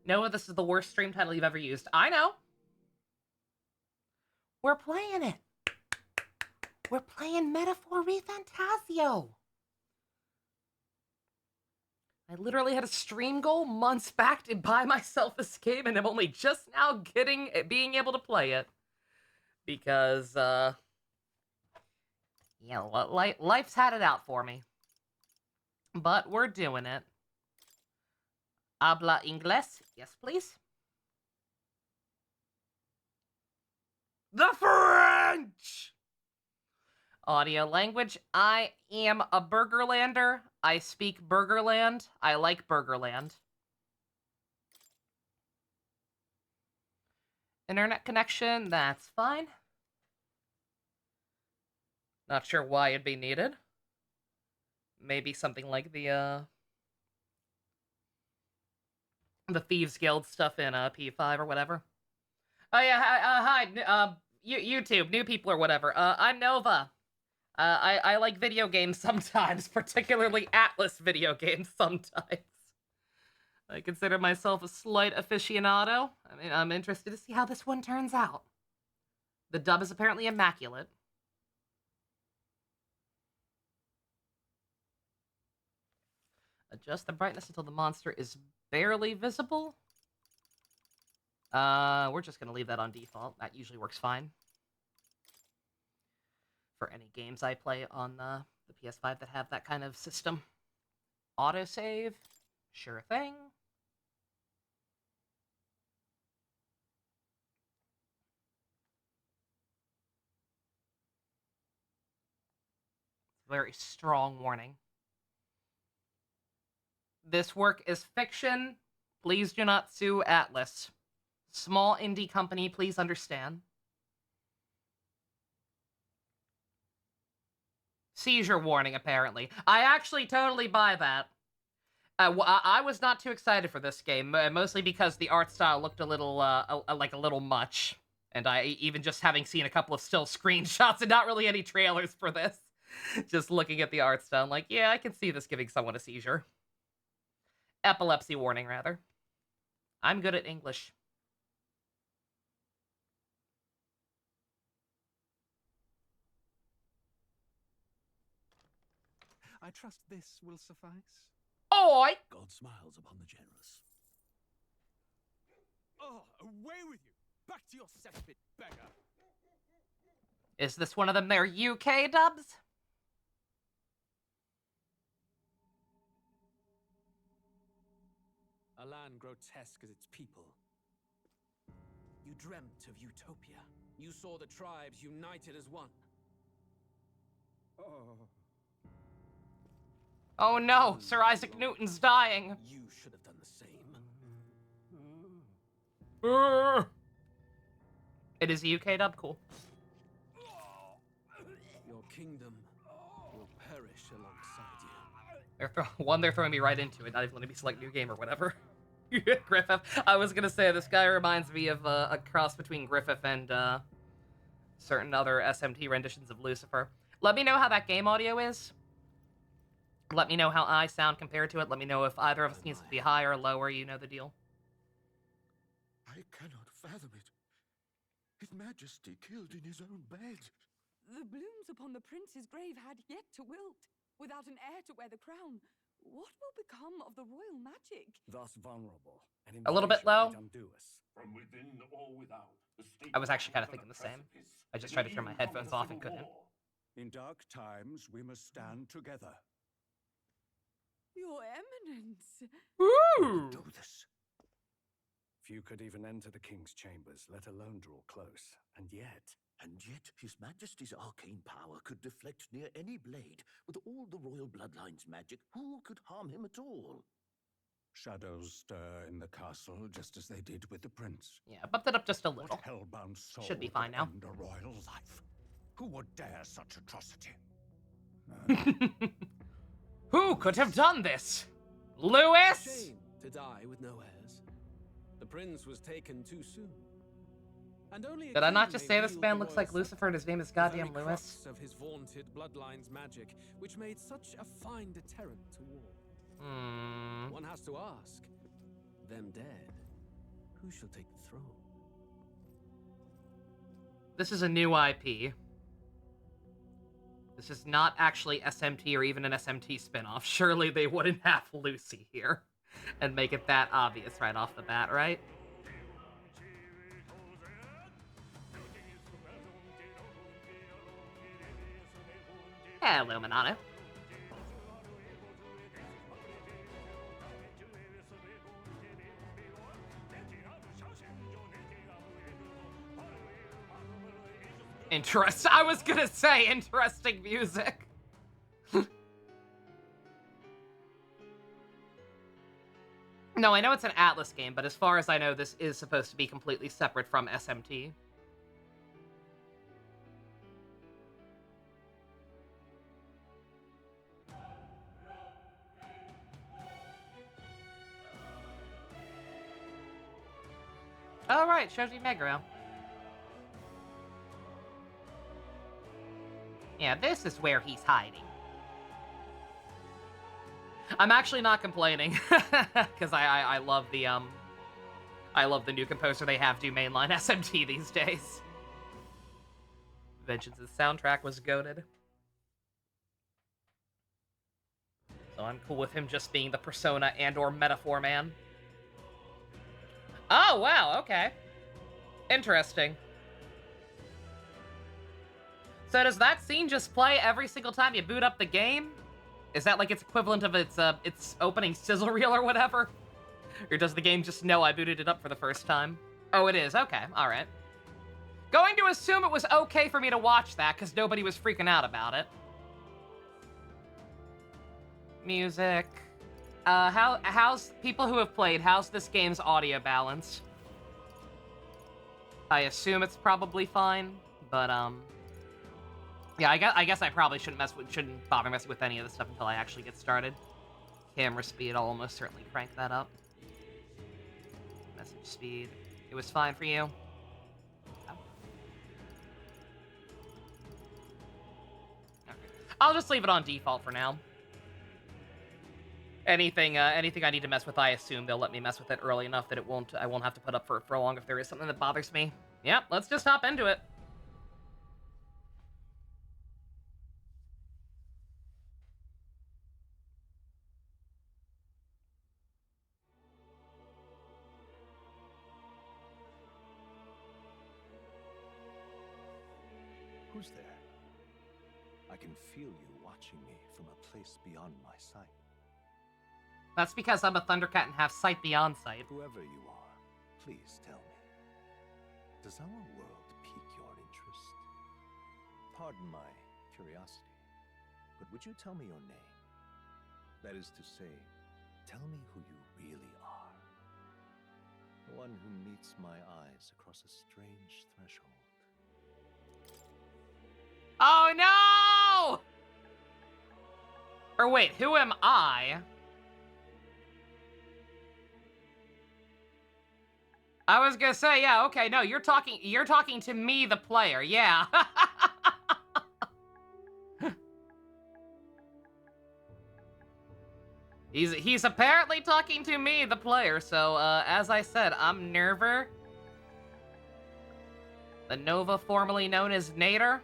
Noah, this is the worst stream title you've ever used. I know. We're playing it. We're playing Metaphor ReFantazio. I literally had a stream goal months back to buy myself this game, and I'm only just now being able to play it. Because, life's had it out for me. But we're doing it. Habla inglés? Yes, please. The French! Audio language. I am a Burgerlander. I speak Burgerland. I like Burgerland. Internet connection. That's fine. Not sure why it'd be needed. Maybe something like the Thieves Guild stuff in P5 or whatever. Oh yeah, hi, YouTube, new people or whatever. I'm Nova. I like video games sometimes, particularly Atlas video games sometimes. I consider myself a slight aficionado. I mean, I'm interested to see how this one turns out. The dub is apparently immaculate. Adjust the brightness until the monster is barely visible. We're just gonna leave that on default. That usually works fine. For any games I play on the PS5 that have that kind of system. Autosave. Sure thing. Very strong warning. This work is fiction. Please do not sue Atlas. Small indie company, please understand. Seizure warning, apparently. I actually totally buy that. I was not too excited for this game, mostly because the art style looked a little, like a little much. And even just having seen a couple of still screenshots and not really any trailers for this, just looking at the art style, I'm like, yeah, I can see this giving someone a seizure. Epilepsy warning, rather. I'm good at English. I trust this will suffice. Oi! God smiles upon the generous. Oh, away with you! Back to your cesspit, beggar! Is this one of them their UK dubs? A land grotesque as its people. You dreamt of utopia. You saw the tribes united as one. Oh. Oh no, Sir Isaac Newton's dying. You should have done the same. It is a UK dub, cool. Your kingdom will perish alongside you. They're throwing me right into it, not even letting me select new game or whatever. Griffith. I was gonna say, this guy reminds me of a cross between Griffith and certain other SMT renditions of Lucifer. Let me know how that game audio is. Let me know how I sound compared to it. Let me know if either of us needs to be higher or lower. You know the deal. I cannot fathom it. His Majesty killed in his own bed. The blooms upon the prince's grave had yet to wilt. Without an heir to wear the crown, what will become of the royal magic? Thus vulnerable. A little bit low. From within or without, I was actually kind of thinking the same. I just tried to turn my headphones off and couldn't. In dark times, we must stand together. Your Eminence. Ooh! Do this. Few could even enter the king's chambers, let alone draw close. And yet, His Majesty's arcane power could deflect near any blade. With all the royal bloodline's magic, who could harm him at all? shadows stir in the castle just as they did with the prince. Yeah, bumped it up just a little. What hellbound soul Should be fine now. could end a royal life? Who would dare such atrocity? Who could have done this? Lewis? Shame to die with no heirs. The prince was taken too soon. And only Did I not just say this man looks like Lucifer and his name is goddamn Lewis? Of his vaunted bloodline's magic, which made such a fine deterrent to war. One has to ask, them dead, Who shall take the throne? This is a new IP. This is not actually SMT or even an SMT spinoff. Surely they wouldn't have Lucy here and make it that obvious right off the bat, right? Hello, Minato. I was gonna say interesting music. No, I know it's an Atlas game, but as far as I know, this is supposed to be completely separate from SMT. Oh, right, Shoji Meguro. Yeah, this is where he's hiding. I'm actually not complaining, because I love the new composer they have do mainline SMT these days. Vengeance's soundtrack was goated. So I'm cool with him just being the persona and/or metaphor man. Oh, wow, okay. Interesting. So does that scene just play every single time you boot up the game? Is that like its equivalent of its opening sizzle reel or whatever? Or does the game just know I booted it up for the first time? Oh, it is. Okay, alright. Going to assume it was okay for me to watch that, because nobody was freaking out about it. Music. How's people who have played, how's this game's audio balance? I assume it's probably fine, but yeah, I guess I probably shouldn't bother messing with any of this stuff until I actually get started. Camera speed, I'll almost certainly crank that up. Message speed, it was fine for you. Oh. Okay. I'll just leave it on default for now. Anything I need to mess with, I assume they'll let me mess with it early enough that I won't have to put up for long if there is something that bothers me. Yep, let's just hop into it. Who's there? I can feel you watching me from a place beyond my sight. That's because I'm a Thundercat and have sight beyond sight. Whoever you are, please tell me. Does our world pique your interest? Pardon my curiosity, but would you tell me your name? That is to say, tell me who you really are. One who meets my eyes across a strange threshold. Oh no! Or wait, who am I? I was gonna say, yeah, okay, no, you're talking to me, the player, yeah. He's apparently talking to me, the player, so, as I said, I'm Nerver. The Nova formerly known as Nader.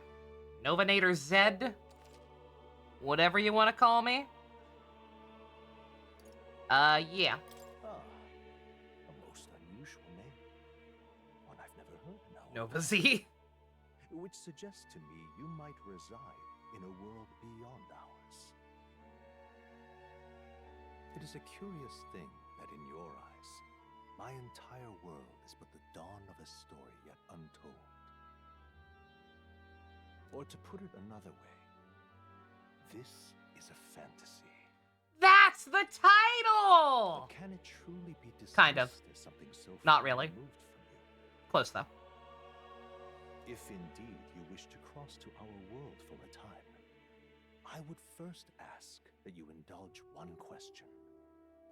Nova Nader Z. Whatever you want to call me. Yeah. A most unusual name. One I've never heard now. Nova Z. Which suggests to me you might reside in a world beyond ours. It is a curious thing that in your eyes, my entire world is but the dawn of a story yet untold. Or to put it another way, this is a fantasy. That's the title! But can it truly be dismissed Kind of. as something so Not far really. removed from you? Close, though. If indeed you wish to cross to our world for a time, I would first ask that you indulge one question.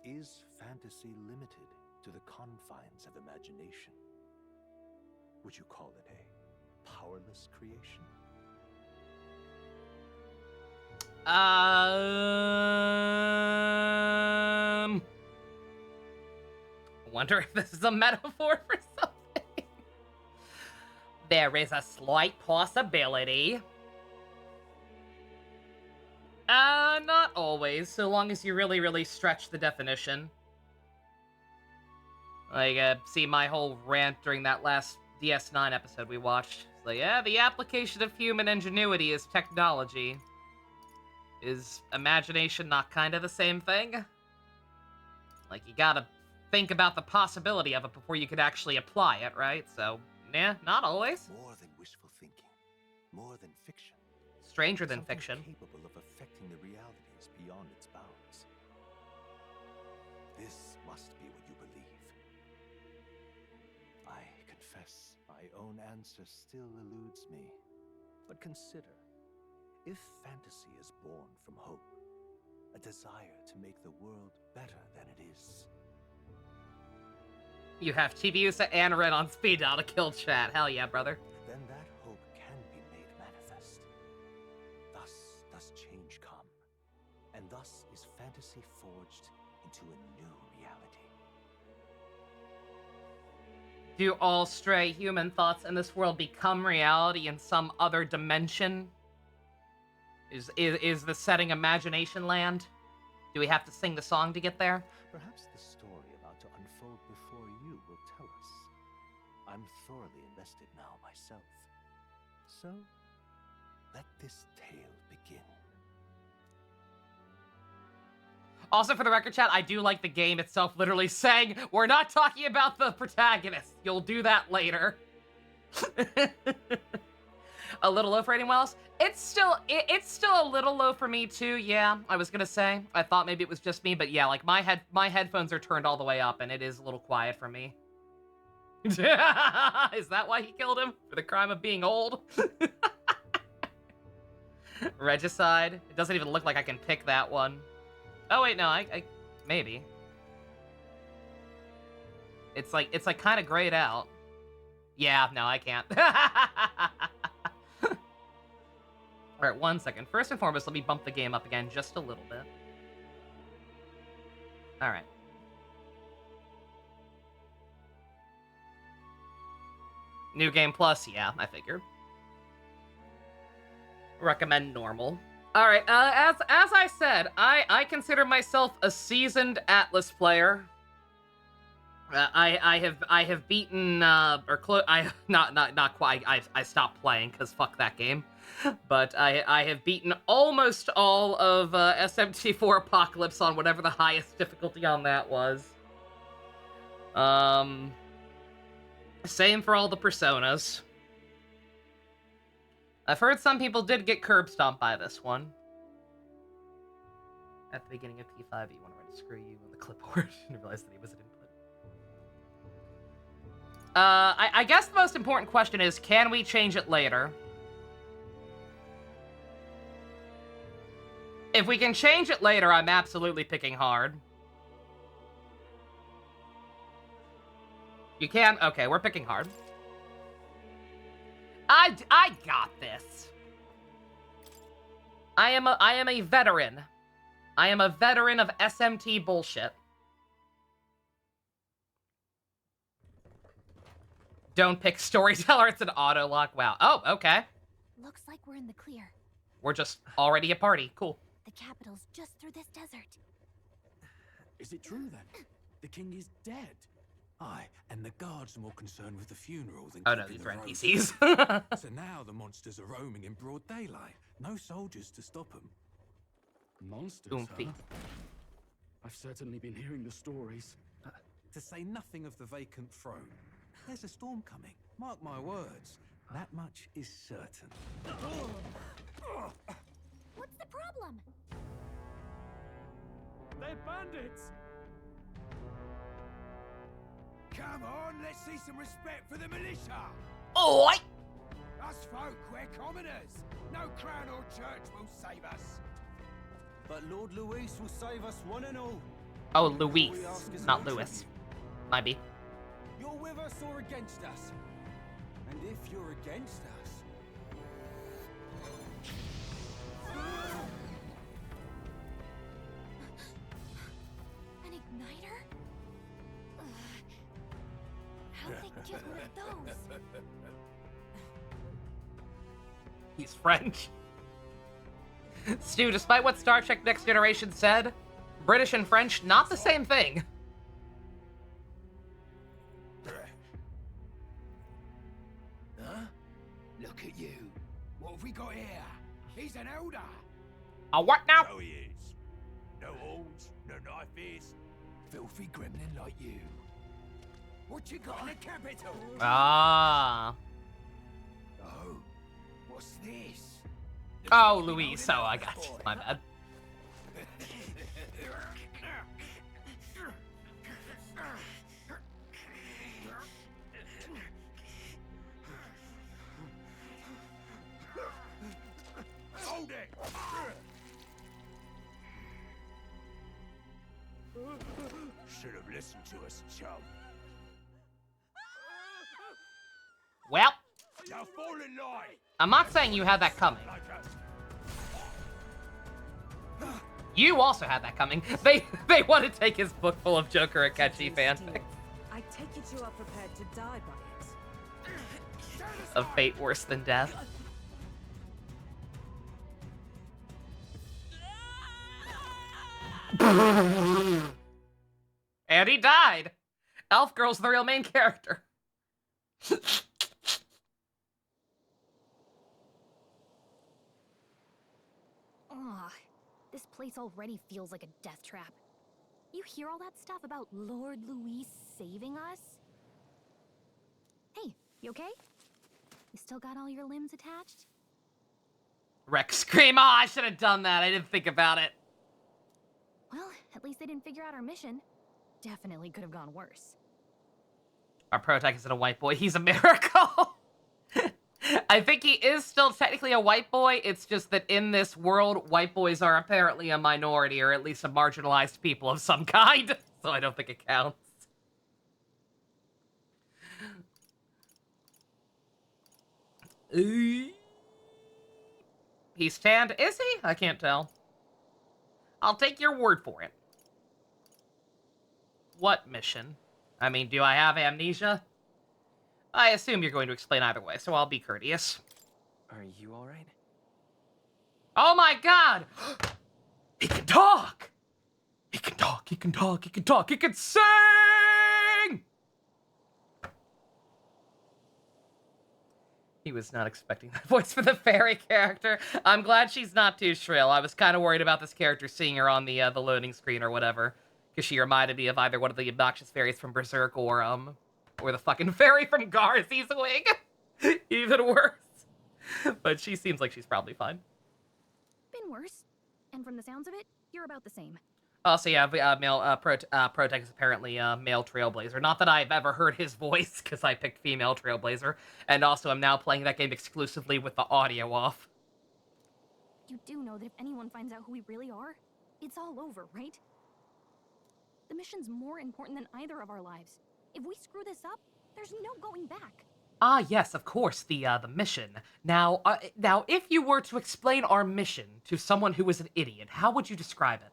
Is fantasy limited to the confines of imagination? Would you call it a powerless creation? wonder if this is a metaphor for something. There is a slight possibility. Not always, so long as you really, really stretch the definition. Like, see my whole rant during that last DS9 episode we watched. It's like, yeah, the application of human ingenuity is technology. Is imagination not kind of the same thing? Like, you gotta think about the possibility of it before you could actually apply it, right? So, yeah, not always. More than wishful thinking, more than fiction. Stranger than Something fiction. capable of affecting the realities beyond its bounds. This must be what you believe. I confess, my own answer still eludes me. But consider, if fantasy is born from hope, a desire to make the world better than it is. You have Chibiusa and Ren on speed dial to kill chat. Hell yeah, brother. Then that hope can be made manifest. Thus does change come, and thus is fantasy forged into a new reality. Do all stray human thoughts in this world become reality in some other dimension? Is the setting Imagination Land? Do we have to sing the song to get there? Perhaps the story about to unfold before you will tell us. I'm thoroughly invested now myself. So, let this tale begin. Also, for the record, chat, I do like the game itself literally saying, we're not talking about the protagonist. You'll do that later. A little low for anyone else? It's still a little low for me too. Yeah, I was gonna say. I thought maybe it was just me, but yeah, like my headphones are turned all the way up, and it is a little quiet for me. Is that why he killed him? For the crime of being old? Regicide. It doesn't even look like I can pick that one. Oh wait, no, I maybe. It's like kind of grayed out. Yeah, no, I can't. All right, 1 second. First and foremost, let me bump the game up again just a little bit. All right. New Game Plus, yeah, I figured. Recommend normal. All right, as I said, I consider myself a seasoned Atlas player. I have beaten not quite. I stopped playing because fuck that game. But I have beaten almost all of SMT4 Apocalypse on whatever the highest difficulty on that was. Same for all the Personas. I've heard some people did get curb stomped by this one. At the beginning of P5, you want to write a screw you on the clipboard and realize that he was an input. I guess the most important question is, can we change it later? If we can change it later, I'm absolutely picking hard. You can? Okay, we're picking hard. I got this. I am a veteran. I am a veteran of SMT bullshit. Don't pick storyteller, it's an auto lock. Wow. Oh, okay. Looks like we're in the clear. We're just already a party. Cool. The capital's just through this desert. Is it true then? The king is dead. Aye, and the guards are more concerned with the funeral than Oh no, keeping these the are road. NPCs. So now the monsters are roaming in broad daylight. No soldiers to stop them. Monsters, Oomphy. huh? I've certainly been hearing the stories. To say nothing of the vacant throne. There's a storm coming. Mark my words. That much is certain. What's the problem? They're bandits! Come on, let's see some respect for the militia! Oi! Us folk, we're commoners. No crown or church will save us. But Lord Luis will save us one and all. Oh, Luis, not Lewis. Might be. You're with us or against us? And if you're against us... An igniter? How'd they get rid of those? He's French. Stu, despite what Star Trek Next Generation said, British and French, not the same thing. Huh? Look at you. What have we got here? He's an elder. What now? So he is. No horns, no knife is. Filthy gremlin like you. What you got in the capital? Ah. Oh, what's this? Oh, Louise. Oh, I got you. My bad. Hold it! Should have listened to us, chum. Well, Now fall in line. I'm not saying you had that coming. Like us. You also had that coming. They want to take his book full of Joker and catchy fanfic. I take it you are prepared to die by it. Of fate worse than death. And he died. Elf Girl's the real main character. Ugh, this place already feels like a death trap. You hear all that stuff about Lord Louis saving us? Hey, you okay? You still got all your limbs attached? Rex scream. Oh, I should have done that. I didn't think about it. Well, at least they didn't figure out our mission. Definitely could have gone worse. Our protagonist isn't a white boy. He's a miracle. I think he is still technically a white boy. It's just that in this world, white boys are apparently a minority, or at least a marginalized people of some kind. So I don't think it counts. He's tanned. Is he? I can't tell. I'll take your word for it. What mission? I mean, do I have amnesia? I assume you're going to explain either way, so I'll be courteous. Are you alright? Oh my god! He can talk! He can talk, he can talk, he can talk, he can sing! He was not expecting that voice for the fairy character. I'm glad she's not too shrill. I was kind of worried about this character seeing her on the loading screen or whatever, because she reminded me of either one of the obnoxious fairies from Berserk or the fucking fairy from Garzy's Wing. Even worse. But she seems like she's probably fine. Been worse. And from the sounds of it, you're about the same. Also, yeah, male Protect is apparently a male Trailblazer. Not that I've ever heard his voice, because I picked female Trailblazer. And also, I'm now playing that game exclusively with the audio off. You do know that if anyone finds out who we really are, it's all over, right? The mission's more important than either of our lives. If we screw this up, there's no going back. Ah, yes, of course, the mission. Now, if you were to explain our mission to someone who is an idiot, how would you describe it?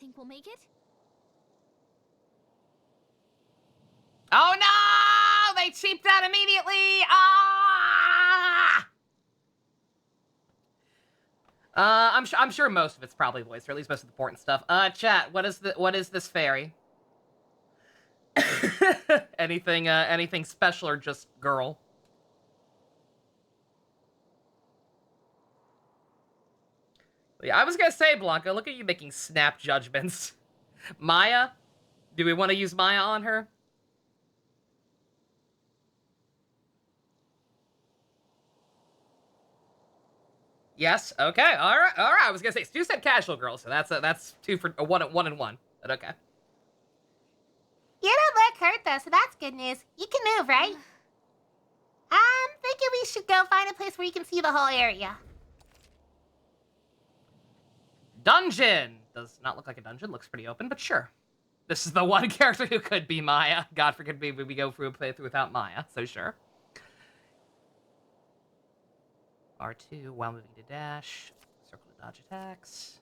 Think we'll make it? Oh no! They cheaped out immediately! Ah! I'm sure most of it's probably voiced, or at least most of the important stuff. Chat, what is this fairy? Anything special or just girl? Yeah, I was gonna say, Blanca, look at you making snap judgments. Maya? Do we want to use Maya on her? Yes. Okay. All right. All right. I was gonna say Stu said casual girl, so that's two for one and one. But okay. You don't look hurt though, so that's good news. You can move, right? I'm thinking we should go find a place where you can see the whole area. Dungeon does not look like a dungeon. Looks pretty open, but sure. This is the one character who could be Maya. God forbid we go through a playthrough without Maya. So sure. R2 while moving to dash. Circle to dodge attacks.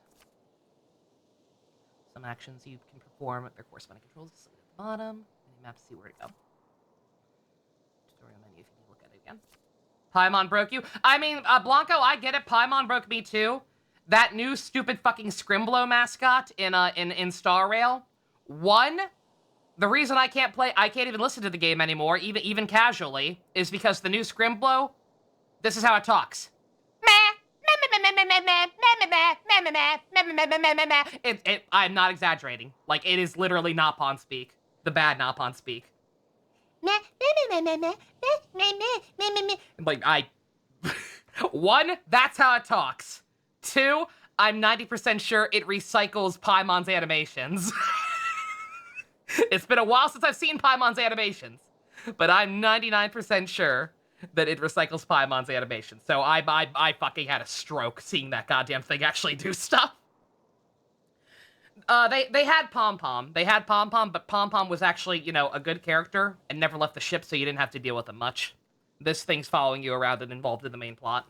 Some actions you can perform with their corresponding controls at the bottom. Mini map to see where to go. Tutorial menu if you need to look at it again. Paimon broke you? I mean, Blanco, I get it. Paimon broke me too. That new stupid fucking Scrimblow mascot in Star Rail. One, the reason I can't even listen to the game anymore, even casually, is because the new Scrimblow, this is how it talks. I'm not exaggerating. Like, it is literally Nopon speak. The bad Nopon speak. Like, one, that's how it talks. Two, I'm 90% sure it recycles Paimon's animations. It's been a while since I've seen Paimon's animations, but I'm 99% sure that it recycles Paimon's animations. So I fucking had a stroke seeing that goddamn thing actually do stuff. They had Pom Pom. They had Pom Pom, but Pom Pom was actually, you know, a good character and never left the ship, so you didn't have to deal with him much. This thing's following you around and involved in the main plot.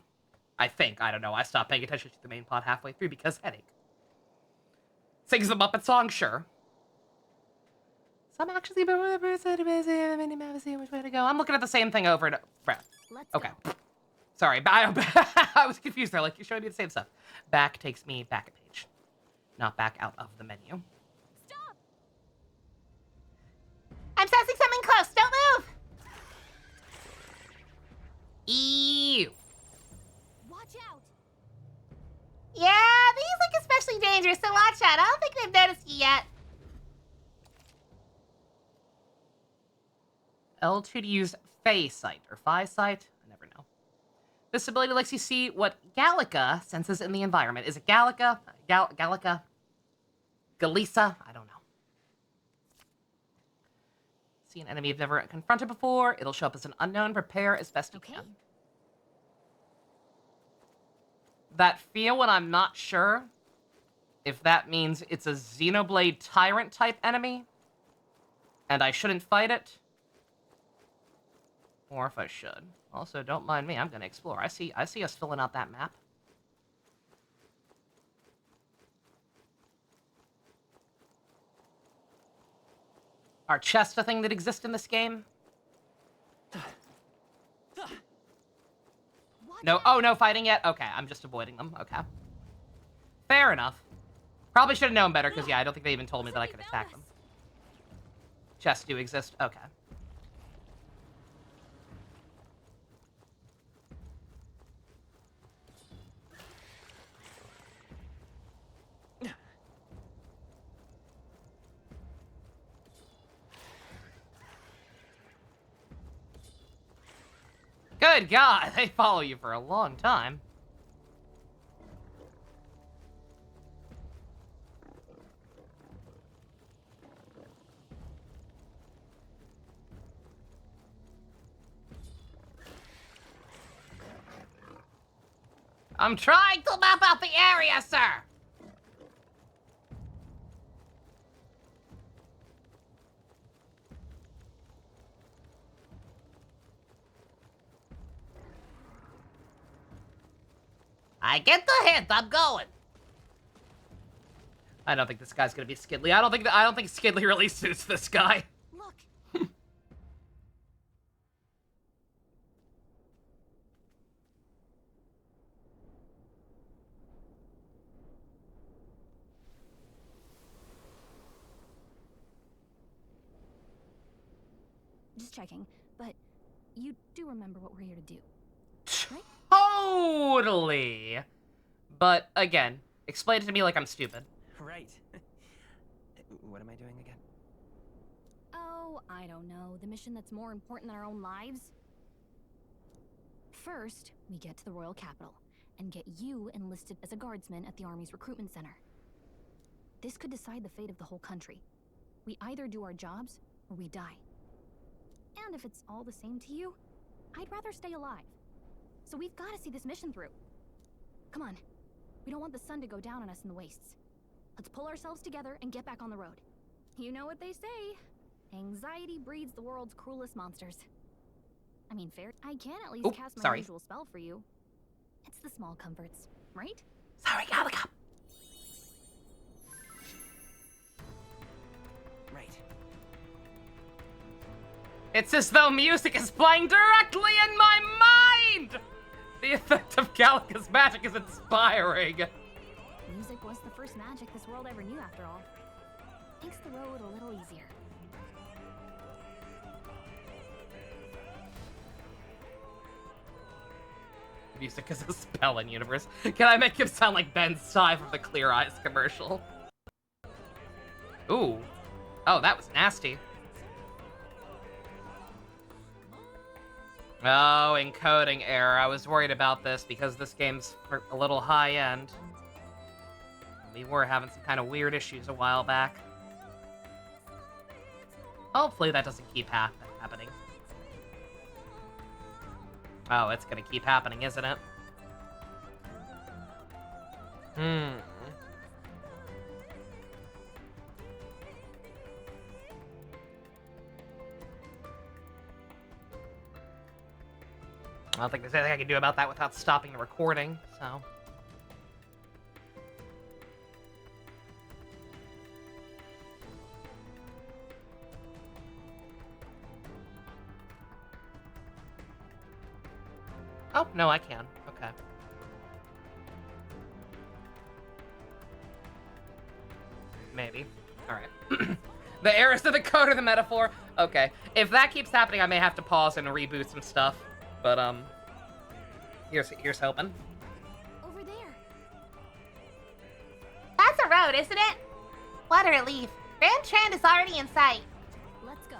I think. I don't know. I stopped paying attention to the main plot halfway through because headache. Sings the Muppet song? Sure. Some actions which way to go. I'm looking at the same thing over and over. Okay. Sorry, I was confused there. Like, you're showing me the same stuff. Back takes me back a page. Not back out of the menu. Stop! I'm sensing something close. Don't move! Ew. Watch out! Yeah, these look especially dangerous, so watch out. I don't think they've noticed you yet. L2 to use Fey Sight, or Phi Sight? I never know. This ability lets you see what Gallica senses in the environment. Is it Gallica? Gallica? Galisa? I don't know. See an enemy you've never confronted before. It'll show up as an unknown. Prepare as best you can. That feel when I'm not sure if that means it's a Xenoblade Tyrant type enemy, and I shouldn't fight it, or if I should. Also, don't mind me. I'm gonna explore. I see us filling out that map. Are chests a thing that exists in this game? No. Oh, no fighting yet? Okay, I'm just avoiding them. Okay. Fair enough. Probably should have known better, because, yeah, I don't think they even told me that I could attack them. Chests do exist? Okay. Good God, they follow you for a long time. I'm trying to map out the area, sir! I get the hint. I'm going. I don't think this guy's gonna be Skidley. I don't think Skidley really suits this guy. Look. Just checking, but you do remember what we're here to do, right? Totally. But again, explain it to me like I'm stupid. Right. What am I doing again? Oh, I don't know. The mission that's more important than our own lives? First, we get to the royal capital and get you enlisted as a guardsman at the army's recruitment center. This could decide the fate of the whole country. We either do our jobs or we die. And if it's all the same to you, I'd rather stay alive. So we've got to see this mission through. Come on. We don't want the sun to go down on us in the wastes. Let's pull ourselves together and get back on the road. You know what they say. Anxiety breeds the world's cruelest monsters. I mean, fair. I can at least cast my usual spell for you. It's the small comforts, right? Sorry, Galaga. Right. It's as though music is playing directly in my mind! The effect of Galaga's magic is inspiring. Music was the first magic this world ever knew, after all. Makes the road a little easier. Music is a spell in universe. Can I make him sound like Ben Sai from the Clear Eyes commercial? Ooh. Oh, that was nasty. Oh, encoding error. I was worried about this because this game's a little high-end. We were having some kind of weird issues a while back. Hopefully that doesn't keep happening. Oh, it's gonna keep happening, isn't it? I don't think there's anything I can do about that without stopping the recording, so... Oh, no, I can. Okay. Maybe. Alright. The errors of the code or the metaphor? Okay. If that keeps happening, I may have to pause and reboot some stuff. But, here's hoping. Over there. That's a road, isn't it? What a relief. Grand Trend is already in sight. Let's go.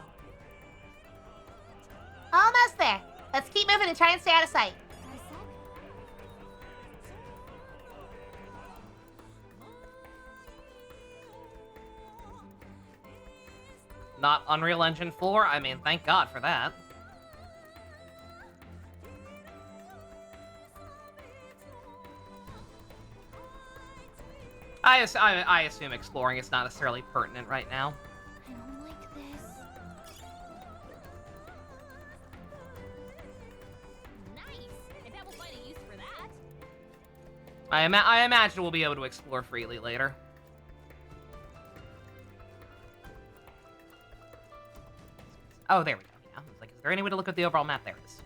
Almost there. Let's keep moving and try and stay out of sight. Got a sec? Not Unreal Engine 4? I mean, thank God for that. I assume exploring is not necessarily pertinent right now. I don't like this. Nice! I bet we'll find a use for that. I imagine we'll be able to explore freely later. Oh, there we go. Yeah. It's like, is there any way to look at the overall map? There it is.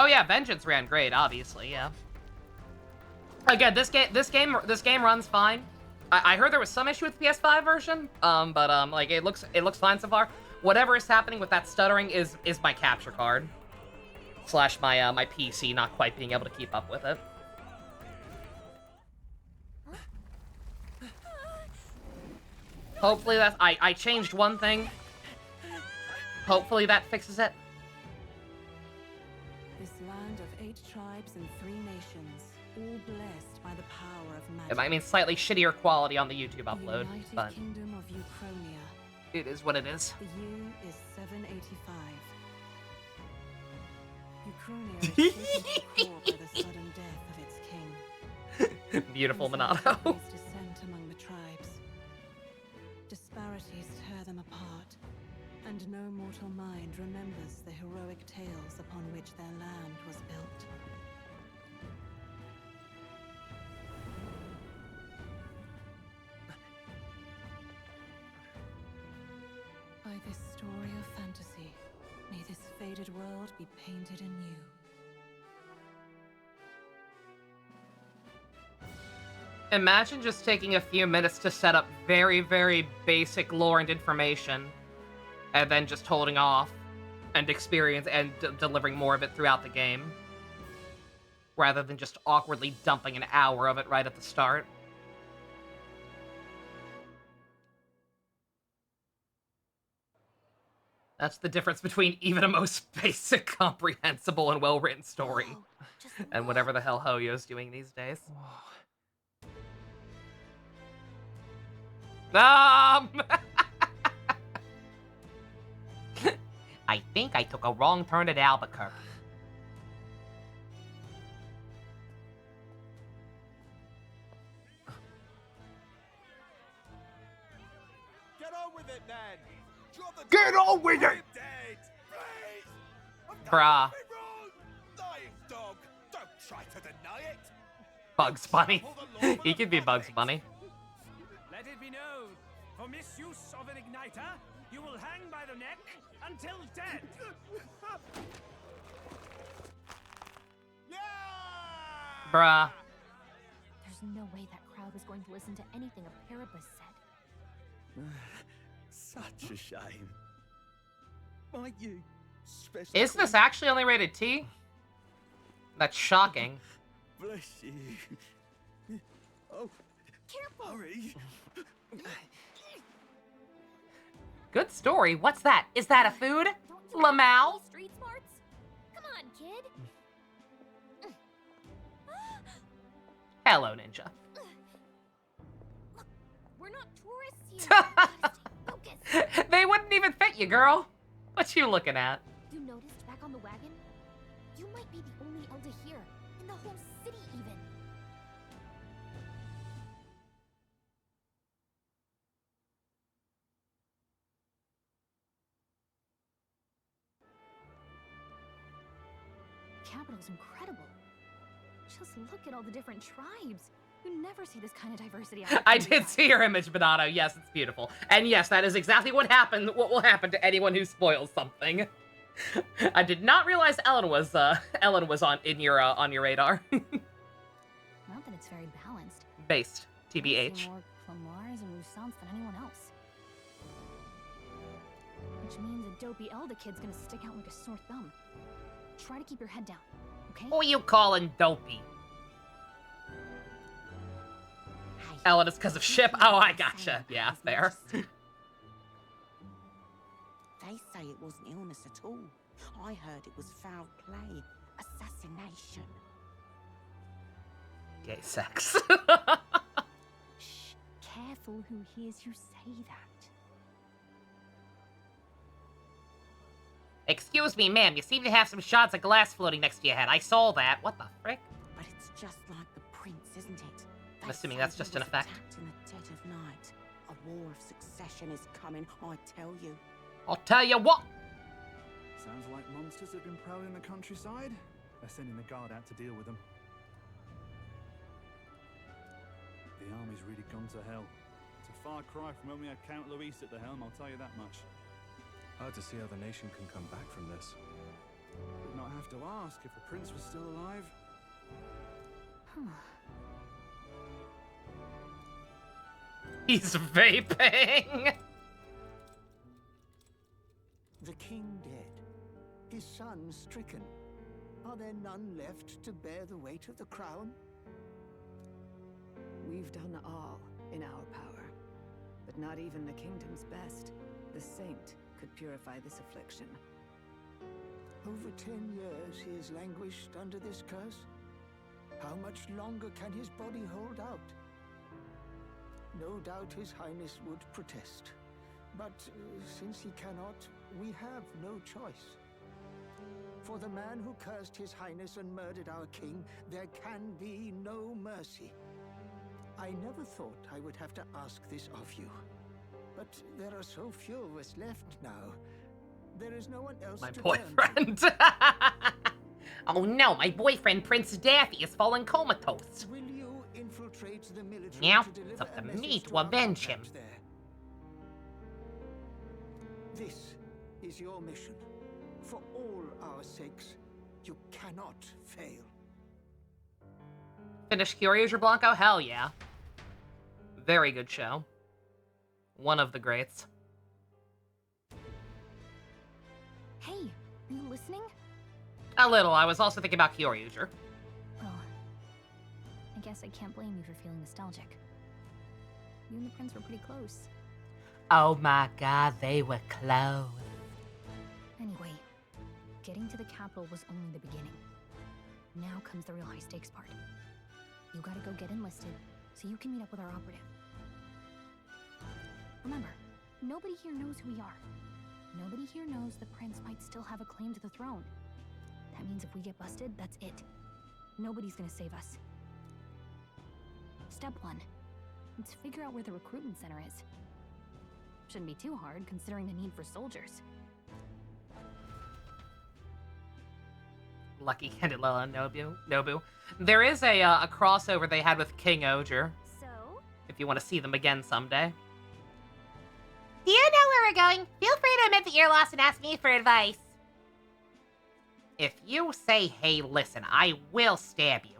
Oh yeah, Vengeance ran great, obviously, yeah. Again, this game runs fine. I heard there was some issue with the PS5 version, but like it looks fine so far. Whatever is happening with that stuttering is my capture card / my my PC not quite being able to keep up with it. Hopefully that's I changed one thing. Hopefully that fixes it. This land of 8 tribes and 3 nations, all blessed by the power of magic. It might mean slightly shittier quality on the YouTube upload, the United but Kingdom of Uchronia. it is what it is. The year is 785. Uchronia is shaken to the core by the sudden death of its king. Beautiful Minato. Incessant dissent among the tribes. Disparities tear them apart, and no mortal mind remembers the heroic tales upon which their land was built. By this story of fantasy, may this faded world be painted anew. Imagine just taking a few minutes to set up very, very basic lore and information, and then just holding off and experience and delivering more of it throughout the game, rather than just awkwardly dumping an hour of it right at the start. That's the difference between even a most basic, comprehensible, and well-written story, and whatever the hell Hoyo's doing these days. I think I took a wrong turn at Albuquerque. Get on with it, then! Get on with it! Dead! Bruh. Lying dog! Don't try to deny it! Bugs Bunny. He could be Bugs Bunny. Let it be known, for misuse of an igniter, you will hang by the neck until dead! Bruh. There's no way that crowd was going to listen to anything a Paribus said. Such a shame. Might you special Is this actually only rated T? That's shocking. Bless you. Oh, Careful! hurry. Good story. What's that? Is that a food? Don't you Lamau? have any street smarts? Come on, kid. Hello, Ninja. Look, we're not tourists here. Gotta stay focused. They wouldn't even fit you, girl. What you looking at? You noticed back on the wagon? You might be the only Elder here, in the whole city even. The capital's incredible. Just look at all the different tribes. You never see this kind of diversity out I in the did countryside. see your image, Bonato. Yes, it's beautiful. And yes, that is exactly what happened. What will happen to anyone who spoils something. I did not realize Ellen was on your radar. Not that it's very balanced. Based, I see TBH. more Clamars and Roussants than anyone else. Which means a dopey Elder kid's gonna stick out like a sore thumb. Try to keep your head down, okay? Who you calling dopey? Ellen, it's because of ship. Oh, I gotcha. Yeah, fair. They say it wasn't illness at all. I heard it was foul play, assassination. Gay sex. Shh, careful who hears you say that. Excuse me, ma'am. You seem to have some shards of glass floating next to your head. I saw that. What the frick? But it's just like the prince, isn't it? I'm assuming that's just an effect. Attacked in the dead of night. A war of succession is coming, I tell you. I'll tell you what. Sounds like monsters have been prowling the countryside. They're sending the guard out to deal with them. The army's really gone to hell. It's a far cry from when we had Count Luis at the helm, I'll tell you that much. Hard to see how the nation can come back from this. Would not have to ask if the prince was still alive. He's vaping. The king dead, his son stricken. Are there none left to bear the weight of the crown? We've done all in our power, but not even the kingdom's best, the saint, could purify this affliction. Over 10 years he has languished under this curse. How much longer can his body hold out? No doubt His Highness would protest. But since he cannot, we have no choice. For the man who cursed His Highness and murdered our king, there can be no mercy. I never thought I would have to ask this of you. But there are so few of us left now. There is no one else My to boyfriend. Oh no, my boyfriend Prince Daffy is fallen comatose. turn to. Will you infiltrate the military Yeah, to deliver it's up a to message me to to our avenge him. contacts there? This is your mission. For all our sakes, you cannot fail. Finish Curiosa Blanco? Hell yeah. Very good show. One of the greats. Hey, are you listening? A little. I was also thinking about Curiosa. Well, I guess I can't blame you for feeling nostalgic. You and the prince were pretty close. Oh my god, they were close. Anyway, getting to the capital was only the beginning. Now comes the real high-stakes part. You gotta go get enlisted, so you can meet up with our operative. Remember, nobody here knows who we are. Nobody here knows the prince might still have a claim to the throne. That means if we get busted, that's it. Nobody's gonna save us. Step 1. Let's figure out where the recruitment center is. Shouldn't be too hard, considering the need for soldiers. Lucky Candela and Nobu. There is a crossover they had with King Oger. So? If you want to see them again someday. Do you know where we're going? Feel free to admit that you're lost and ask me for advice. If you say, hey, listen, I will stab you.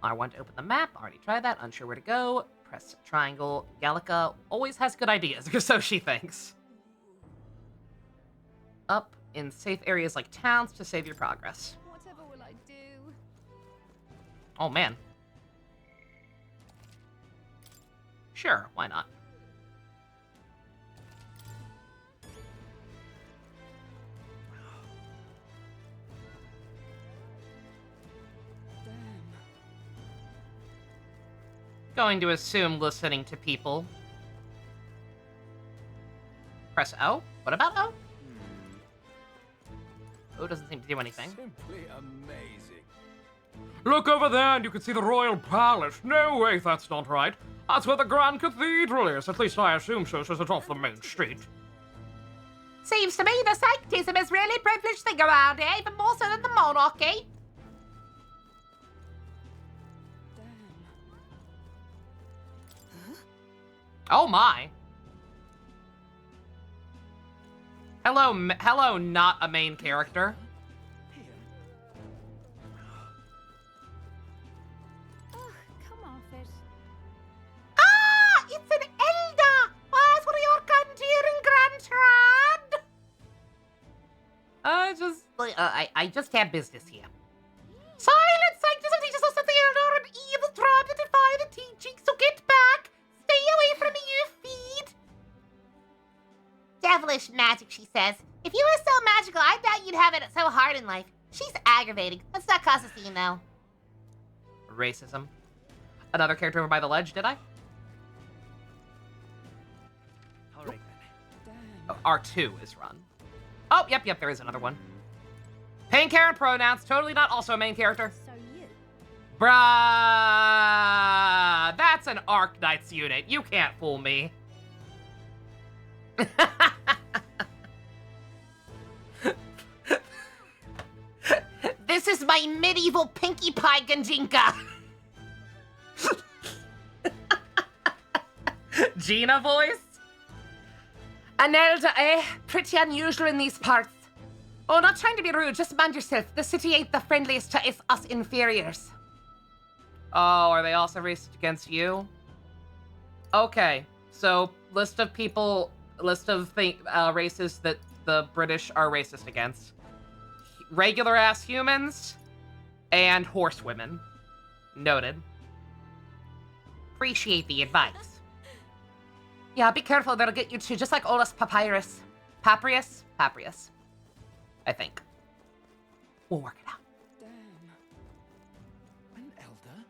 I want to open the map. Already tried that. Unsure where to go. Press triangle. Gallica always has good ideas, so she thinks. Up in safe areas like towns to save your progress. Whatever will I do? Oh, man. Sure, why not? Going to assume listening to people. Press O? What about O? O doesn't seem to do anything. Simply amazing. Look over there and you can see the royal palace. No way, that's not right. That's where the Grand Cathedral is. At least I assume so, since it's off the main street. Seems to me the sanctism is really privileged thing around here, even more so than the monarchy. Oh my. Hello, not a main character. Ugh, come off it. Ah, it's an elder. Where's one of your grandchildren, Grandtrad? I just have business here. Silent sanctism teaches us that the elder are an evil tribe that defy the teaching, so get back. Stay away from me, you feed. Devilish magic, she says. If you were so magical, I doubt you'd have it so hard in life. She's aggravating. Let's not cause a scene, though. Racism. Another character over by the ledge, did I? All right then. Oh, R2 is run. Oh, yep, there is another one. Pink hair and pronouns, totally not also a main character. So you. Bruh, that's an Arknights unit. You can't fool me. This is my medieval Pinkie Pie Ganjinka. Gina voice? An elder, eh? Pretty unusual in these parts. Oh, not trying to be rude, just mind yourself. The city ain't the friendliest to us inferiors. Oh, are they also racist against you? Okay, so list of races that the British are racist against. Regular-ass humans and horsewomen. Noted. Appreciate the advice. Yeah, be careful, that'll get you too, just like Olus Papyrus. Papyrus? Papyrus. I think. We'll work it out. Damn. An elder?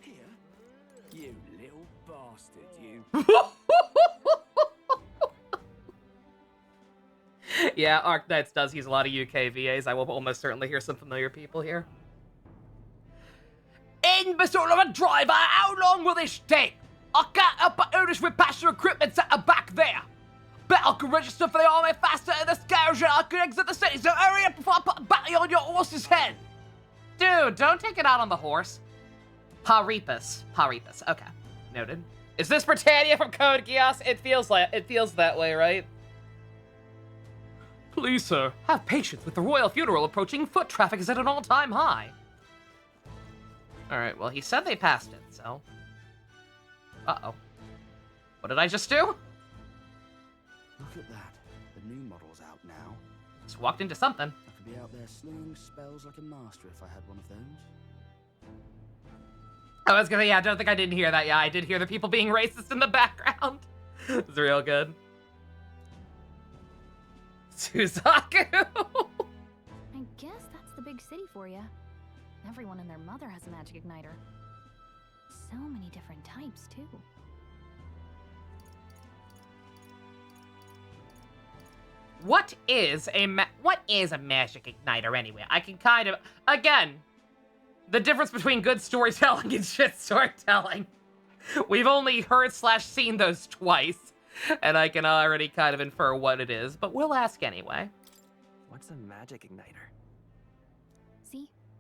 Here? You little bastard, you. Yeah, Arknights does use a lot of UK VAs. I will almost certainly hear some familiar people here. Imbecile of a driver, how long will this take? I can't help but notice we passed the recruitment center back there. Bet I can register for the army faster in this garage and I can exit the city, so hurry up before I put a battery on your horse's head. Dude, don't take it out on the horse. Paripus. Okay, noted. Is this Britannia from Code Geass? It feels that way, right? Please, sir, have patience with the royal funeral approaching. Foot traffic is at an all-time high. Alright, well, he said they passed it, so... Uh-oh. What did I just do? Look at that. The new model's out now. Just walked into something. I could be out there slinging spells like a master if I had one of those. I was gonna, yeah, I don't think I didn't hear that. Yeah, I did hear the people being racist in the background. It's real good. Suzaku! I guess that's the big city for you. Everyone and their mother has a magic igniter. So many different types, too. What is a magic igniter anyway? I can kind of, again, the difference between good storytelling and shit storytelling. We've only heard/seen those twice, and I can already kind of infer what it is, but we'll ask anyway. What's a magic igniter?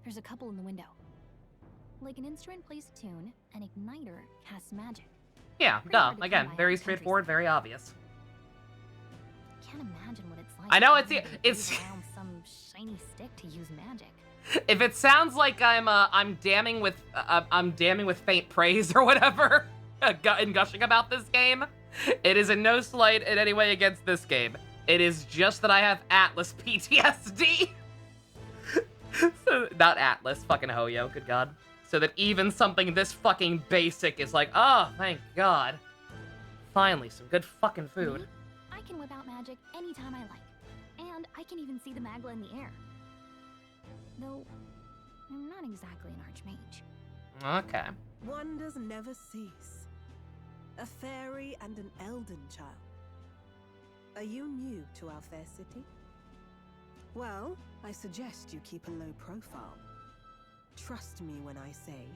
There's a couple in the window. Like an instrument plays a tune, an igniter casts magic. Yeah, Pretty duh. hard to come Again, by out very in the straightforward, countryside. very obvious. Can't imagine what it's like. I know, having it's- to it's- wave around some shiny stick to use magic. If it sounds like I'm damning with faint praise or whatever, and gushing about this game, it is in no slight in any way against this game. It is just that I have Atlas PTSD. So, not Atlas, fucking Hoyo, good god. So that even something this fucking basic is like, oh, thank god. Finally, some good fucking food. Me? I can whip out magic anytime I like. And I can even see the magla in the air. Though, I'm not exactly an archmage. Okay. Wonders never cease. A fairy and an elden child. Are you new to our fair city? Well, I suggest you keep a low profile. Trust me when I say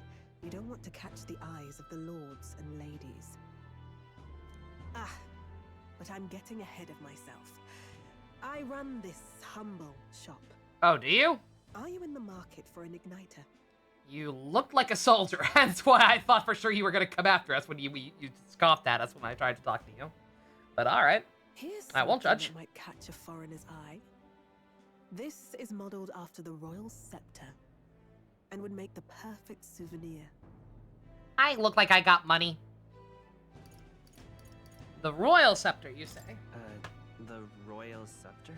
you don't want to catch the eyes of the lords and ladies. Ah, but I'm getting ahead of myself. I run this humble shop. Oh, do you? Are you in the market for an igniter? You looked like a soldier, hence why I thought for sure you were gonna come after us when you scoffed at us when I tried to talk to you. But alright. Here's I won't something judge. that might catch a foreigner's eye. This is modeled after the royal scepter and would make the perfect souvenir. I look like I got money. The royal scepter, you say? The royal scepter?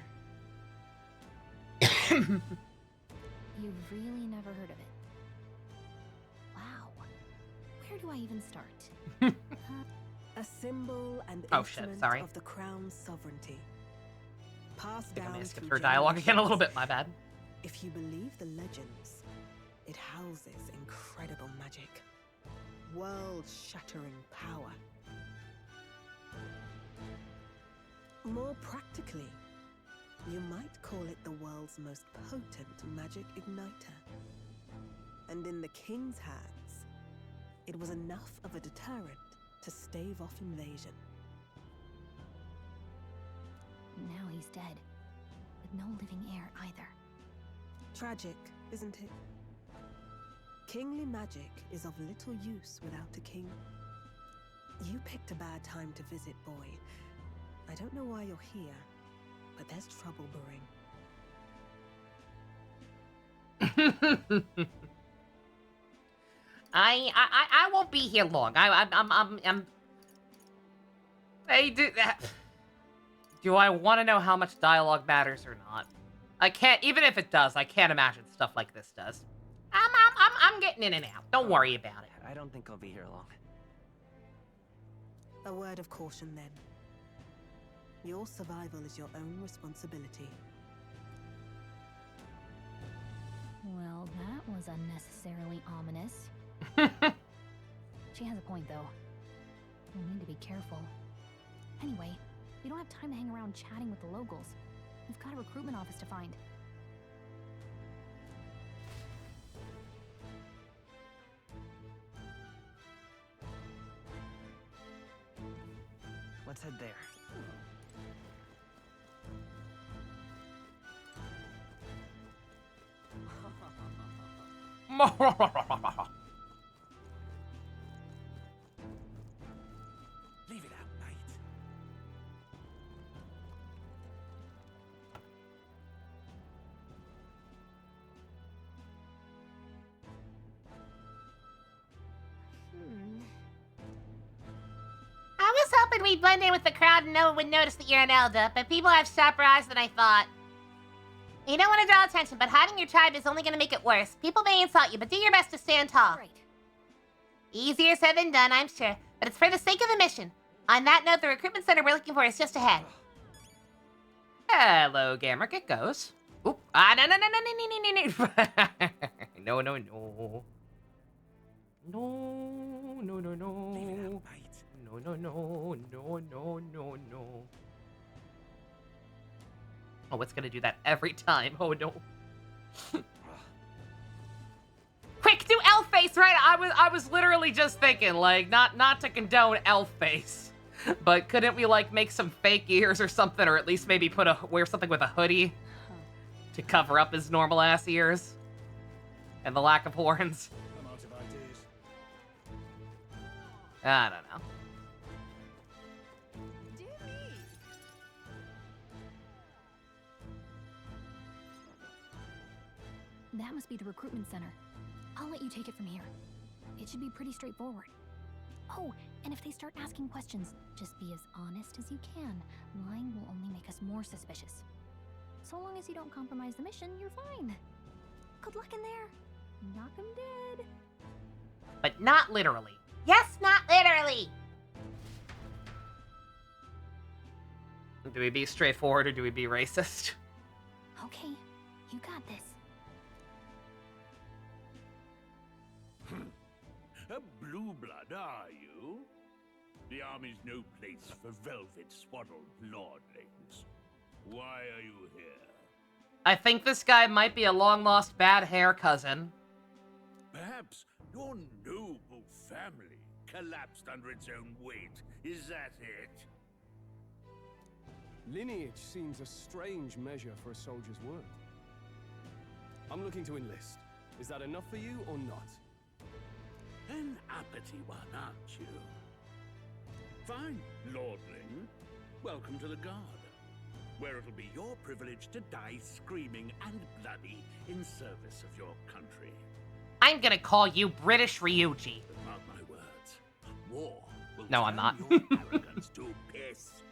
You've really never heard of it. Wow. Where do I even start? A symbol and Oh, shit, instrument sorry. of the crown's sovereignty. Passed I think I down may have skipped through her dialogue again a little generations. bit, my bad. If you believe the legends, it houses incredible magic. World-shattering power. More practically, you might call it the world's most potent magic igniter. And in the king's hands, it was enough of a deterrent to stave off invasion. Now he's dead. With no living heir either. Tragic, isn't it? Kingly magic is of little use without a king. You picked a bad time to visit, boy. I don't know why you're here, but there's trouble brewing. I won't be here long. Do I want to know how much dialogue matters or not? I can't, even if it does, I can't imagine stuff like this does. I'm getting in and out. Don't worry about it. I don't think I'll be here long. A word of caution then. Your survival is your own responsibility. Well, that was unnecessarily ominous. She has a point, though. We'll need to be careful. Anyway, we don't have time to hang around chatting with the locals. We've got a recruitment office to find. Let's head there. Leave it out, mate. I was hoping we'd blend in with the crowd and no one would notice that you're an elder, but people have sharper eyes than I thought. You don't want to draw attention, but hiding your tribe is only going to make it worse. People may insult you, but do your best to stand tall. Right. Easier said than done, I'm sure, but it's for the sake of the mission. On that note, the recruitment center we're looking for is just ahead. Hello, Gamrick, it goes. Oop. No, no, no, no, no, no. No, no, no, no. Leave it out, mate. No, no, no, no, no, no, no. Oh, it's gonna do that every time. Oh, no. Quick, do elf face, right? I was literally just thinking, like, not to condone elf face, but couldn't we, like, make some fake ears or something, or at least maybe wear something with a hoodie to cover up his normal ass ears? And the lack of horns. I'm out of ideas. I don't know. Dear me. That must be the recruitment center. I'll let you take it from here. It should be pretty straightforward. Oh, and if they start asking questions, just be as honest as you can. Lying will only make us more suspicious. So long as you don't compromise the mission, you're fine. Good luck in there. Knock 'em dead. But not literally. Yes, not literally. Do we be straightforward or do we be racist? Okay, you got this. A blue blood, are you? The army's no place for velvet-swaddled lordlings. Why are you here? I think this guy might be a long-lost bad hair cousin. Perhaps your noble family collapsed under its own weight. Is that it? Lineage seems a strange measure for a soldier's worth. I'm looking to enlist. Is that enough for you or not? An uppity one, aren't you? Fine, lordling. Welcome to the Guard, where it'll be your privilege to die screaming and bloody in service of your country. I'm gonna call you British Ryuji. But mark my words, war will No, turn I'm not. your arrogance to piss.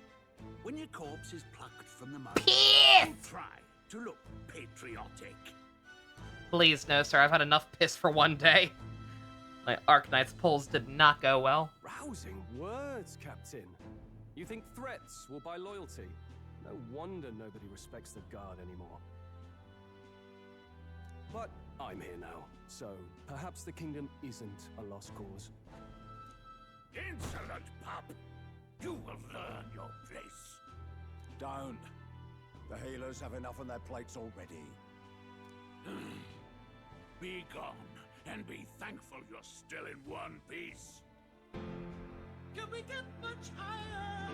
When your corpse is plucked from the mud, Piss! try to look patriotic. Please, no, sir. I've had enough piss for one day. My Arknight's pulls did not go well. Rousing words, Captain. You think threats will buy loyalty? No wonder nobody respects the Guard anymore. But I'm here now, so perhaps the kingdom isn't a lost cause. Insolent pup! You will learn your place. Don't. The healers have enough on their plates already. Be gone, and be thankful you're still in one piece. Can we get much higher?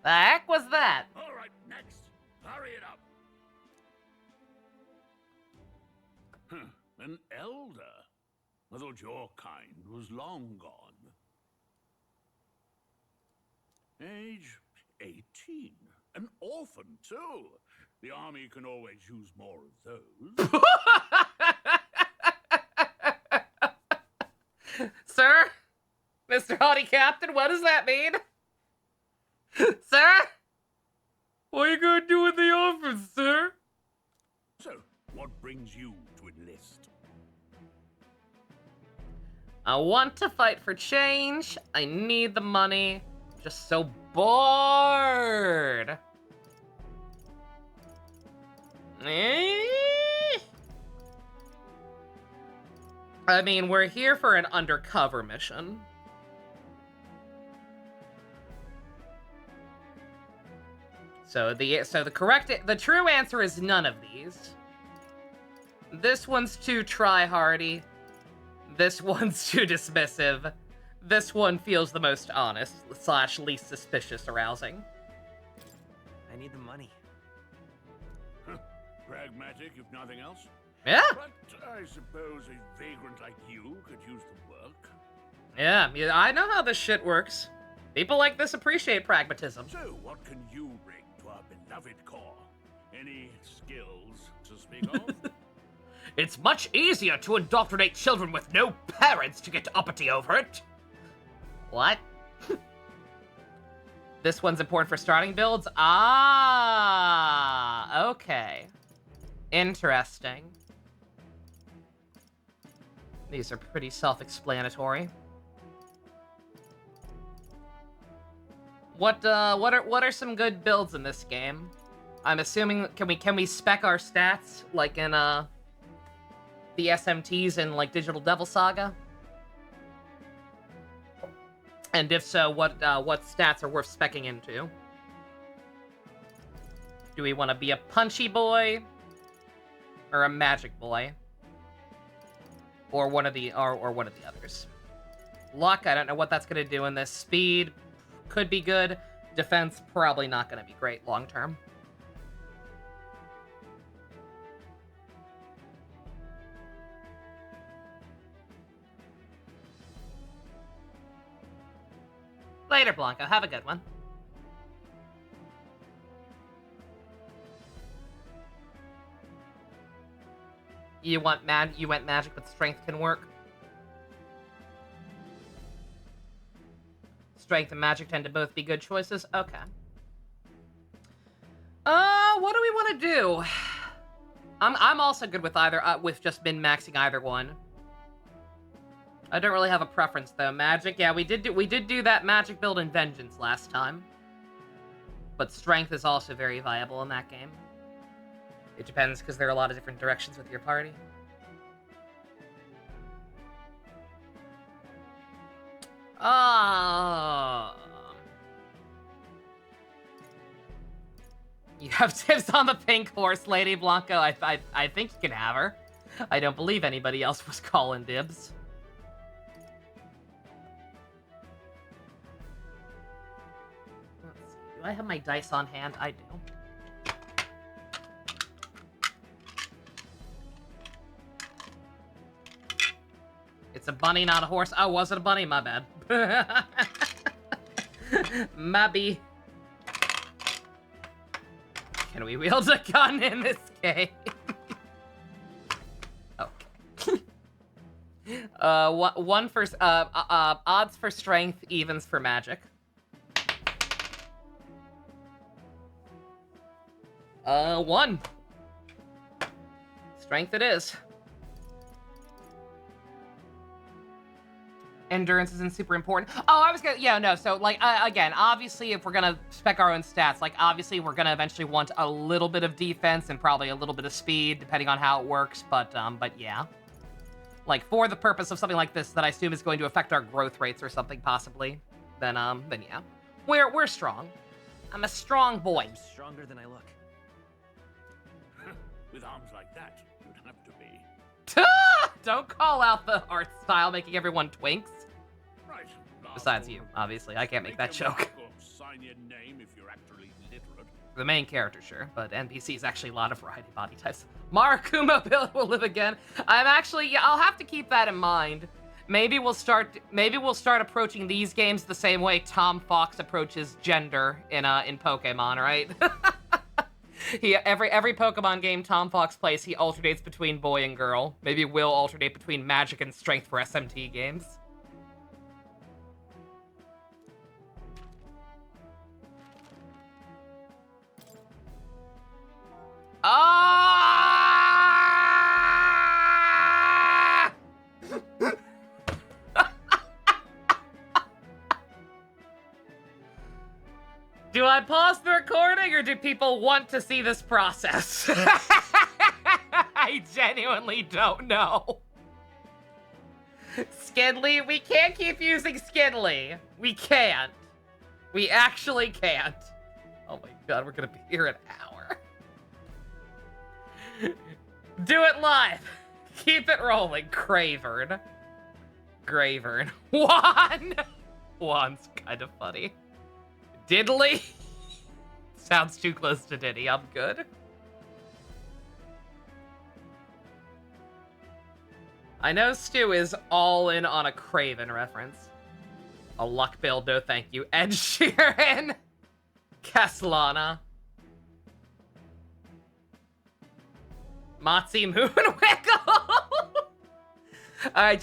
The heck was that? All right, next. Hurry it up. An elder. I thought your kind was long gone. Age 18. An orphan, too. The army can always use more of those. Sir? Mr. Haughty Captain, what does that mean? Sir? What are you gonna do with the orphans, sir? So, what brings you to enlist? I want to fight for change. I need the money. I'm just so bored. I mean, we're here for an undercover mission. So the true answer is none of these. This one's too try-hardy. This one's too dismissive. This one feels the most honest / least suspicious arousing. I need the money. Pragmatic, if nothing else. Yeah. But I suppose a vagrant like you could use the work. Yeah, I know how this shit works. People like this appreciate pragmatism. So, what can you bring to our beloved corps? Any skills to speak of? It's much easier to indoctrinate children with no parents to get uppity over it. What? This one's important for starting builds? Ah, okay. Interesting. These are pretty self-explanatory. What are some good builds in this game? I'm assuming can we spec our stats like in the SMTs in like Digital Devil Saga? And if so, what stats are worth specking into? Do we want to be a punchy boy or a magic boy? Or one of the others. Luck, I don't know what that's gonna do in this. Speed could be good. Defense probably not gonna be great long term. Later, Blanco. Have a good one. You went magic, but strength can work. Strength and magic tend to both be good choices. Okay. What do we want to do? I'm also good with either, with just min-maxing either one. I don't really have a preference though. Magic, yeah, we did do that magic build in Vengeance last time. But strength is also very viable in that game. It depends, because there are a lot of different directions with your party. You have tips on the pink horse, Lady Blanco. I think you can have her. I don't believe anybody else was calling dibs. Let's see. Do I have my dice on hand? I do. It's a bunny, not a horse. Oh, was it a bunny? My bad. Maybe. Can we wield a gun in this game? Okay. One for odds for strength, evens for magic. One. Strength it is. Endurance isn't super important. Oh, I was gonna, yeah, no, so, like, again, obviously, if we're gonna spec our own stats, like, obviously, we're gonna eventually want a little bit of defense and probably a little bit of speed, depending on how it works, but yeah. Like, for the purpose of something like this that I assume is going to affect our growth rates or something, possibly, then yeah. We're strong. I'm a strong boy. I'm stronger than I look. With arms like that, you'd have to be. Don't call out the art style making everyone twinks. Right. Besides you, obviously. I can't make that joke. Sign your name if you're actually literate. The main character, sure, but NPCs actually a lot of variety body types. Marakumo Bill will live again. I'll have to keep that in mind. Maybe we'll start approaching these games the same way Tom Fox approaches gender in Pokemon, right? Every Pokemon game Tom Fox plays, he alternates between boy and girl. Maybe we'll alternate between magic and strength for SMT games. Do I pause the recording, or do people want to see this process? I genuinely don't know. Skidly? We can't keep using Skidly. We can't. We actually can't. Oh my god, we're gonna be here an hour. Do it live. Keep it rolling, Cravern. Gravern. Juan's kind of funny. Diddly? Sounds too close to Diddy. I'm good. I know Stu is all in on a Craven reference. A luck build, no thank you. Ed Sheeran. Caslana. Motzi Moonwiggle. Alright,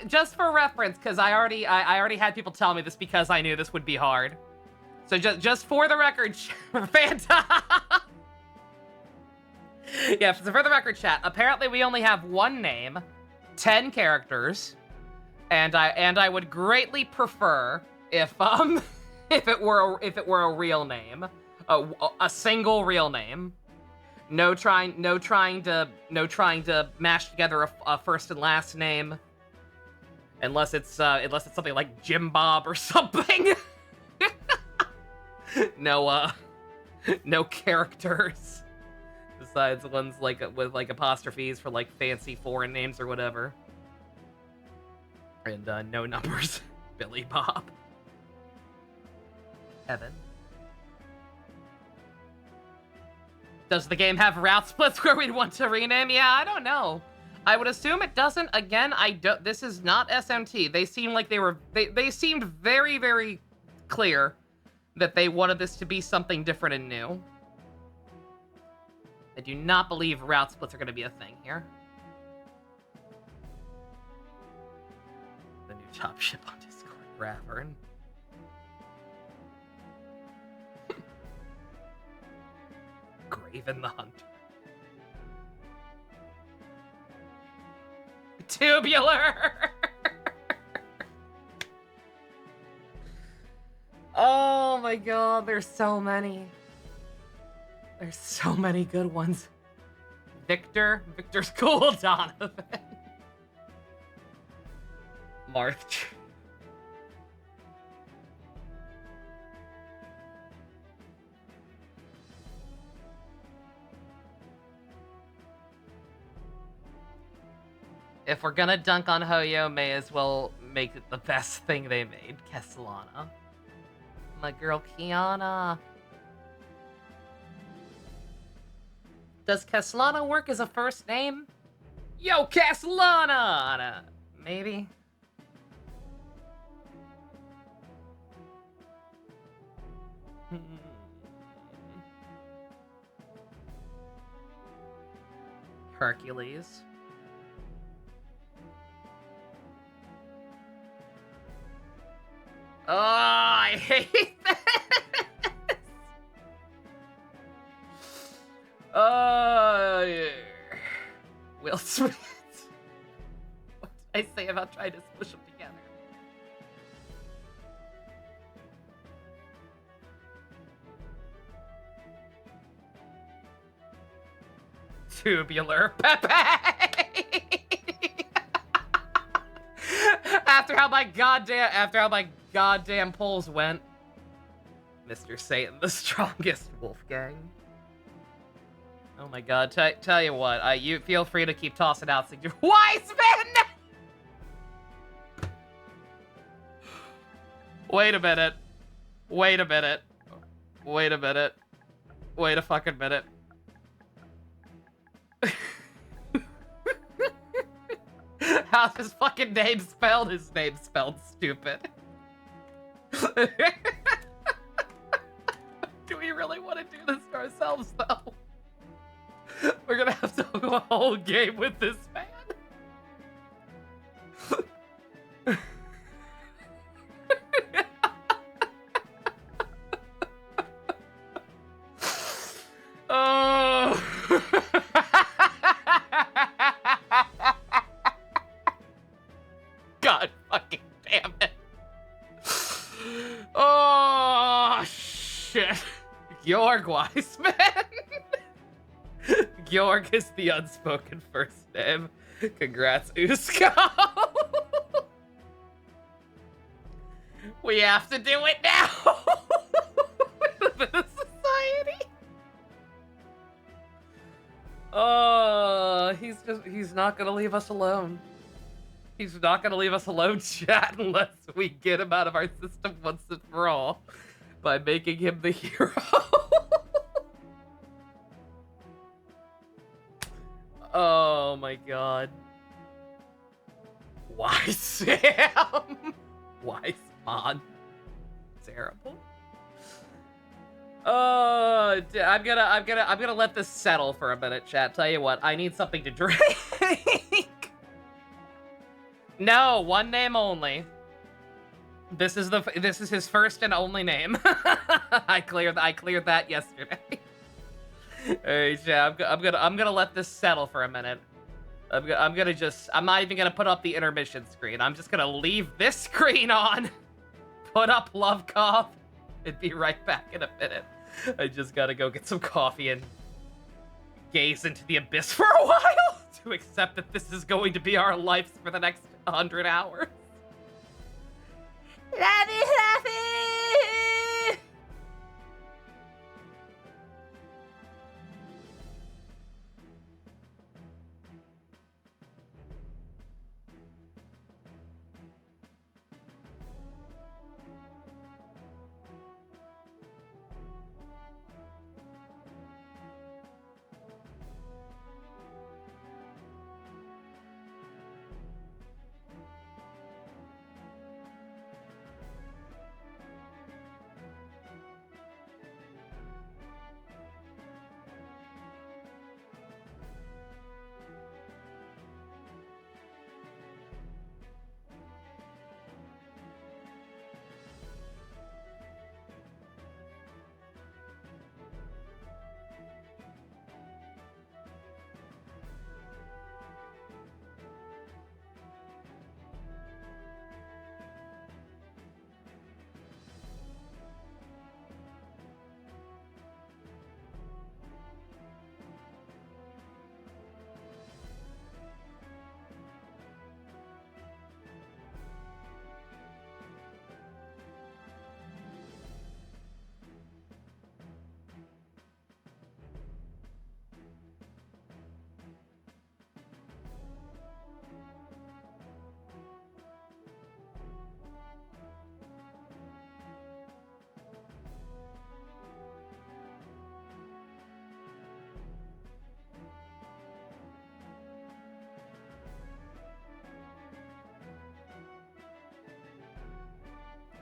just for reference, because I already had people tell me this because I knew this would be hard. So just for the record, yeah, for the record, chat. Apparently, we only have one name, 10 characters, and I would greatly prefer if it were a real name, a single real name. No trying to mash together a first and last name, unless it's something like Jim Bob or something. No characters besides ones with apostrophes for fancy foreign names or whatever, and no numbers. Billy Bob. Evan. Does the game have route splits where we'd want to rename? Yeah, I don't know. I would assume it doesn't. Again, this is not SMT. They seem like they seemed very, very clear that they wanted this to be something different and new. I do not believe route splits are going to be a thing here. The new top ship on Discord, Ravern. Graven the Hunter. Tubular! Oh my god, there's so many. There's so many good ones. Victor's cool, Donovan. March. If we're gonna dunk on Hoyo, may as well make it the best thing they made. Kesslana. My girl Kiana. Does Kesslana work as a first name? Yo, Kesslana! Maybe. Hercules. Oh, I hate this! Yeah. Will Smith. What did I say about trying to smush them together? Tubular Pepe! After how my goddamn polls went. Mr. Satan, the strongest Wolfgang. Oh my god, tell you what, you feel free to keep tossing out Weisman! Wait a minute. Wait a minute. Wait a minute. Wait a fucking minute. How's his fucking name spelled? His name's spelled stupid. Do we really want to do this to ourselves, though? We're gonna have to go a whole game with this man. Oh. God fucking damn it. Oh, shit. Georg Weisman. Georg is the unspoken first name. Congrats, Usko. We have to do it now. The society. Oh, he's not gonna leave us alone. He's not gonna leave us alone, chat, unless we get him out of our system once and for all by making him the hero. Oh my god. Why Sam? Why Spawn? Terrible. I'm gonna let this settle for a minute, chat. Tell you what, I need something to drink. No, one name only. This is his first and only name. I cleared that yesterday. Hey, chat, I'm gonna let this settle for a minute. I'm not even gonna put up the intermission screen. I'm just gonna leave this screen on, put up Love Cough, and be right back in a minute. I just gotta go get some coffee and gaze into the abyss for a while to accept that this is going to be our lives for the next 100 hours. Laffy!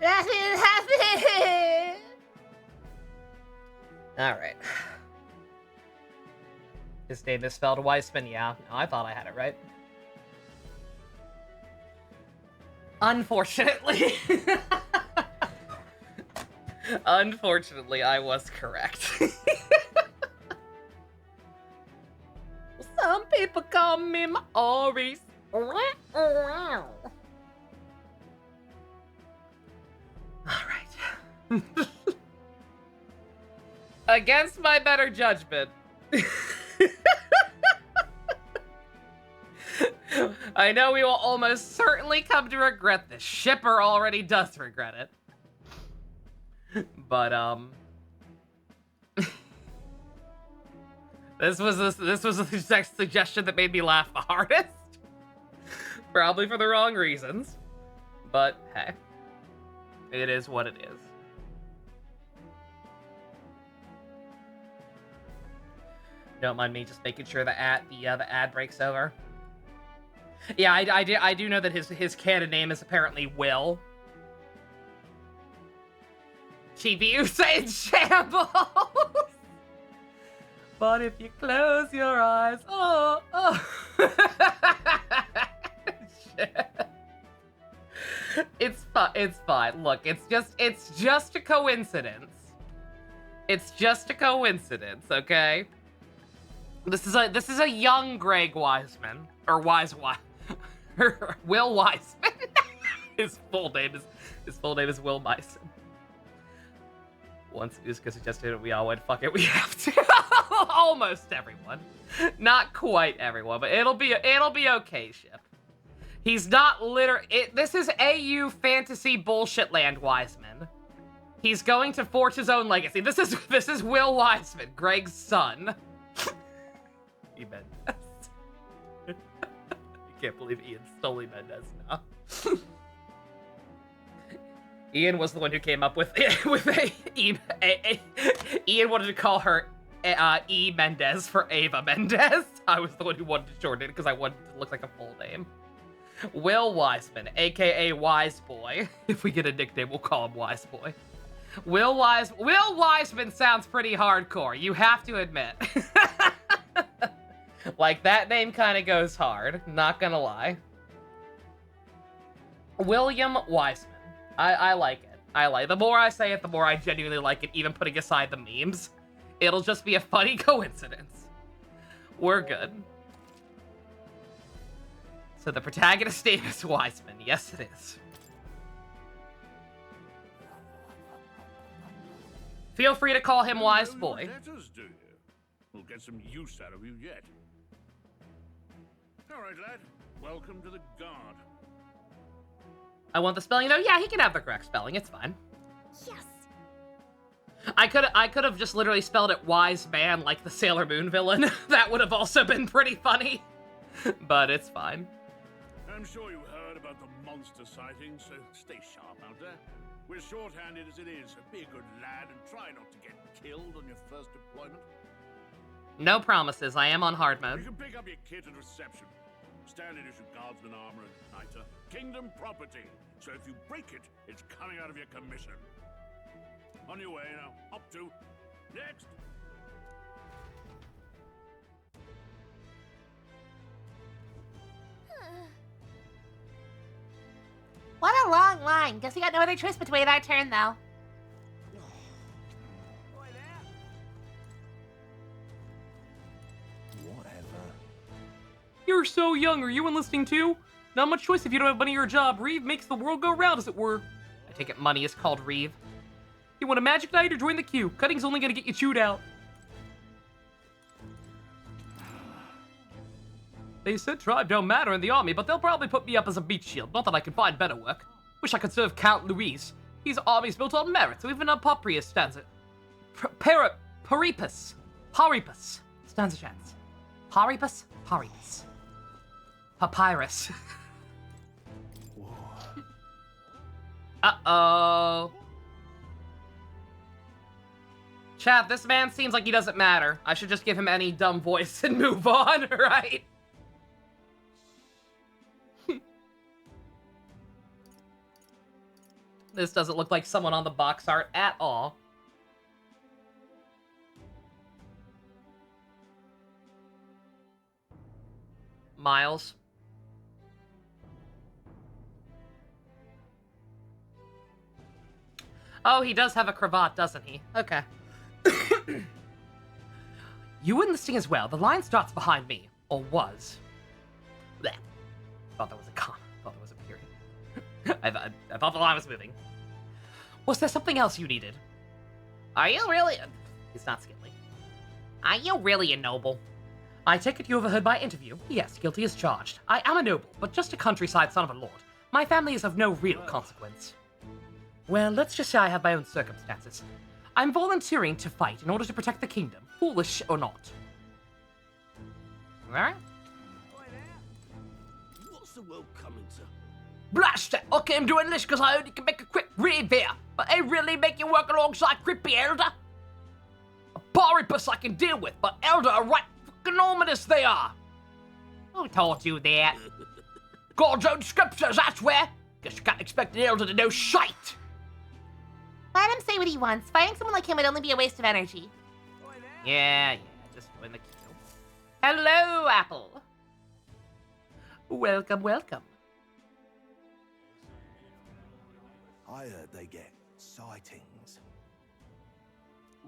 That didn't happen! Alright. His name is spelled Weisman, yeah. No, I thought I had it right. Unfortunately. Unfortunately, I was correct. Some people call me Maurice. Alright. Against my better judgment. I know we will almost certainly come to regret this. Shipper already does regret it. But, this was the suggestion that made me laugh the hardest. Probably for the wrong reasons. But, hey. It is what it is. Don't mind me just making sure the ad breaks over. Yeah, I do know that his canon name is apparently Will. Chibiusa in shambles! But if you close your eyes, oh. Shit. It's fine. Look, it's just a coincidence. It's just a coincidence, okay? This is a young Greg Weisman, or Will Weisman. His full name is Will Weisman. Once Uska suggested it, we all went, fuck it, we have to. Almost everyone. Not quite everyone, but it'll be okay, Ship. He's not this is AU fantasy bullshit land Weisman. He's going to forge his own legacy. This is Will Weisman, Greg's son. E. Mendez. I can't believe Ian's Stoli Mendez now. Ian was the one who came up with Ian wanted to call her E. Mendez for Ava Mendez. I was the one who wanted to shorten it because I wanted it to look like a full name. Will Weisman, aka Wise Boy. If we get a nickname, we'll call him Wise Boy. Will Weisman sounds pretty hardcore, you have to admit. Like, that name kind of goes hard, not gonna lie. William Weisman. I like it. The more I say it, the more I genuinely like it, even putting aside the memes. It'll just be a funny coincidence. We're good. So the protagonist's name is Weisman. Yes, it is. Feel free to call him Wise Boy. Letters, do you? We'll get some use out of you yet. All right, lad. Welcome to the Guard. I want the spelling though. Yeah, he can have the correct spelling. It's fine. Yes. I could have just literally spelled it Wise Man like the Sailor Moon villain. That would have also been pretty funny. But it's fine. I'm sure you heard about the monster sighting, so stay sharp out there. We're short-handed as it is, so be a good lad and try not to get killed on your first deployment. No promises. I am on hard mode. You can pick up your kit at reception. Standard issue guardsman armor and niter. Kingdom property. So if you break it, it's coming out of your commission. On your way now. Up to. Next. What a long line. Guess we got no other choice but to wait our turn, though. You're so young. Are you enlisting too? Not much choice if you don't have money or a job. Reeve makes the world go round, as it were. I take it money is called Reeve. You want a magic knight or join the queue? Cutting's only gonna get you chewed out. They said tribe don't matter in the army, but they'll probably put me up as a beach shield. Not that I can find better work. Wish I could serve Count Louis. His army's built on merit, so even a Poprius stands it. Paripus stands a chance. Paripus? Papyrus. Uh-oh. Chat, this man seems like he doesn't matter. I should just give him any dumb voice and move on, right? This doesn't look like someone on the box art at all. Miles. Oh, he does have a cravat, doesn't he? Okay. You enlisting as well. The line starts behind me. Or was. Blech. Thought that was a comma. Thought that was a period. I thought the line was moving. Was there something else you needed? Are you really... He's not skilly. Are you really a noble? I take it you overheard my interview? Yes, guilty as charged. I am a noble, but just a countryside son of a lord. My family is of no real consequence. Well, let's just say I have my own circumstances. I'm volunteering to fight in order to protect the kingdom, foolish or not. Alright? What's the world coming to? Blast it! I came to enlist because I only can make a quick read there, but they really make you work alongside Crippy Elder? A Poribus I can deal with, but Elder are right fucking ominous they are! Who told you that? God's own scriptures, I swear! Guess you can't expect an Elder to know shite! Let him say what he wants. Fighting someone like him would only be a waste of energy. Yeah, just join the queue. Hello, Apple! Welcome, welcome. I heard they get sightings.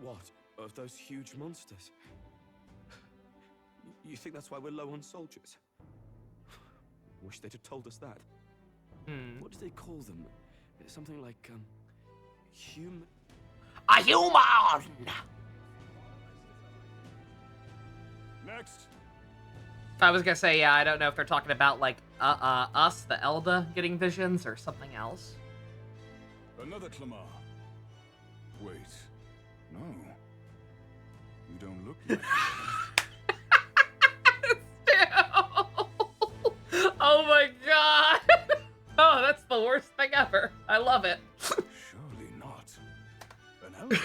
What? Of those huge monsters? You think that's why we're low on soldiers? Wish they'd have told us that. What do they call them? Something like, human... A human! Next. I was gonna say, yeah, I don't know if they're talking about, like, us, the Elda, getting visions, or something else. Another Clamar. Wait. No. You don't look like Oh my god! Oh, that's the worst thing ever. I love it. Surely not. An elder.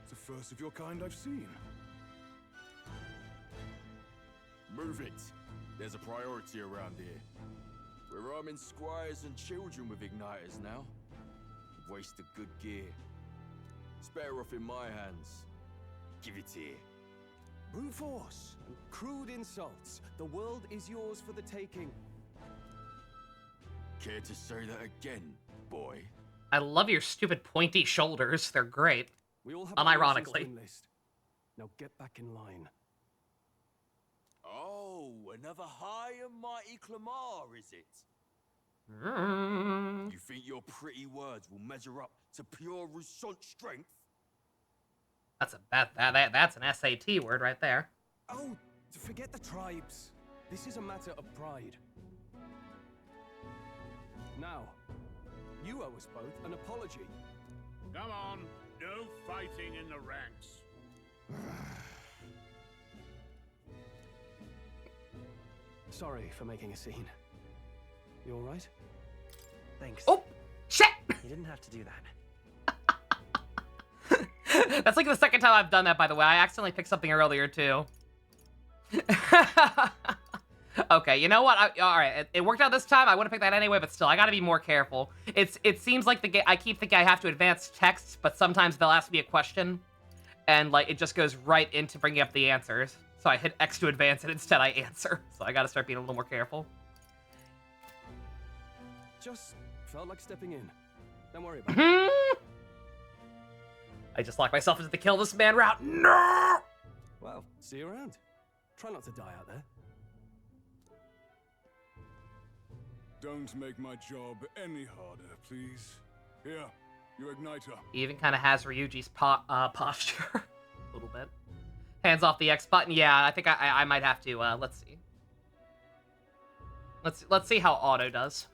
It's the first of your kind I've seen. Move it. There's a priority around here. We're arming squires and children with igniters now. Waste of good gear. It's better off in my hands. Give it here. Brute force and crude insults. The world is yours for the taking. Care to say that again, boy? I love your stupid pointy shoulders. They're great. We all have unironically. Now get back in line. Oh, another high and mighty Clamar, is it? You think your pretty words will measure up to pure Roussant strength? That's that's an SAT word right there. Oh, forget the tribes. This is a matter of pride. Now, you owe us both an apology. Come on, no fighting in the ranks. Sorry for making a scene. You all right? Thanks. Oh, shit! You didn't have to do that. That's like the second time I've done that, by the way. I accidentally picked something earlier, too. Okay, you know what? Alright, it worked out this time. I would have picked that anyway, but still, I gotta be more careful. It seems like I keep thinking I have to advance texts, but sometimes they'll ask me a question, and, like, it just goes right into bringing up the answers. So I hit X to advance, and instead I answer. So I gotta start being a little more careful. Just felt like stepping in. Don't worry about it. I just locked myself into the kill this man route. No! Well, see you around. Try not to die out there. Don't make my job any harder, please. Here, your igniter. He even kind of has Ryuji's posture. A little bit. Hands off the X button. Yeah, I think I might have to. Let's see. Let's see how auto does.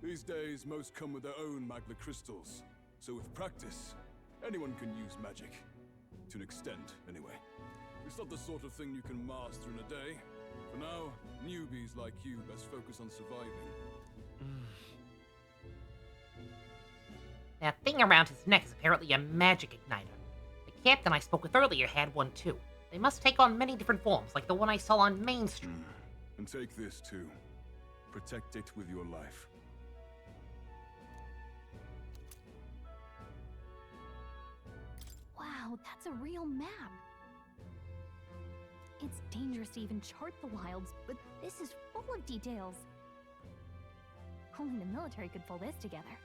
These days, most come with their own magna crystals. So with practice, anyone can use magic. To an extent, anyway. It's not the sort of thing you can master in a day. For now, newbies like you best focus on surviving. That thing around his neck is apparently a magic igniter. The captain I spoke with earlier had one too. They must take on many different forms, like the one I saw on Main Street. And take this too. protect it with your life. Wow, that's a real map. It's dangerous to even chart the wilds, but this is full of details. Only the military could pull this together.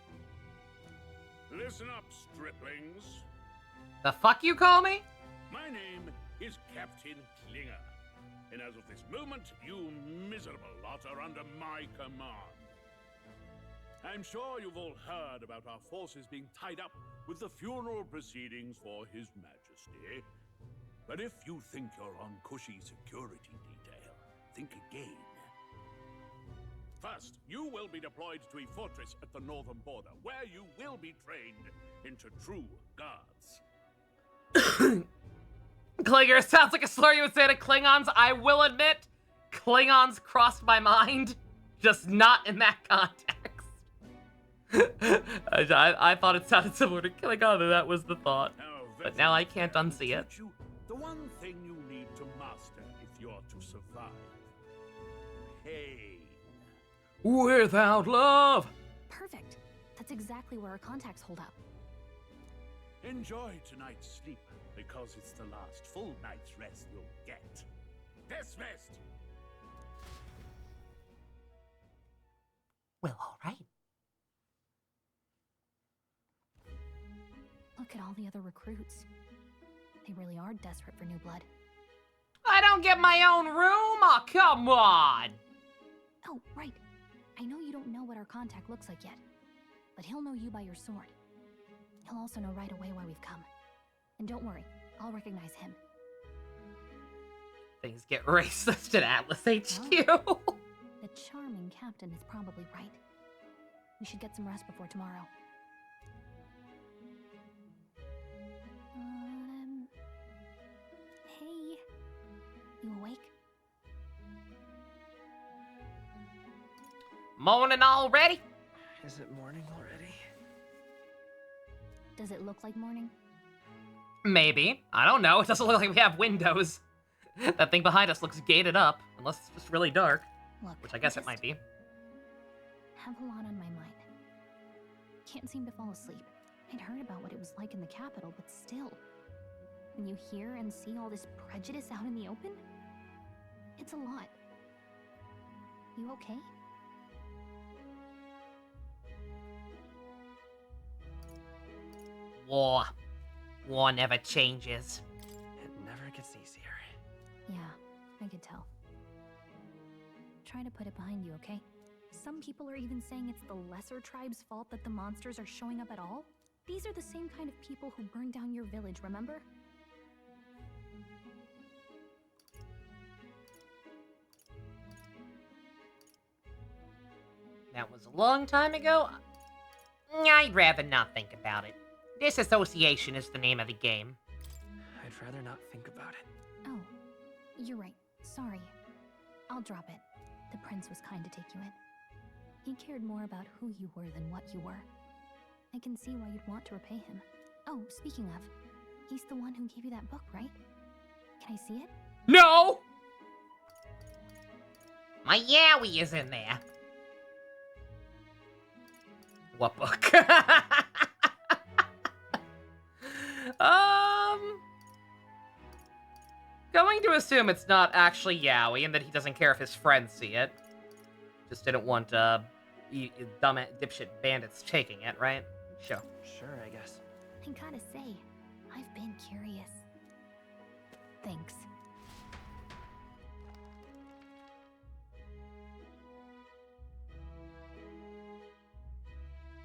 Listen up, striplings. The fuck you call me? My name is Captain Klinger, and as of this moment, you miserable lot are under my command. I'm sure you've all heard about our forces being tied up with the funeral proceedings for His Majesty. But if you think you're on cushy security detail, think again. First, you will be deployed to a fortress at the northern border, where you will be trained into true guards. Klinger sounds like a slur you would say to Klingons. I will admit, Klingons crossed my mind, just not in that context. I thought it sounded similar to Klingon, and that was the thought. But now I can't unsee it. The one thing you need to master if you're to survive. Pain. Without love. Perfect. That's exactly where our contacts hold up. Enjoy tonight's sleep, because it's the last full night's rest you'll get. Dismissed! Well, all right. Look at all the other recruits. They really are desperate for new blood. I don't get my own room? Oh, come on! Oh, right. I know you don't know what our contact looks like yet, but he'll know you by your sword. He'll also know right away why we've come. And don't worry, I'll recognize him. Things get racist at Atlas HQ. Oh, the charming captain is probably right. We should get some rest before tomorrow. Hey. You awake? Morning already? Is it morning already? Does it look like morning? Maybe. I don't know. It doesn't look like we have windows. That thing behind us looks gated up, unless it's just really dark. Look, which I guess it might be. Have a lot on my mind. Can't seem to fall asleep. I'd heard about what it was like in the capital, but still. When you hear and see all this prejudice out in the open, it's a lot. You okay? War. War never changes. It never gets easier. Yeah, I could tell. Try to put it behind you, okay? Some people are even saying it's the lesser tribe's fault that the monsters are showing up at all. These are the same kind of people who burned down your village, remember? That was a long time ago. I'd rather not think about it. Disassociation is the name of the game. I'd rather not think about it. Oh, you're right. Sorry. I'll drop it. The prince was kind to take you in. He cared more about who you were than what you were. I can see why you'd want to repay him. Oh, speaking of, he's the one who gave you that book, right? Can I see it? No! My Yowie is in there. What book? Going to assume it's not actually Yowie and that he doesn't care if his friends see it. Just didn't want dumb dipshit bandits taking it, right? Sure. Sure, I guess. I gotta say, I've been curious. Thanks.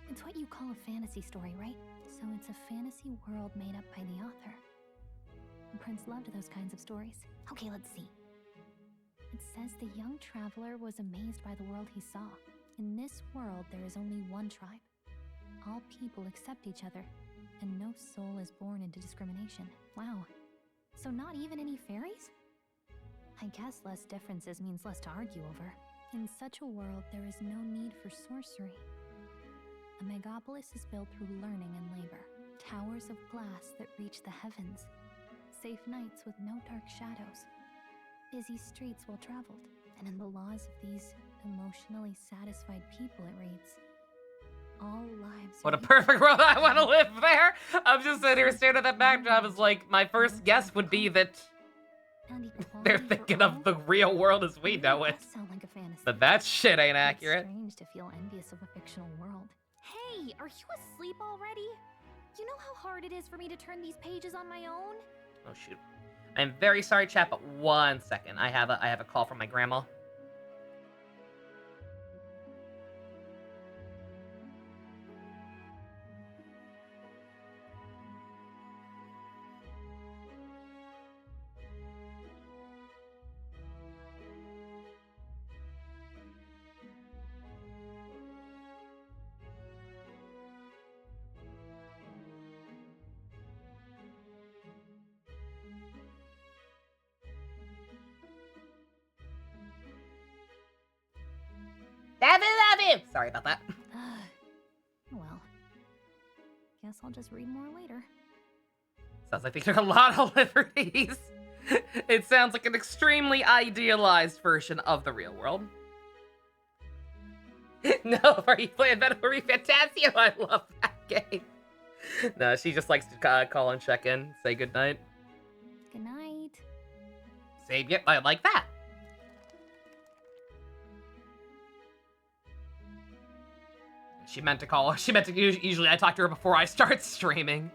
It's what you call a fantasy story, right? So it's a fantasy world made up by the author. The prince loved those kinds of stories. Okay, let's see. It says the young traveler was amazed by the world he saw. In this world, there is only one tribe. All people accept each other, and no soul is born into discrimination. Wow. So not even any fairies? I guess less differences means less to argue over. In such a world, there is no need for sorcery. A megapolis is built through learning and labor. Towers of glass that reach the heavens. Safe nights with no dark shadows. Busy streets well traveled. And in the laws of these emotionally satisfied people, it reads. All lives. What a perfect world I want to live there! I'm just sitting here staring at that backdrop. It's like, my first guess would be that they're thinking of the real world as we know it. Sound like a fantasy. But that shit ain't accurate. It's strange to feel envious of a fictional world. Hey, are you asleep already? You know how hard it is for me to turn these pages on my own? Oh shoot. I'm very sorry, chat, but 1 second. I have a call from my grandma. Love you! Sorry about that. Well, guess I'll just read more later. Sounds like they took a lot of liberties. It sounds like an extremely idealized version of the real world. No, are you playing ReFantazio? I love that game. No, she just likes to call and check in, say goodnight. Good night. Say, yep, I like that. She meant to call. She meant to. Usually I talk to her before I start streaming,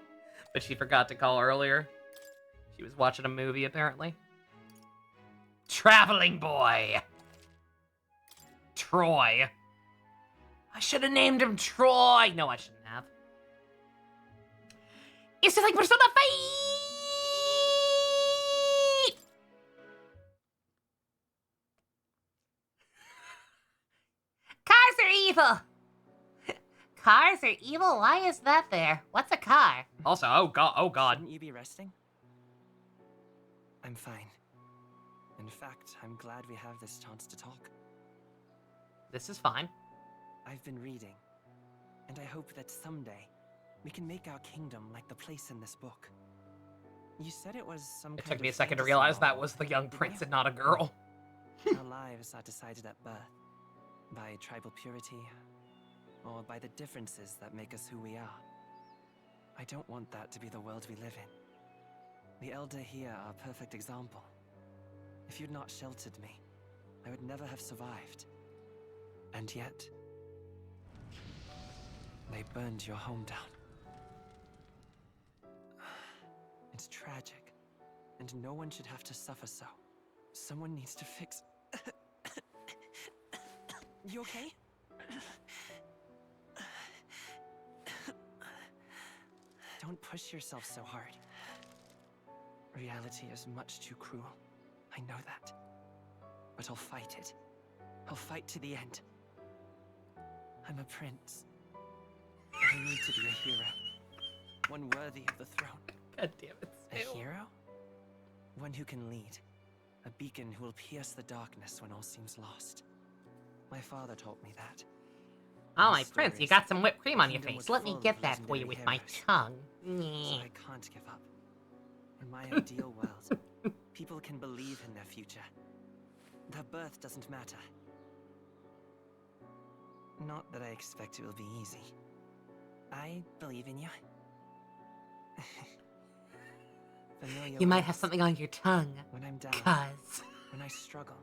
but she forgot to call earlier. She was watching a movie, apparently. Traveling boy. Troy. I should have named him Troy. No, I shouldn't have. It's just like Persona 5! Cars are evil. Cars are evil? Why is that there? What's a car? Also, oh god. Shouldn't you be resting? I'm fine. In fact, I'm glad we have this chance to talk. This is fine. I've been reading, and I hope that someday we can make our kingdom like the place in this book. You said it was some It kind took me of a second to fantasy realize that novel, was the young didn't prince you? and not a girl. Our lives are decided at birth, by tribal purity, or by the differences that make us who we are. I don't want that to be the world we live in. The Elder here are a perfect example. If you'd not sheltered me, I would never have survived. And yet, they burned your home down. It's tragic, and no one should have to suffer so. Someone needs to fix... You okay? Don't push yourself so hard. Reality is much too cruel. I know that. But I'll fight it. I'll fight to the end. I'm a prince. I need to be a hero. One worthy of the throne. God damn it, A hero? One who can lead. A beacon who will pierce the darkness when all seems lost. My father taught me that. Oh, my prince, you got some whipped cream on your face. Let me get that for you with my tongue. So I can't give up. In my ideal world, people can believe in their future. Their birth doesn't matter. Not that I expect it will be easy. I believe in you. You might have something on your tongue. When I'm down, when I struggle,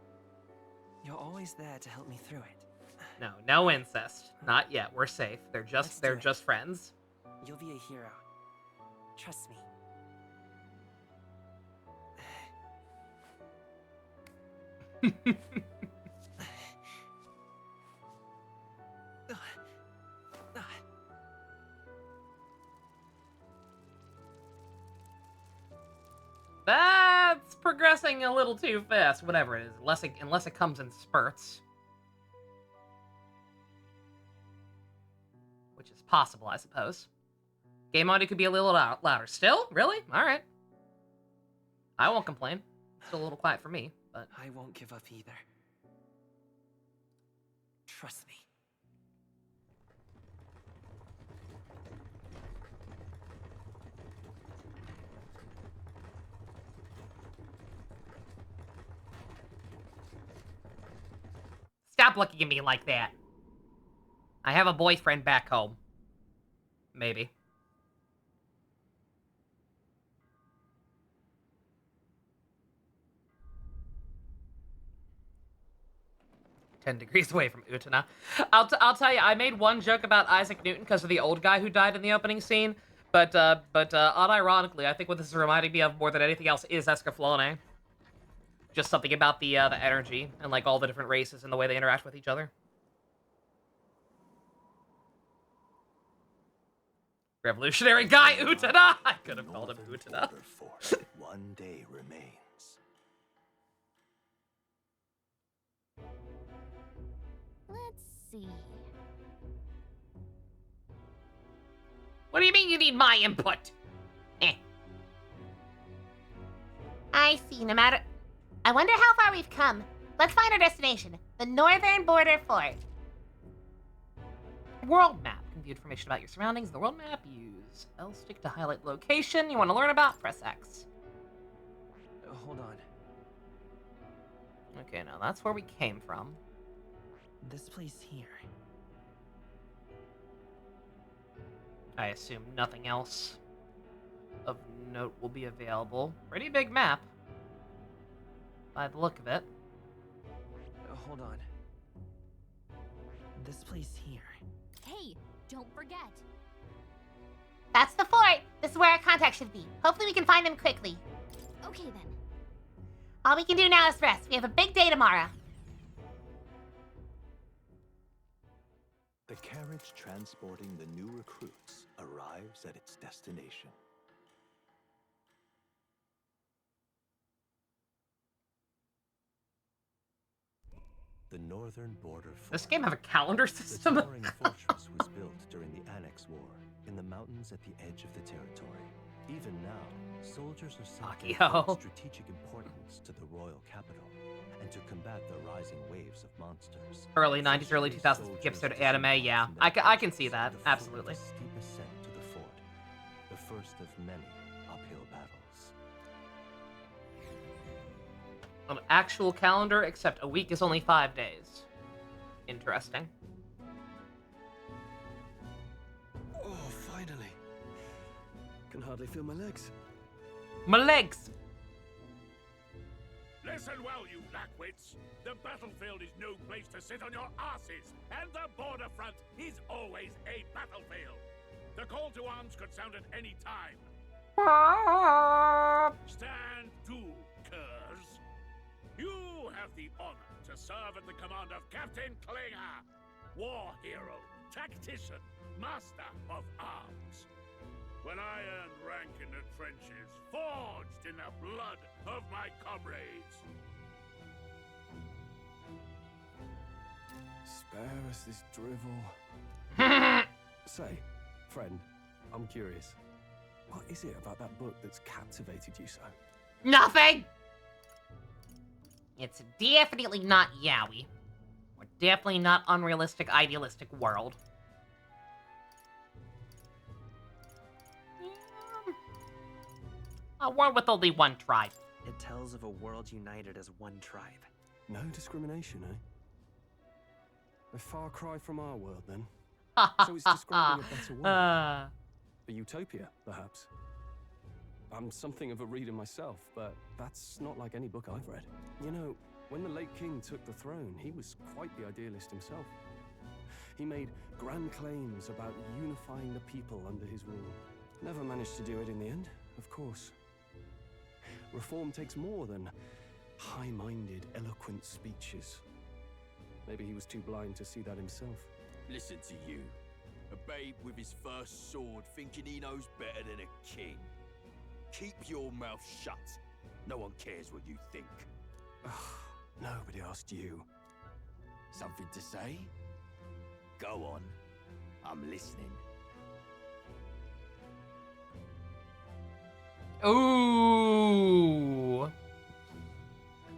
you're always there to help me through it. No, no incest. Not yet. We're safe. They're just friends. You'll be a hero. Trust me. That's progressing a little too fast. Whatever it is, unless it comes in spurts, which is possible, I suppose. Game audio could be a little louder. Still, really? All right. I won't complain. Still a little quiet for me, but I won't give up either. Trust me. stop Stop looking at me like that. I have a boyfriend back home. Maybe. $10 away from Utana. I'll tell you, I made one joke about Isaac Newton because of the old guy who died in the opening scene, but unironically, I think what this is reminding me of more than anything else is Escaflowne. Just something about the energy and like all the different races and the way they interact with each other. Revolutionary guy Utana. I could have called him Utana. One day remains. Let's see. What do you mean you need my input? I see. No matter... I wonder how far we've come. Let's find our destination. The Northern Border Fort. World map. Can view information about your surroundings. The world map. Use L stick to highlight location you want to learn about. Press X. Hold on. Okay, now that's where we came from. This place here. I assume nothing else of note will be available. Pretty big map. By the look of it. Hold on. This place here. Hey, don't forget. That's the fort. This is where our contact should be. Hopefully we can find them quickly. Okay, then. All we can do now is rest. We have a big day tomorrow. The carriage transporting the new recruits arrives at its destination. The Northern Border Fort. This game have a calendar system? The towering fortress was built during the Annex War in the mountains at the edge of the territory. Even now, soldiers are sent of strategic importance to the royal capital and to combat the rising waves of monsters. Early 90s, early 2000s episode anime, yeah. I can see that, absolutely. Steep ascent to the fort, the first of many uphill battles. An actual calendar, except a week is only 5 days. Interesting. Oh, finally. Can hardly feel my legs. My legs! Listen well, you blackwits. The battlefield is no place to sit on your asses, and the border front is always a battlefield. The call to arms could sound at any time. Stand to, curs. You have the honor to serve at the command of Captain Klinger, war hero, tactician, master of arms. When I earned rank in the trenches, forged in the blood of my comrades. Spare us this drivel. Say, friend, I'm curious. What is it about that book that's captivated you so? Nothing! It's definitely not yaoi. Or definitely not unrealistic, idealistic world. A world with only one tribe. It tells of a world united as one tribe. No discrimination, eh? A far cry from our world, then. So it's describing a better world. A utopia, perhaps. I'm something of a reader myself, but that's not like any book I've read. You know, when the late king took the throne, he was quite the idealist himself. He made grand claims about unifying the people under his rule. Never managed to do it in the end, of course. Reform takes more than high-minded, eloquent speeches. Maybe he was too blind to see that himself. Listen to you. A babe with his first sword thinking he knows better than a king. Keep your mouth shut. No one cares what you think. Nobody asked you. Something to say? Go on. I'm listening. Ooh. Oh,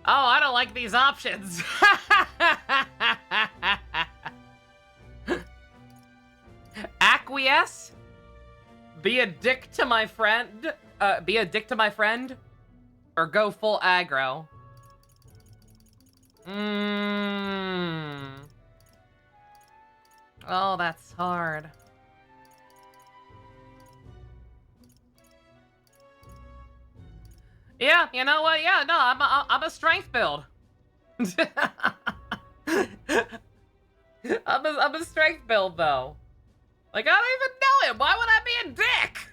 I don't like these options. Acquiesce? Be a dick to my friend? Be a dick to my friend? Or go full aggro? Oh, that's hard. Yeah, you know what? Yeah, no, I'm a strength build. I'm a strength build though. Like, I don't even know him. Why would I be a dick?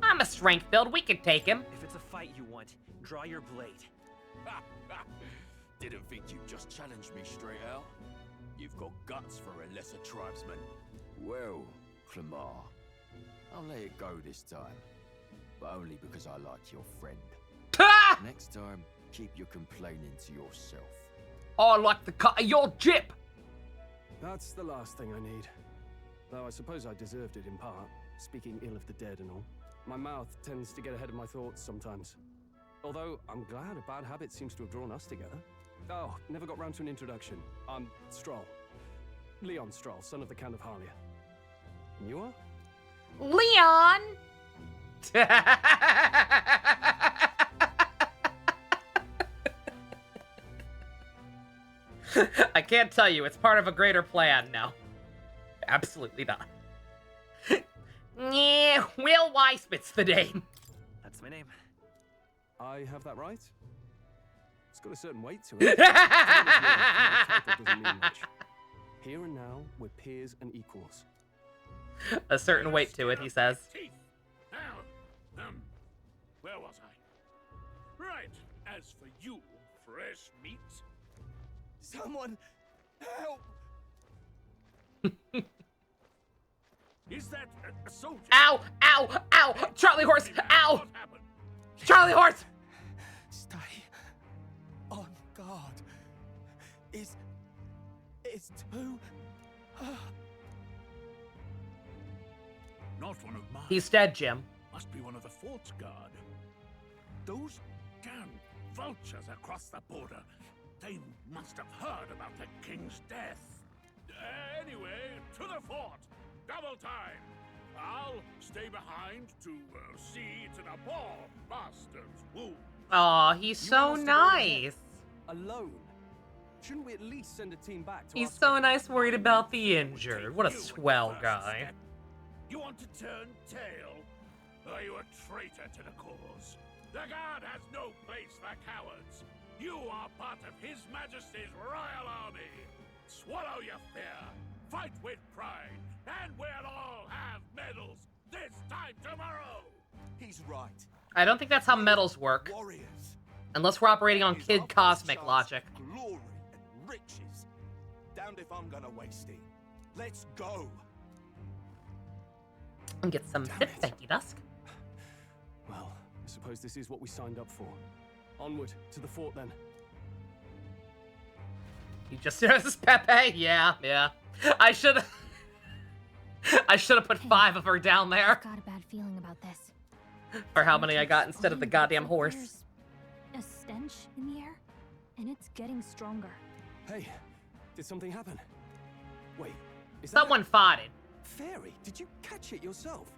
I'm a strength build. We could take him. If it's a fight you want, draw your blade. Didn't think you'd just challenge me straight out. You've got guts for a lesser tribesman. Well, Clemar, I'll let it go this time. But only because I like your friend. Next time, keep your complaining to yourself. I like the cut of your jib. That's the last thing I need. Though I suppose I deserved it in part, speaking ill of the dead and all. My mouth tends to get ahead of my thoughts sometimes. Although, I'm glad a bad habit seems to have drawn us together. Oh, never got round to an introduction. I'm Stroll. Leon Stroll, son of the Count of Harlia. And you are? Leon! I can't tell you. It's part of a greater plan now. Absolutely not. Yeah, Will Weisman's the name. That's my name. I have that right? It's got a certain weight to it. Title doesn't mean much. Here and now, we're peers and equals. A certain weight to it, he says. Now, where was I? Right, as for you, fresh meat. Someone help! Is that a soldier? Ow! Ow! Ow! Charlie horse! Ow! Charlie horse! Stay on guard. It's too... Not one of mine. He's dead, Jim. Must be one of the fort's guard. Those damn vultures across the border. They must have heard about the king's death. Anyway, to the fort. Double time. I'll stay behind to see to the poor bastard's wound. Aw, he's so nice. Alone? Shouldn't we at least send a team back to He's so nice, worried about the injured. What a swell guy. You want to turn tail? Are you a traitor to the cause? The guard has no place for cowards. You are part of His Majesty's Royal Army. Swallow your fear, fight with pride, and we'll all have medals this time tomorrow. He's right. I don't think that's how medals work. Warriors. Unless we're operating on Kid Cosmic logic. Glory and riches. Damned if I'm gonna waste it. Let's go. And get some tips, thank you, Dusk. Well, I suppose this is what we signed up for. Onward to the fort, then. You just noticed Pepe? Yeah. I should have put 5 of her down there. I've got a bad feeling about this. For how many I got instead of the goddamn horse. There's a stench in the air, and it's getting stronger. Hey, did something happen? Wait, is Someone farted. Fairy, did you catch it yourself?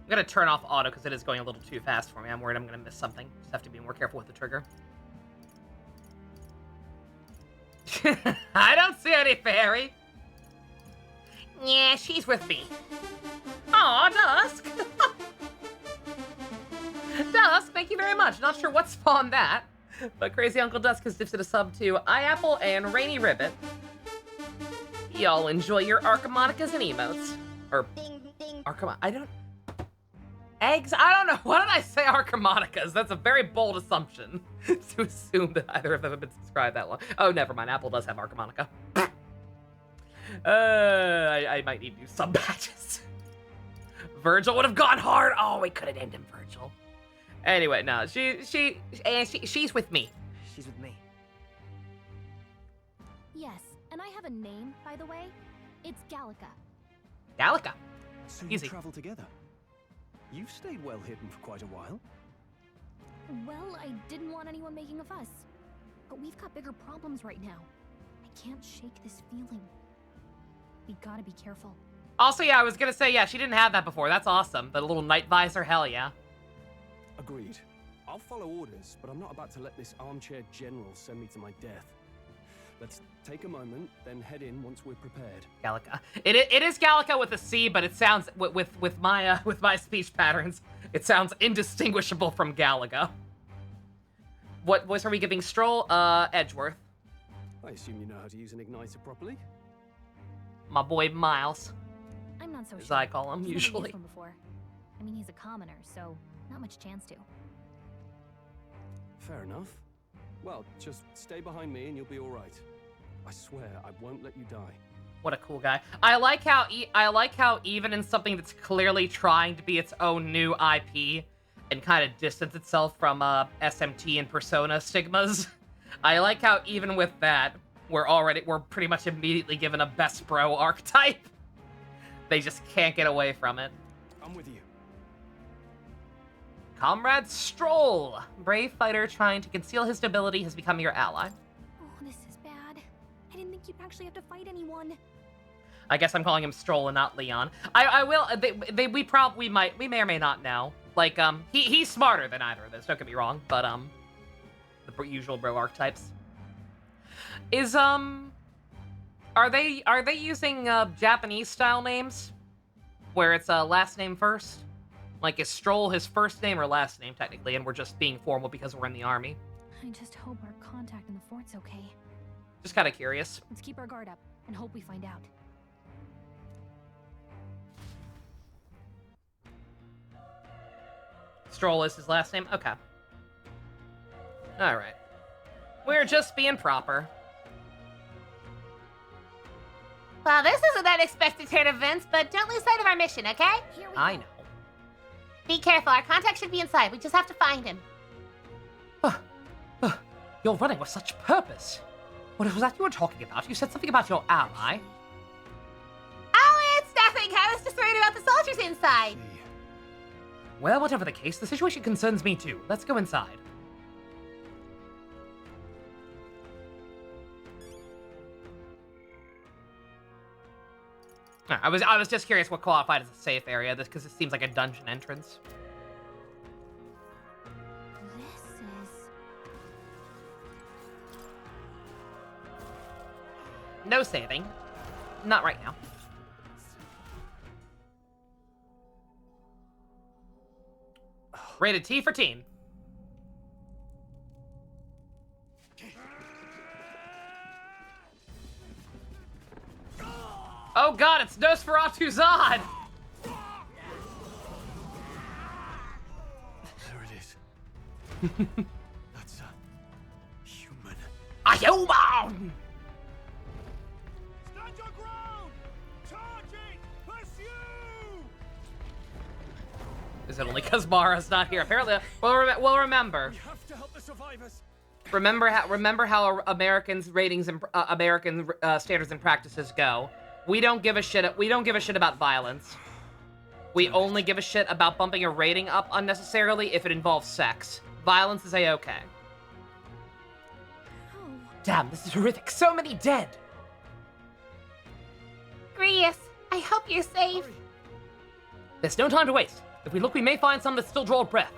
I'm gonna turn off auto because it is going a little too fast for me. I'm worried I'm gonna miss something. Just have to be more careful with the trigger. I don't see any fairy. Yeah, she's with me. Aw, Dusk. Dusk, thank you very much. Not sure what spawned that, but Crazy Uncle Dusk has gifted a sub to iApple and Rainy Ribbit. Y'all enjoy your Archimonicas and emotes. Or I don't... Eggs? I don't know. Why did I say Archimonicas? That's a very bold assumption to assume that either of them have been subscribed that long. Oh, never mind. Apple does have Archimonica. I might need new sub badges. Virgil would have gone hard. Oh, we could have named him Virgil. Anyway, no, she's with me. She's with me. Yes, and I have a name, by the way. It's Gallica. Gallica. So Easy. you travel together. You've stayed well hidden for quite a while. Well, I didn't want anyone making a fuss. But we've got bigger problems right now. I can't shake this feeling. We gotta be careful. Also, yeah, I was gonna say, yeah, she didn't have that before. That's awesome. The little night visor, hell yeah. Agreed. I'll follow orders, but I'm not about to let this armchair general send me to my death. Let's take a moment, then head in once we're prepared. Gallica. It is Gallica with a C, but it sounds with my speech patterns, it sounds indistinguishable from Galaga. What voice are we giving Stroll? Edgeworth. I assume you know how to use an igniter properly? My boy Miles. I'm not so As sure. I call him, I've never usually. used one before. I mean, he's a commoner, so not much chance to. Fair enough. Well, just stay behind me and you'll be all right. I swear I won't let you die. What a cool guy. I like how even in something that's clearly trying to be its own new IP and kind of distance itself from SMT and Persona stigmas, I like how even with that, we're pretty much immediately given a best bro archetype. They just can't get away from it. I'm with you. Comrade Stroll, brave fighter trying to conceal his nobility, has become your ally. Oh, this is bad. I didn't think you'd actually have to fight anyone. I guess I'm calling him Stroll and not Leon. I will. We may or may not know. Like, he's smarter than either of those. Don't get me wrong, but the usual bro archetypes. Are they using Japanese style names, where it's last name first? Like, is Stroll his first name or last name technically, and we're just being formal because we're in the army? I just hope our contact in the fort's okay. Just kind of curious. Let's keep our guard up and hope we find out. Stroll is his last name? Okay. Alright. We're just being proper. Well, this is an unexpected turn of events, but don't lose sight of our mission, okay? I know. Be careful, our contact should be inside. We just have to find him. You're running with such purpose. What was that you were talking about? You said something about your ally. Oh, it's nothing. I was just worried about the soldiers inside. Well, whatever the case, the situation concerns me too. Let's go inside. I was just curious what qualified as a safe area, this because it seems like a dungeon entrance. This is... No saving. Not right now. Rated T for teen. Oh god, it's Nosferatu Zod! There it is. That's a human. A human! Stand your ground! Charging! Pursue! Is it only because Mara's not here? Apparently, well, remember. We have to help the survivors. Remember how Americans' ratings and American standards and practices go. We don't give a shit. We don't give a shit about violence. We only give a shit about bumping a rating up unnecessarily if it involves sex. Violence is a-okay. Oh. Damn, this is horrific. So many dead. Grius, I hope you're safe. There's no time to waste. If we look, we may find some that still draw breath.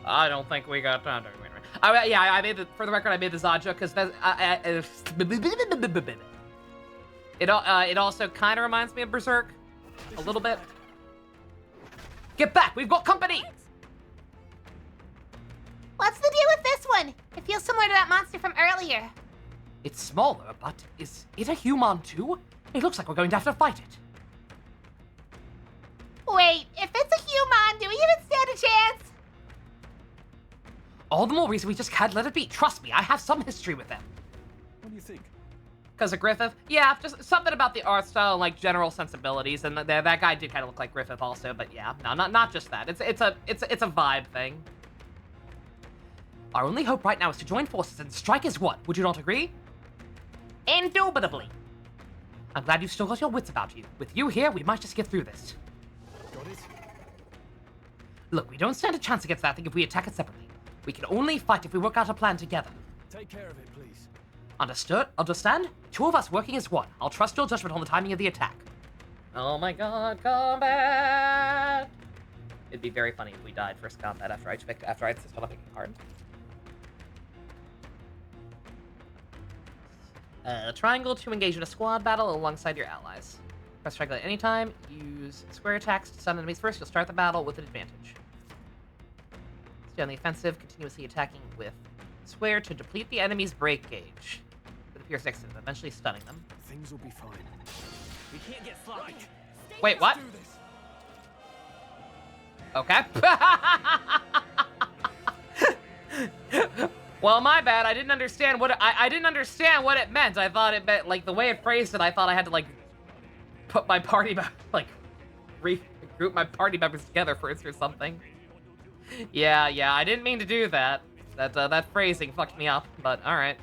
I don't think we got time to... I made the... For the record, I made the Zod joke because that's... It also kind of reminds me of Berserk. A little bit. Get back! We've got company! What's the deal with this one? It feels similar to that monster from earlier. It's smaller, but is it a human too? It looks like we're going to have to fight it. Wait, if it's a human, do we even stand a chance? All the more reason we just can't let it be. Trust me, I have some history with them. What do you think? Because of Griffith? Yeah, just something about the art style and like general sensibilities, and that guy did kind of look like Griffith also. But yeah, no, not just that. It's a vibe thing. Our only hope right now is to join forces and strike as one. Would you not agree? Indubitably. I'm glad you've still got your wits about you. With you here, we might just get through this. Got it? Look, we don't stand a chance against that thing if we attack it separately. We can only fight if we work out a plan together. Take care of it, please. Understood? Understand? Two of us working as one. I'll trust your judgment on the timing of the attack. Oh my god, combat! It'd be very funny if we died first combat after I insist on picking hard. Triangle to engage in a squad battle alongside your allies. Press triangle at any time. Use square attacks to stun enemies first. You'll start the battle with an advantage. Stay on the offensive, continuously attacking with square to deplete the enemy's break gauge. It appears next to them, eventually stunning them. Things will be fine. We can't get sloppy. Wait, what? Okay. Well, my bad. I didn't understand what I didn't understand what it meant. I thought it meant, like, the way it phrased it, I thought I had to, like, put my party, like, regroup my party members together first or something. Yeah, I didn't mean to do that. That phrasing fucked me up, but alright.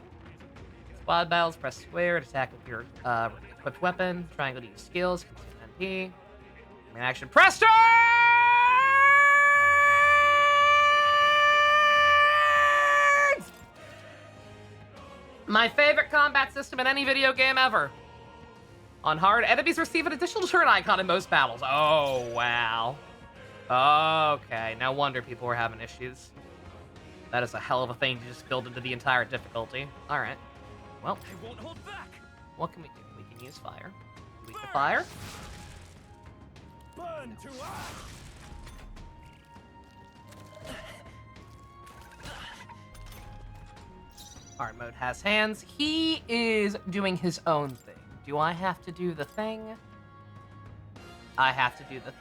Squad battles, press square to attack with your equipped weapon. Triangle to use skills, consume MP. Main action, press charge! My favorite combat system in any video game ever. On hard, enemies receive an additional turn icon in most battles. Oh, wow. Okay, no wonder people were having issues. That is a hell of a thing to just build into the entire difficulty. Alright. Well, I won't hold back. What can we do? We can use fire. Weak to fire. Burn to ash! Hard mode has hands. He is doing his own thing. Do I have to do the thing? I have to do the thing.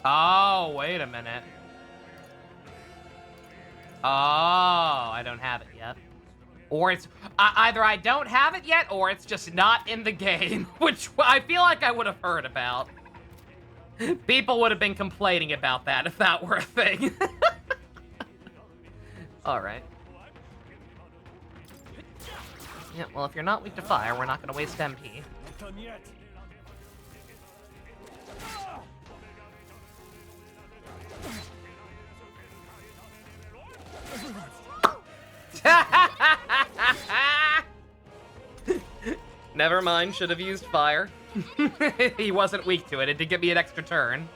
Oh, wait a minute. Oh, I don't have it yet. Or it's... either I don't have it yet, or it's just not in the game, which I feel like I would have heard about. People would have been complaining about that if that were a thing. Alright. Yeah, well, if you're not weak to fire, we're not going to waste MP. Not done yet. Never mind, should have used fire. He wasn't weak to it. It did give me an extra turn.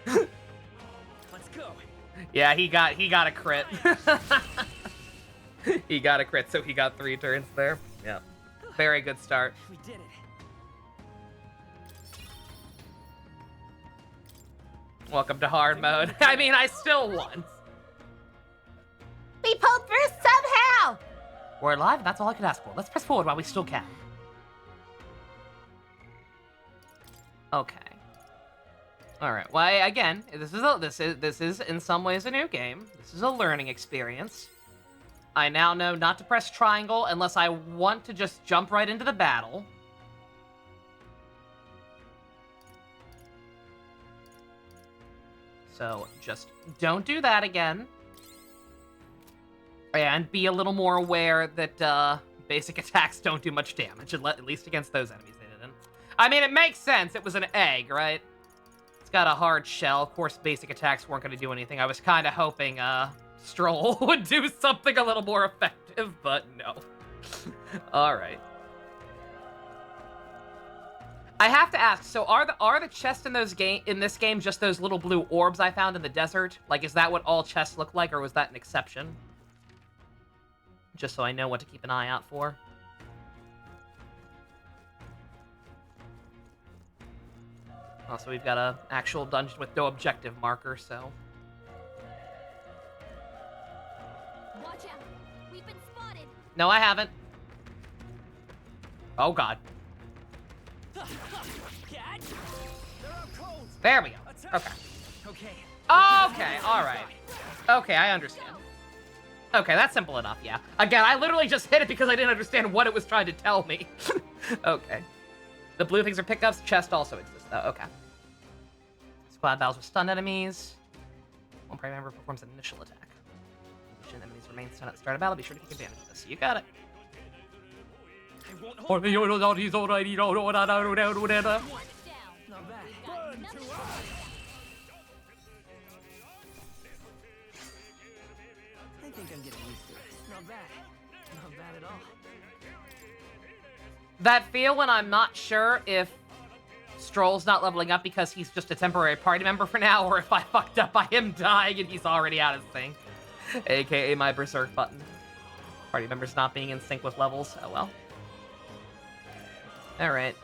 Let's go. Yeah, he got a crit. He got a crit, so he got 3 turns there. Yeah. Very good start. We did it. Welcome to hard mode. I mean, I still won. We pulled through somehow! We're alive, and that's all I could ask for. Let's press forward while we still can. Okay. All right. Well, again, this is in some ways a new game. This is a learning experience. I now know not to press triangle unless I want to just jump right into the battle. So just don't do that again. And be a little more aware that basic attacks don't do much damage, at least against those enemies they didn't. I mean, it makes sense. It was an egg, right? It's got a hard shell. Of course, basic attacks weren't going to do anything. I was kind of hoping Stroll would do something a little more effective, but no. All right. I have to ask, so are the chests in this game just those little blue orbs I found in the desert? Like, is that what all chests look like, or was that an exception? Just so I know what to keep an eye out for. Also, we've got an actual dungeon with no objective marker, so... Watch out! We've been spotted. No, I haven't. Oh, God. There we go. Okay. Okay, alright. Okay, I understand. Okay, that's simple enough, yeah. Again, I literally just hit it because I didn't understand what it was trying to tell me. Okay. The blue things are pickups. Chest also exists, though. Okay. Squad battles with stunned enemies. One party member performs an initial attack. Enemies remain stunned at the start of battle. Be sure to take advantage of this. You got it. Not bad. I think I'm getting used to it. Not bad. Not bad at all. That feel when I'm not sure if Stroll's not leveling up because he's just a temporary party member for now, or if I fucked up by him dying and he's already out of sync. AKA my berserk button. Party members not being in sync with levels. Oh well. Alright.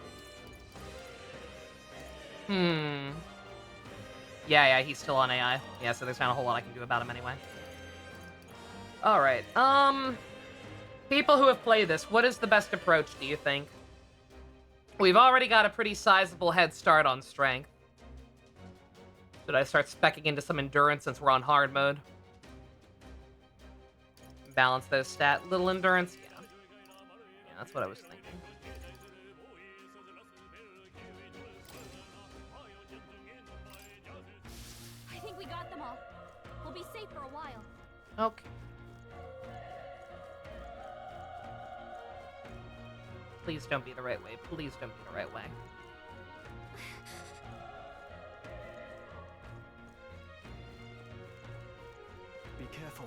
Yeah, he's still on AI. Yeah, so there's not a whole lot I can do about him anyway. Alright, people who have played this, what is the best approach, do you think? We've already got a pretty sizable head start on strength. Should I start speccing into some endurance since we're on hard mode? Balance those stat. Little endurance? Yeah. Yeah, that's what I was thinking. I think we got them all. We'll be safe for a while. Okay. Please don't be the right way. Please don't be the right way. Be careful.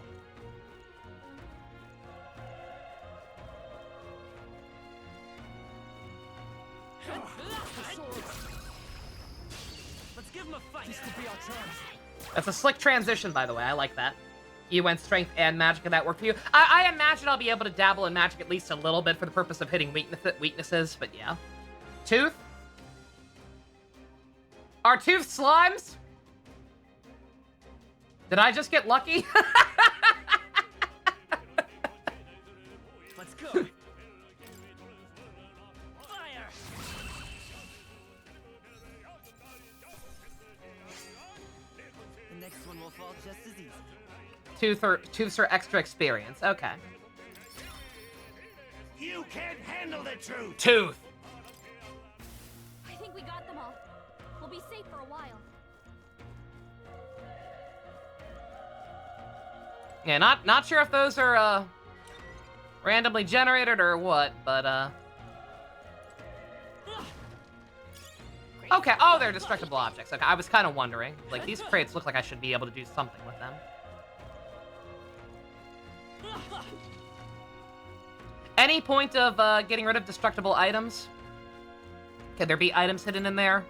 Let's give him a fight. This could be our chance. That's a slick transition, by the way. I like that. You went strength and magic, and that worked for you. I imagine I'll be able to dabble in magic at least a little bit for the purpose of hitting weaknesses, but yeah. Tooth? Are Tooth slimes? Did I just get lucky? Let's go. Fire. The next one will fall just as easy. Tooths are extra experience. Okay. You can't handle the truth. Tooth. I think we got them all. We'll be safe for a while. Yeah, not sure if those are randomly generated or what, but okay. Oh, they're destructible objects. Okay, I was kind of wondering. Like, these crates look like I should be able to do something with them. Any point of getting rid of destructible items? Could there be items hidden in there?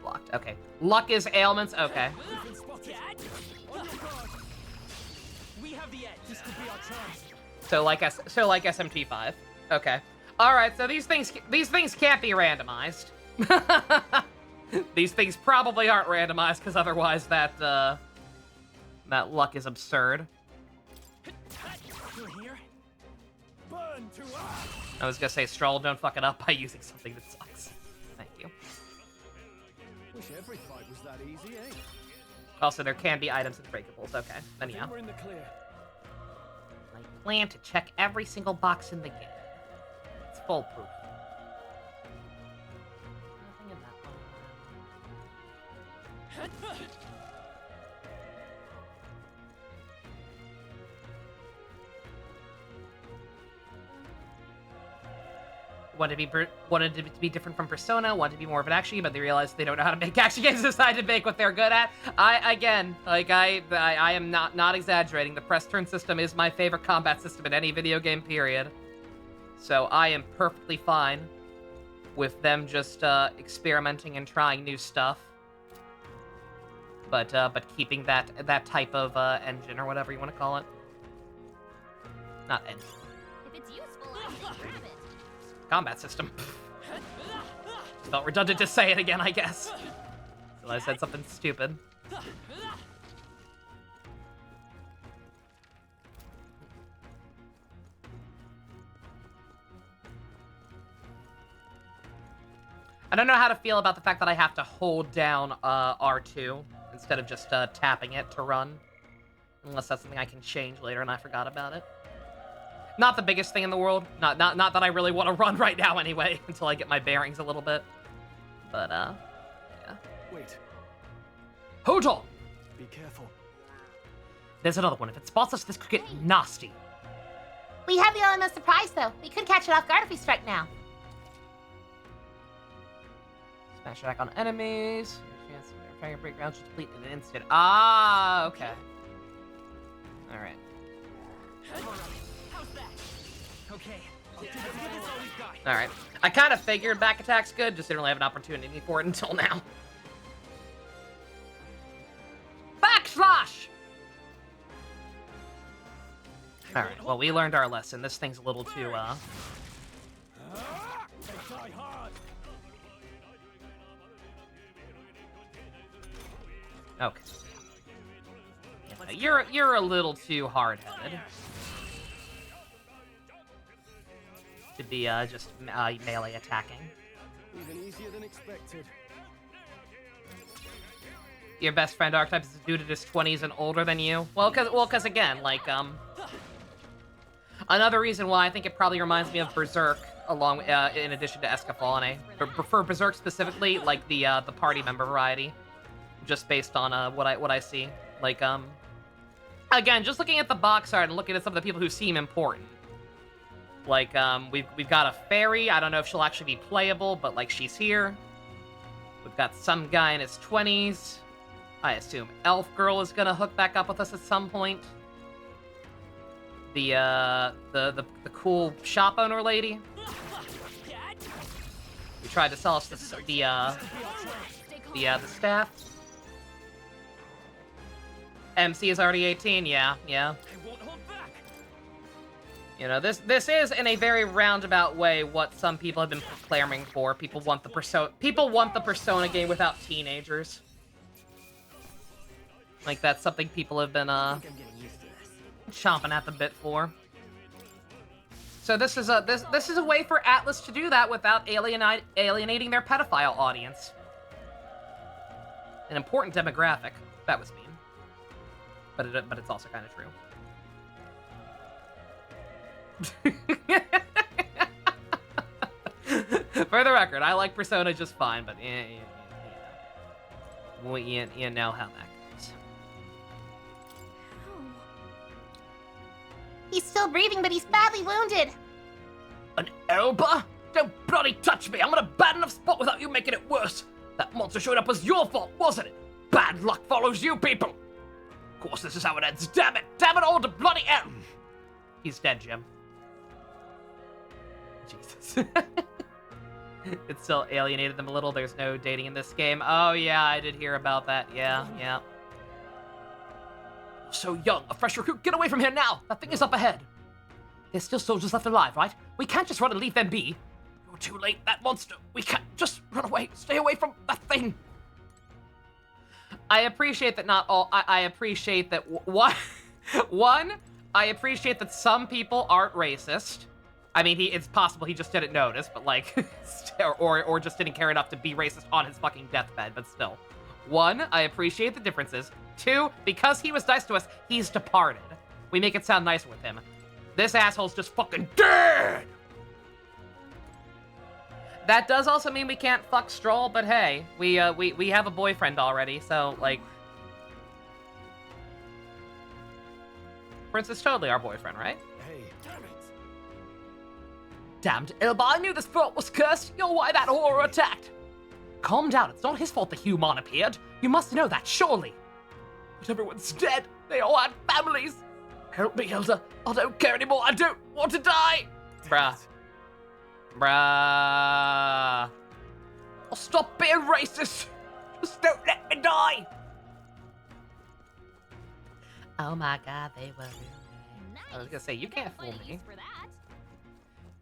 Blocked. Okay. Luck is ailments. Okay. We have the edge. This could be our chance. So like SMT5. Okay. All right. So these things can't be randomized. These things probably aren't randomized because otherwise that luck is absurd. Burn to us. I was gonna say, Stroll, don't fuck it up by using something that sucks. Thank you. Wish every fight was that easy, eh? Also, there can be items and breakables. Okay, then yeah. We're in the clear. I plan to check every single box in the game. It's foolproof. Nothing in that one. Wanted it to be different from Persona, wanted to be more of an action game, but they realized they don't know how to make action games, decided to make what they're good at. I am not exaggerating. The press turn system is my favorite combat system in any video game, period. So I am perfectly fine with them just experimenting and trying new stuff. But keeping that type of engine or whatever you want to call it. Not engine. If it's useful, I say grab it. Combat system. Felt redundant to say it again, I guess. Until I said something stupid. I don't know how to feel about the fact that I have to hold down R2 instead of just tapping it to run. Unless that's something I can change later and I forgot about it. Not the biggest thing in the world. Not that I really want to run right now anyway, until I get my bearings a little bit. But, yeah. Wait. Hold on! Be careful. There's another one. If it spots us, this could get nasty. We have the element of surprise, though. We could catch it off guard if we strike now. Smash attack on enemies. Chance of trying to break ground to complete in an instant. Ah, okay. Alright. How's that? Okay. Let's give this all we've got. Alright. I kind of figured back attack's good, just didn't really have an opportunity for it until now. Backslash! Alright, well, we learned our lesson. This thing's a little too, Okay. Yeah, you're a little too hard-headed to be, just, melee attacking. Even easier than expected. Your best friend archetype is a dude in his 20s and older than you? Well, cause again, like, another reason why I think it probably reminds me of Berserk, along, in addition to Escafalone. For Berserk specifically, like, the party member variety. Just based on, what I see. Like, again, just looking at the box art and looking at some of the people who seem important. Like, we've got a fairy. I don't know if she'll actually be playable, but, like, she's here. We've got some guy in his 20s. I assume Elf Girl is gonna hook back up with us at some point. The cool shop owner lady. We tried to sell us the staff. MC is already 18, yeah. You know, this is in a very roundabout way what some people have been clamoring for. People want the Persona game without teenagers. Like, that's something people have been chomping at the bit for. So this is a way for Atlas to do that without alienating their pedophile audience. An important demographic. That was mean. But it's also kind of true. For the record, I like Persona just fine, but you know how that goes. He's still breathing, but he's badly wounded. An Elba? Don't bloody touch me! I'm in a bad enough spot without you making it worse! That monster showing up was your fault, wasn't it? Bad luck follows you people! Of course this is how it ends, damn it! Damn it all to bloody hell! He's dead, Jim. Jesus. It still alienated them a little. There's no dating in this game. Oh yeah, I did hear about that. Yeah. So young, a fresh recruit. Get away from here now! That thing is up ahead. There's still soldiers left alive, right? We can't just run and leave them be. You're too late, that monster. We can't just run away. Stay away from that thing. I appreciate that not all... I appreciate that... One, I appreciate that some people aren't racist. I mean, it's possible he just didn't notice, but like... or just didn't care enough to be racist on his fucking deathbed, but still. One, I appreciate the differences. Two, because he was nice to us, he's departed. We make it sound nicer with him. This asshole's just fucking dead! That does also mean we can't fuck Stroll, but hey, we have a boyfriend already, so, like... Prince is totally our boyfriend, right? Hey, damn it! Damned Elba, I knew this throat was cursed! You're why that horror attacked! Calm down, it's not his fault the human appeared. You must know that, surely. But everyone's dead. They all had families. Help me, Hilda. I don't care anymore. I don't want to die. Bruh. I'll stop being racist. Just don't let me die. Oh my god, they were really... I was gonna say, you can't fool me.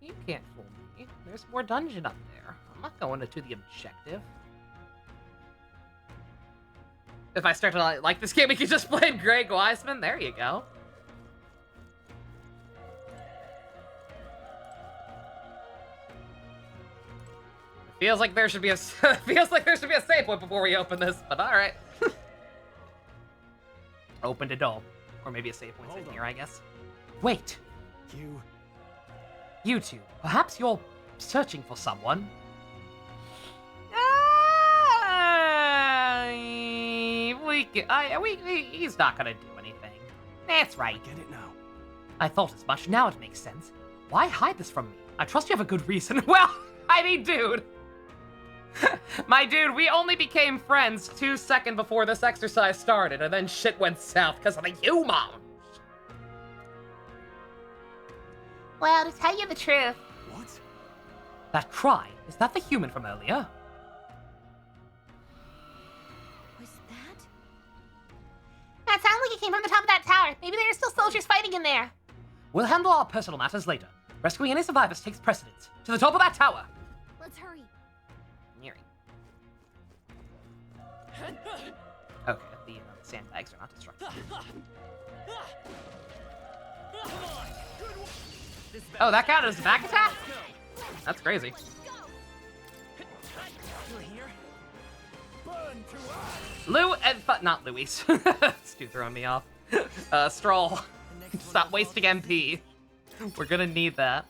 You can't fool me. There's more dungeon up there. I'm not going to the objective. If I start to like this game, we can just play Greg Weisman. There you go. Feels like there should be a save point before we open this, but all right. Opened it all, or maybe a save point's in here, I guess. Wait. You two. Perhaps you're searching for someone. He's not gonna do anything. That's right. Get it now. I thought as much. Now it makes sense. Why hide this from me? I trust you have a good reason. Well, I mean, dude. My dude, we only became friends 2 seconds before this exercise started, and then shit went south because of the humans. Well, to tell you the truth... What? That cry, is that the human from earlier? Was that? That sounded like it came from the top of that tower. Maybe there are still soldiers fighting in there. We'll handle our personal matters later. Rescuing any survivors takes precedence. To the top of that tower! Let's hurry. Nearing. Okay, the sandbags are not destructible. Oh, that counted as a back attack? That's crazy. Not Louis. Stu throwing me off. Stroll. Stop wasting MP. We're gonna need that.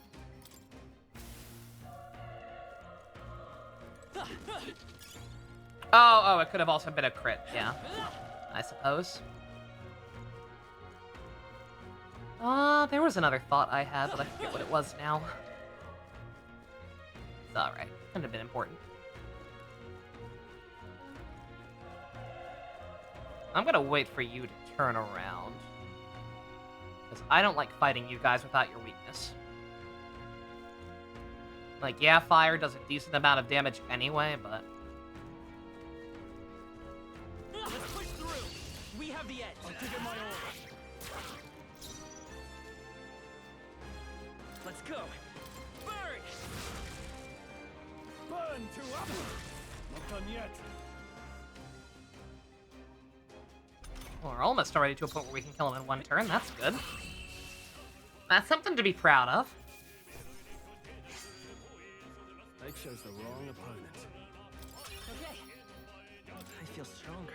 Oh, it could have also been a crit, yeah. I suppose. There was another thought I had, but I forget what it was now. It's alright. Couldn't have been important. I'm gonna wait for you to turn around. Because I don't like fighting you guys without your weakness. Like, yeah, fire does a decent amount of damage anyway, but... Let's push through. We have the edge. I'll give it my all. Let's go. Burn! Burn to up! Not done yet. Well, we're almost already to a point where we can kill him in one turn. That's good. That's something to be proud of. They chose the wrong opponent. Okay. I feel stronger.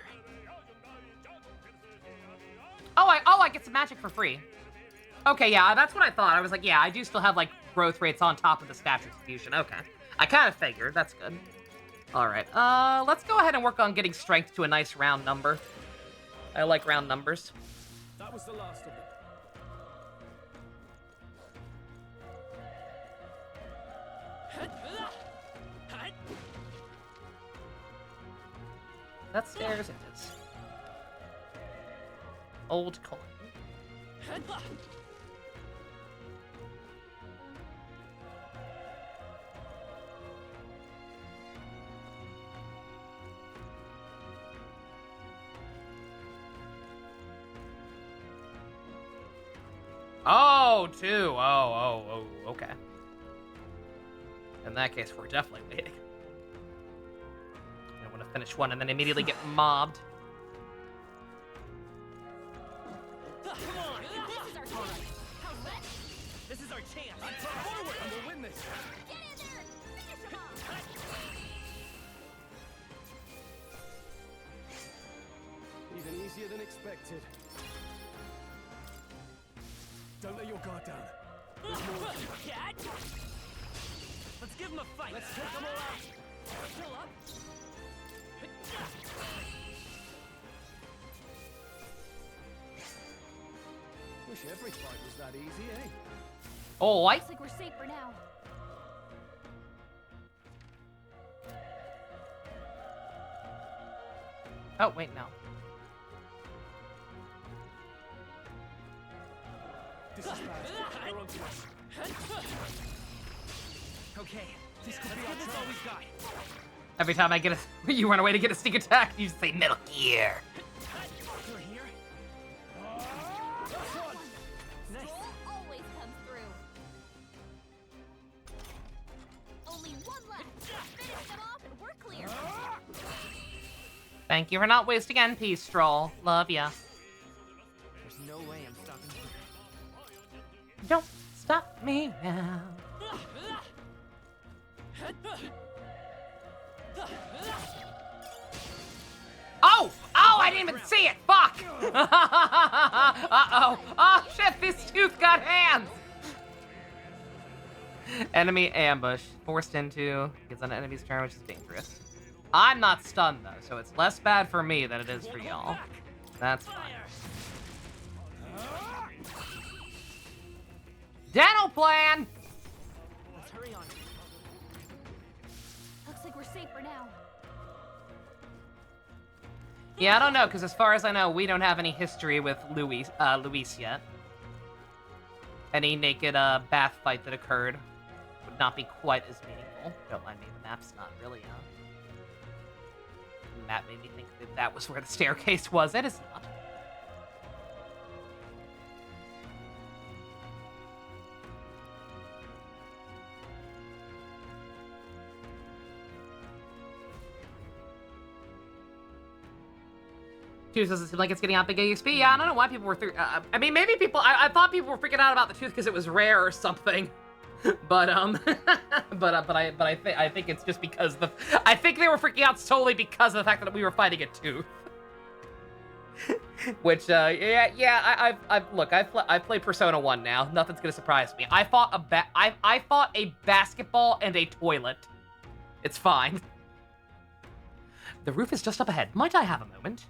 Oh, I get some magic for free. Okay, yeah, that's what I thought. I was like, yeah, I do still have, like, growth rates on top of the stat distribution. Okay. I kind of figured. That's good. Alright, let's go ahead and work on getting strength to a nice round number. I like round numbers. That was the last of them. That stairs it is. Old coin. Oh, two. Oh, okay. In that case, we're definitely waiting. I don't want to finish one and then immediately get mobbed. Come on! This is our chance! Forward and we'll win this! Get in there! Finish him off! Even easier than expected. Don't let your guard down. There's more of you. Let's give him a fight! Let's take them all out! Still up! Wish every fight was that easy, eh? Oh, Looks like we're safe for now. Oh, wait, no. This is bad. They're onto us. Okay, this could be all we've got. Every time I get a... you run away to get a sneak attack, you just say Metal Gear. You're here? Nice. Always comes through. Only one left. Finish them off and we're clear. Thank you for not wasting NP, Stroll. Love ya. There's no way I'm stopping here. Don't stop me now. Oh! Oh, I didn't even see it! Fuck! Uh-oh. Oh, shit, this tooth got hands! Enemy ambush. Forced into. Gets on an enemy's turn, which is dangerous. I'm not stunned, though, so it's less bad for me than it is for y'all. That's fine. Dental plan! Let's hurry on. Looks like we're safe for now. Yeah, I don't know, because as far as I know, we don't have any history with Luis yet. Any naked bath fight that occurred would not be quite as meaningful. Don't mind me, the map's not really, The map made me think that that was where the staircase was. It is not. Tooth doesn't seem like it's getting out big EXP. Yeah, I don't know why people were... I mean, maybe people... I thought people were freaking out about the tooth because it was rare or something. But, I think it's just because I think they were freaking out solely because of the fact that we were fighting a tooth. Which, look, I've played Persona 1 now. Nothing's gonna surprise me. I fought a basketball and a toilet. It's fine. The roof is just up ahead. Might I have a moment?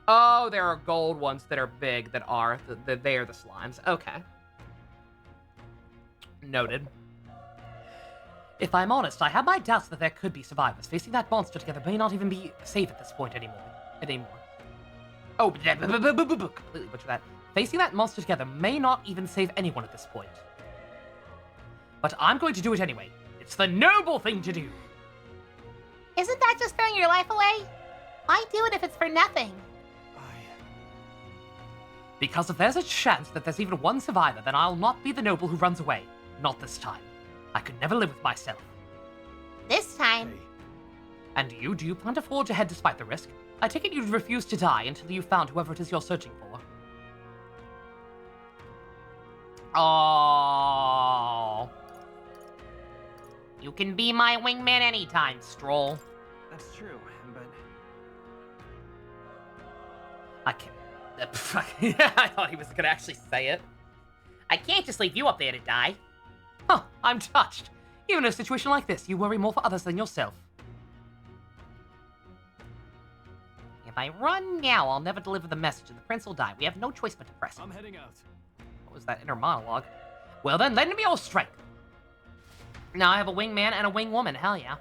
Oh, there are gold ones that are big that are... They are the slimes. Okay. Noted. If I'm honest, I have my doubts that there could be survivors. Facing that monster together may not even be safe at this point anymore. Oh, completely butchered that. Facing that monster together may not even save anyone at this point. But I'm going to do it anyway. It's the noble thing to do. Isn't that just throwing your life away? Why do it if it's for nothing? Because if there's a chance that there's even one survivor, then I'll not be the noble who runs away. Not this time. I could never live with myself. This time? And you? Do you plan to forge ahead despite the risk? I take it you'd refuse to die until you've found whoever it is you're searching for. Oh. You can be my wingman anytime, Stroll. That's true, but... I can't... I thought he was gonna actually say it. I can't just leave you up there to die. Huh, I'm touched. Even in a situation like this, you worry more for others than yourself. If I run now, I'll never deliver the message and the prince will die. We have no choice but to press him. I'm heading out. What was that inner monologue? Well then, lend me your strength. Now I have a wingman and a wingwoman, hell yeah.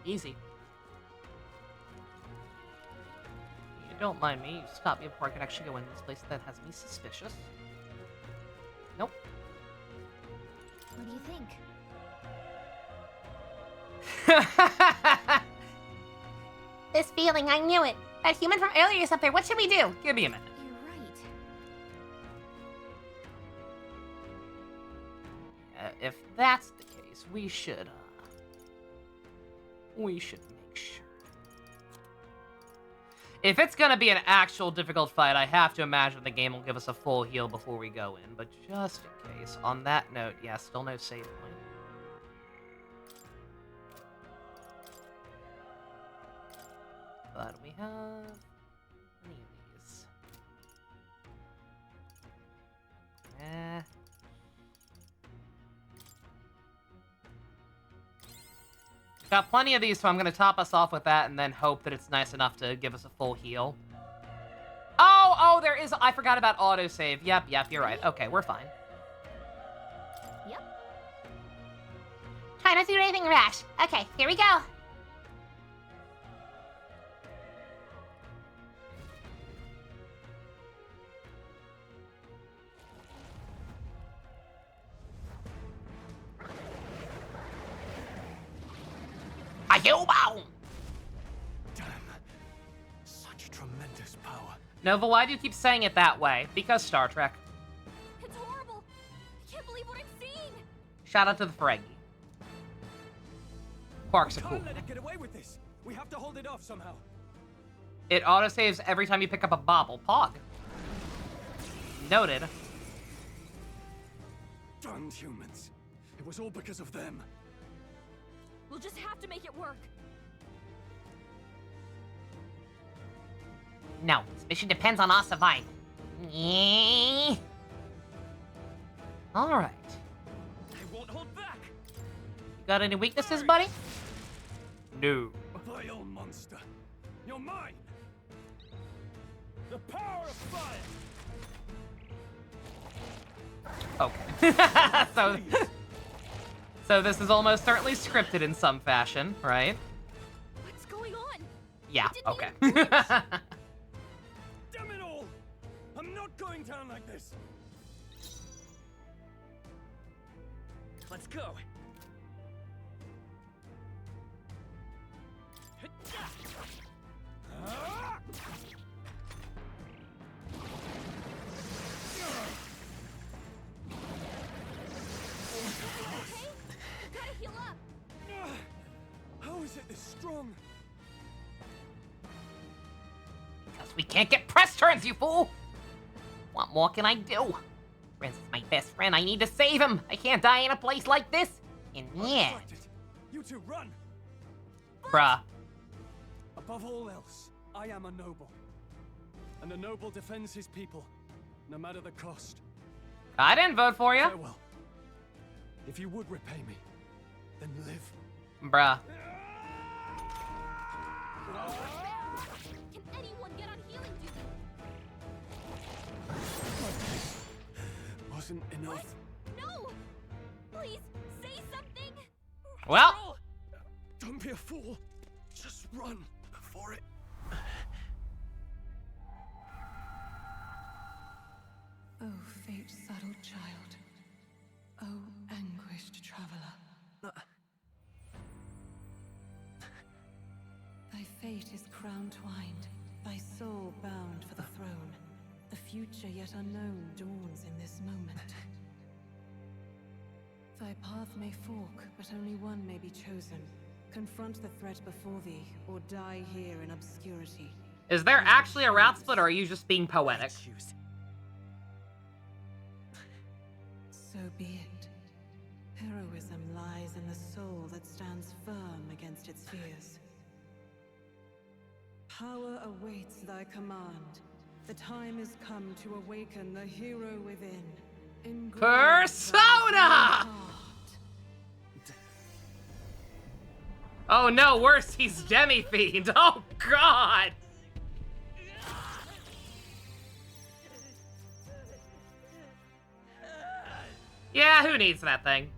Easy. You don't mind me, you stop me before I can actually go in this place that has me suspicious. Nope. What do you think? This feeling, I knew it. That human from earlier is up there. What should we do? Give me a minute. You're right. If that's the case, we should make sure. If it's gonna be an actual difficult fight, I have to imagine the game will give us a full heal before we go in. But just in case, on that note, yeah, still no save point. But we have any of these. Got plenty of these, so I'm going to top us off with that and then hope that it's nice enough to give us a full heal. Oh, there is... I forgot about autosave. Yep, you're right. Okay, we're fine. Yep. Try not to do anything rash. Okay, here we go. Damn. Such tremendous power. Nova, why do you keep saying it that way? Because Star Trek. It's horrible. I can't believe what I'm seeing. Shout out to the Ferengi. Quarks are cool. Can't let it get away with this. We have to hold it off somehow. It autosaves every time you pick up a bobble. Pog. Noted. Damned humans. It was all because of them. We'll just have to make it work. No, this mission depends on our survival. Alright. I won't hold back. You got any weaknesses, buddy? No. Vile monster. You're mine. The power of fire. Okay. So this is almost certainly scripted in some fashion, right? What's going on? Yeah, okay. Damn it all! I'm not going down like this. Let's go. How is it this strong? We can't get press turns, you fool! What more can I do? Prince is my best friend. I need to save him. I can't die in a place like this. And yeah. You two run! Bruh. Above all else, I am a noble. And a noble defends his people, no matter the cost. I didn't vote for you. Farewell. If you would repay me, then live. Bruh. Can anyone get on healing duty? Wasn't enough. No! Please, say something! Well. Don't be a fool. Just run for it. Oh, fate-saddled child. Oh, anguished traveler. Thy fate is crown-twined, thy soul bound for the throne. The future yet unknown dawns in this moment. Thy path may fork, but only one may be chosen. Confront the threat before thee, or die here in obscurity. Is there actually a route split, or are you just being poetic? So be it. Heroism lies in the soul that stands firm against its fears. Power awaits thy command. The time is come to awaken the hero within. Persona! Oh no, worse, he's Demi-Fiend. Oh god! Yeah, who needs that thing?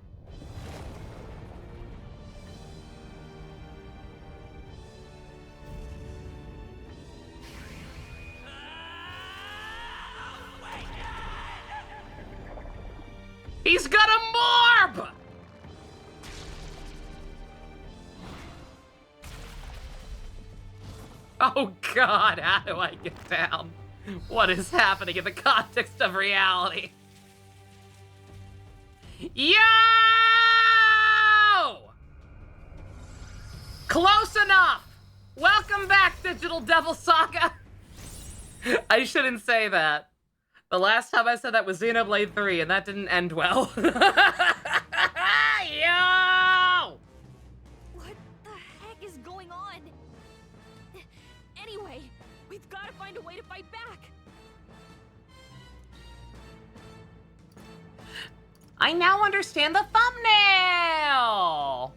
He's got a morb! Oh god, how do I get down? What is happening in the context of reality? Yo! Close enough! Welcome back, Digital Devil Saga! I shouldn't say that. The last time I said that was Xenoblade 3, and that didn't end well. Yo! What the heck is going on? Anyway, we've got to find a way to fight back. I now understand the thumbnail!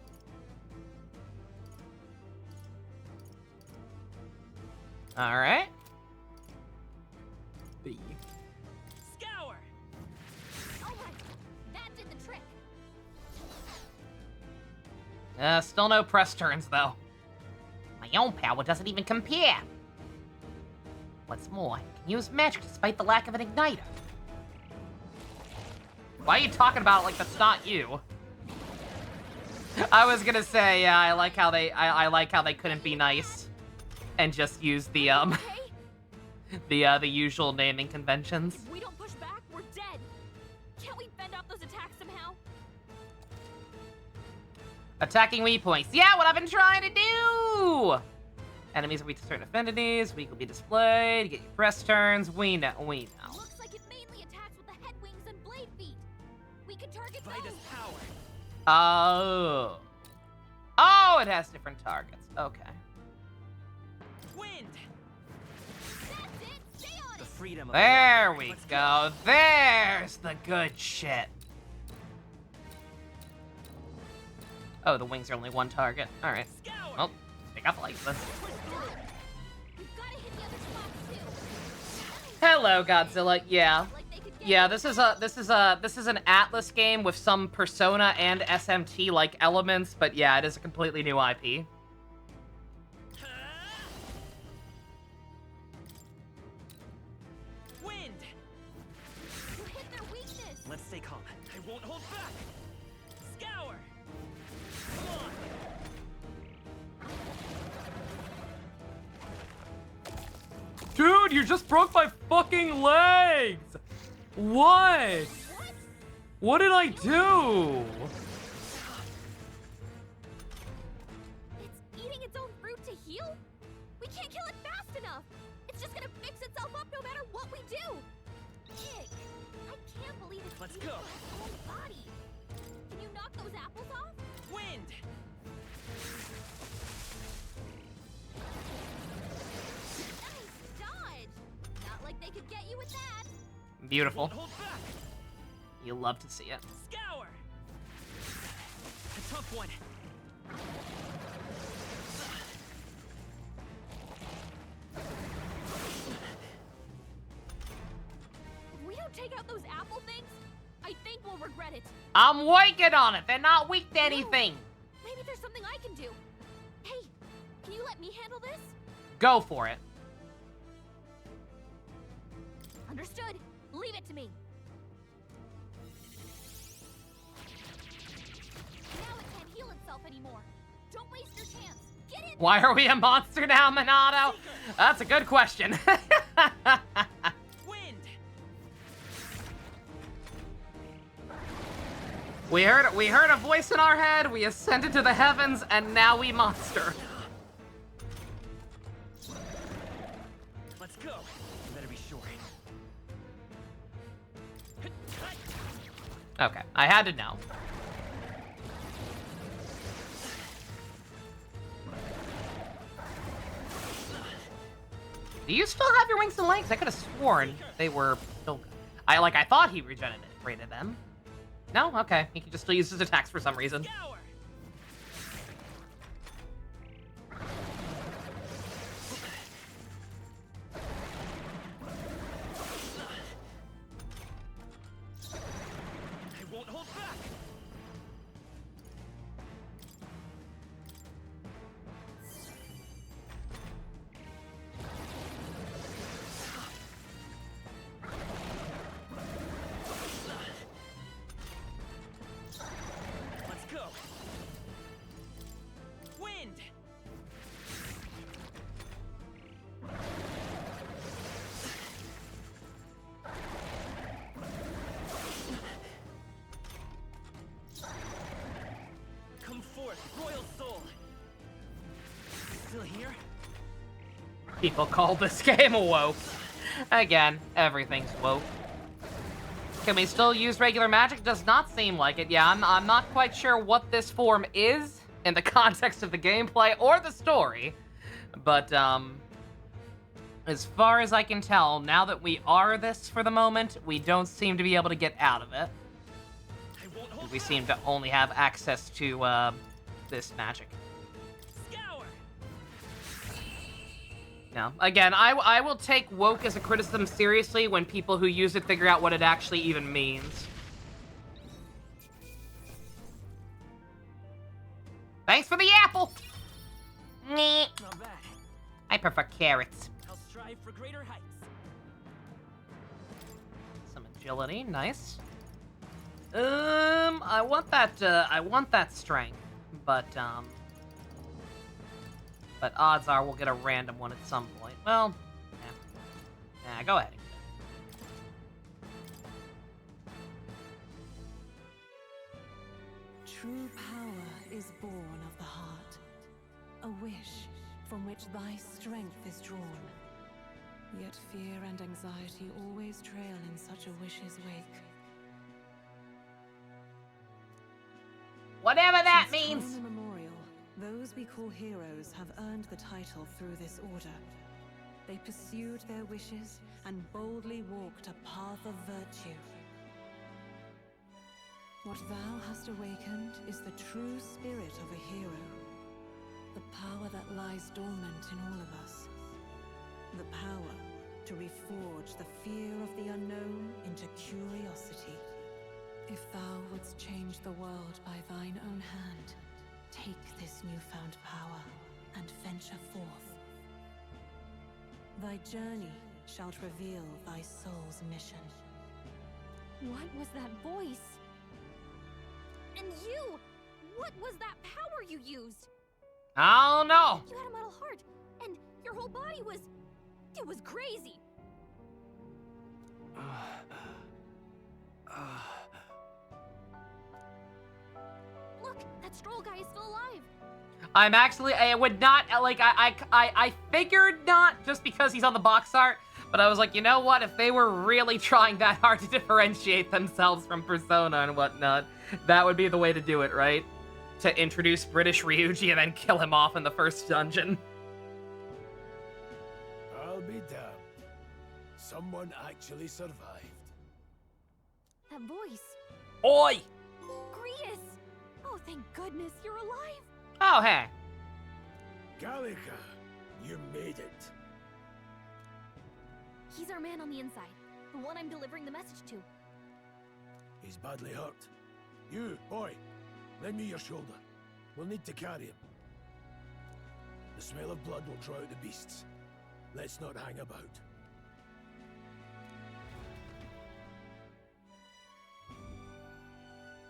Alright. B. Scour! Alright, that did the trick. Still no press turns, though. My own power doesn't even compare. What's more, I can use magic despite the lack of an igniter. Why are you talking about it like that's not you? I was gonna say, yeah, I like how they couldn't be nice and just use the the usual naming conventions. If we don't push back, we're dead. Can't we fend off those attacks somehow? Attacking weak points. Yeah, what I've been trying to do! Enemies are weak to certain affinities. Weak will be displayed. Get your press turns. We know. Looks like it mainly attacks with the head wings and blade feet. We can target those. Power. Oh. Oh, it has different targets. Okay. Wind. That's it. Stay on The it. freedom of There we go. There's the good shit. Oh, the wings are only one target. All right. Well, pick up like this. We've got to hit the other spots too. Hello, Godzilla. Yeah. Yeah, this is an Atlas game with some Persona and SMT like elements, but yeah, it is a completely new IP. Wind. You hit their weakness. Let's stay calm. I won't hold back. Scour. Come on. Dude, you just broke my fucking legs! What? What did I do? It's eating its own fruit to heal? We can't kill it fast enough. It's just gonna Let's go. Whole body. Can you knock those apples off? Wind. Nice dodge. Not like they could get you with that. Beautiful. Hold back. You love to see it. Scour. A tough one. If we don't take out those apple things, I think we'll regret it. I'm working on it. They're not weak to anything. Maybe there's something I can do. Hey, can you let me handle this? Go for it. Understood. Leave it to me. Now it can't heal itself anymore. Don't waste your chance. Get in. Why are we a monster now, Minato? That's a good question. Wind. We heard a voice in our head, we ascended to the heavens, and now we monster. Let's go. You better be sure. Okay, I had to know. Do you still have your wings and legs? I could have sworn they were still... I thought he regenerated them. No? Okay. He can just still use his attacks for some reason. I won't hold back. Let's go. Wind. Come forth, royal soul. Still here? People call this game woke. Again, everything's woke. Can we still use regular magic? Does not seem like it. Yeah, I'm not quite sure what this form is in the context of the gameplay or the story. But, as far as I can tell, now that we are this for the moment, we don't seem to be able to get out of it. We seem to only have access to, this magic. No. Again, I will take woke as a criticism seriously when people who use it figure out what it actually even means. Thanks for the apple! Meh. Not bad. I prefer carrots. I'll strive for greater heights. Some agility, nice. I want that strength, but odds are we'll get a random one at some point. Well, yeah, go ahead. True power is born of the heart, a wish from which thy strength is drawn. Yet fear and anxiety always trail in such a wish's wake. Whatever that Since means. time immemorial, those we call heroes have earned the title through this order. They pursued their wishes and boldly walked a path of virtue. What thou hast awakened is the true spirit of a hero. The power that lies dormant in all of us. The power to reforge the fear of the unknown into curiosity. If thou wouldst change the world by thine own hand, take this newfound power and venture forth. Thy journey shalt reveal thy soul's mission. What was that voice? And you! What was that power you used? I don't know. You had a metal heart, and your whole body was... it was crazy. Look, that Stroll guy is still alive. I would not, like, I figured not, just because he's on the box art, But I was like, you know what? If they were really trying that hard to differentiate themselves from Persona and whatnot, that would be the way to do it, right? To introduce British Ryuji and then kill him off in the first dungeon. I'll be damned. Someone actually survived. That voice. Oi! Grius! Oh, thank goodness you're alive! Oh, hey. Gallica, you made it. He's our man on the inside. The one I'm delivering the message to. He's badly hurt. You, boy, lend me your shoulder. We'll need to carry him. The smell of blood will draw out the beasts. Let's not hang about.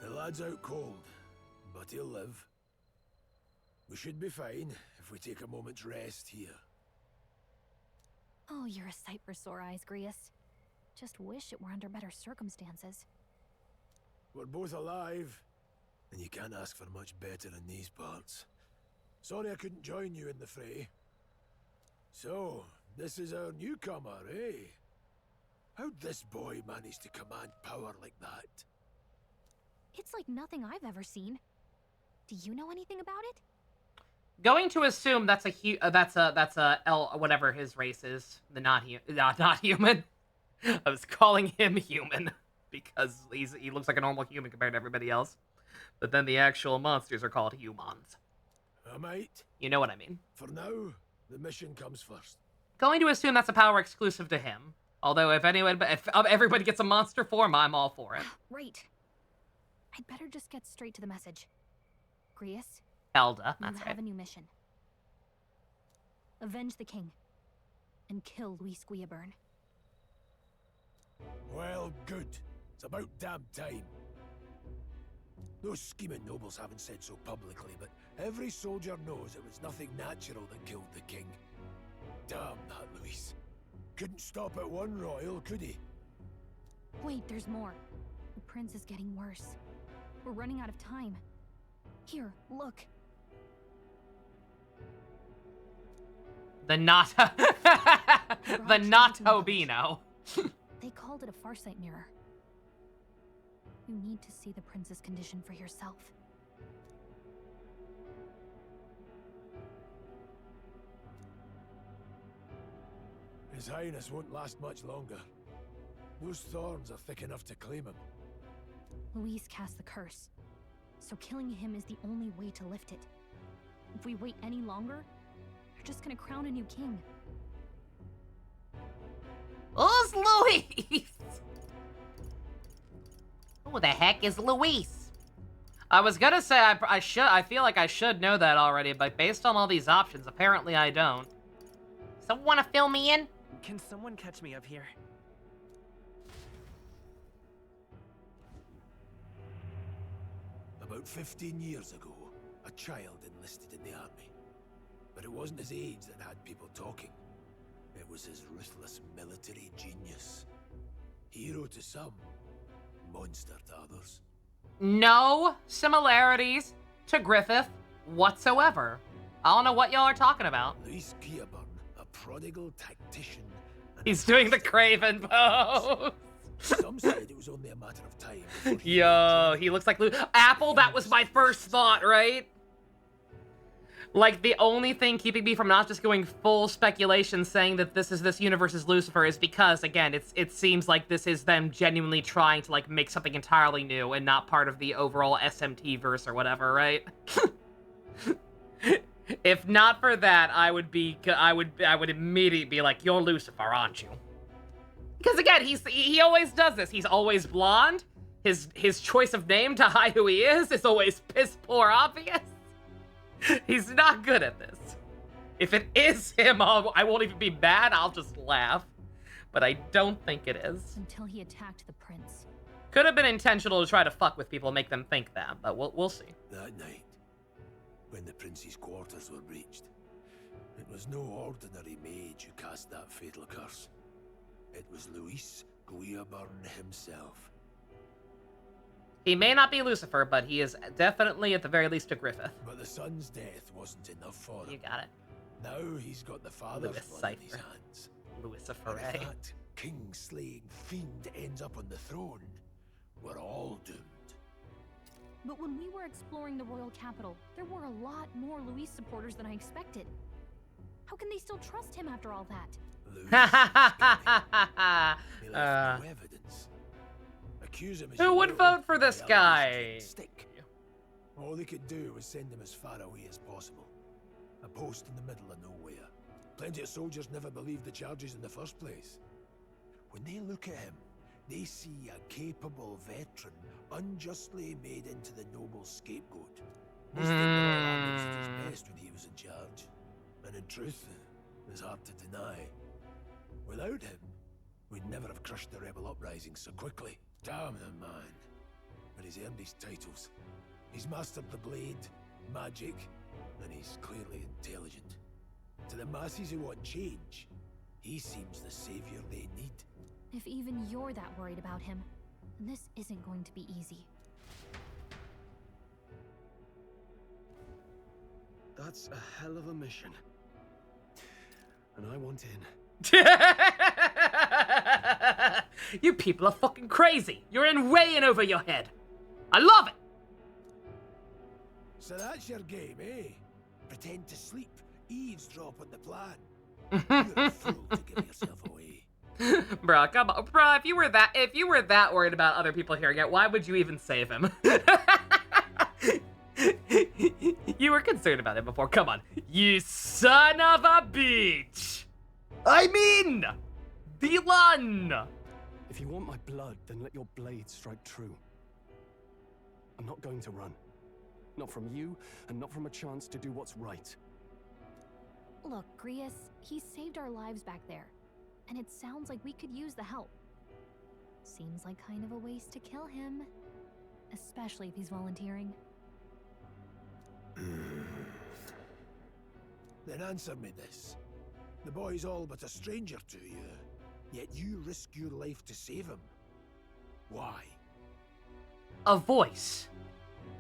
The lad's out cold, but he'll live. We should be fine if we take a moment's rest here. Oh, you're a sight for sore eyes, Grius. Just wish it were under better circumstances. We're both alive, and you can't ask for much better in these parts. Sorry I couldn't join you in the fray. So, this is our newcomer, eh? How'd this boy manage to command power like that? It's like nothing I've ever seen. Do you know anything about it? Going to assume that's a L, whatever his race is, the not human. I was calling him human because he looks like a normal human compared to everybody else. But then the actual monsters are called humans. I might. You know what I mean. For now, the mission comes first. Going to assume that's a power exclusive to him. Although if everybody gets a monster form, I'm all for it. Right. I'd better just get straight to the message. Grius? Elda, You that's have right. a new mission. Avenge the king. And kill Luis Guillaburn. Well, good. It's about damn time. Those scheming nobles haven't said so publicly, but every soldier knows it was nothing natural that killed the king. Damn that Luis. Couldn't stop at one royal, could he? Wait, there's more. The prince is getting worse. We're running out of time. Here, look. The not the not Hobino. They called it a farsight mirror. You need to see the prince's condition for yourself. His Highness won't last much longer. Those thorns are thick enough to claim him. Luis cast the curse, so killing him is the only way to lift it. If we wait any longer, they're just gonna crown a new king. Who's Luis? Who the heck is Luis? I was gonna say I feel like I should know that already, but based on all these options, apparently I don't. Someone wanna fill me in? Can someone catch me up here? About 15 years ago, a child enlisted in the army. But it wasn't his age that had people talking. It was his ruthless military genius. Hero to some, monster to others. No similarities to Griffith whatsoever. I don't know what y'all are talking about. Luis Guillaburn, a prodigal tactician. He's doing the Craven pose. Some said it was only a matter of time. Yo, he looks like Apple. That was my first thought, right? Like, the only thing keeping me from not just going full speculation saying that this universe's Lucifer is because, again, it seems like this is them genuinely trying to, like, make something entirely new and not part of the overall SMT verse or whatever, right? If not for that, I would immediately be like, you're Lucifer, aren't you? Because again, he always does this. He's always blonde. His choice of name to hide who he is always piss poor obvious. He's not good at this. If it is him, I won't even be mad. I'll just laugh. But I don't think it is. Until he attacked the prince. Could have been intentional to try to fuck with people, make them think that, but we'll see. That night, when the prince's quarters were breached, it was no ordinary mage who cast that fatal curse. It was Luis Guillaburn himself. He may not be Lucifer, but he is definitely, at the very least, a Griffith. But the son's death wasn't enough for him. You got it. Now he's got the father's blood in his hands. Lucifer. And if that king-slaying fiend ends up on the throne, we're all doomed. But when we were exploring the royal capital, there were a lot more Luis supporters than I expected. How can they still trust him after all that? Luis, he left no evidence. Accuse him as Who would vote for this guy? Stick. All they could do was send him as far away as possible. A post in the middle of nowhere. Plenty of soldiers never believed the charges in the first place. When they look at him, they see a capable veteran unjustly made into the noble scapegoat. Most think the Royal Army was at his best when he was in charge. And in truth, it's hard to deny. Without him, we'd never have crushed the rebel uprising so quickly. Damn the man. But he's earned his titles. He's mastered the blade, magic, and he's clearly intelligent. To the masses who want change, he seems the savior they need. If even you're that worried about him, then this isn't going to be easy. That's a hell of a mission. And I want in. You people are fucking crazy. You're in way in over your head. I love it. So that's your game, eh? Pretend to sleep, eavesdrop on the plan. You're a fool to give yourself away. Bruh, come on. Bruh, if you were that worried about other people hearing it, why would you even save him? You were concerned about it before. Come on. You son of a bitch. I mean, Dylan. If you want my blood, then let your blade strike true. I'm not going to run. Not from you, and not from a chance to do what's right. Look, Grius, he saved our lives back there. And it sounds like we could use the help. Seems like kind of a waste to kill him. Especially if he's volunteering. Then answer me this. The boy's all but a stranger to you, yet you risk your life to save him. Why? A voice.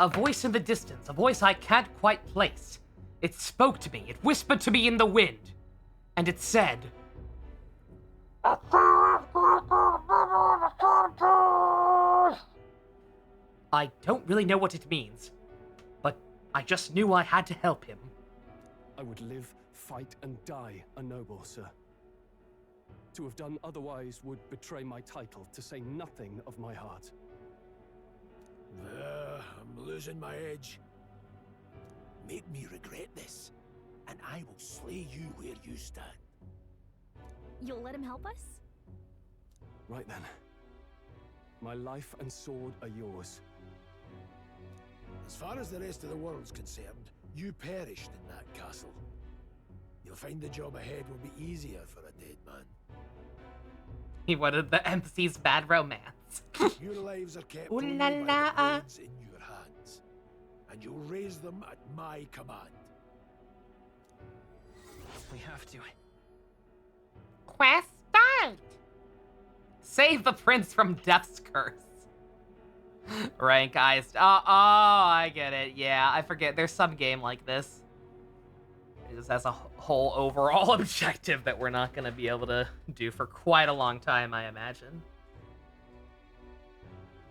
A voice in the distance. A voice I can't quite place. It spoke to me. It whispered to me in the wind. And it said... I don't really know what it means, but I just knew I had to help him. I would live, fight, and die a noble, sir. To have done otherwise would betray my title, to say nothing of my heart. I'm losing my edge. Make me regret this, and I will slay you where you stand. You'll let him help us? Right then. My life and sword are yours. As far as the rest of the world's concerned, you perished in that castle. You'll find the job ahead will be easier for a dead man. He wanted the MC's bad romance. Your lives are kept Ooh only la by the la. blades in your hands, and you'll raise them at my command. We have to. Quest start! Save the prince from death's curse. Rank iced. Oh, I get it. Yeah, I forget. There's some game like this. It just has a whole overall objective that we're not going to be able to do for quite a long time, I imagine.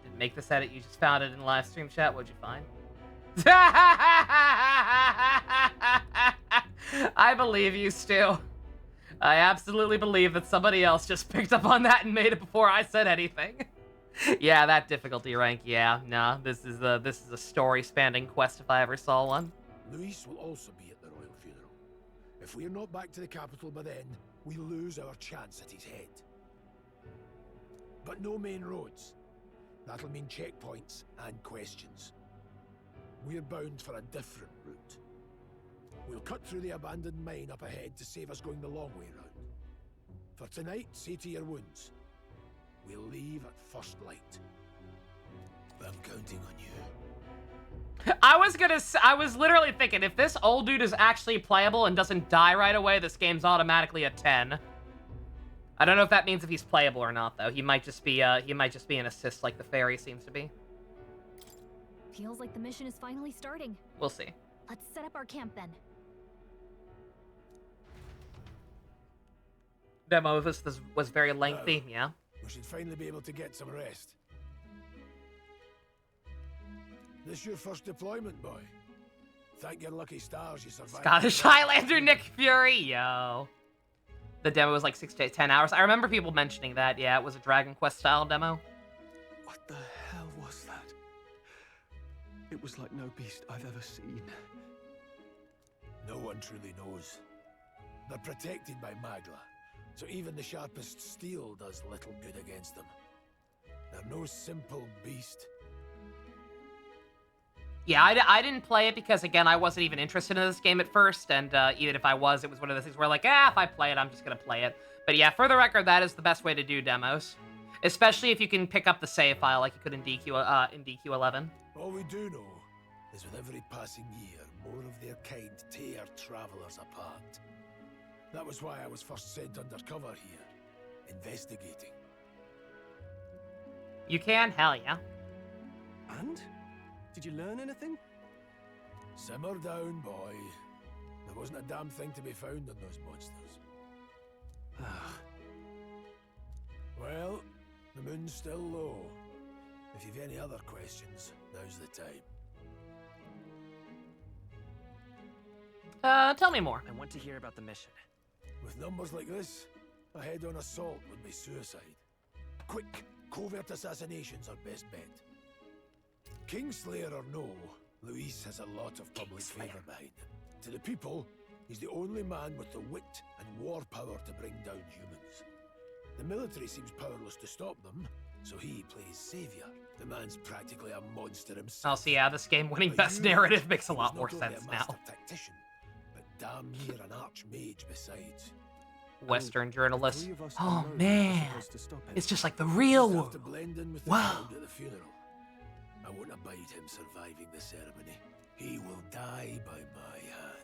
Didn't make this edit. You just found it in live stream chat. What'd you find? I believe you, Stu. I absolutely believe that somebody else just picked up on that and made it before I said anything. Yeah, that difficulty rank. Yeah, no, this is a story-spanning quest if I ever saw one. Luis will also be at the royal funeral. If we're not back to the capital by then, we lose our chance at his head. But no main roads. That'll mean checkpoints and questions. We're bound for a different route. We'll cut through the abandoned mine up ahead to save us going the long way round. For tonight, see to your wounds. We'll leave at first light. I'm counting on you. I was literally thinking, if this old dude is actually playable and doesn't die right away, this game's automatically a 10. I don't know if that means if he's playable or not, though. He might just be an assist like the fairy seems to be. Feels like the mission is finally starting. We'll see. Let's set up our camp then. demo of this was very lengthy. Yeah. We should finally be able to get some rest. This your first deployment, boy? Thank your lucky stars you survived. Scottish Highlander Nick Fury, yo. The demo was like 6 to 10 hours. I remember people mentioning that. Yeah, it was a Dragon Quest style demo. What the hell was that? It was like no beast I've ever seen. No one truly knows. They're protected by Magla, so even the sharpest steel does little good against them. They're no simple beast. Yeah, I didn't play it because, again, I wasn't even interested in this game at first, and even if I was, it was one of those things where, like, if I play it, I'm just going to play it. But yeah, for the record, that is the best way to do demos. Especially if you can pick up the save file like you could in DQ11. All we do know is with every passing year, more of their kind tear travelers apart. That was why I was first sent undercover here, investigating. You can? Hell yeah. And? Did you learn anything? Simmer down, boy. There wasn't a damn thing to be found on those monsters. Well, the moon's still low. If you've any other questions, now's the time. Tell me more. I want to hear about the mission. With numbers like this, a head-on assault would be suicide. Quick, covert assassinations are best bet. Kingslayer or no, Luis has a lot of public favor behind him. To the people, he's the only man with the wit and war power to bring down humans. The military seems powerless to stop them, so he plays savior. The man's practically a monster himself. Oh, so yeah, this game winning best narrative makes a lot more sense now. Tactician, but damn near an archmage besides. Western journalist. Oh man, it's just like the real world. Wow. I won't abide him surviving the ceremony. He will die by my hand.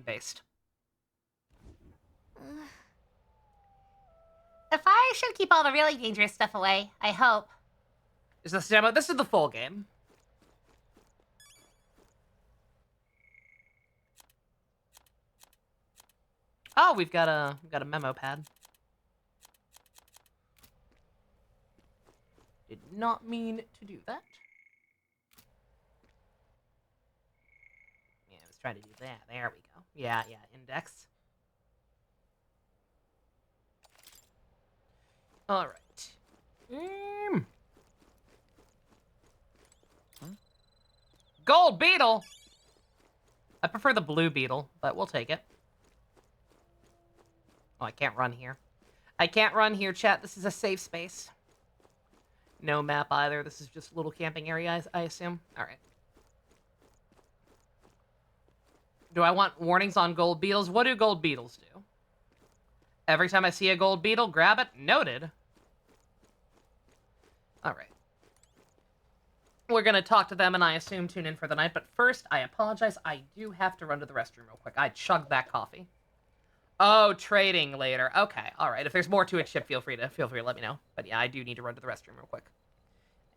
Based. The fire should keep all the really dangerous stuff away, I hope. Is this demo? This is the full game. Oh, we've got a memo pad. Did not mean to do that. Yeah, I was trying to do that. There we go. Yeah, index. All right. Gold beetle. I prefer the blue beetle, but we'll take it. Oh, I can't run here. I can't run here, chat. This is a safe space. No map either. This is just a little camping area, I assume. All right. Do I want warnings on gold beetles? What do gold beetles do? Every time I see a gold beetle, grab it. Noted. All right. We're going to talk to them and I assume tune in for the night. But first, I apologize. I do have to run to the restroom real quick. I chugged that coffee. Oh, trading later. Okay, all right. If there's more to it, Chip, feel free to let me know. But yeah, I do need to run to the restroom real quick.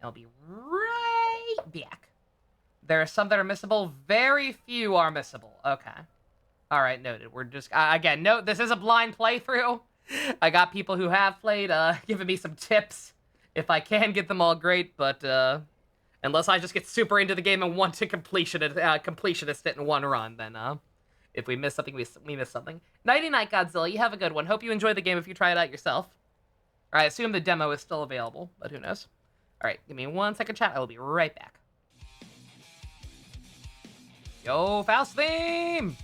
I'll be right back. There are some that are missable. Very few are missable. Okay. All right, noted. We're just again. Note this is a blind playthrough. I got people who have played, giving me some tips. If I can get them all, great. But unless I just get super into the game and want to completionist it in one run, then if we miss something, we miss something. Nighty night, Godzilla. You have a good one. Hope you enjoy the game if you try it out yourself. Or I assume the demo is still available, but who knows? All right, give me 1 second, chat. I will be right back. Yo, Faust theme!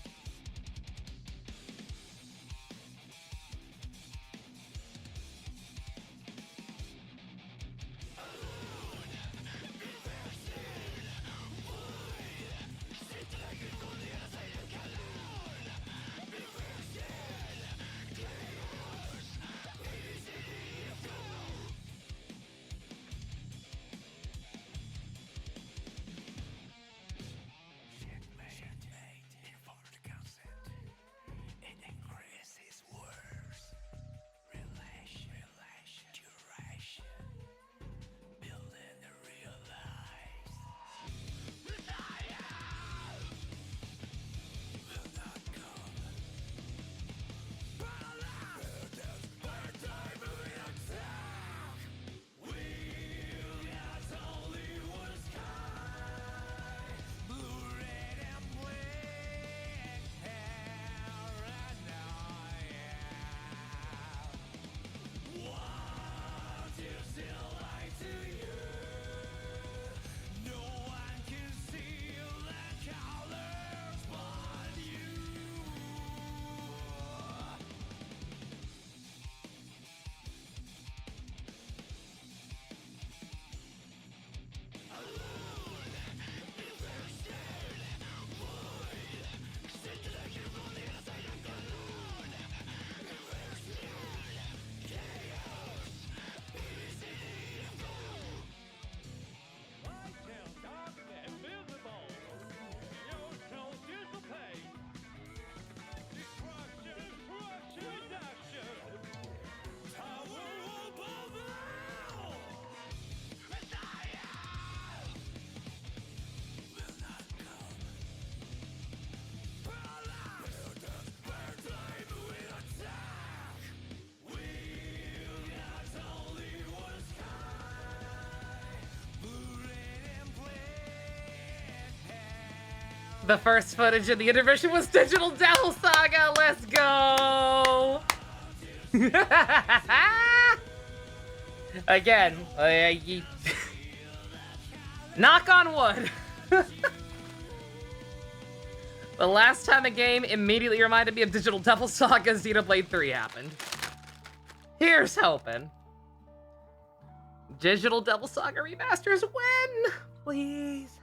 The first footage in the intermission was Digital Devil Saga. Let's go. Again, knock on wood. The last time a game immediately reminded me of Digital Devil Saga Xenoblade 3 happened. Here's hoping. Digital Devil Saga remasters when? Please.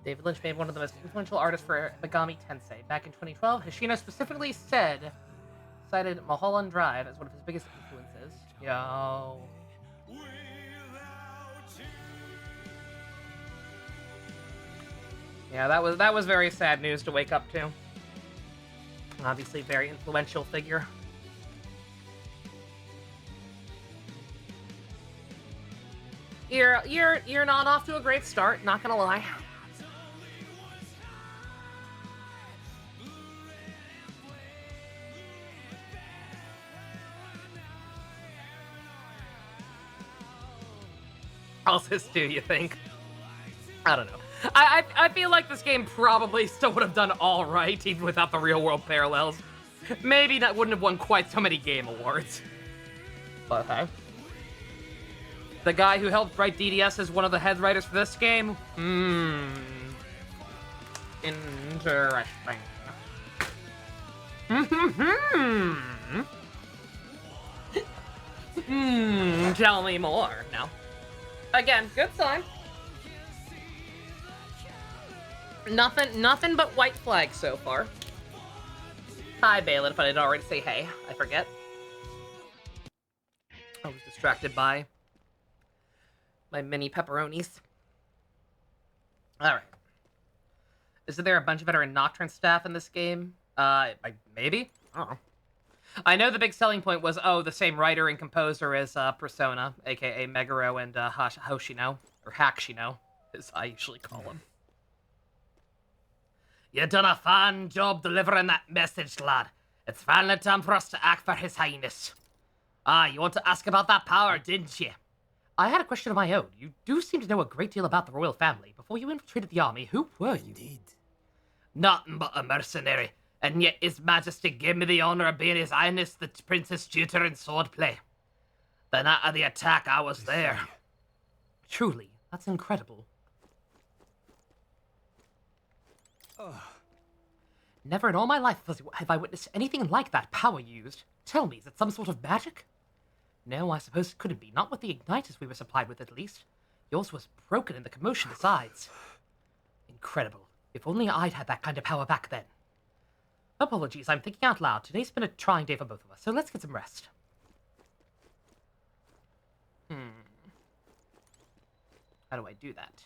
David Lynch made one of the most influential artists for Megami Tensei. Back in 2012, Hoshino specifically cited Mulholland Drive as one of his biggest influences. Yo. Yeah, that was very sad news to wake up to. Obviously, very influential figure. You're not off to a great start, not gonna lie. How's this do, you think? I don't know. I feel like this game probably still would have done all right, even without the real-world parallels. Maybe that wouldn't have won quite so many game awards. But hey. The guy who helped write DDS is one of the head writers for this game? Interesting. Tell me more. No. Again, good sign. Nothing but white flags so far. Hi, Balin, if I didn't already say hey. I forget. I was distracted by my mini pepperonis. Alright. Isn't there a bunch of veteran Nocturne staff in this game? Maybe? I don't know. I know the big selling point was, the same writer and composer as Persona, aka Meguro and Hoshino, or Hakshino, as I usually call him. You done a fine job delivering that message, lad. It's finally time for us to act for His Highness. You want to ask about that power, didn't you? I had a question of my own. You do seem to know a great deal about the royal family. Before you infiltrated the army, who were you? Indeed. Nothing but a mercenary. And yet His Majesty gave me the honor of being His Highness the Prince's tutor in swordplay. The night of the attack, I was there. Truly, that's incredible. Never in all my life have I witnessed anything like that power used. Tell me, is it some sort of magic? No, I suppose it couldn't be. Not with the igniters we were supplied with, at least. Yours was broken in the commotion besides. Incredible. If only I'd had that kind of power back then. Apologies, I'm thinking out loud. Today's been a trying day for both of us, so let's get some rest. How do I do that?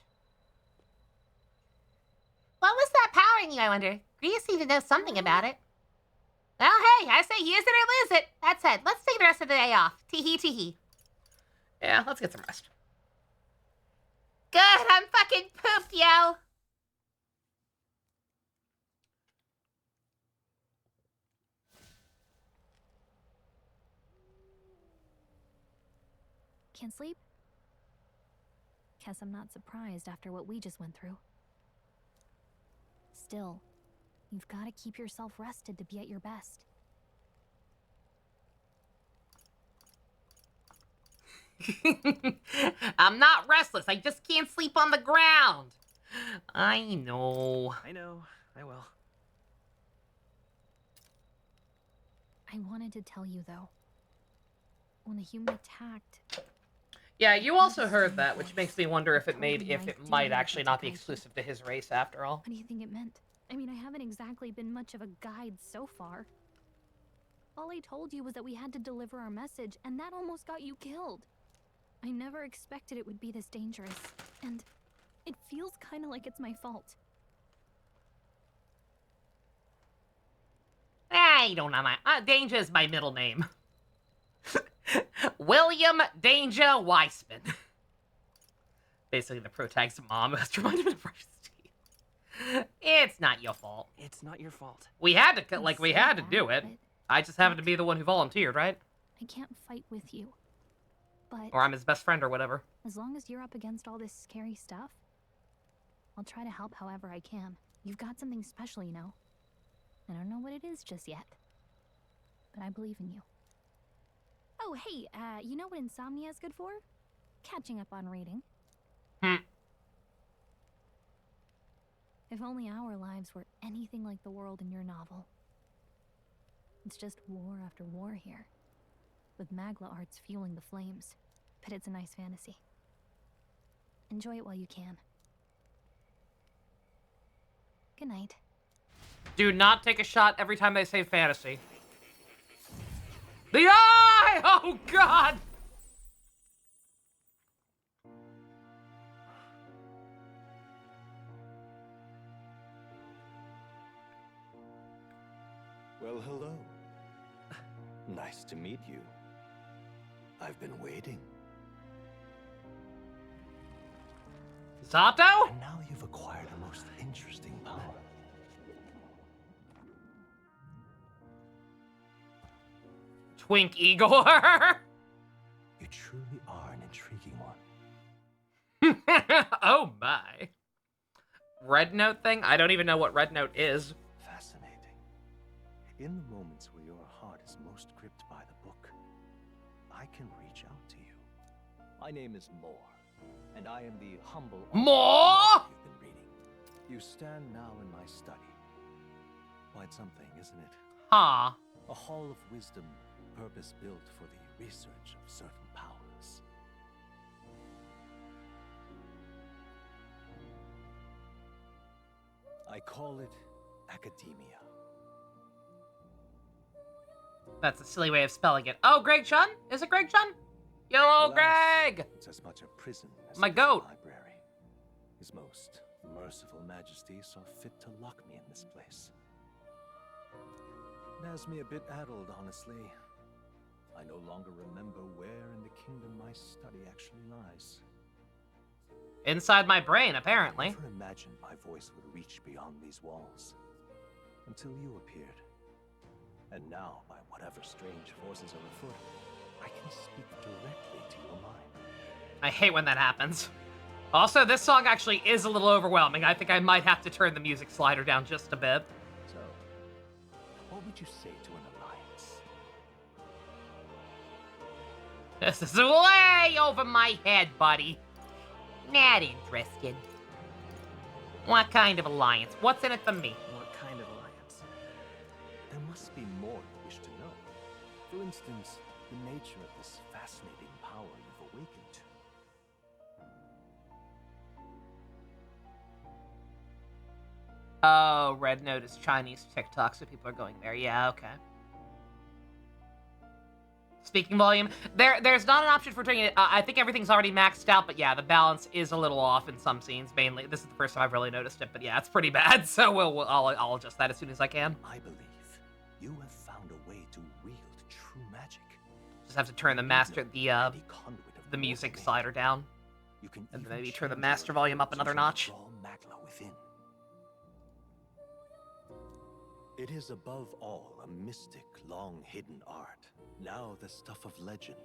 What was that powering you, I wonder? Grievous seemed to know something about it. Well, hey, I say use it or lose it. That said, let's take the rest of the day off. Tee-hee, tee-hee. Yeah, let's get some rest. Good, I'm fucking pooped, yo. Can't sleep? Guess I'm not surprised after what we just went through. Still, you've got to keep yourself rested to be at your best. I'm not restless. I just can't sleep on the ground. I know. I know. I will. I wanted to tell you, though. When the human attacked... Yeah, you also heard that, which makes me wonder if it might actually not be exclusive to his race after all. What do you think it meant? I mean, I haven't exactly been much of a guide so far. All I told you was that we had to deliver our message, and that almost got you killed. I never expected it would be this dangerous, and it feels kind of like it's my fault. I don't know. Danger is my middle name. William Danger Weisman. Basically, the protagonist's mom has reminded me of Precious Steve. It's not your fault. It's not your fault. We had to, we had to do it. I just happened to be the one who volunteered, right? I can't fight with you. But Or I'm his best friend or whatever. as long as you're up against all this scary stuff, I'll try to help however I can. You've got something special, you know. I don't know what it is just yet, but I believe in you. Oh, hey, you know what insomnia is good for? Catching up on reading. If only our lives were anything like the world in your novel. It's just war after war here, with Magla arts fueling the flames. But it's a nice fantasy. Enjoy it while you can. Good night. Do not take a shot every time they say fantasy. The eye! Oh, God! Well, hello. Nice to meet you. I've been waiting. Zato? And now you've acquired a most interesting power. Twink Igor. You truly are an intriguing one. Oh my. Red Note thing? I don't even know what Red Note is. Fascinating. In the moments where your heart is most gripped by the book, I can reach out to you. My name is Moore, and I am the humble Moore? you've been reading. You stand now in my study. Quite something, isn't it? Huh. A hall of wisdom, purpose-built for the research of certain powers. I call it academia. That's a silly way of spelling it. Oh, Greg Chun? Is it Greg Chun? Yo, Greg! It's as much a prison as My it is goat. a library. His most merciful majesty saw fit to lock me in this place. It has me a bit addled, honestly. I no longer remember where in the kingdom my study actually lies. Inside my brain, apparently. I never imagined my voice would reach beyond these walls. Until you appeared. And now, by whatever strange forces are afoot, I can speak directly to your mind. I hate when that happens. Also, this song actually is a little overwhelming. I think I might have to turn the music slider down just a bit. So, what would you say to an alliance? This is way over my head, buddy. Not interested. What kind of alliance? What's in it for me? What kind of alliance? There must be more you wish to know. For instance, the nature of this fascinating power you've awakened to. Oh, Red Note is Chinese TikTok, so people are going there. Yeah, okay. Speaking volume. There's not an option for turning it. I think everything's already maxed out, but yeah, the balance is a little off in some scenes. Mainly, this is the first time I've really noticed it, but yeah, it's pretty bad. So I'll adjust that as soon as I can. I believe you have found a way to wield true magic. Just have to turn the the music slider down, You can and then even maybe turn the change master your volume up emotions another from the notch. raw magma within. It is above all a mystic, long-hidden art. Now the stuff of legend.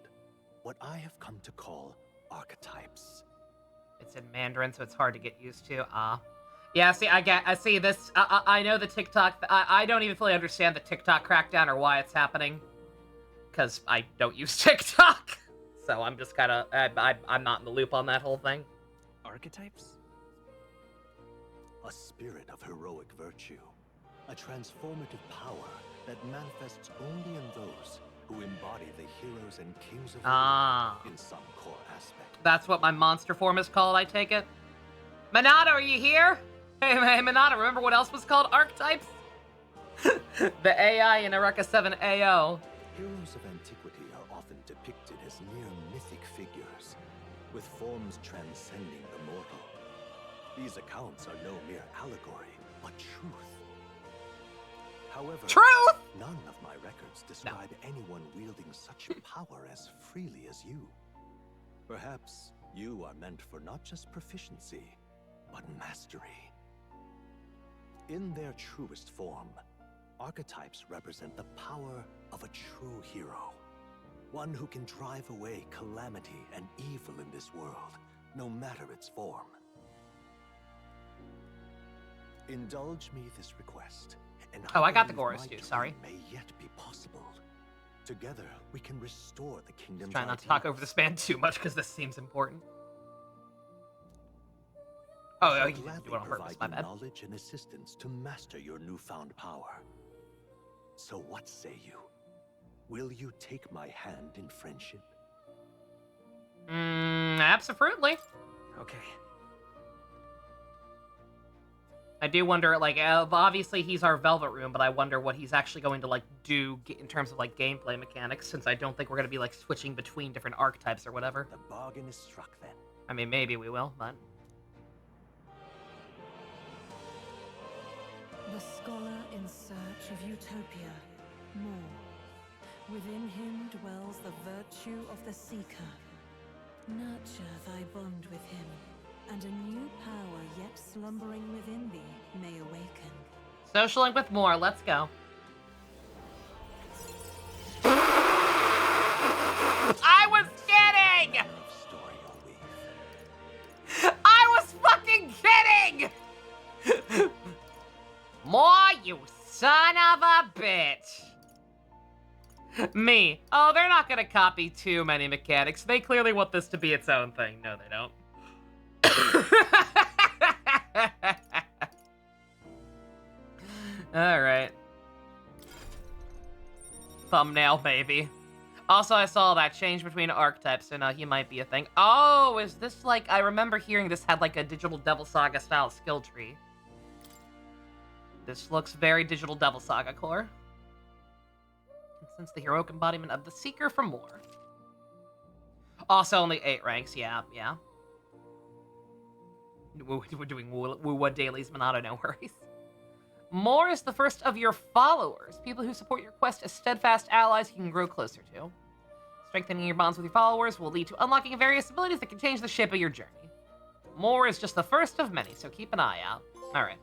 What I have come to call archetypes. It's in Mandarin, so it's hard to get used to. Yeah, see, I see this. I know the TikTok. I don't even fully understand the TikTok crackdown or why it's happening, because I don't use TikTok. So I'm just kind of, I'm not in the loop on that whole thing. Archetypes? A spirit of heroic virtue. A transformative power that manifests only in those who embody the heroes and kings of old in some core aspect. That's what my monster form is called, I take it. Monada, are you here? Hey, Monada, remember what else was called archetypes? The AI in Eureka 7 AO. Heroes of antiquity are often depicted as near mythic figures, with forms transcending the mortal. These accounts are no mere allegory, but truth. However, none of my records describe anyone wielding such power as freely as you. Perhaps You are meant for not just proficiency, but mastery. In their truest form, archetypes represent the power of a true hero. One who can drive away calamity and evil in this world, no matter its form. Indulge me this request, and I got the believe Goros my too, dream sorry. may yet be possible. Together, we can restore the kingdom's Try not to talk over this man too much, because this seems important. Oh, you didn't do it on purpose, my bad. Knowledge and assistance to master your newfound power. So what say you? Will you take my hand in friendship? Absolutely. Okay. I do wonder, like, obviously he's our Velvet Room, but I wonder what he's actually going to, like, do in terms of, like, gameplay mechanics, since I don't think we're going to be, like, switching between different archetypes or whatever. The bargain is struck then. I mean, maybe we will, but... The scholar in search of utopia, more. Within him dwells the virtue of the seeker. Nurture thy bond with him, and a new power yet slumbering within thee may awaken. Social link with more, let's go. I was kidding! I was fucking kidding! More, you son of a bitch! Me. Oh, they're not gonna copy too many mechanics. They clearly want this to be its own thing. No, they don't. Alright. Thumbnail, maybe. Also, I saw that change between archetypes, and he might be a thing. Oh, is this like... I remember hearing this had like a Digital Devil Saga style skill tree. This looks very Digital Devil Saga core. Since the heroic embodiment of the Seeker for more. Also, only 8 ranks, yeah. We're doing Woo-Woo dailies, Monado, no worries. More is the first of your followers. People who support your quest as steadfast allies you can grow closer to. Strengthening your bonds with your followers will lead to unlocking various abilities that can change the shape of your journey. More is just the first of many, so keep an eye out. Alright.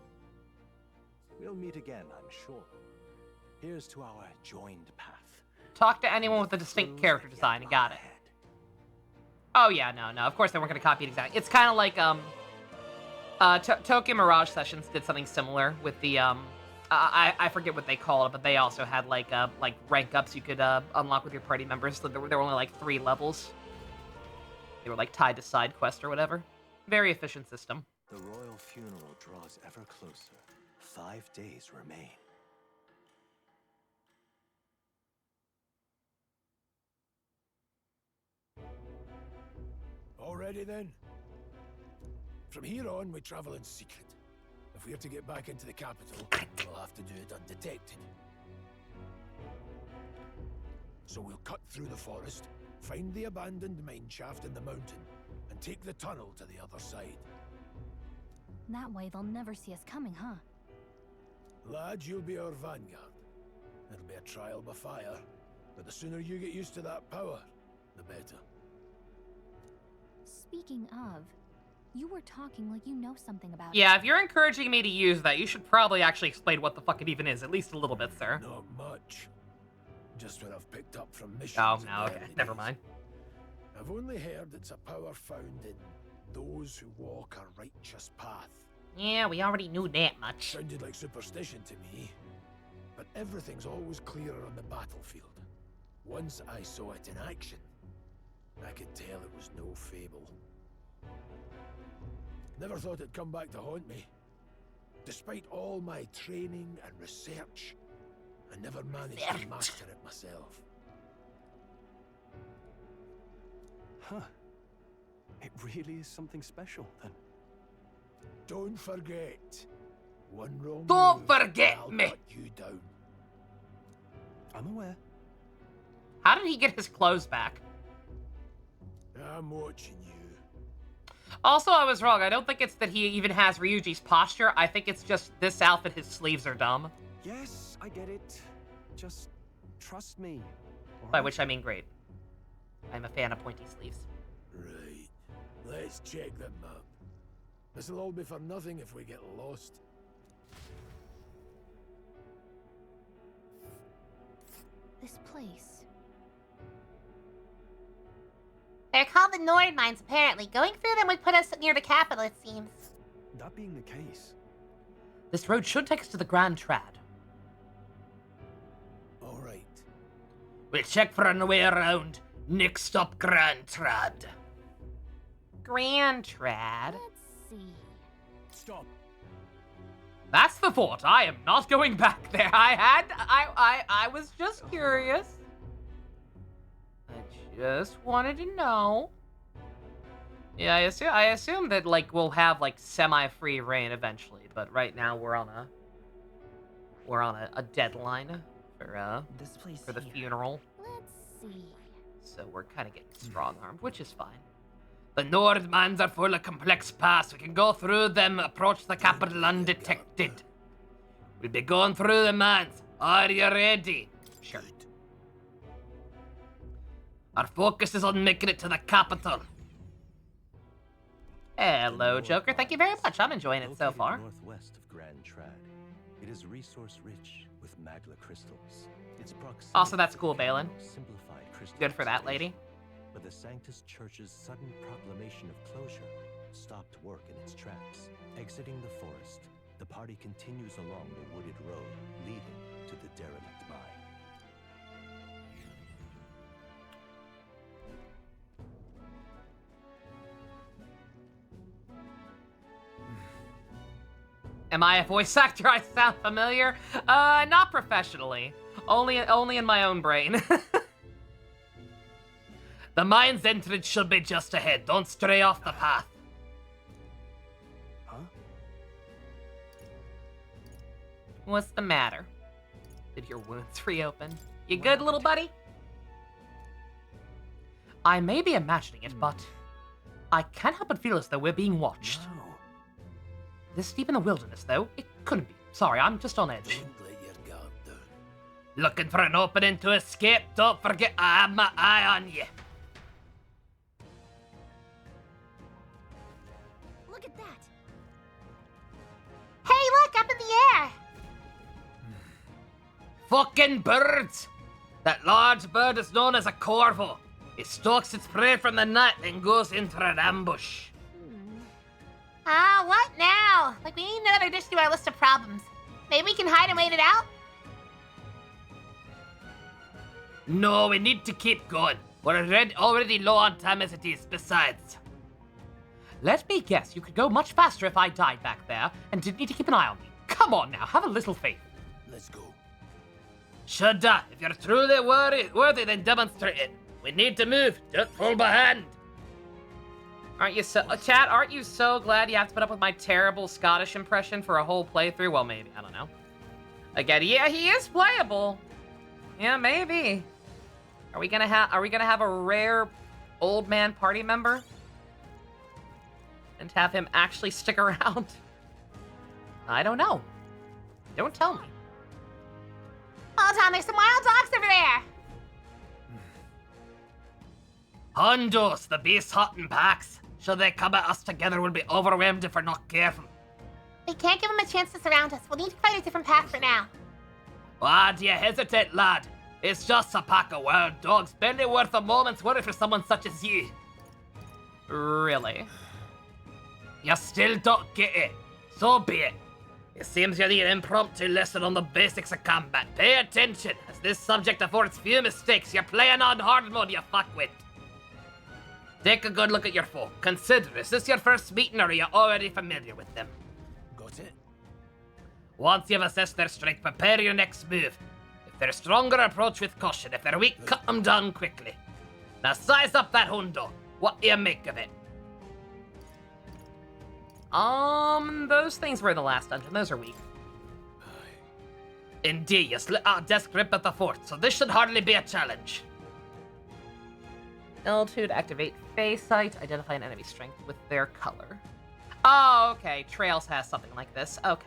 We'll meet again, I'm sure. Here's to our joined path. Talk to anyone with a distinct character design, and got it. Oh yeah, no, of course they weren't going to copy it exactly. It's kind of like, Tokyo Mirage Sessions did something similar with the, I forget what they call it, but they also had, like rank ups you could, unlock with your party members. So there were only, like, 3 levels. They were, like, tied to side quest or whatever. Very efficient system. The royal funeral draws ever closer. 5 days remain. Already then? From here on, we travel in secret. If we're to get back into the capital, we'll have to do it undetected. So we'll cut through the forest, find the abandoned mine shaft in the mountain, and take the tunnel to the other side. That way they'll never see us coming, huh? Lad, you'll be our vanguard. It'll be a trial by fire, but the sooner you get used to that power, the better. Speaking of, you were talking like you know something about Yeah, it. if you're encouraging me to use that, you should probably actually explain what the fuck it even is, at least a little bit, sir. Not much. Just what I've picked up from missions. Oh, in no, the okay, early never days. mind. I've only heard it's a power found in those who walk a righteous path. Yeah, we already knew that much. Sounded like superstition to me, but everything's always clearer on the battlefield. Once I saw it in action, I could tell it was no fable. Never thought it'd come back to haunt me. Despite all my training and research, I never managed to master it myself. Huh. It really is something special, then. Don't forget. One wrong Don't move, forget I'll me. cut you down. I'm aware. How did he get his clothes back? I'm watching you. Also, I was wrong. I don't think it's that he even has Ryuji's posture. I think it's just this outfit, his sleeves are dumb. Yes, I get it. Just trust me. By which I mean great. I'm a fan of pointy sleeves. Right. Let's check the map. This'll all be for nothing if we get lost. This place. They're called the Nord Mines, apparently. Going through them would put us near the capital, it seems. That being the case, This road should take us to the Grand Trad. All right. We'll check for an way around. Next stop, Grand Trad. Grand Trad? Let's see. stop. That's the fort. I am not going back there. I was just curious. I just wanted to know. Yeah, I assume that, like, we'll have, like, semi-free reign eventually, but right now we're on a deadline for This place for the here. funeral. Let's see. So we're kind of getting strong-armed, which is fine. The Nordmans are full of complex paths. We can go through them, approach the capital undetected. We'll be going through the mines. Are you ready? Sure. Our focus is on making it to the capital. Hello, Joker. Thank you very much. I'm enjoying it so Located far. Northwest of Grand Trad, it is resource-rich with magla crystals. Its proximity Also, that's cool, to the Balin. simplified crystal Good for that lady. But the Sanctus Church's sudden proclamation of closure stopped work in its tracks. Exiting the forest, the party continues along the wooded road leading to the derelict mine. Am I a voice actor? I sound familiar. Not professionally. Only in my own brain. The mine's entrance should be just ahead. Don't stray off the path. Huh? What's the matter? Did your wounds reopen? You good, little buddy? I may be imagining it, but I can't help but feel as though we're being watched. No. This deep in the wilderness, though, it couldn't be. Sorry, I'm just on edge. Don't let your guard down. Looking for an opening to escape? Don't forget I have my eye on you. Look at that. Hey, look, up in the air! Fucking birds! That large bird is known as a corvo. It stalks its prey from the night, then goes into an ambush. Ah, what now? Like, we need another addition to our list of problems. Maybe we can hide and wait it out? No, we need to keep going. We're already low on time as it is, besides. Let me guess, you could go much faster if I died back there and didn't need to keep an eye on me. Come on now, have a little faith. Let's go. Shudda, if you're truly worthy, then demonstrate it. We need to move, don't fall behind. Aren't you so, chat, aren't you so glad you have to put up with my terrible Scottish impression for a whole playthrough? Well, maybe, I don't know. Again, yeah, he is playable. Yeah, maybe. Are we gonna have a rare old man party member? And have him actually stick around? I don't know. Don't tell me. Hold on, there's some wild dogs over there! Hondos, the beast hunting packs. Should they come at us together, we'll be overwhelmed if we're not careful. We can't give them a chance to surround us. We'll need to find a different path for now. Why do you hesitate, lad? It's just a pack of wild dogs, barely worth a moment's worry for someone such as you. Really? You still don't get it. So be it. It seems you need an impromptu lesson on the basics of combat. Pay attention, as this subject affords few mistakes. You're playing on hard mode, you fuckwit. Take a good look at your folk. Consider, is this your first meeting or are you already familiar with them? Got it? Once you've assessed their strength, prepare your next move. If they're stronger, approach with caution. If they're weak, cut them down quickly. Now size up that hundo. What do you make of it? Those things were in the last dungeon. Those are weak. Indeed, you slid out desk grip at the fort, so this should hardly be a challenge. L2 to activate phase sight, identify an enemy strength with their color. Oh, okay. Trails has something like this. Okay.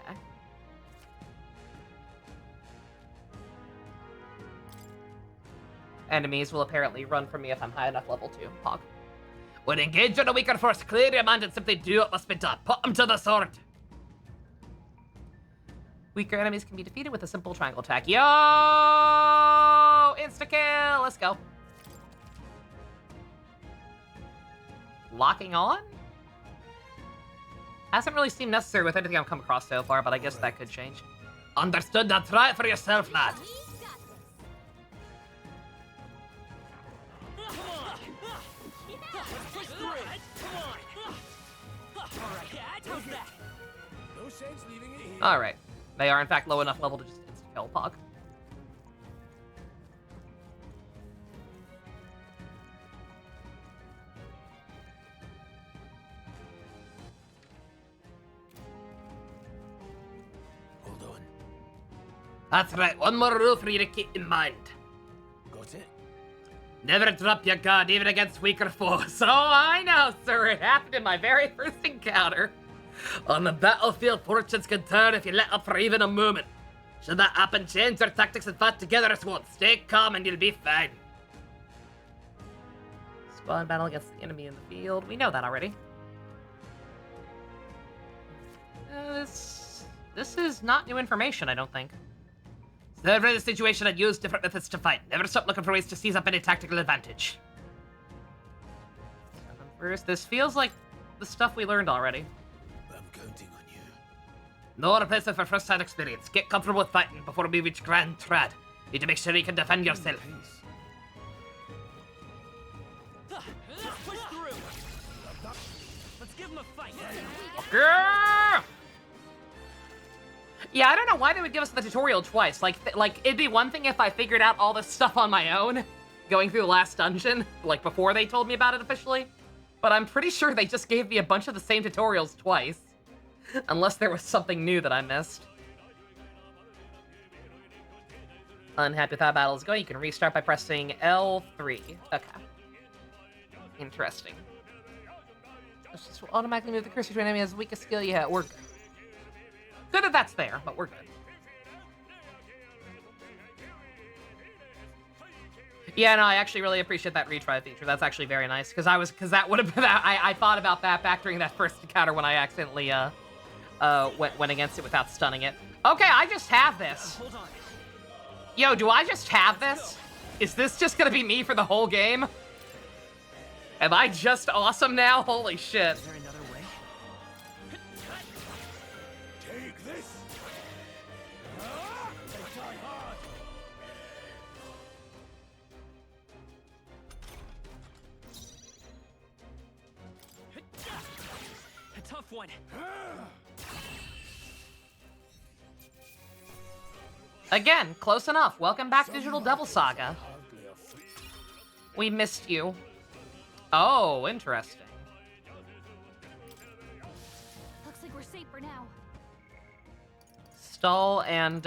Enemies will apparently run from me if I'm high enough level 2. Pog. When engaged on a weaker force, clear your mind and simply do what must be done. Put them to the sword. Weaker enemies can be defeated with a simple triangle attack. Yo! Insta-kill! Let's go. Locking on? Hasn't really seemed necessary with anything I've come across so far, but I guess that could change. Understood. Now try it for yourself, lad. Alright. They are, in fact, low enough level to just insta-kill Pog. Hold on. That's right. One more rule for you to keep in mind. Got it? Never drop your guard, even against weaker foes. Oh, I know, sir. It happened in my very first encounter. On the battlefield, fortunes can turn if you let up for even a moment. Should that happen, change your tactics and fight together as one. Stay calm and you'll be fine. Spawn battle against the enemy in the field. We know that already. This is not new information, I don't think. So never in a situation I'd use different methods to fight. Never stop looking for ways to seize up any tactical advantage. First, this feels like the stuff we learned already. I'm counting on you. No replacement for first-hand experience. Get comfortable with fighting before we reach Grand Trad. Need to make sure you can defend yourself. Push through. Let's give him a fight. Okay. Yeah, I don't know why they would give us the tutorial twice. Like, it'd be one thing if I figured out all this stuff on my own, going through the last dungeon, like before they told me about it officially. But I'm pretty sure they just gave me a bunch of the same tutorials twice. Unless there was something new that I missed. Unhappy with how battle is going, you can restart by pressing L3. Okay. Interesting. Let's just automatically move the cursor to an enemy as weakest skill you have. We're good. Good that that's there, but we're good. Yeah, no, I actually really appreciate that retry feature. That's actually very nice, because that would have been, I thought about that back during that first encounter when I accidentally, went against it without stunning it. Okay, I just have this. Yo, do I just have this? Is this just gonna be me for the whole game? Am I just awesome now? Holy shit. Is there another way? Take this. They try hard. A tough one. Again, close enough. Welcome back, Digital Devil Saga. We missed you. Oh, interesting. Looks like we're safe for now. Stall and,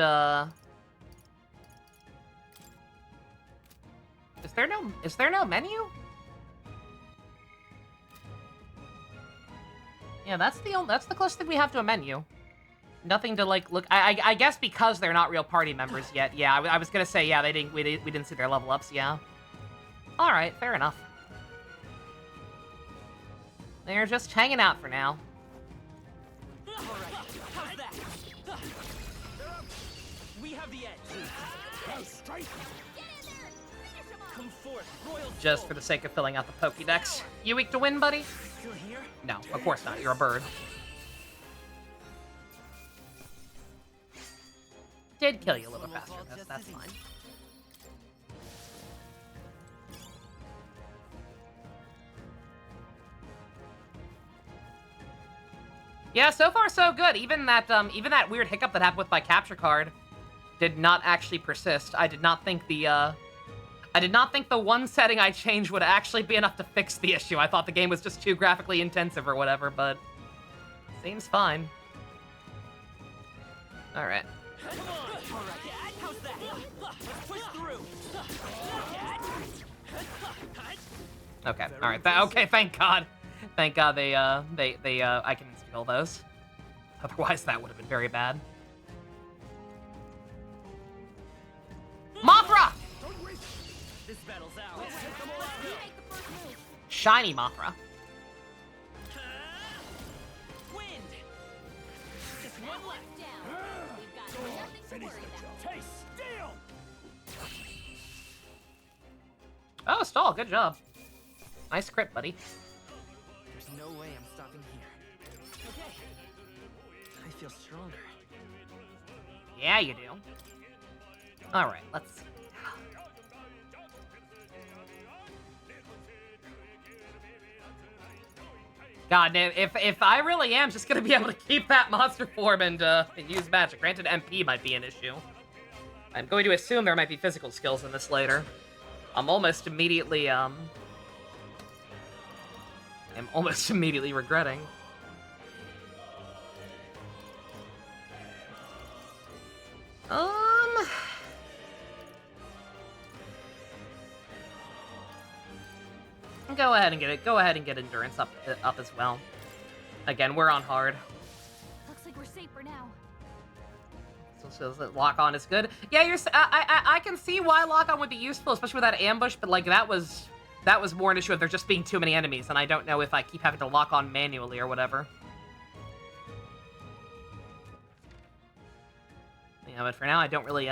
Is there no menu? Yeah, that's the closest thing we have to a menu. Nothing to, like, look... I guess because they're not real party members yet. Yeah, I was gonna say, yeah, we didn't see their level ups, yeah. Alright, fair enough. They're just hanging out for now. We have the edge. Come forth, royal Just for the sake of filling out the Pokédex. You weak to win, buddy? Still here? No, of course not. You're a bird. Did kill you a little faster. That's fine. Yeah, so far so good. Even that weird hiccup that happened with my capture card did not actually persist. I did not think the one setting I changed would actually be enough to fix the issue. I thought the game was just too graphically intensive or whatever, but seems fine. All right. Okay. All right. Okay. Thank God. Thank God they I can steal those. Otherwise, that would have been very bad. Mothra! This battle's ours. Shiny Mothra. Wind. Just one left. Down. We've got nothing to worry about. Taste steel. Oh, stall. Good job. Nice crit, buddy. There's no way I'm stopping here. Okay. I feel stronger. Yeah, you do. Alright, let's see. God, if I really am just gonna be able to keep that monster form and use magic, granted MP might be an issue. I'm going to assume there might be physical skills in this later. I'm almost immediately regretting. Go ahead and get it. Go ahead and get endurance up as well. Again, we're on hard. Looks like we're safe for now. So lock on is good. Yeah, I can see why lock on would be useful, especially with that ambush. But like that was more an issue of there just being too many enemies, and I don't know if I keep having to lock on manually or whatever. Yeah, but for now I don't really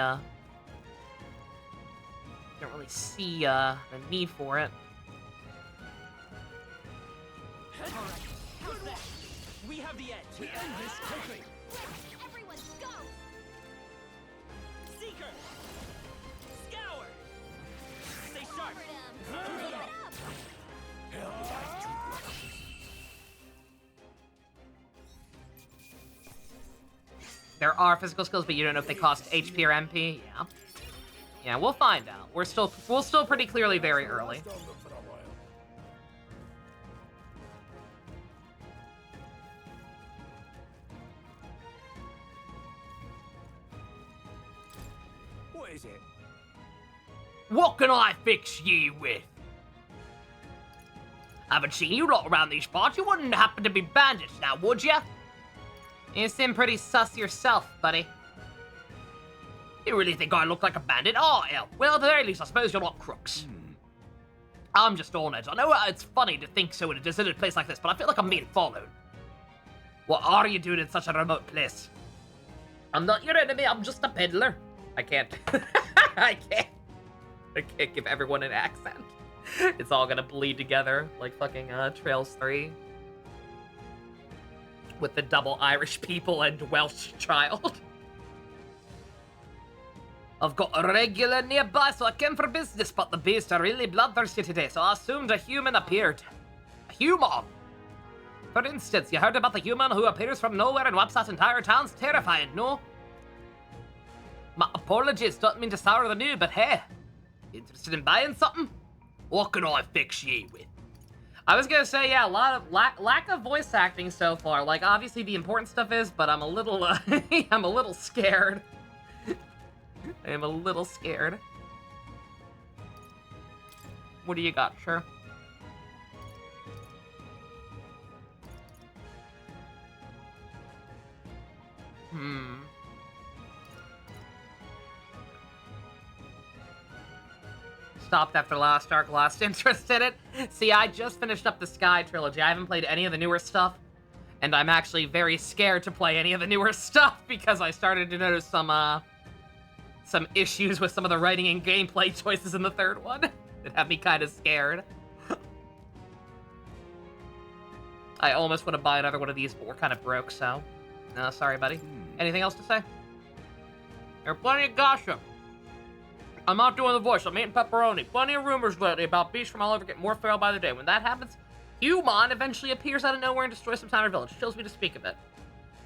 see the need for it. Alright, how's that? We have the edge. We end this quickly. Everyone, go! Seeker! Scour! Stay sharp! There are physical skills, but you don't know if they cost HP or MP. Yeah. Yeah, we'll find out. We're still pretty clearly very early. What is it? What can I fix ye with? Haven't seen you lot around these parts. You wouldn't happen to be bandits now, would ya? You seem pretty sus yourself, buddy. You really think I look like a bandit? Oh, hell. Well, at the very least, I suppose you're not crooks. I'm just honored. I know it's funny to think so in a deserted place like this, but I feel like I'm being followed. What are you doing in such a remote place? I'm not your enemy. I'm just a peddler. I can't. I can't give everyone an accent. It's all gonna bleed together like fucking Trails 3. With the double Irish people and Welsh child. I've got a regular nearby, so I came for business, but the beasts are really bloodthirsty today, so I assumed a human appeared. A human! For instance, you heard about the human who appears from nowhere and wipes out entire towns? Terrifying, no? My apologies, don't mean to sour the new, but hey, interested in buying something? What can I fix ye with? I was gonna say, yeah, a lot of lack of voice acting so far. Like, obviously the important stuff is, but I'm a little, I'm a little scared. I am a little scared. What do you got, sure? Stopped after last arc, lost interest in it. See, I just finished up the Sky trilogy. I haven't played any of the newer stuff, and I'm actually very scared to play any of the newer stuff because I started to notice some issues with some of the writing and gameplay choices in the third one that have me kind of scared. I almost want to buy another one of these, but we're kind of broke, so... No, sorry, buddy. Anything else to say? There's plenty of gossip. I'm not doing the voice, I'm eating pepperoni. Plenty of rumors lately about beasts from all over getting more feral by the day. When that happens, Human eventually appears out of nowhere and destroys some town or village. Chills me to speak of it.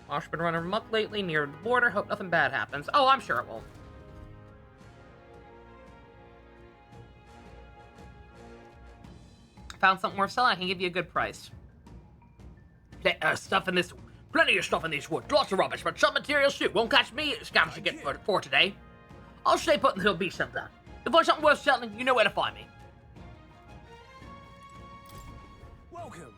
Marsh been running amok lately near the border. Hope nothing bad happens. Oh, I'm sure it won't. Found something worth selling. I can give you a good price. Plenty of stuff in this woods. Lots of rubbish, but some materials too. Won't catch me scavenging it for today. I'll stay put until be sometime. If you find something worth selling, you know where to find me. Welcome.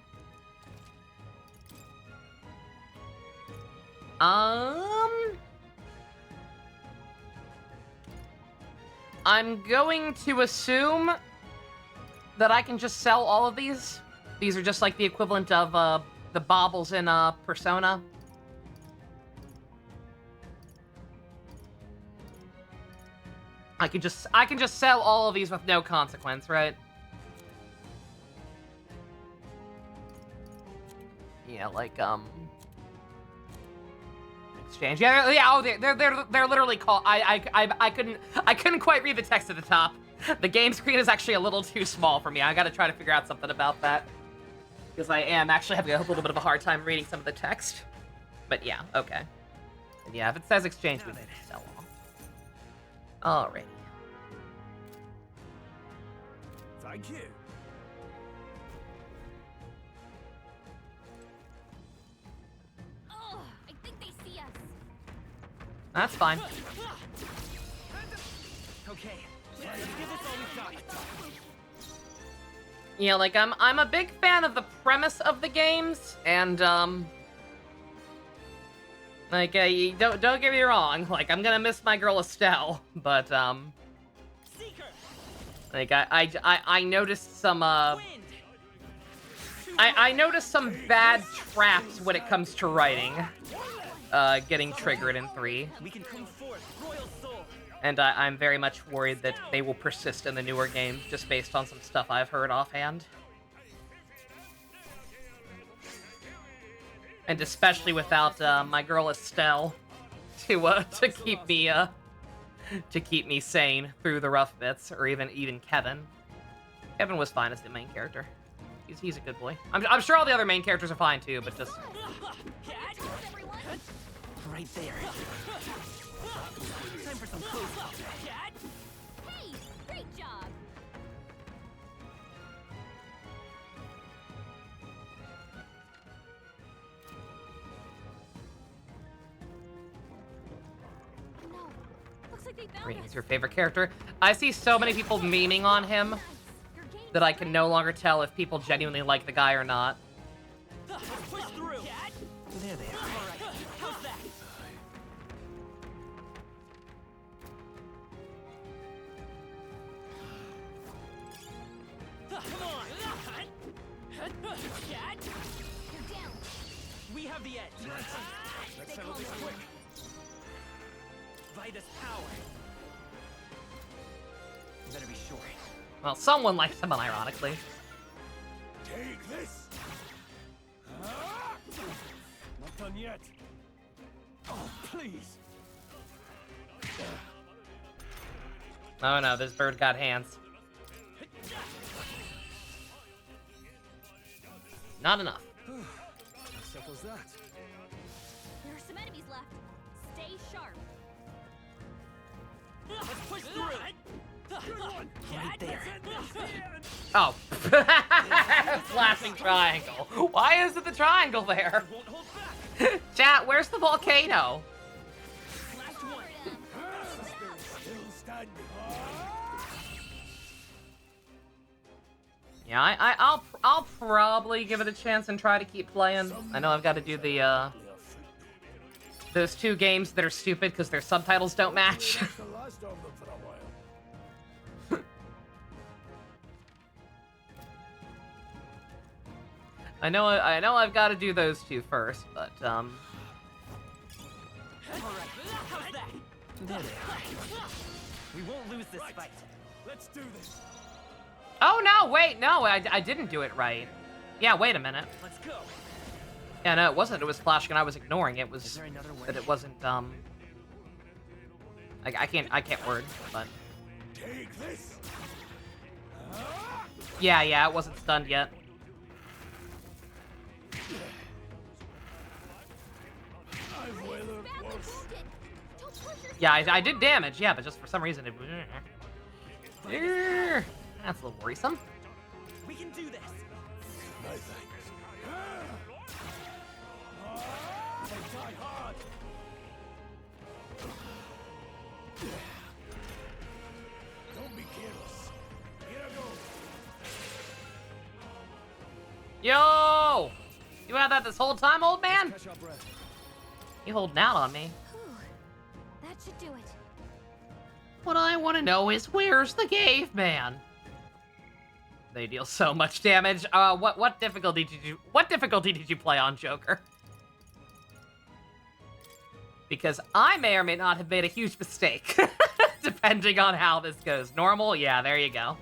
I'm going to assume that I can just sell all of these. These are just like the equivalent of the baubles in Persona. I can just sell all of these with no consequence, right? Yeah, like exchange. Yeah. Oh, they're literally called. I couldn't quite read the text at the top. The game screen is actually a little too small for me. I got to try to figure out something about that because I am actually having a little bit of a hard time reading some of the text. But yeah, okay. And yeah, if it says exchange, we need to sell all. Alrighty. Thank you. Oh, I think they see us. That's fine. Okay, let's give this all we've got. Yeah, like I'm a big fan of the premise of the games, and like don't get me wrong, like I'm gonna miss my girl Estelle, but like I noticed some I noticed some bad traps when it comes to writing getting triggered in 3. We can come forth, royal soul. And I'm very much worried that they will persist in the newer games, just based on some stuff I've heard offhand. And especially without my girl Estelle to keep me sane through the rough bits, or even Kevin. Kevin was fine as the main character. He's a good boy. I'm sure all the other main characters are fine too, but just Right there. Time for some close-up. Hey, great job. No, looks like they found Green's us. your favorite character. I see so many people memeing on him that I can no longer tell if people genuinely like the guy or not. Push through. There they are. All right. How's that? Come on. You're down. We have the edge. Let's settle this quick. Vitus power. You better be sure. Well, someone likes him, unironically. Take this! Not done yet. Oh, please. Oh no, this bird got hands. Not enough. That settles that. There are some enemies left. Stay sharp. Let's push through. Right there. Oh. Flashing triangle. Why is it the triangle there? Chat, where's the volcano? Last one. Still standing. Yeah, I'll probably give it a chance and try to keep playing. I know I've got to do the those 2 games that are stupid because their subtitles don't match. The last of them for a while. I know I've got to do those 2 first, but All right. How's that? There they are. We won't lose this fight. Let's do this. oh no, wait, no, I didn't do it right. Yeah, wait a minute. Let's go. Yeah, no, it wasn't. It was flashing and I was ignoring it. It was Is there another way? that it wasn't I can't word, but Take this! yeah, it wasn't stunned yet. I've weathered worse. Yeah, I did damage, yeah, but just for some reason it... That's a little worrisome. We can do this. No thanks. They die hard. Don't be careless. Here I go. Yo! You had that this whole time, old man? Catch our breath. You holding out on me. That should do it. What I want to know is, where's the caveman? They deal so much damage. What difficulty did you play on, Joker? Because I may or may not have made a huge mistake, depending on how this goes. Normal? Yeah, there you go.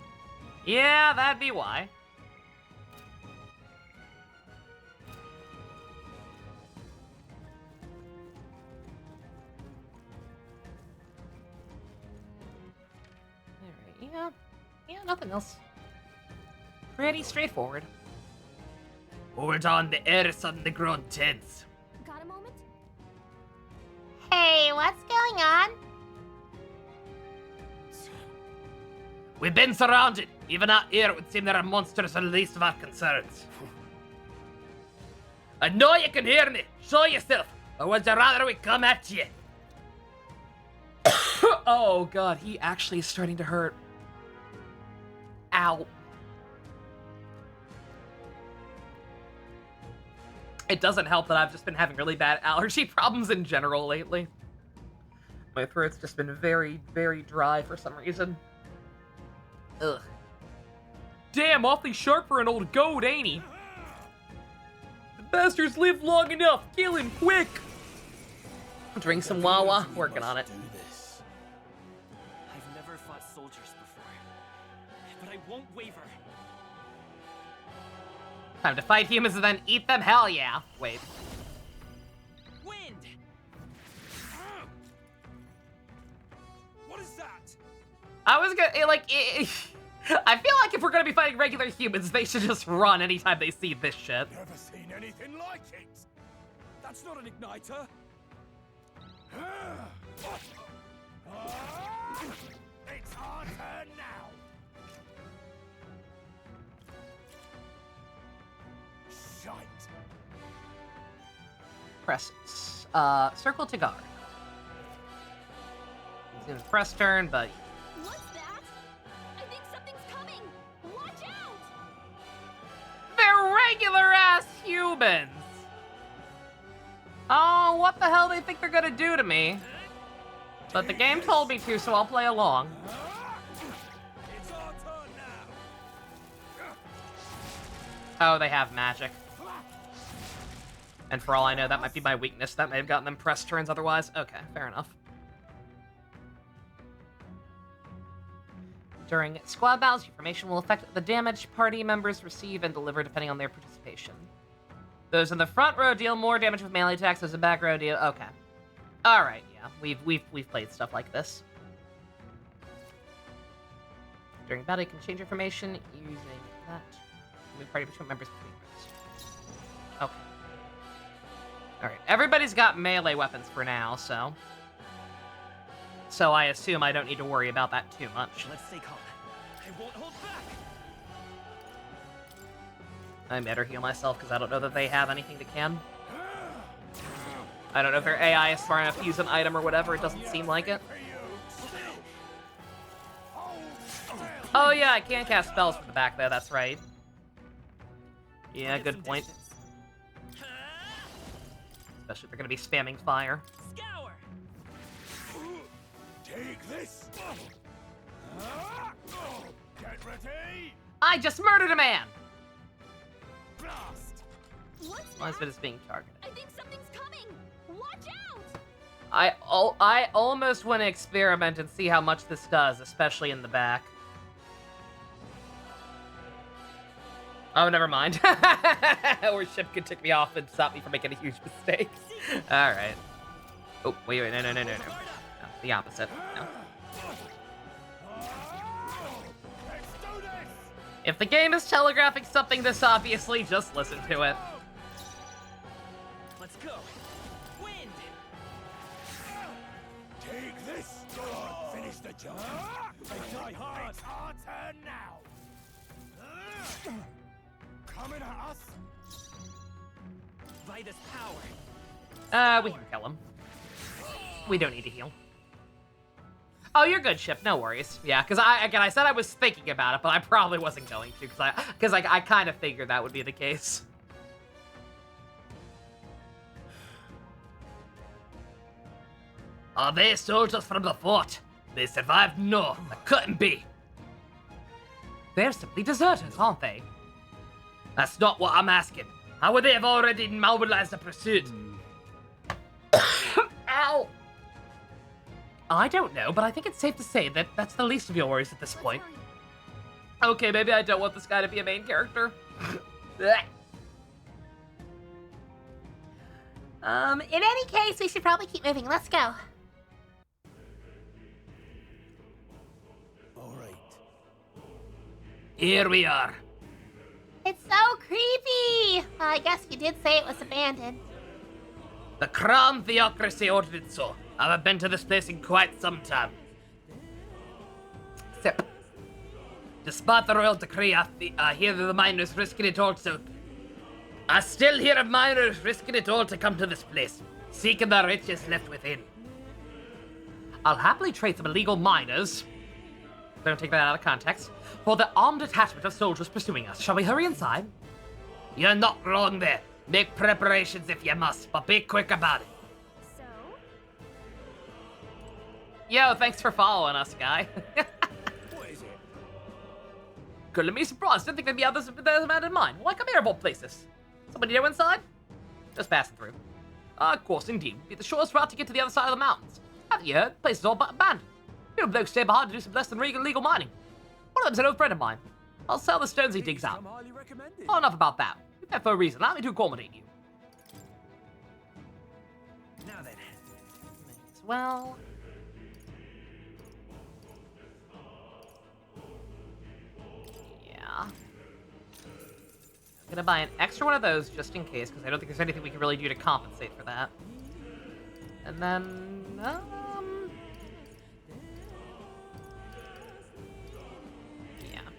Yeah, that'd be why. Alright, yeah, nothing else. Pretty straightforward. Hold on, the air is suddenly grown tense. Got a moment? Hey, what's going on? We've been surrounded. Even out here, it would seem there are monsters are the least of our concerns. I know you can hear me. Show yourself. Or would you rather we come at you? Oh, God. He actually is starting to hurt. Ow. It doesn't help that I've just been having really bad allergy problems in general lately. My throat's just been very, very dry for some reason. Ugh. Damn, awfully sharp for an old goat, ain't he? The bastard's lived long enough. Kill him quick. Drink some Wawa. Working on it. I've never fought soldiers before, but I won't waver. Time to fight humans and then eat them? Hell yeah. Wait. Wind. What is that? I was gonna, I feel like if we're gonna be fighting regular humans, they should just run anytime they see this shit. Never seen anything like it. That's not an igniter. It's our turn now. Shite. Press, circle to guard. It's in press turn, but... What's that? I think something's coming! Watch out! They're regular-ass humans! Oh, what the hell they think they're gonna do to me? But the game told me to, so I'll play along. It's our turn now. Oh, they have magic. And for all I know, that might be my weakness. That may have gotten them press turns otherwise. Okay, fair enough. During squad battles, information will affect the damage party members receive and deliver depending on their participation. Those in the front row deal more damage with melee attacks, those in the back row deal... Okay. Alright, yeah. We've played stuff like this. During battle, you can change information using that. Move party between members between rows. Okay. Alright, everybody's got melee weapons for now, so... So I assume I don't need to worry about that too much. Let's stay calm. I won't hold back. I better heal myself because I don't know that they have anything that can. I don't know if their AI is smart enough to use an item or whatever. It doesn't seem like it. Oh yeah, I can cast spells from the back there. That's right. Yeah, good point. Especially if they're going to be spamming fire. Scour. Take this. Get ready. I just murdered a man. Blast. Unless it is being targeted. I think something's coming! Watch out! I almost want to experiment and see how much this does, especially in the back. Oh, never mind. Or ship could tick me off and stop me from making a huge mistake. Alright. Oh, wait, no. No, the opposite. No. If the game is telegraphing something this obviously, just listen to it. Let's go. Wind. Take this. Go on, finish the job. Die hard. It's our turn now. Coming at us. By this power. We can kill him. We don't need to heal. Oh, you're good, Ship. No worries. Yeah, because I said I was thinking about it, but I probably wasn't going to, because I kind of figured that would be the case. Are they soldiers from the fort? They survived? No, that couldn't be. They're simply deserters, aren't they? That's not what I'm asking. How would they have already mobilized the pursuit? Ow! I don't know, but I think it's safe to say that that's the least of your worries at this point. Okay, maybe I don't want this guy to be a main character. In any case, we should probably keep moving. Let's go. All right. Here we are. It's so creepy. Well, I guess you did say it was abandoned. The Crown Theocracy ordered it so. I haven't been to this place in quite some time. Sip. Despite the royal decree, I hear that the miners risking it all to... I still hear of miners risking it all to come to this place, seeking the riches left within. I'll happily trade some illegal miners, don't take that out of context, for the armed detachment of soldiers pursuing us. Shall we hurry inside? You're not wrong there. Make preparations if you must, but be quick about it. So? Yo, thanks for following us, guy. What is it? Couldn't be surprised. Didn't think there'd be others with those amount in mind. Why come here of all places? Somebody know inside? Just passing through. Of course, indeed. Be the shortest route to get to the other side of the mountains. Haven't you heard? The place is all but abandoned. You know, blokes stay behind to do some less than illegal mining. One of them's an old friend of mine. I'll sell the stones he digs out. Oh, enough about that. You're there for a reason. Allow me to accommodate you. Now then. As well. Yeah. I'm gonna buy an extra one of those just in case, because I don't think there's anything we can really do to compensate for that. And then, yeah,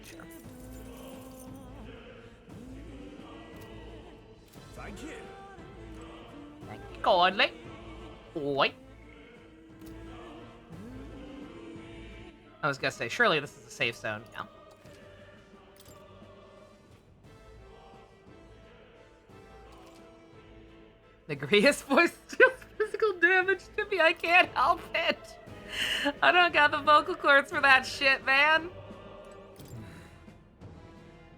sure. Thank you. Thank you kindly. Oi. I was gonna say, surely this is a safe zone, yeah. The greatest voice deals physical damage to me. I can't help it. I don't got the vocal cords for that shit, man.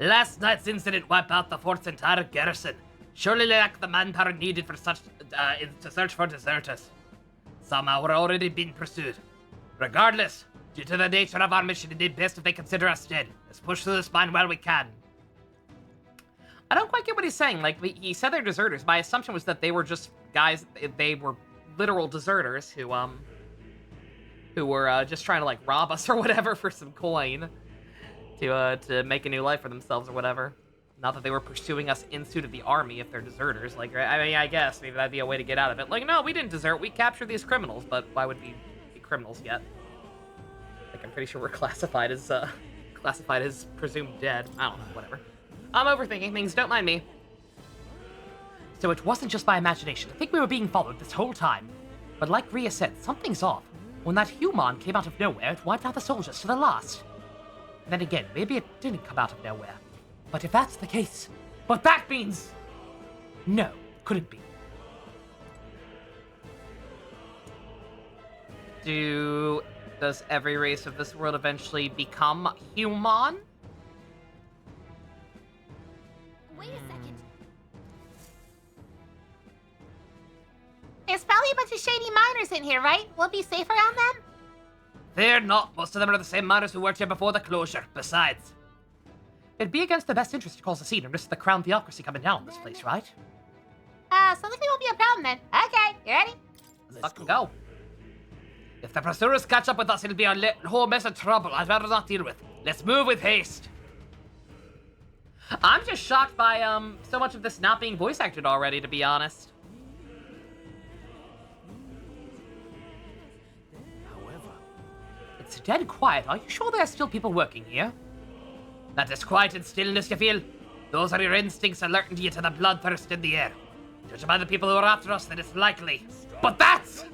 Last night's incident wiped out the fort's entire garrison. Surely lacked the manpower needed for such to search for deserters. Somehow we're already being pursued. Regardless, due to the nature of our mission, it'd be best if they consider us dead. Let's push through this mine while we can. I don't quite get what he's saying. Like, he said they're deserters. My assumption was that they were just guys, they were literal deserters who were just trying to, like, rob us or whatever for some coin to make a new life for themselves or whatever. Not that they were pursuing us in suit of the army if they're deserters. Like, I mean, I guess maybe that'd be a way to get out of it. Like, no, we didn't desert. We captured these criminals, but why would we be criminals yet? Like, I'm pretty sure we're classified as presumed dead. I don't know, whatever. I'm overthinking things, don't mind me. So it wasn't just my imagination. I think we were being followed this whole time. But like Rhea said, something's off. When that human came out of nowhere, it wiped out the soldiers to the last. And then again, maybe it didn't come out of nowhere. But if that's the case, what that means... No, couldn't be. Does every race of this world eventually become human? Wait a second. There's probably a bunch of shady miners in here, right? We'll be safe around them? They're not. Most of them are the same miners who worked here before the closure. Besides, it'd be against the best interest to cause a scene and risk the Crown Theocracy coming down on this place, right? Sounds like it won't be a problem then. Okay, you ready? Let's go. If the pursuers catch up with us, it'll be a whole mess of trouble I'd rather not deal with. Let's move with haste. I'm just shocked by so much of this not being voice acted already, to be honest. However, it's dead quiet. Are you sure there are still people working here? That is quiet and stillness you feel. Those are your instincts alerting you to the bloodthirst in the air. Judging by the people who are after us, then it's likely. But that's...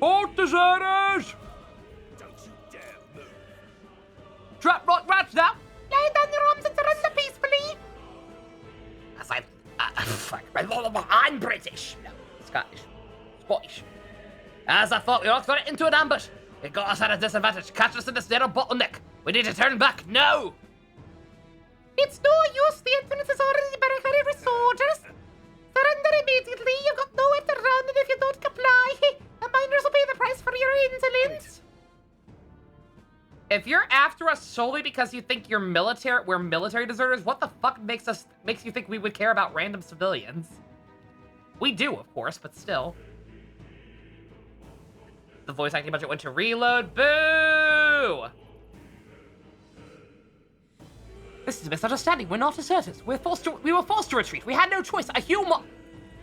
Halt, deserters! Don't you dare move. Trap rock rats now! Lay down your arms and surrender peacefully! As I'm British. No, Scottish. Scottish. As I thought, we all got into an ambush. It got us at a disadvantage. Catch us in this narrow bottleneck. We need to turn back now. It's no use. The entrance is already barricaded with soldiers. Surrender immediately. You've got nowhere to run, and if you don't comply, the miners will pay the price for your insolence. If you're after us solely because you think we're military deserters, what the fuck makes you think we would care about random civilians? We do, of course, but still. The voice acting budget went to reload. Boo! This is a misunderstanding. We're not deserters. We were forced to retreat. We had no choice. A human.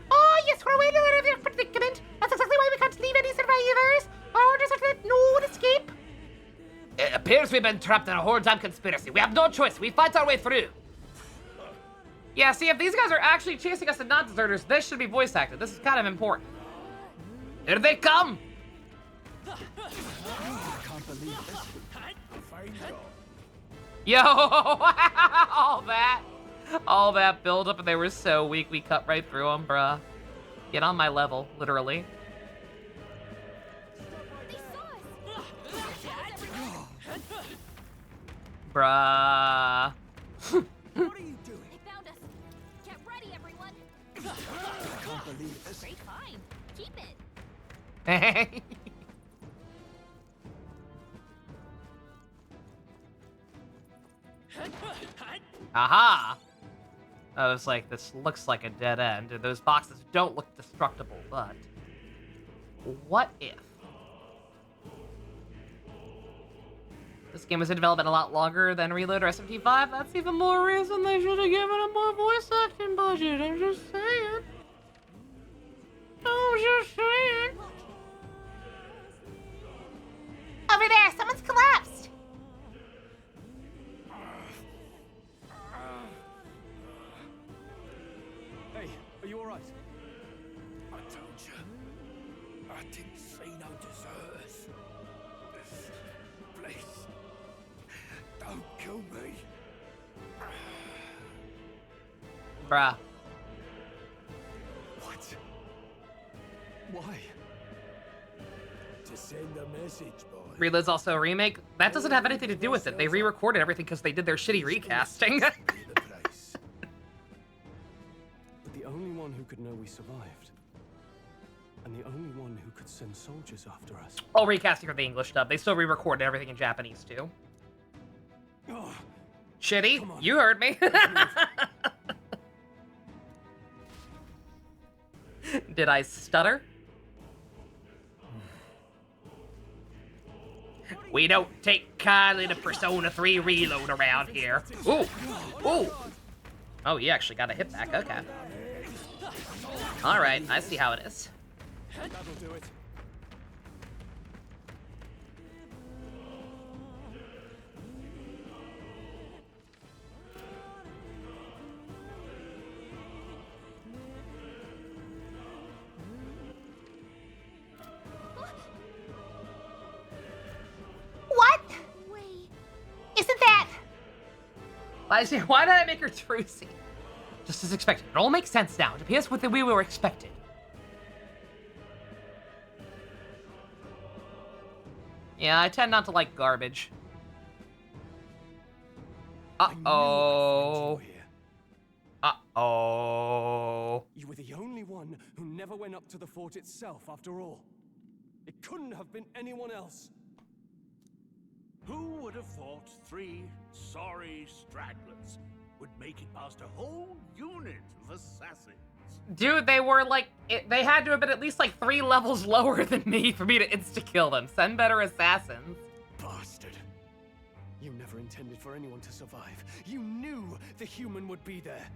Oh, yes, we're aware of your predicament. That's exactly why we can't leave any survivors. Our orders are to let no one escape. It appears we've been trapped in a whole-time conspiracy. We have no choice. We fight our way through. Yeah, see, if these guys are actually chasing us and not deserters, this should be voice acted. This is kind of important. Here they come! I can't believe this. Yo! all that build up, and they were so weak, we cut right through them, bruh. Get on my level, literally. Bruh. What are you doing? They found us. Get ready, everyone. I can't believe this. Great find. Keep it. Aha! I was like, this looks like a dead end. Those boxes don't look destructible, but... what if? This game was in development a lot longer than Reload or SMT5. That's even more reason they should have given it more voice acting budget. I'm just saying. Over there, someone's collapsed. Hey, are you alright? I told you. I didn't see no deserters. Please. Don't kill me. Bruh. What? Why? To send a message, boy. Reload's also a remake. That doesn't have anything to do with it. They re-recorded everything because they did their shitty recasting. But the only one who could know we survived, and the only one who could send soldiers after us. All recasting for the English dub. They still re-recorded everything in Japanese too. Oh, Shitty, you heard me. Did I stutter? We don't take kindly to Persona 3 Reload around here. Ooh, ooh. Oh, you actually got a hit back, okay. Alright, I see how it is. that'll do it. What? Isn't that? Why did I make her Trucy? Just as expected. It all makes sense now. It appears what we were expected. Yeah, I tend not to like garbage. Uh-oh. Uh-oh. You were the only one who never went up to the fort itself, after all. It couldn't have been anyone else. Who would have thought 3 sorry stragglers would make it past a whole unit of assassins? Dude, they were like, they had to have been at least like 3 levels lower than me for me to insta-kill them. Send better assassins. Bastard. You never intended for anyone to survive. You knew the human would be there.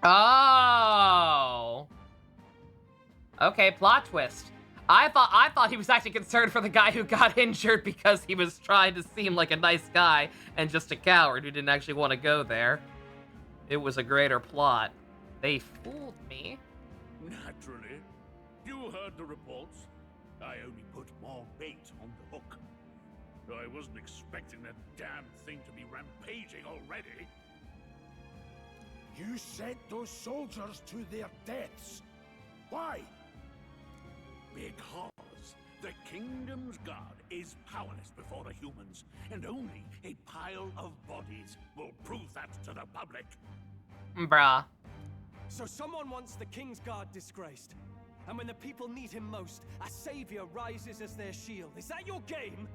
Oh. Okay, plot twist. I thought he was actually concerned for the guy who got injured because he was trying to seem like a nice guy and just a coward who didn't actually want to go there. It was a greater plot. They fooled me. Naturally. You heard the reports. I only put more bait on the hook. I wasn't expecting that damn thing to be rampaging already. You sent those soldiers to their deaths. Why? Because The kingdom's god is powerless before the humans, and only a pile of bodies will prove that to the public. Bruh. So someone wants the King's Guard disgraced, and when the people need him most, a savior rises as their shield. Is that your game?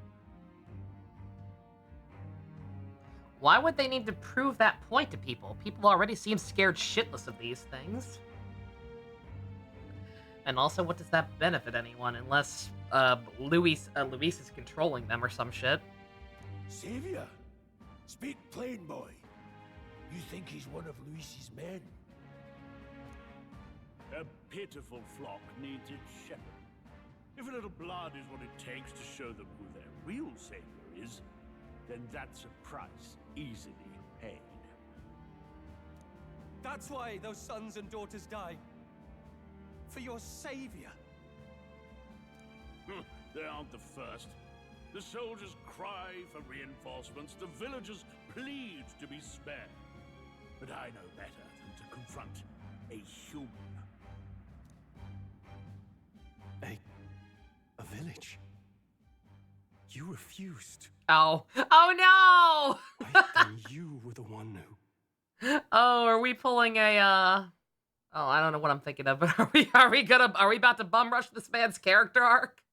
Why would they need to prove that point to people? People already seem scared shitless of these things. And also, what does that benefit anyone unless Luis is controlling them or some shit? Savior? Speak plain, boy. You think he's one of Luis's men? A pitiful flock needs its shepherd. If a little blood is what it takes to show them who their real savior is, then that's a price easily paid. That's why those sons and daughters die. For your savior. They aren't the first. The soldiers cry for reinforcements, the villagers plead to be spared. But I know better than to confront a human. A village? You refused. Oh. Oh no! Then you were the one who... Oh, are we pulling a, Oh, I don't know what I'm thinking of, but are we about to bum rush this man's character arc?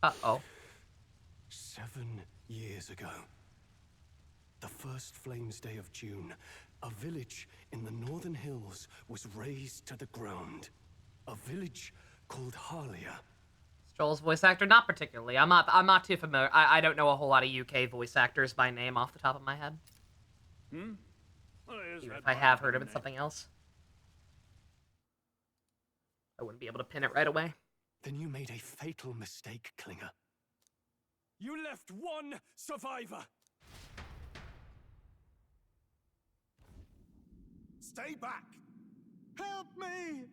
Uh-oh. 7 years ago, the first Flames Day of June, a village in the northern hills was razed to the ground. A village called Harlia. Joel's voice actor? Not particularly. I'm not too familiar. I don't know a whole lot of UK voice actors by name off the top of my head. Hmm? Well, Even if I have heard of it something else. I wouldn't be able to pin it right away. Then you made a fatal mistake, Klinger. You left one survivor. Stay back! Help me!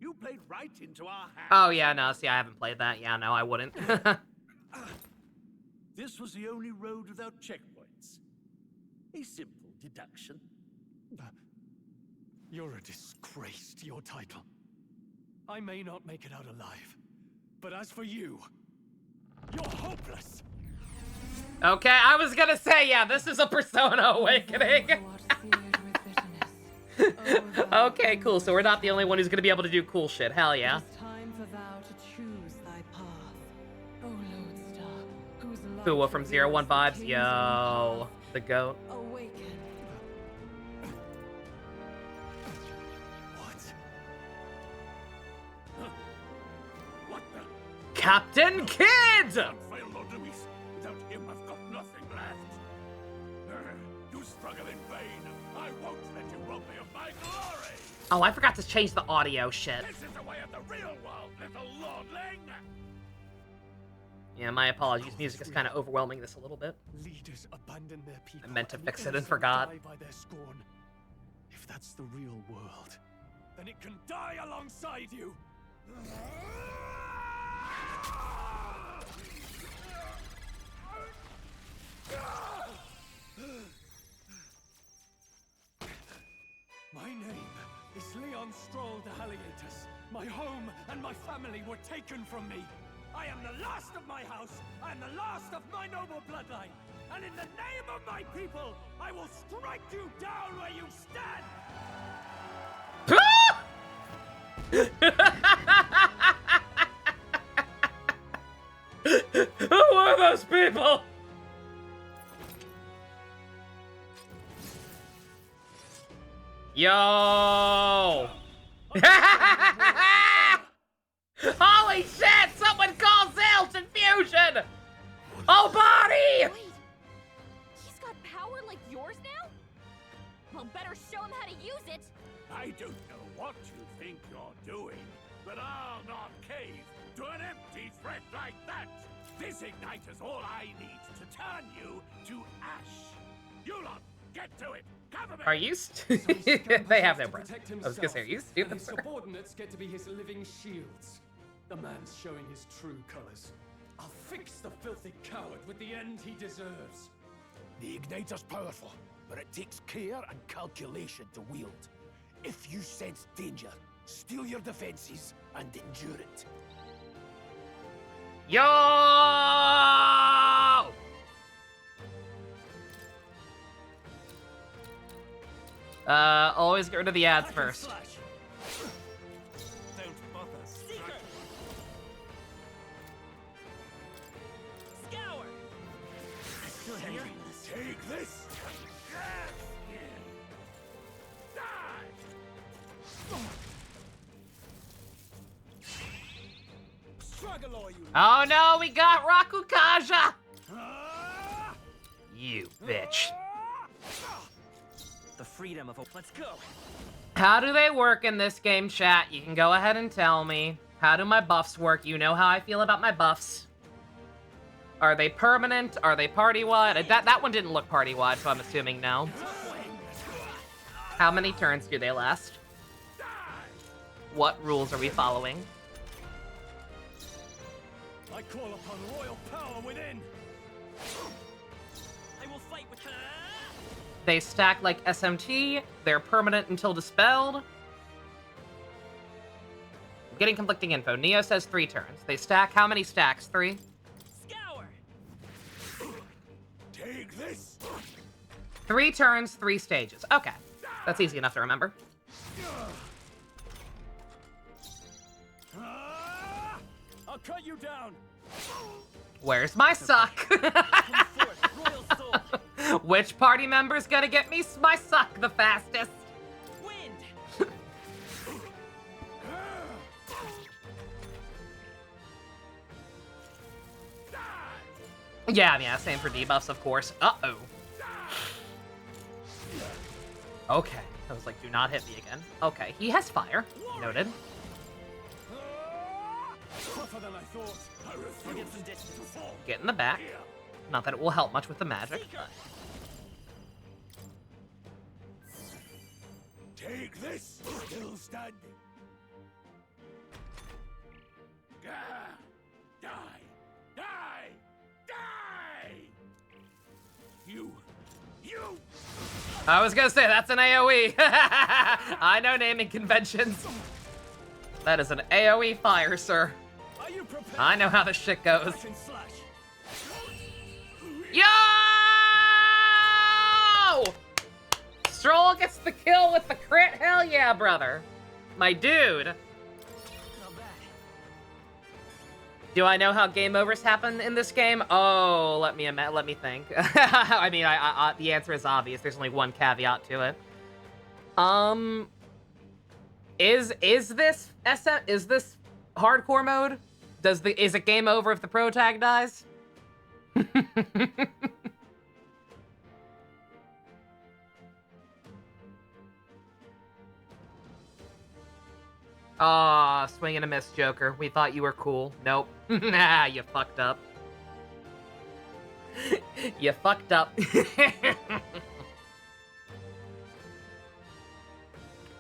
You played right into our hands. Oh yeah, no, see, I haven't played that. Yeah, no, I wouldn't. This was the only road without checkpoints. A simple deduction. You're a disgrace to your title. I may not make it out alive, but as for you, you're hopeless. Okay, I was gonna say, yeah, this is a Persona Awakening. Okay, cool. So we're not the only one who's gonna be able to do cool shit. Hell yeah. Time for thou to choose thy path. O Lodestar, whose light Fuwa from 01 Vibes. Yo, the goat. awaken. What the? Captain Kidd! Don't fail, Lord Luis. Without him, I've got nothing left. You struggle in vain. I won't let you rob me of my glory. Oh, I forgot to change the audio shit. This is the way of the real world, little lordling. Yeah, my apologies. Music is kind of overwhelming this a little bit. Leaders abandon their people. I meant to and fix the it and innocent forgot. die by their scorn. If that's the real world, Then it can die alongside you. My name is Leon Stroll de Halietus. My home and my family were taken from me. I am the last of my house. I am the last of my noble bloodline. And in the name of my people, I will strike you down where you stand. Who are those people? Yo! Holy shit! Someone call Zales Infusion! Oh, body! Wait, he's got power like yours now? Well, better show him how to use it. I don't know what you think you're doing, but I'll not cave to an empty threat like that. This igniter's all I need to turn you to ash. You lot, get to it. Cover me. Are you They have no breath. I was gonna say, are you stupid, His sir? subordinates get to be his living shields. The man's showing his true colors. I'll fix the filthy coward with the end he deserves. The igniter's powerful, but it takes care and calculation to wield. If you sense danger, Steel your defenses and endure it. Yo! Always get rid of the ads first. Don't bother. Seeker. Scour. Take this. Struggle, all you. Oh no, we got Rakukaja! You bitch. The freedom of let's go. How do they work in this game, chat? You can go ahead and tell me. How do my buffs work? You know how I feel about my buffs. Are they permanent? Are they party-wide? That one didn't look party-wide, so I'm assuming no. How many turns do they last? What rules are we following? I call upon royal power within. I will fight with her. They stack like SMT. They're permanent until dispelled. I'm getting conflicting info. Neo says 3 turns. They stack how many stacks? 3? Scour. Take this. 3 turns, 3 stages. Okay. That's easy enough to remember. I'll cut you down. Where's my suck? Which party member's gonna get me my suck the fastest? Wind. Yeah, same for debuffs, of course. Uh-oh. Okay. I was like, do not hit me again. Okay, he has fire. Noted. Tougher than I thought. I'll get some distance. Get in the back. Not that it will help much with the magic. Take this. Still standing. Gah! Die! Die! Die! You! I was gonna say, that's an AoE. I know naming conventions. That is an AoE fire, sir. Are you prepared? I know how this shit goes. Yo! Stroll gets the kill with the crit. Hell yeah, brother. My dude. Do I know how game overs happen in this game? Oh, let me think. I mean, the answer is obvious. There's only one caveat to it. Is this hardcore mode? Is it game over if the pro tag dies? Aw, swing and a miss, Joker. We thought you were cool. Nope. Nah, you fucked up. You fucked up.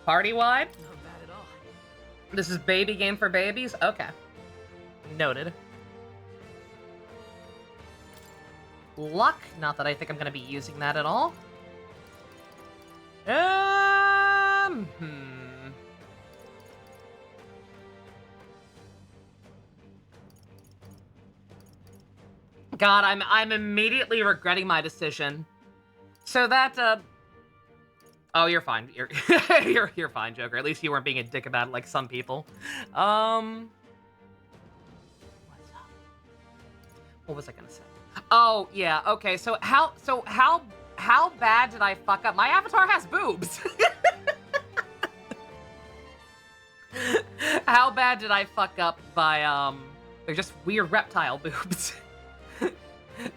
Party-wide? Not bad at all. This is baby game for babies? Okay. Noted. Luck. Not that I think I'm gonna be using that at all. God, I'm immediately regretting my decision. So that, oh, you're fine. You're fine, Joker. At least you weren't being a dick about it like some people. What's up? What was I gonna say? Oh, yeah, okay, so how bad did I fuck up? My avatar has boobs! How bad did I fuck up by, they're just weird reptile boobs.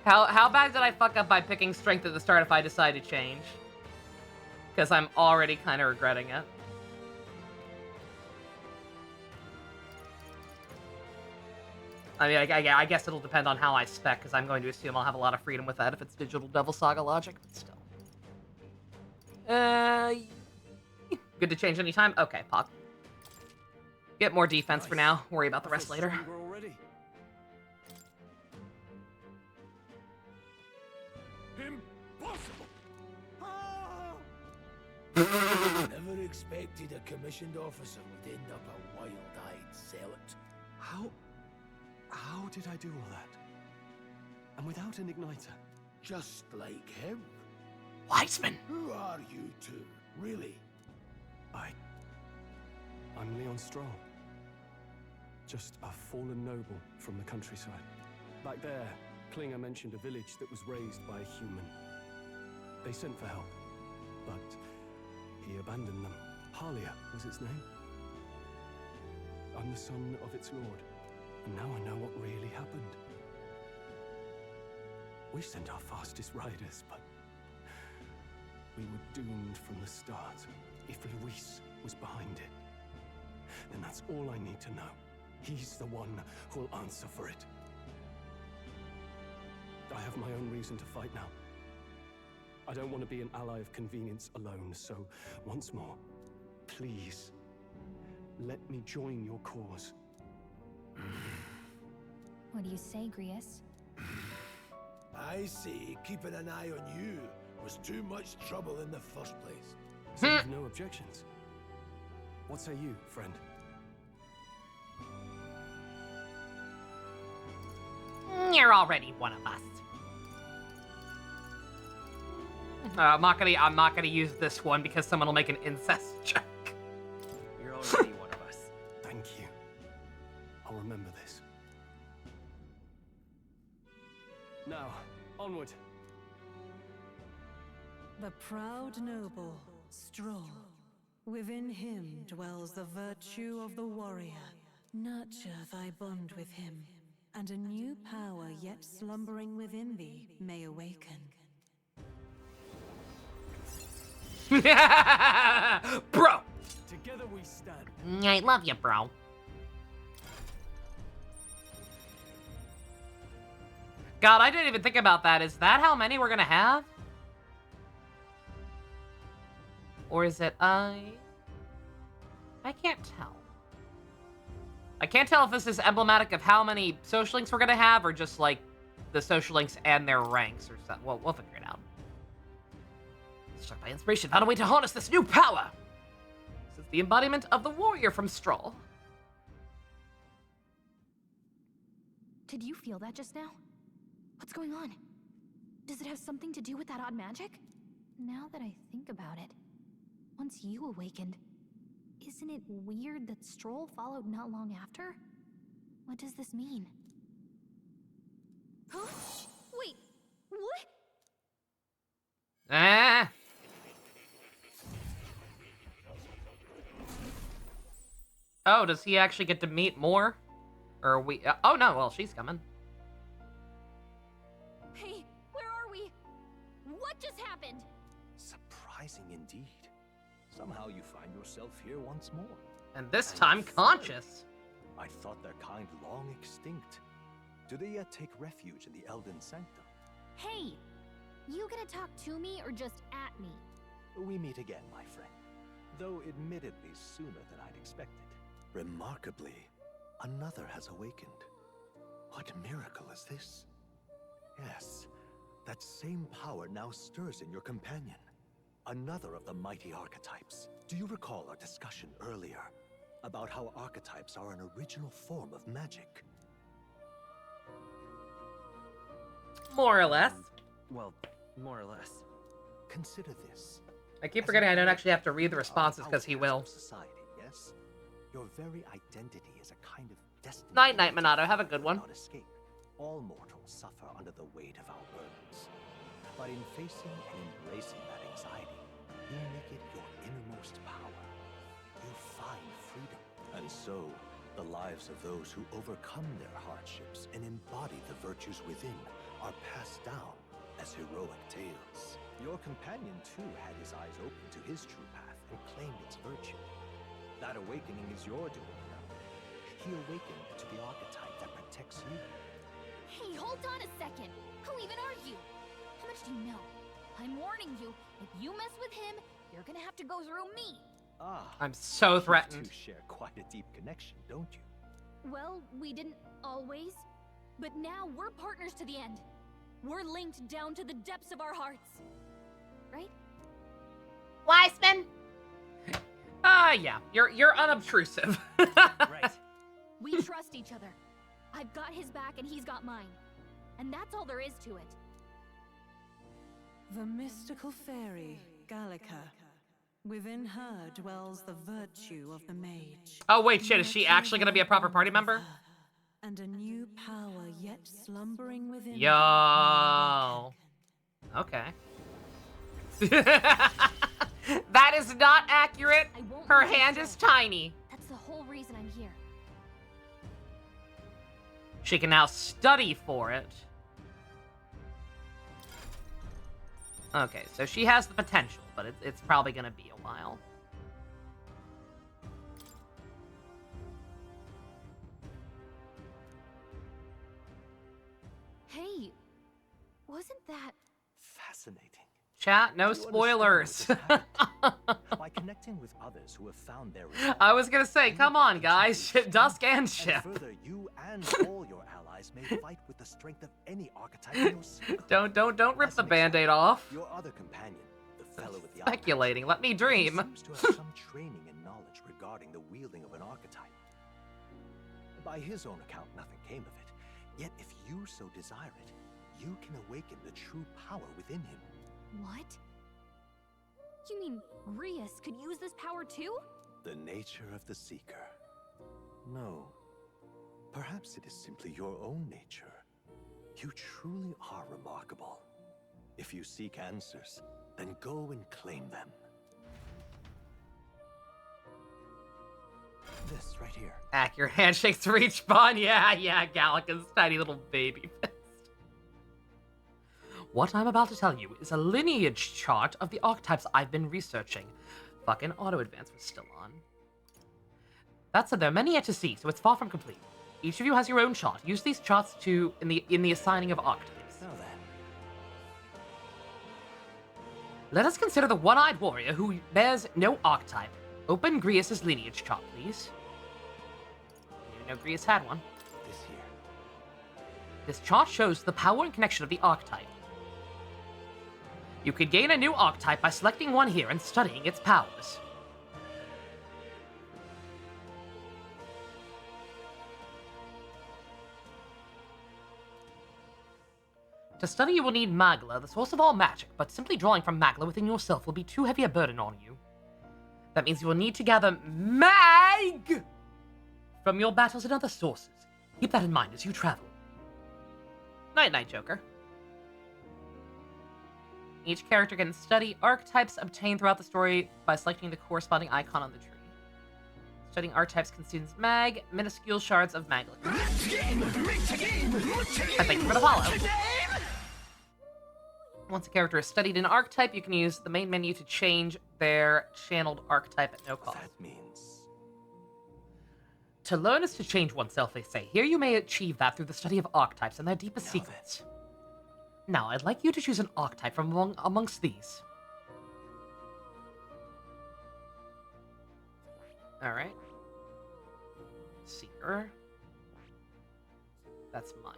How bad did I fuck up by picking strength at the start if I decide to change? Because I'm already kind of regretting it. I mean, I guess it'll depend on how I spec, because I'm going to assume I'll have a lot of freedom with that if it's digital Devil Saga logic, but still. Good to change anytime? Okay, pop. Get more defense for now. Worry about the rest later. Impossible! Never expected a commissioned officer would end up a wild-eyed zealot. How did I do all that? And without an igniter? Just like him. Weisman! Who are you two, really? I'm Leon Stroll. Just a fallen noble from the countryside. Back there, Klinger mentioned a village that was raised by a human. They sent for help, but he abandoned them. Halia was its name. I'm the son of its lord, and now I know what really happened. We sent our fastest riders, but we were doomed from the start. If Luis was behind it, then that's all I need to know. He's the one who'll answer for it. I have my own reason to fight now. I don't want to be an ally of convenience alone, so once more, please, let me join your cause. What do you say, Grius? I say keeping an eye on you was too much trouble in the first place. So you have no objections? What say you, friend? You're already one of us. I'm not gonna use this one because someone will make an incest check. You're already one of us. Thank you. I'll remember this. Now, onward. The proud noble, Stroll. Within him dwells the virtue of the warrior. Nurture thy bond with him, and a new power yet slumbering within thee may awaken. Bro! Together we stand. I love you, bro. God, I didn't even think about that. Is that how many we're gonna have? Or is it I can't tell. I can't tell if this is emblematic of how many social links we're gonna have, or just like the social links and their ranks or something. Well, we'll figure it out. Struck by inspiration, found a way to harness this new power. This is the embodiment of the warrior from Stroll. Did you feel that just now? What's going on? Does it have something to do with that odd magic? Now that I think about it, once you awakened, isn't it weird that Stroll followed not long after? What does this mean? Huh? Wait, what? Ah. Oh, does he actually get to meet more? Or are we... oh, no. Well, she's coming. Hey, where are we? What just happened? Surprising indeed. Somehow you find yourself here once more. And this time conscious. I thought their kind long extinct. Do they yet take refuge in the Elden Sanctum? Hey, you gonna talk to me or just at me? We meet again, my friend. Though admittedly sooner than I'd expected. Remarkably, another has awakened. What miracle is this? Yes, that same power now stirs in your companion. Another of the mighty archetypes. Do you recall our discussion earlier about how archetypes are an original form of magic? More or less. Well, more or less. Consider this. I keep forgetting I don't actually have to read the responses because he will. Society, yes? Your very identity is a kind of destiny. Night, Night, Minato. Have a good one. Not escape. All mortals suffer under the weight of our burdens. But in facing and embracing that anxiety, you make it your innermost power. You find freedom. And so, the lives of those who overcome their hardships and embody the virtues within are passed down as heroic tales. Your companion, too, had his eyes open to his true path and claimed its virtue. That awakening is your doing now. He awakened to the archetype that protects you. Hey, hold on a second. Who even are you? How much do you know? I'm warning you, if you mess with him, you're gonna have to go through me. Ah, I'm so threatened. You two share quite a deep connection, don't you? Well, we didn't always, but now we're partners to the end. We're linked down to the depths of our hearts. Right? Weisman? Yeah. You're unobtrusive. Right. We trust each other. I've got his back and he's got mine. And that's all there is to it. The mystical fairy, Gallica. Within her dwells the virtue of the mage. Oh, wait, shit. Is she actually gonna be a proper party member? And a new power yet slumbering within. Yo. Okay. That is not accurate. Her hand is tiny. That's the whole reason I'm here. She can now study for it. Okay, so she has the potential, but it's probably gonna be a while. Hey, wasn't that... Fascinating. Chat, no spoilers. By connecting with others who have found their I was gonna say, come on, guys. Dusk and Ship. and further, you and all your allies may fight with the strength of any archetype in your circle. Don't rip the band-aid off. Your other companion, the fellow with the Speculating. Let me dream. seems to have some training and knowledge regarding the wielding of an archetype. By his own account, nothing came of it. Yet, if you so desire it, you can awaken the true power within him. What? You mean Rias could use this power too? The nature of the Seeker. No. Perhaps it is simply your own nature. You truly are remarkable. If you seek answers, then go and claim them. This right here. Accurate handshakes to reach fun. Yeah, Gallica's tiny little baby fist. What I'm about to tell you is a lineage chart of the archetypes I've been researching. Fucking auto-advance was still on. That said, there are many yet to see, so it's far from complete. Each of you has your own chart. Use these charts in the assigning of archetypes. Now then. Let us consider the one-eyed warrior who bears no archetype. Open Grius' lineage chart, please. I didn't even know Grius had one. This here. This chart shows the power and connection of the archetype. You could gain a new archetype by selecting one here and studying its powers. To study, you will need Magla, the source of all magic, but simply drawing from Magla within yourself will be too heavy a burden on you. That means you will need to gather Mag from your battles and other sources. Keep that in mind as you travel. Night-night, Joker. Each character can study archetypes obtained throughout the story by selecting the corresponding icon on the tree. Studying archetypes consumes mag, minuscule shards of Magla. And thank you for the follow. Once a character is studied an archetype, you can use the main menu to change their channeled archetype at no cost. That means... To learn is to change oneself, they say. Here you may achieve that through the study of archetypes and their deepest secrets. Now, I'd like you to choose an archetype from amongst these. Alright. Seeker. That's mine.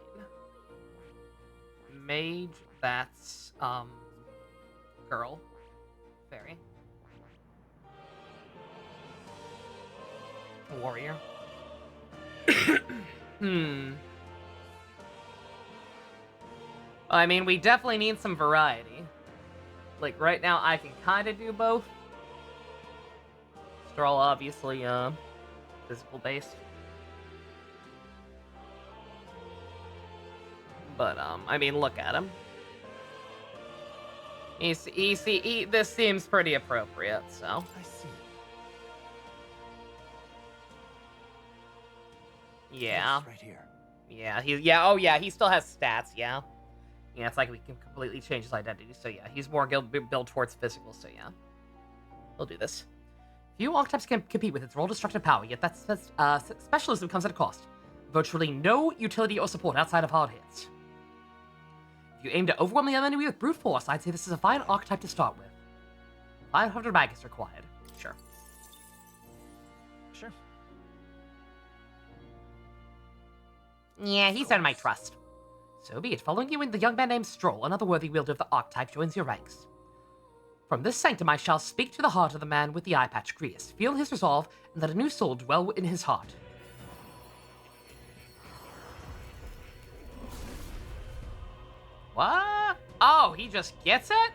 Mage, that's, girl. Fairy. Warrior. I mean, we definitely need some variety. Like, right now, I can kind of do both. They're all obviously, physical-based. But, I mean, look at him. This seems pretty appropriate, so. I see. Yeah. This right here. Yeah, he still has stats, yeah. Yeah, it's like we can completely change his identity, so yeah, he's more built towards physical, so yeah. We'll do this. Few archetypes can compete with its raw destructive power, yet that specialism comes at a cost. Virtually no utility or support outside of hard hits. If you aim to overwhelm the enemy with brute force, I'd say this is a fine archetype to start with. 500 mag is required. Sure. Sure. Yeah, he's earned my trust. So be it. Following you in the young man named Stroll, another worthy wielder of the archetype joins your ranks. From this sanctum I shall speak to the heart of the man with the eye patch, Grius. Feel his resolve, and let a new soul dwell in his heart. What? Oh, he just gets it?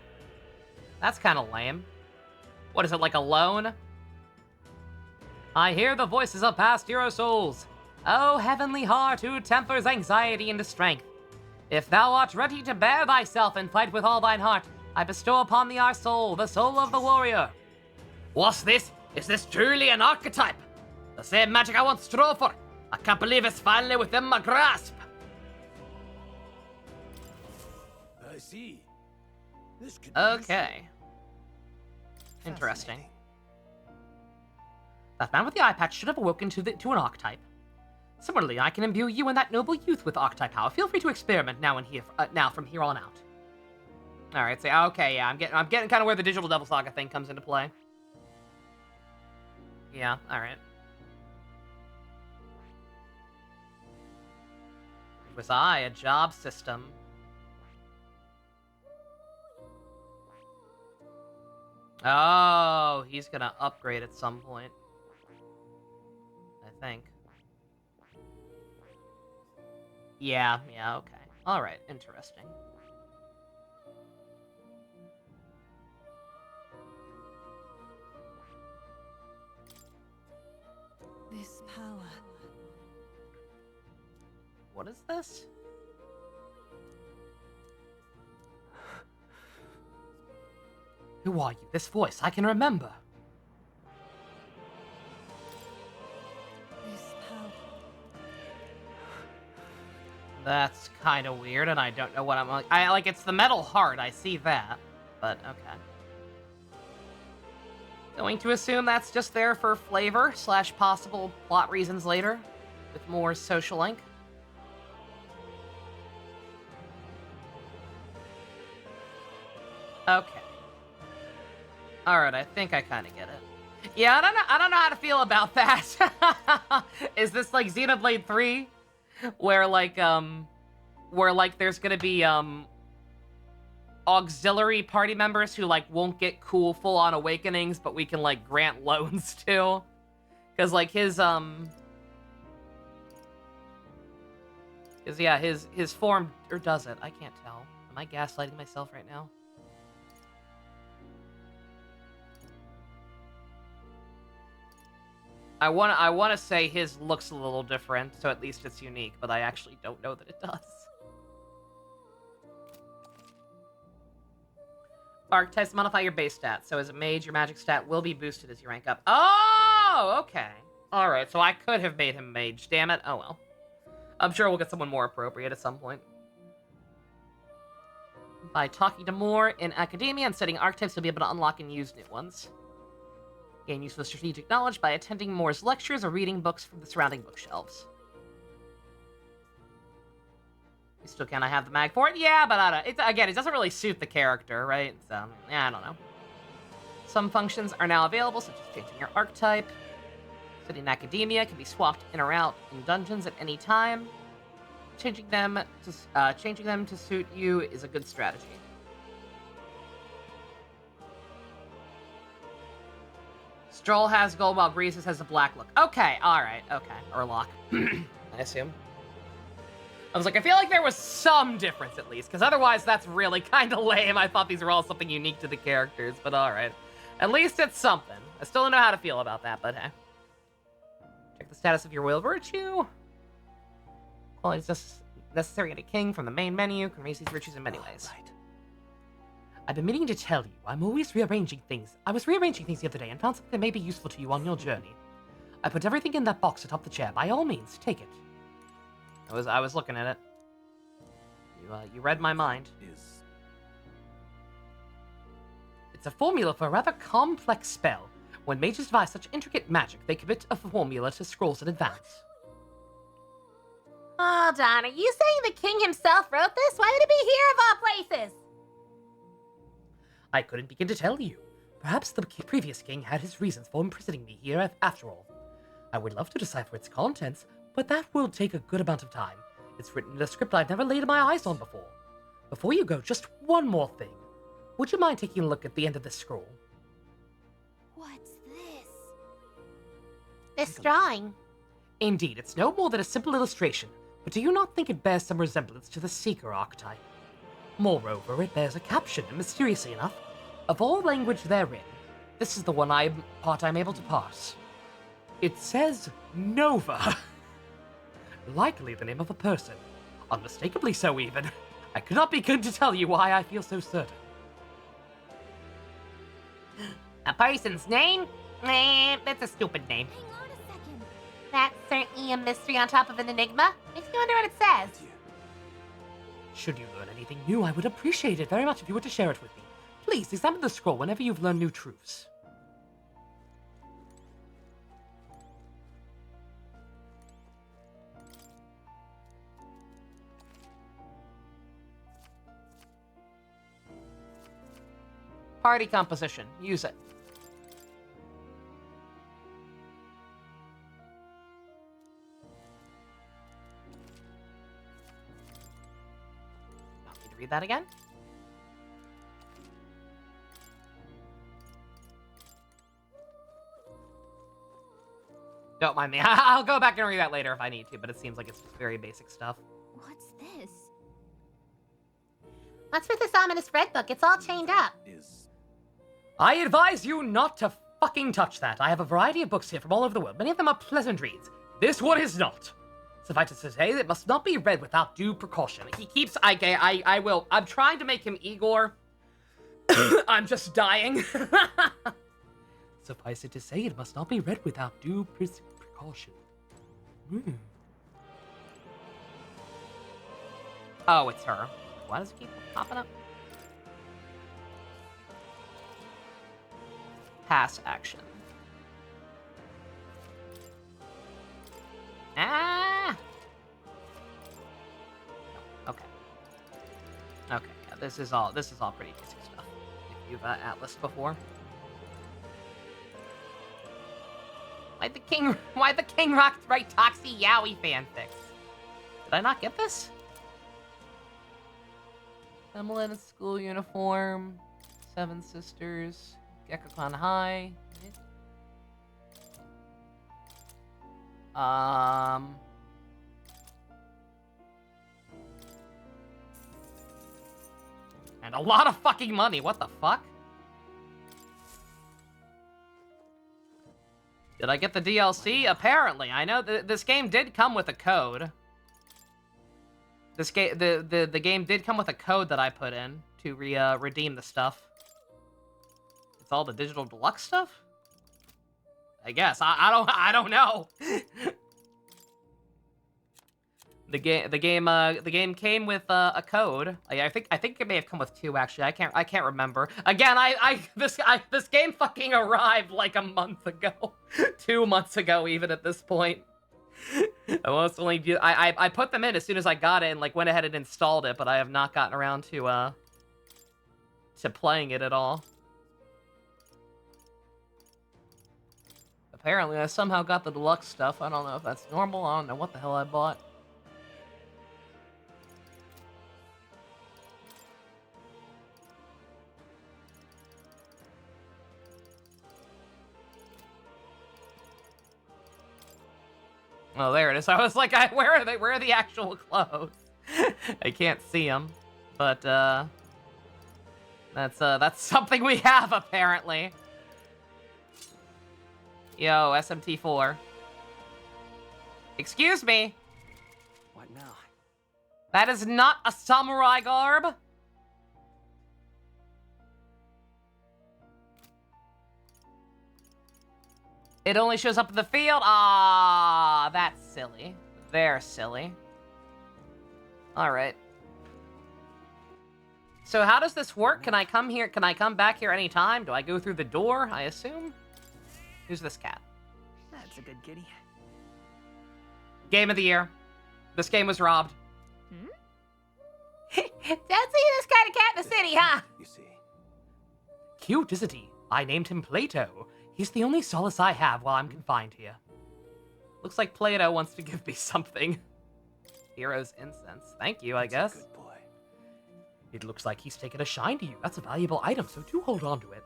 That's kind of lame. What is it, like a loan? I hear the voices of past hero souls. O heavenly heart who tempers anxiety into strength. If thou art ready to bear thyself and fight with all thine heart, I bestow upon thee our soul, the soul of the warrior. What's this? Is this truly an archetype? The same magic I once strove for. I can't believe it's finally within my grasp. I see. This could Okay. Interesting. That man with the eye patch should have awoken to an archetype. Similarly, I can imbue you and that noble youth with archetype power. Feel free to experiment now from here on out. All right, so okay, yeah, I'm getting kind of where the Digital Devil Saga thing comes into play. Yeah, all right. Was I a job system? Oh, he's gonna upgrade at some point. I think. Yeah, okay. Alright, interesting. This power. What is this? Who are you? This voice, I can remember. This power. That's kind of weird, and I don't know what I'm like. It's the metal heart, I see that, but okay. Going to assume that's just there for flavor / possible plot reasons later, with more social link. Okay. Alright, I think I kind of get it. Yeah, I don't know how to feel about that. Is this like Xenoblade 3? Where there's gonna be, auxiliary party members who, won't get cool full-on awakenings, but we can, grant loans to? Because, his form... Or does it? I can't tell. Am I gaslighting myself right now? I wanna say his looks a little different, so at least it's unique, but I actually don't know that it does. Archetypes modify your base stats, so as a mage, your magic stat will be boosted as you rank up. Oh, okay. Alright, so I could have made him mage, damn it. Oh well. I'm sure we'll get someone more appropriate at some point. By talking to more in academia and studying archetypes, you'll be able to unlock and use new ones. Gain useful strategic knowledge by attending Moore's lectures or reading books from the surrounding bookshelves. Still can I have the mag for it? Yeah, but I don't... Again, it doesn't really suit the character, right? So, yeah, I don't know. Some functions are now available, such as changing your archetype. Studying academia can be swapped in or out in dungeons at any time. Changing them to suit you is a good strategy. Stroll has gold while Greases has a black look. Okay, alright, okay. Or lock. I assume. I was like, I feel like there was some difference at least, because otherwise that's really kind of lame. I thought these were all something unique to the characters, but alright. At least it's something. I still don't know how to feel about that, but hey. Check the status of your will virtue. Qualities necessary in a king from the main menu. Can raise these virtues in many ways. Right. I've been meaning to tell you, I'm always rearranging things. I was rearranging things the other day and found something that may be useful to you on your journey. I put everything in that box atop the chair. By all means, take it. I was looking at it. You read my mind. It's a formula for a rather complex spell. When mages devise such intricate magic, they commit a formula to scrolls in advance. Hold on, are you saying the king himself wrote this? Why would it be here of all places? I couldn't begin to tell you. Perhaps the previous king had his reasons for imprisoning me here after all. I would love to decipher its contents, but that will take a good amount of time. It's written in a script I've never laid my eyes on before. Before you go, just one more thing. Would you mind taking a look at the end of this scroll? What's this? This drawing. Indeed, it's no more than a simple illustration, but do you not think it bears some resemblance to the Seeker archetype? Moreover, it bears a caption, and mysteriously enough, of all language therein, this is the one I'm able to parse. It says Nova. Likely the name of a person. Unmistakably so, even. I could not begin to tell you why I feel so certain. A person's name? That's a stupid name. Hang on a second. That's certainly a mystery on top of an enigma. Makes me wonder what it says. Should you learn anything new, I would appreciate it very much if you were to share it with me. Please examine the scroll whenever you've learned new truths. Party composition. Use it. Want me to read that again? Don't mind me. I'll go back and read that later if I need to, but it seems like it's just very basic stuff. What's this? What's with this ominous red book? It's all chained up. I advise you not to fucking touch that. I have a variety of books here from all over the world. Many of them are pleasant reads. This one is not. Suffice it to say, it must not be read without due precaution. He keeps... I will... I'm trying to make him Igor. I'm just dying. Suffice it to say, it must not be read without due precaution. Oh, it's her. Why does it keep popping up? Pass action. Ah! Okay. Okay, yeah, this is all pretty basic stuff. If you've Atlas before. Why the king rocked right Toxie Yowie fanfics? Did I not get this? Emily in a school uniform, Seven Sisters, Gekko-clan High. And a lot of fucking money, what the fuck? Did I get the DLC? Apparently. I know this game did come with a code. This game, the game did come with a code that I put in to redeem the stuff. It's all the digital deluxe stuff? I guess. I don't know. The game came with a code. I think it may have come with 2 actually. I can't remember. Again, this game fucking arrived like a month ago. 2 months ago even at this point. I put them in as soon as I got it and like went ahead and installed it, but I have not gotten around to playing it at all. Apparently I somehow got the deluxe stuff. I don't know if that's normal. I don't know what the hell I bought. Oh, there it is. I was like, where are they? Where are the actual clothes? I can't see them, but that's something we have apparently. Yo, SMT4. Excuse me. What now? That is not a samurai garb. It only shows up in the field? Ah, that's silly. They're silly. Alright. So how does this work? Can I come here? Can I come back here anytime? Do I go through the door, I assume? Who's this cat? That's a good kitty. Game of the year. This game was robbed. Don't see this kind of cat in the city, huh? You see. Cute, isn't he? I named him Plato. He's the only solace I have while I'm confined here. Looks like Plato wants to give me something. Hero's incense. Thank you, I guess. Good boy. It looks like he's taken a shine to you. That's a valuable item, so do hold on to it.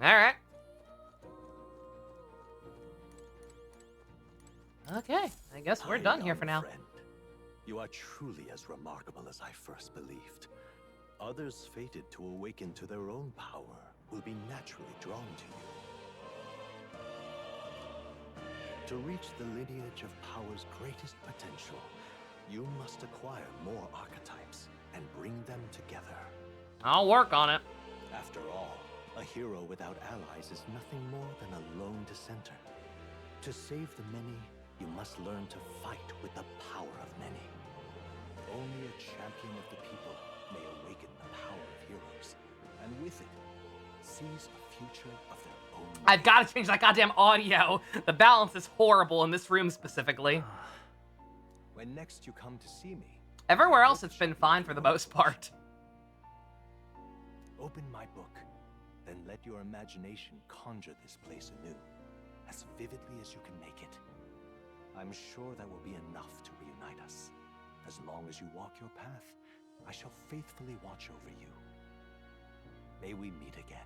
Alright. Okay, I guess we're done here for now. Friend, you are truly as remarkable as I first believed. Others fated to awaken to their own power will be naturally drawn to you. To reach the lineage of power's greatest potential, you must acquire more archetypes and bring them together. I'll work on it. After all, a hero without allies is nothing more than a lone dissenter. To save the many, you must learn to fight with the power of many. Only a champion of the people may awaken the power of heroes, and with it, seize a future of their own. I've got to change that goddamn audio. The balance is horrible in this room specifically. When next you come to see me, everywhere else it's been fine for the most part. Open my book, then let your imagination conjure this place anew, as vividly as you can make it. I'm sure that will be enough to reunite us. As long as you walk your path, I shall faithfully watch over you. May we meet again.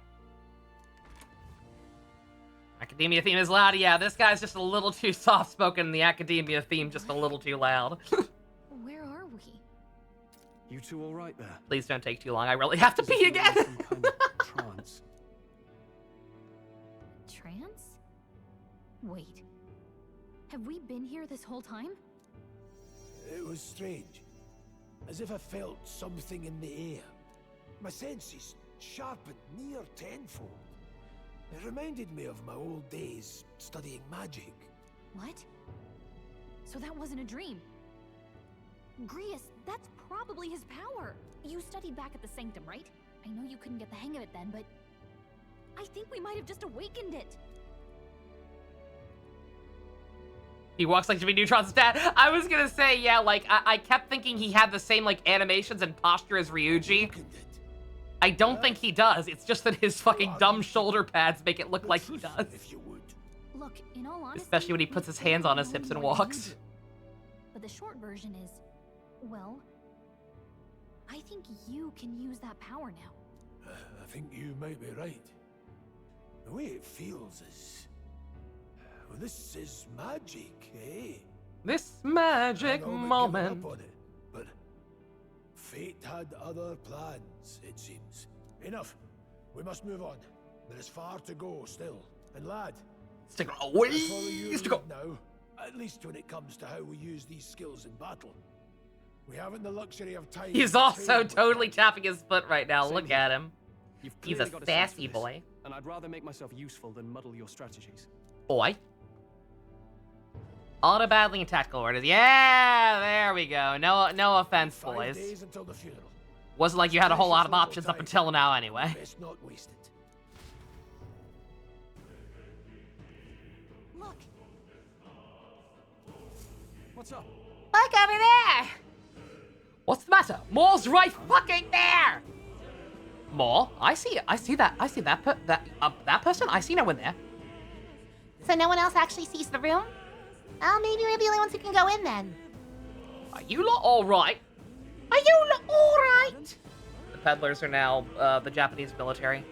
Academia theme is loud. Yeah, this guy's just a little too soft-spoken, and the Academia theme just a little too loud. Where are we? You two all right there? Please don't take too long. I really have to pee again. Some kind of trance. Trance? Wait. Have we been here this whole time? It was strange. As if I felt something in the air. My senses sharpened near tenfold. It reminded me of my old days studying magic. What? So that wasn't a dream. Grius, that's probably his power. You studied back at the Sanctum, right? I know you couldn't get the hang of it then, but I think we might have just awakened it. He walks like Jimmy Neutron's dad. I was gonna say, yeah, like, I kept thinking he had the same, like, animations and posture as Ryuji. I don't think he does. It's just that his fucking dumb shoulder pads make it look like he does. If you would. Look, in all honesty, especially when he puts his hands on his hips and walks. But the short version is, well, I think you can use that power now. I think you might be right. The way it feels is... Well, this is magic, eh? This magic moment. Up on it, but fate had other plans, it seems. Enough. We must move on. There is far to go still. And lad, stick away. To go now. At least when it comes to how we use these skills in battle. We haven't the luxury of time. He's also totally tapping his foot right now. Look at him. He's a got sassy boy. And I'd rather make myself useful than muddle your strategies. Boy. Auto battling and tactical orders. Yeah, there we go. No offense, 5 boys. days until the funeral. Wasn't like you had a whole lot of options up until now, anyway. Best not waste it. Look. What's up? Look over there. What's the matter? Moore's right fucking there. Moore, I see that person. I see no one there. So no one else actually sees the room? Well, maybe we're the only ones who can go in then. Are you lot all right? Are you not all right? The peddlers are now the Japanese military.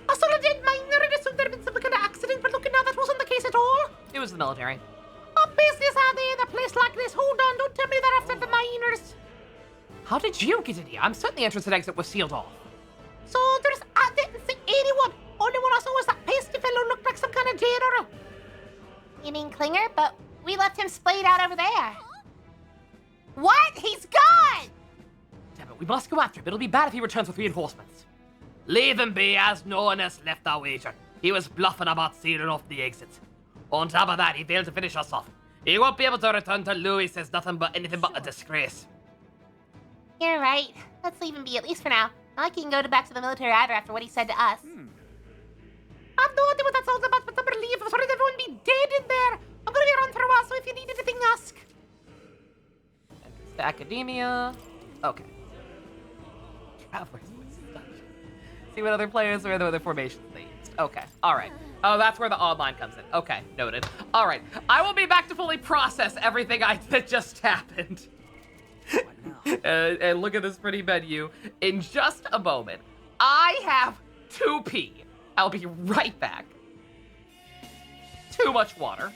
I sort of didn't mind there had been some kind of accident, but looking now, that wasn't the case at all. It was the military. What business are they in a place like this? Hold on, don't tell me they're after the miners. How did you get in here? I'm certain the entrance and exit was sealed off. So I didn't see anyone. Only one I saw was that pasty fellow who looked like some kind of jailer. You mean Klinger? But we left him splayed out over there. What? He's gone! Damn it, we must go after him. It'll be bad if he returns with reinforcements. Leave him be, as no one else left our wager. He was bluffing about sealing off the exits. On top of that, he failed to finish us off. He won't be able to return till Louis says anything but a disgrace. You're right. Let's leave him be, at least for now. Not like he can go back to the military either after what he said to us. I've no idea what that's all about, but somebody leave. I'm sorry everyone be dead in there. I'm gonna be around for a while, so if you need anything, ask. Entrance to Academia. Okay. Travelers. See what other players or the other formations they used. Okay. Alright. Oh, that's where the online comes in. Okay. Noted. Alright. I will be back to fully process everything that just happened. And look at this pretty menu. In just a moment, I have to pee. I'll be right back. Too much water.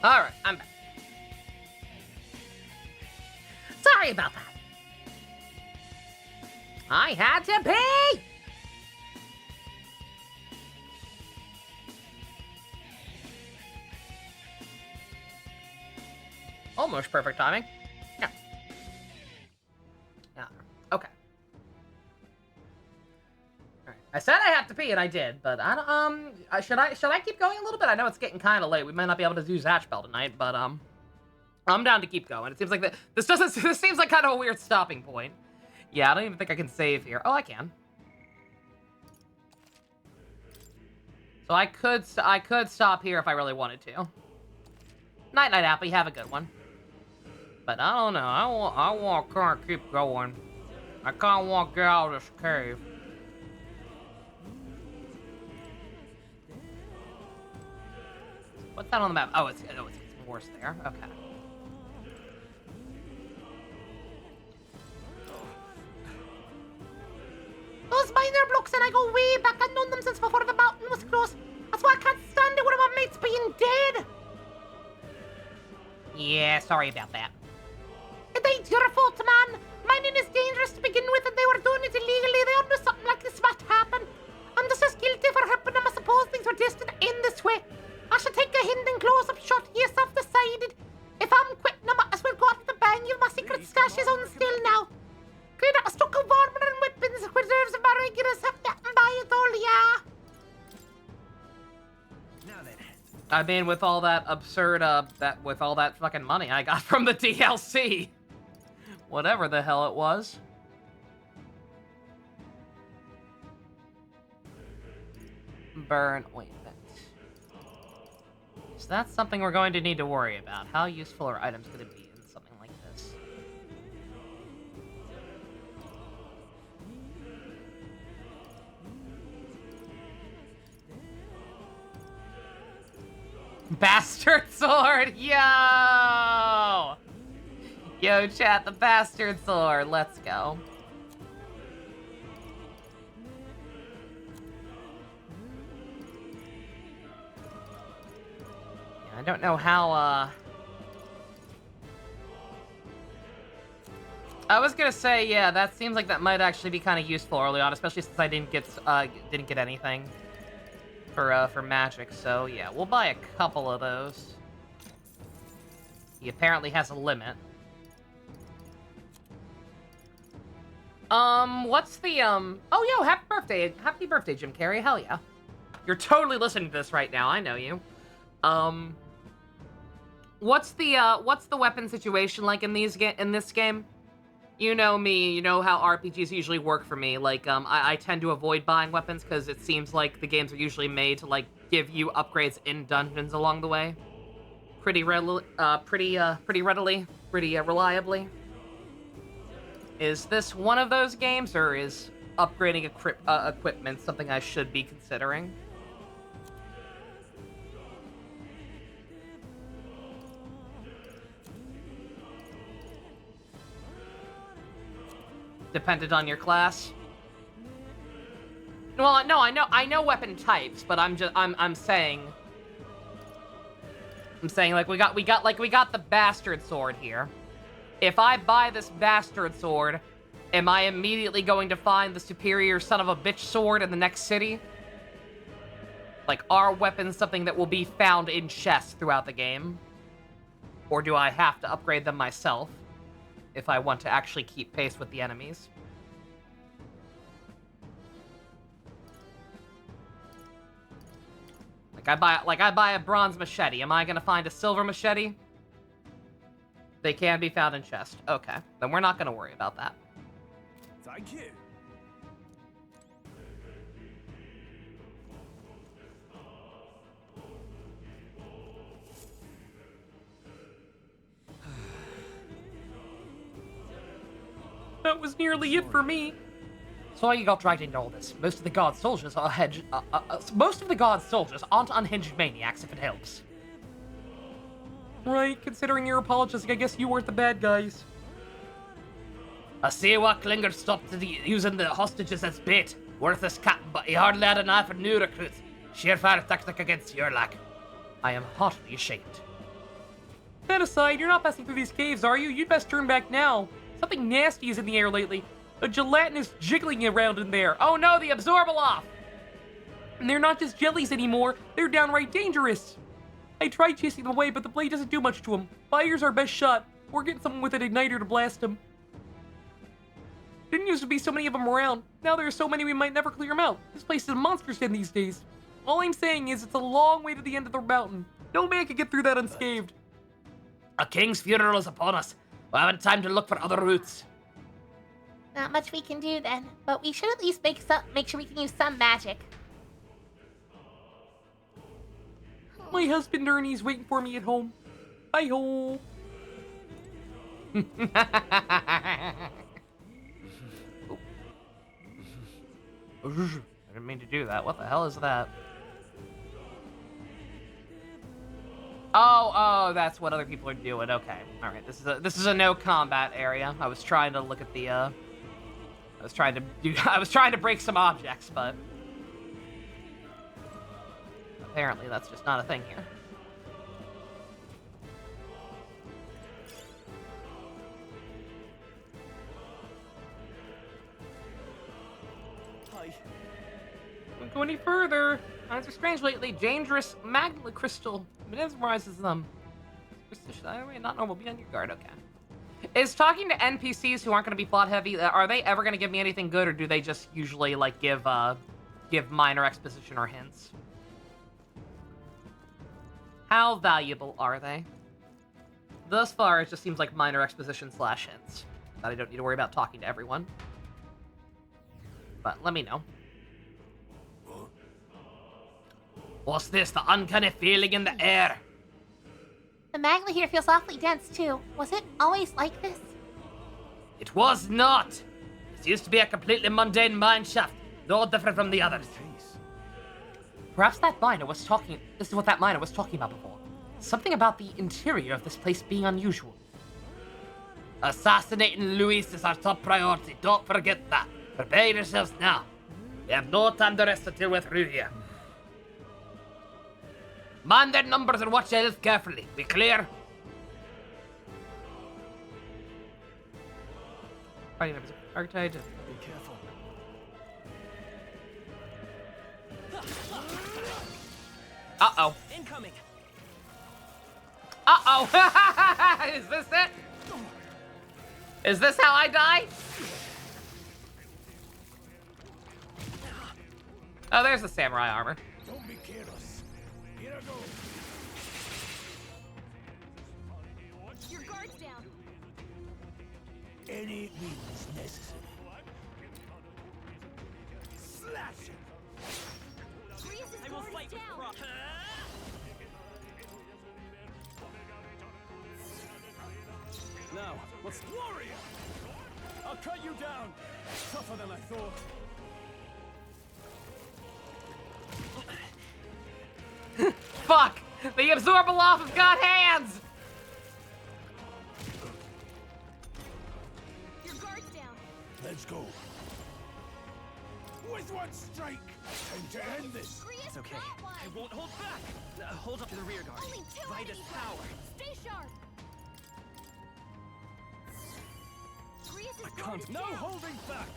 Alright, I'm back. Sorry about that. I had to pee! Almost perfect timing. Yeah. Yeah. Okay. Alright. I said I have to pee, and I did, but I don't, should I keep going a little bit? I know it's getting kind of late. We might not be able to do Zatch Bell tonight, but, I'm down to keep going. It seems like this seems like kind of a weird stopping point. Yeah, I don't even think I can save here. Oh, I can. So I could stop here if I really wanted to. Night, Appy. Have a good one. But I don't know. I want to keep going. I kind of want to get out of this cave. What's that on the map? Oh, it's worse there. Okay. Those minor blokes and I go way back. I've known them since before the mountain was close. That's why I can't stand it when my mates being dead. Yeah, sorry about that. It ain't your fault, man. Mining is dangerous to begin with, and they were doing it illegally. They all knew something like this might happen. I'm just as guilty for helping them. I suppose things were destined to end this way. I should take a hint and close-up shot. Yes, I've decided. If I'm quitting, I might as well go out with a bang. If my secret stash is on still now. Clean out a stock of armor and weapons, reserves of my regulars have gotten by it all, yeah. Now then. I mean, with all that absurd, with all that fucking money I got from the DLC. Whatever the hell it was. Burn, wait a minute. So that's something we're going to need to worry about. How useful are items going to be in something like this? Bastard sword, yo! Yo, chat, the bastard sword, let's go. I don't know how, I was gonna say, yeah, that seems like that might actually be kind of useful early on, especially since I didn't get anything for magic. So yeah, we'll buy a couple of those. He apparently has a limit. What's the, oh, yo, happy birthday, Jim Carrey, hell yeah. You're totally listening to this right now, I know you. What's the weapon situation like in this game? You know me, you know how RPGs usually work for me. Like, I tend to avoid buying weapons because it seems like the games are usually made to, like, give you upgrades in dungeons along the way. Pretty reliably. Is this one of those games, or is upgrading equipment something I should be considering? Dependent on your class. Well, no, I know weapon types, but I'm saying like we got the bastard sword here. If I buy this bastard sword, am I immediately going to find the superior son of a bitch sword in the next city? Like, are weapons something that will be found in chests throughout the game? Or do I have to upgrade them myself if I want to actually keep pace with the enemies? Like I buy a bronze machete. Am I gonna find a silver machete? They can be found in chests. Okay, then we're not gonna worry about that. Thank you. That was nearly it for me. So you got dragged into all this. Most of the god soldiers are most of the god soldiers aren't unhinged maniacs, if it helps. Right, considering you're apologizing, I guess you weren't the bad guys. I see what Klinger stopped using the hostages as bait. Worthless cat, but he hardly had an eye for new recruits. Sheer fire tactic against your lack. I am heartily ashamed. That aside, you're not passing through these caves, are you? You'd best turn back now. Something nasty is in the air lately. A gelatinous jiggling around in there. Oh no, the Absorbaloff! And they're not just jellies anymore, they're downright dangerous. I tried chasing them away, but the blade doesn't do much to them. Fire's our best shot. Or get someone with an igniter to blast them. Didn't used to be so many of them around. Now there are so many we might never clear them out. This place is a monster's den these days. All I'm saying is it's a long way to the end of the mountain. No man could get through that unscathed. A king's funeral is upon us. We haven't time to look for other routes. Not much we can do then, but we should at least make sure we can use some magic. My husband Ernie's waiting for me at home. Hi-ho. I didn't mean to do that. What the hell is that? Oh, that's what other people are doing. Okay. All right. This is a no combat area. I was trying to look at the I was trying to break some objects, but apparently that's just not a thing here. Hi. Don't go any further. Mines are strange lately. Dangerous magma crystal mesmerizes them. Not normal. Be on your guard. Okay. Is talking to NPCs who aren't going to be plot heavy, are they ever going to give me anything good, or do they just usually like give minor exposition or hints? How valuable are they? Thus far, it just seems like minor exposition / hints. That I don't need to worry about talking to everyone. But let me know. What's this? The uncanny feeling in the air. The magma here feels awfully dense, too. Was it always like this? It was not! This used to be a completely mundane mine shaft, no different from the others. Perhaps that miner was talking... This is what that miner was talking about before. Something about the interior of this place being unusual. Assassinating Luis is our top priority. Don't forget that. Prepare yourselves now. We have no time to rest until we're through here. Mind their numbers and watch their health carefully. We clear? Archetype. Be careful. Uh-oh. Incoming. Uh-oh. Is this it? Is this how I die? Oh, there's the samurai armor. Don't be careless. Here I go. Your guard's down. Any means necessary. Slash it. I will fight down. Now, what's warrior? I'll cut you down. Tougher than I thought. Fuck! The absorbable off have got hands! Your guard's down. Let's go. With one strike. Time to end this. It's okay. I won't hold back. Hold up to the rear guard. Only two By this enemies power. left. Stay sharp. I can't. No holding back.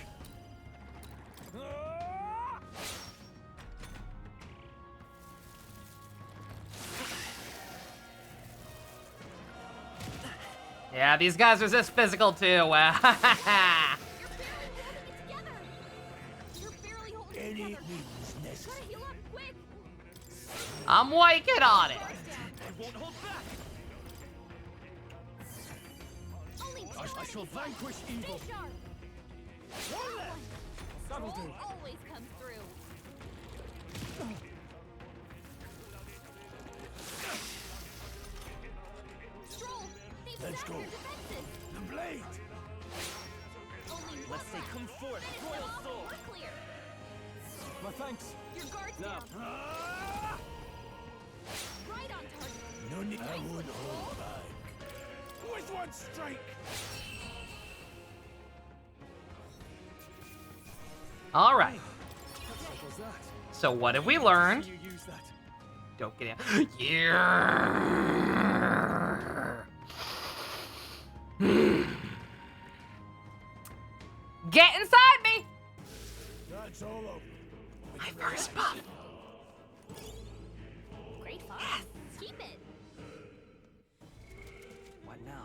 Yeah, these guys resist physical too. You're barely holding Any it together. means necessary. Gotta heal up quick. I'm working on it. I won't hold back. Only two I shall enemies left. vanquish Stay evil. sharp. That'll do. Troll always comes through. Stroll, they've Let's sapped go. your defenses. The blade. Only Let's say, one come left. forth, Finish royal them off, soul. we're clear. My thanks. Your guard's Now. down. Right on target. No need. I would hold back. With one strike. All right. What was that? So what have we learned? You use that. Don't get it. Yeah. Get inside me. That's all over. My first buff. Great fun. Keep it. What now?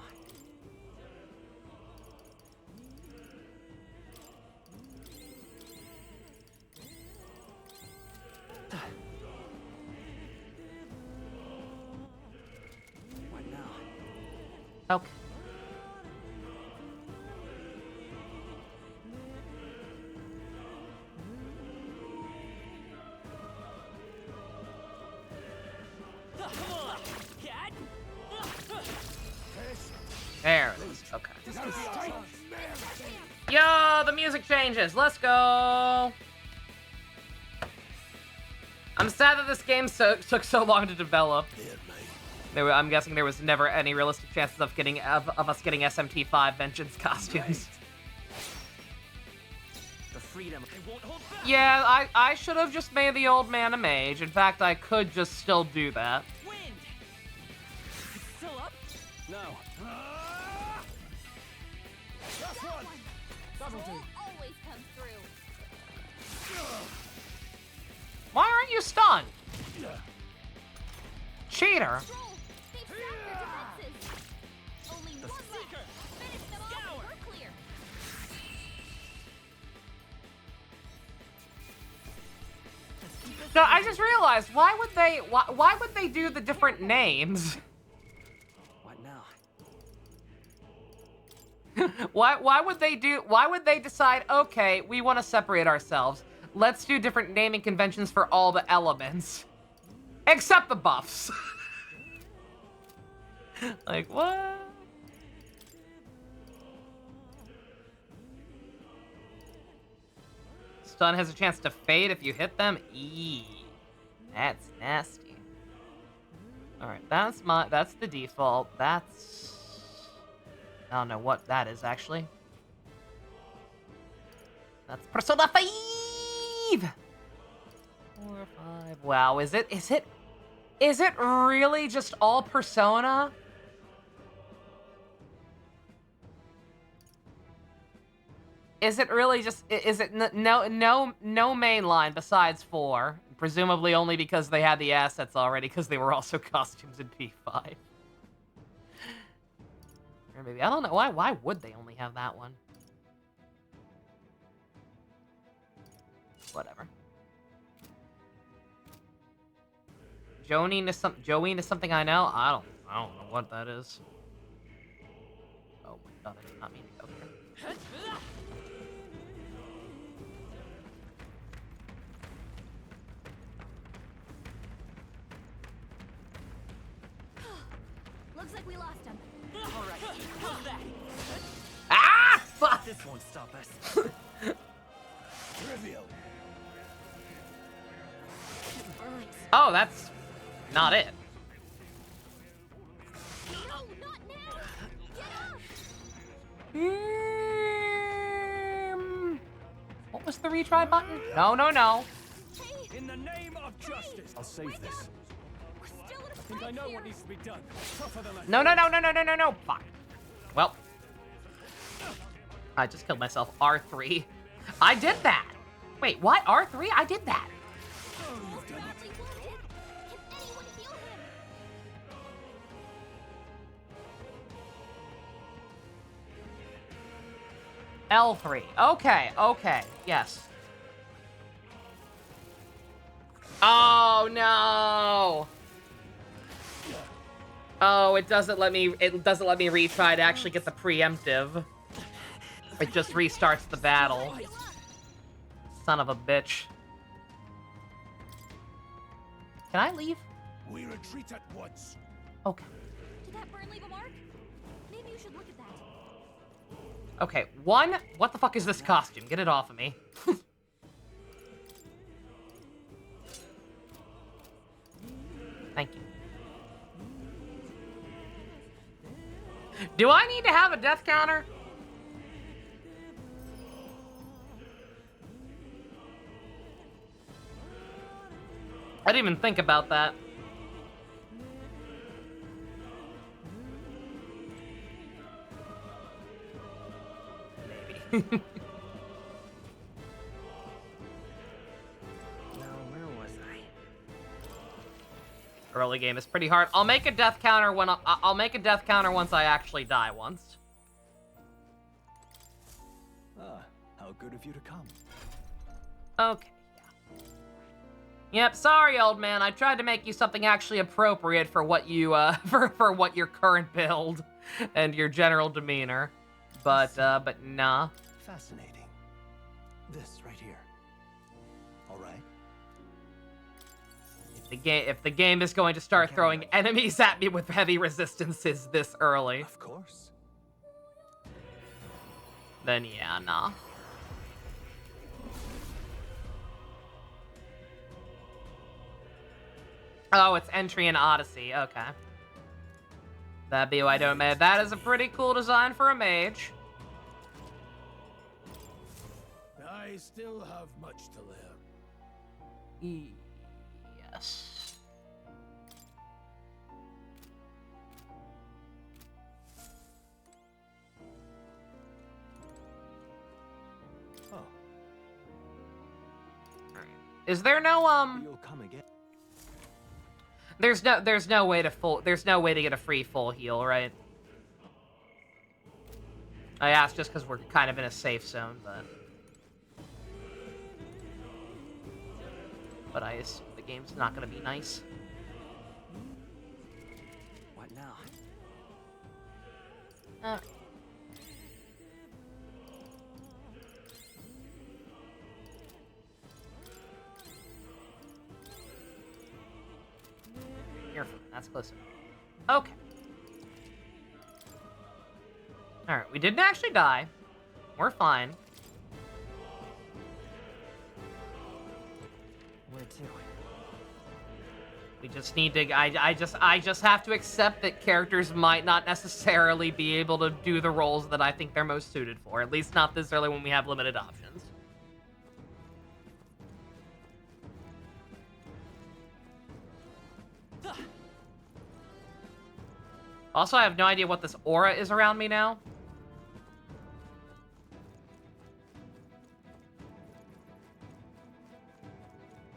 What now? Okay. Come on, cat. There it is. Okay. Yo, the music changes. Let's go. I'm sad that this game took so long to develop. I'm guessing there was never any realistic chances of us getting SMT5 Vengeance costumes. The freedom. I won't hold back. Yeah, I should have just made the old man a mage. In fact, I could just still do that. Wind. It's still up. Now. That's one. That'll Troll do. always comes through. Why aren't you stunned? Cheater. Troll, they've sapped your defenses. Only one left. Finish them off and we're clear. No, I just realized why would they do the different names? What now? why would they decide, okay, we want to separate ourselves. Let's do different naming conventions for all the elements. Except the buffs. Like, what? Stun has a chance to fade if you hit them. Eee. That's nasty. Alright, that's the default. That's... I don't know what that is, actually. That's Persona 5! 4, 5... Wow, is it Is it really just all Persona? Is it really just... Is it no mainline besides 4? Presumably only because they had the assets already, because they were also costumes in P5. Or maybe, I don't know. Why would they only have that one? Whatever. Joanine is something I know? I don't know what that is. Oh my god, I did not mean to go here. Looks like we lost him. Alright, how's that? Ah! Fuck! This won't stop us. Trivial. Oh, that's not it. No, not now! Get off! What was the retry button? No. In the name of justice, I'll save this. I think I know what needs to be done. Tougher than I No. Fuck. Well. I just killed myself. R3. I did that. Wait, what? R3? I did that. L3. Okay. Yes. Oh, no. Oh, it doesn't let me retry to actually get the preemptive. It just restarts the battle. Son of a bitch. Can I leave? We retreat at once. Okay. Did that burn leave a mark? Maybe you should look at that. Okay, one, what the fuck is this costume? Get it off of me. Thank you. Do I need to have a death counter? I didn't even think about that. Now, where was I? Early game is pretty hard. I'll make a death counter when I'll make a death counter once I actually die once. Ah, how good of you to come. Okay, yeah. Yep, sorry, old man. I tried to make you something actually appropriate for what you for what your current build and your general demeanor. But nah. Fascinating. This right here. All right. If the game is going to start throwing enemies at me with heavy resistances this early, of course. Then yeah, nah. Oh, it's entry in Odyssey. Okay. That be why I don't mage. That is a pretty cool design for a mage. I still have much to learn. Yes. Oh. Alright. Is there no You'll come again. There's no way to get a free full heal, right? I asked just because we're kind of in a safe zone, but I assume the game's not gonna be nice. What now? Okay. Here, that's close enough. Okay. Alright, we didn't actually die. We're fine. Where to? We just need to... I just have to accept that characters might not necessarily be able to do the roles that I think they're most suited for. At least not this early when we have limited options. Also, I have no idea what this aura is around me now.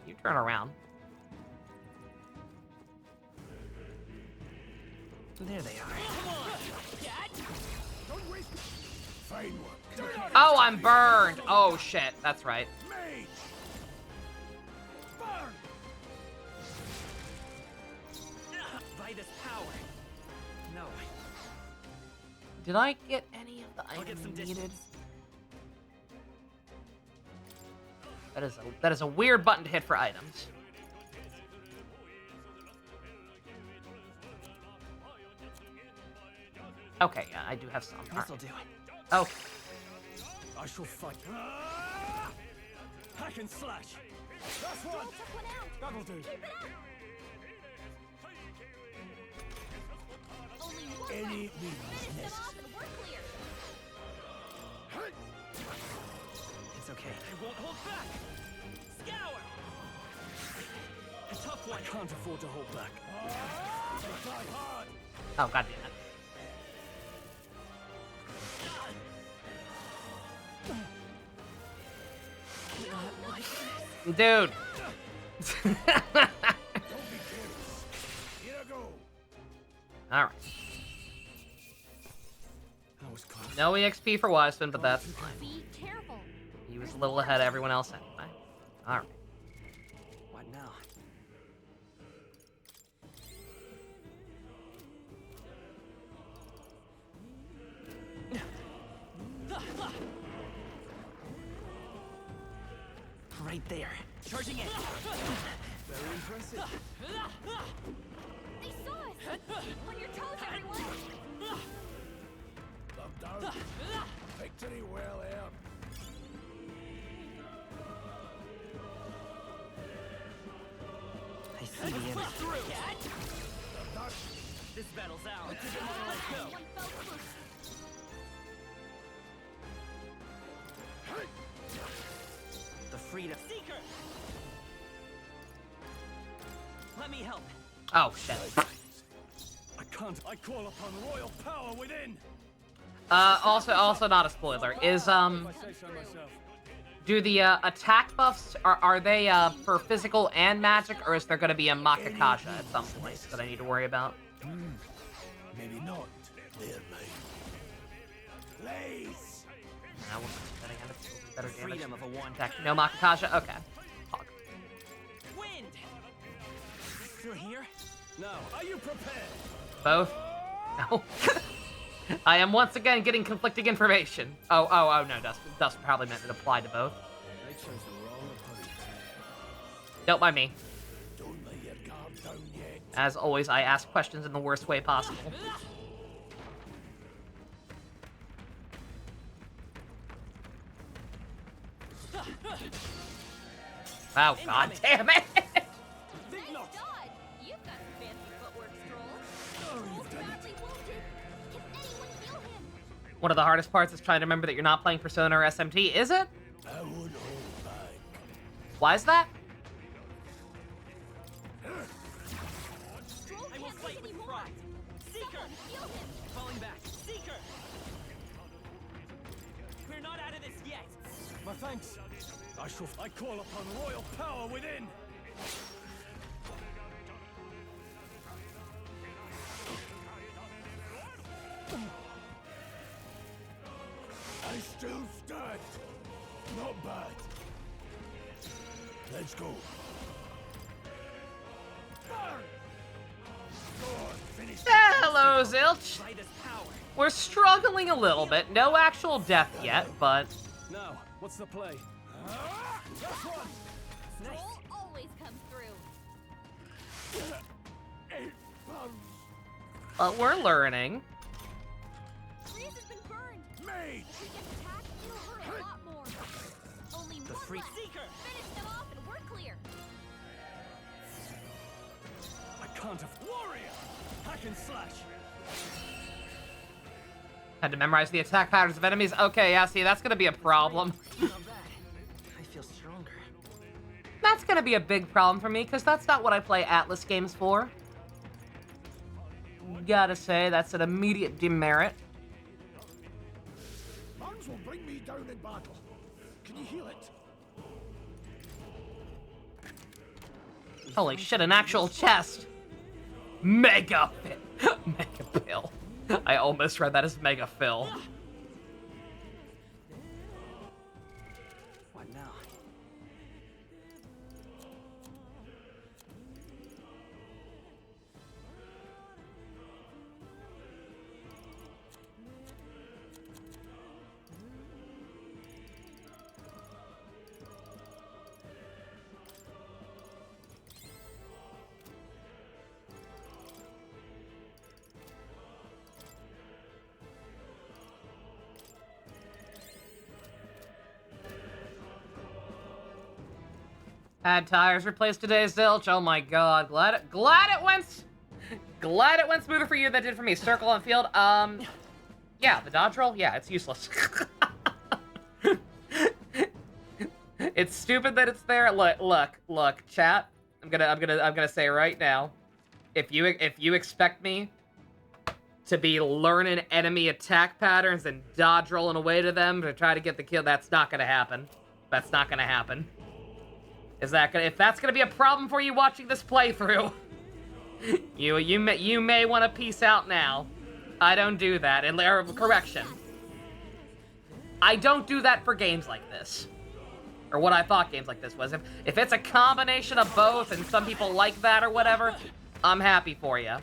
You turn around. There they are. Oh, I'm burned. Oh, shit. That's right. By this power. No. Did I get any of the items needed? That is a weird button to hit for items. Okay, yeah, I do have some. This'll do it. Okay. I shall fight. Hack and slash. That's one. That'll do. Any means necessary. It's okay. I won't hold back. Scour. A tough one. I can't afford to hold back. Try hard. Oh, god damn it. Dude. Alright. No EXP for Weisman, but that's fine. Be careful. He was a little ahead of everyone else anyway. Alright. What now? Right there. Charging in. Very impressive. They saw us. On your toes, everyone. I'm down. Victory well earned. I see the image. This battle's ours. Let's go. The freedom. Seeker. Let me help. Oh, shit. I can't. I call upon royal power within. Also not a spoiler. Is, If I say so myself. do the, attack buffs, are they, for physical and magic, or is there gonna be a Makakasha at some point that I need to worry about? Maybe not. There, mate. Blaze! I will better damage. Better damage. Freedom of a one. Attack. No Makakasha? Okay. Wind. Through here? Now, are you prepared? Both? No. I am once again getting conflicting information. Oh, no, Dust probably meant it applied to both. They chose the wrong opponent. Don't mind me. Don't lay your guard down yet. As always, I ask questions in the worst way possible. Oh, god damn it! You've got some fancy footwork, Stroll. Stroll's badly wounded. Can anyone heal him? One of the hardest parts is trying to remember that you're not playing Persona or SMT, is it? I would hold back. Why is that? Stroll I will can't fight take with anymore. pride. Seeker. Someone heal him. Falling back. Seeker. We're not out of this yet. My thanks. I call upon royal power within. I still stand. Not bad. Let's go. Hello, Zilch. By this power. We're struggling a little bit. No actual death yet, but... Now, what's the play? That's one. Nice. Stroll always comes through. But we're learning. Freeze has been burned. Mate! If he gets attacked, it'll hurt a lot more. Only The one free left. Seeker. Finish them off and we're clear. I can't have warrior. Hack and slash. Had to memorize the attack patterns of enemies. Okay, yeah, see, that's gonna be a problem. Not bad. I feel stronger. That's gonna be a big problem for me, because that's not what I play Atlas games for. Gotta say, that's an immediate demerit. Bonds will bring me down in battle. Can you heal it? Holy shit, an actual chest! Mega Phil. Mega Phil. I almost read that as Mega Phil. What now? Had tires replaced today's zilch. Oh my god, glad it went smoother for you than it did for me. Circle on field. Yeah, the dodge roll. Yeah, it's useless. It's stupid that it's there. Look, chat. I'm gonna say right now, if you expect me to be learning enemy attack patterns and dodge rolling away to them to try to get the kill, that's not gonna happen. That's not gonna happen. If that's gonna be a problem for you watching this playthrough, you may want to peace out now. I don't do that. And correction, I don't do that for games like this, or what I thought games like this was. If it's a combination of both, and some people like that or whatever, I'm happy for you.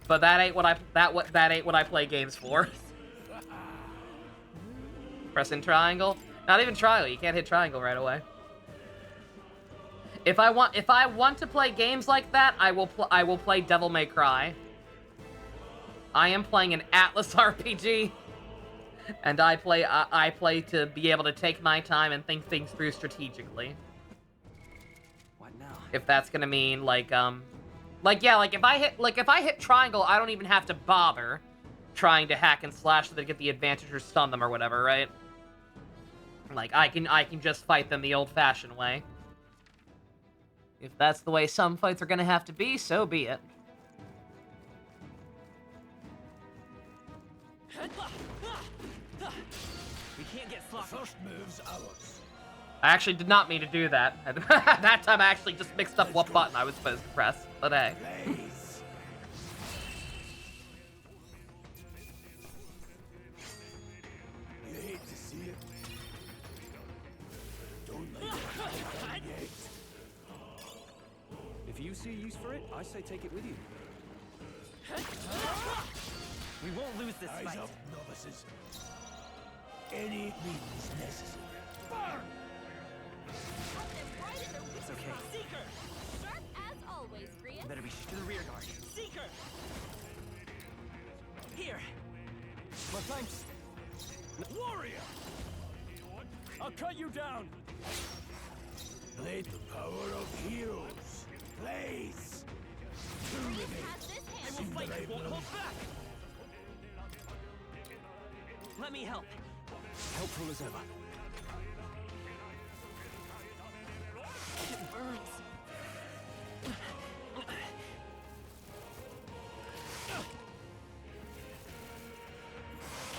But that ain't what I play games for. Pressing triangle. Not even triangle. You can't hit triangle right away. If I want to play games like that, I will play Devil May Cry. I am playing an Atlas RPG, and I play to be able to take my time and think things through strategically. What now? If that's gonna mean if I hit triangle, I don't even have to bother trying to hack and slash so they get the advantage or stun them or whatever, right? Like I can just fight them the old-fashioned way. If that's the way some fights are gonna have to be, so be it. We can't get sloppy. First move's ours. I actually did not mean to do that. That time I actually just mixed up what button I was supposed to press. But hey. You hate to see it. Don't let it yet. If you see use for it, I say take it with you. We won't lose this Eyes fight. up, novices. Any means necessary. Burn! It's okay. Seeker! Sharp as always, Grian. Better be to the rear guard. Seeker! Here! Well, thanks. Warrior! I'll cut you down. Blade the power of heroes. Blaze! Two remain. I will fight you, won't hold back! Let me help. Helpful as ever. It burns.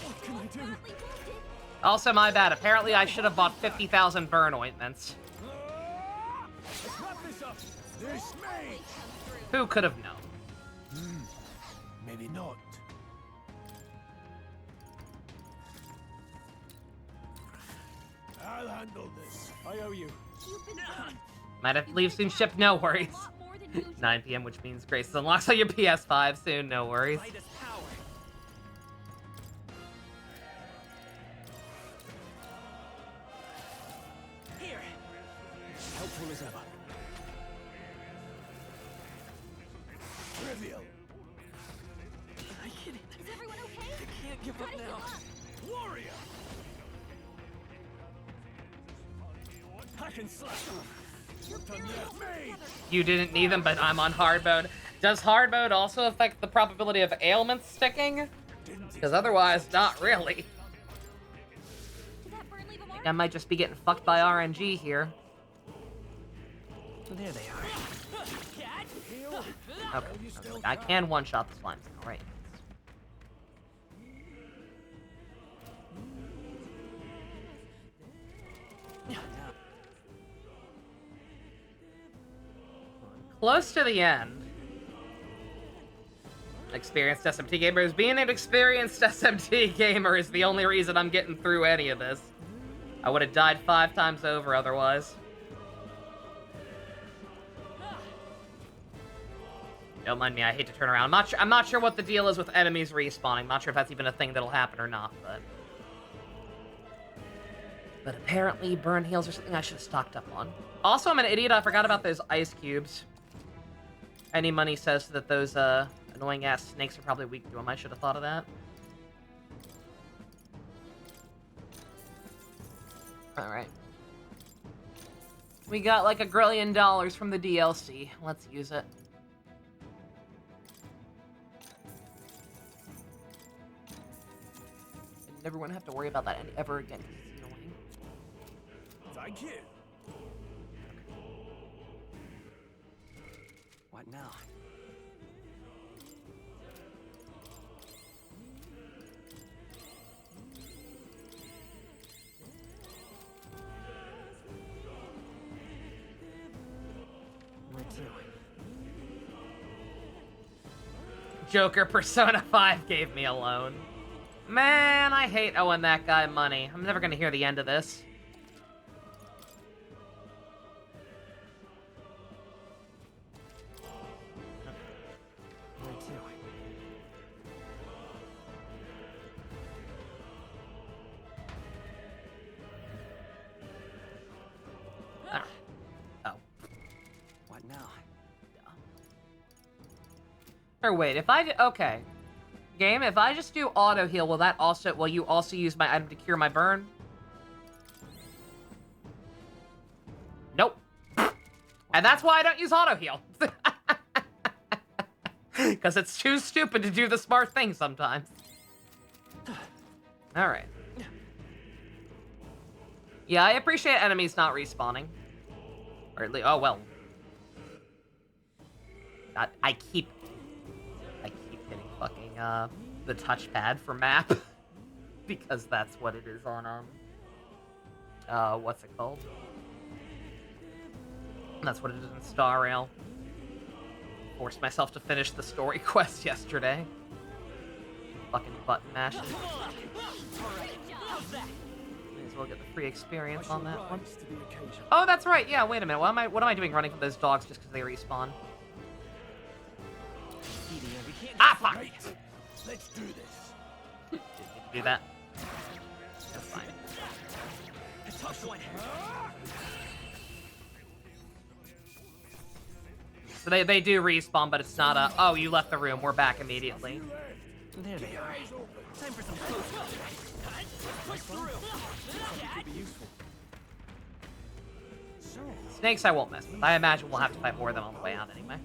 What can I do? Also, my bad. Apparently, I should have bought 50,000 burn ointments. Let's wrap this up. This may. Who could have known? Maybe not. I'll handle this. I owe you. Might have to leave soon, ship, no worries. 9 p.m., which means Grace unlocks on your PS5 soon, no worries. Here. Helpful as ever. Trivial. I get it. Is everyone okay? I can't give up now. Warrior! I can slap. You didn't need them, but I'm on hard mode. Does hard mode also affect the probability of ailments sticking? Because otherwise, not really. I might just be getting fucked by RNG here. There they are. Okay. I can one-shot the slimes now, right? Close to the end. Experienced SMT gamers. Being an experienced SMT gamer is the only reason I'm getting through any of this. I would have died 5 times over otherwise. Don't mind me, I hate to turn around. I'm not sure what the deal is with enemies respawning. I'm not sure if that's even a thing that'll happen or not, but apparently burn heals are something I should have stocked up on. Also, I'm an idiot. I forgot about those ice cubes. Any money says that those annoying-ass snakes are probably weak to them. I should have thought of that. Alright. We got like $1 grillion from the DLC. Let's use it. I never want to have to worry about that ever again because it's annoying. Thank you. What now? Where to? Joker Persona 5 gave me a loan. Man, I hate owing that guy money. I'm never gonna hear the end of this. Where to? Oh. What now? Or wait, if I... Okay. Game, if I just do auto heal, will you also use my item to cure my burn? Nope. And that's why I don't use auto heal. Because it's too stupid to do the smart thing sometimes. Alright. Yeah, I appreciate enemies not respawning. Or at least... Oh, well. I keep hitting fucking, the touchpad for map. Because that's what it is on, what's it called? That's what it is in Star Rail. Forced myself to finish the story quest yesterday. Fucking button mashing. May as well get the free experience on that one. Oh, that's right. Yeah, wait a minute. What am I doing running from those dogs just because they respawn? Ah, fuck! Let's do this. Didn't need to do that. That's fine. A tough one. So they do respawn, but it's not a... Oh, you left the room. We're back immediately. There they are. Time for some close combat. Push through. Could be useful. Snakes I won't mess with. I imagine we'll have to fight more of them on the way out anyway.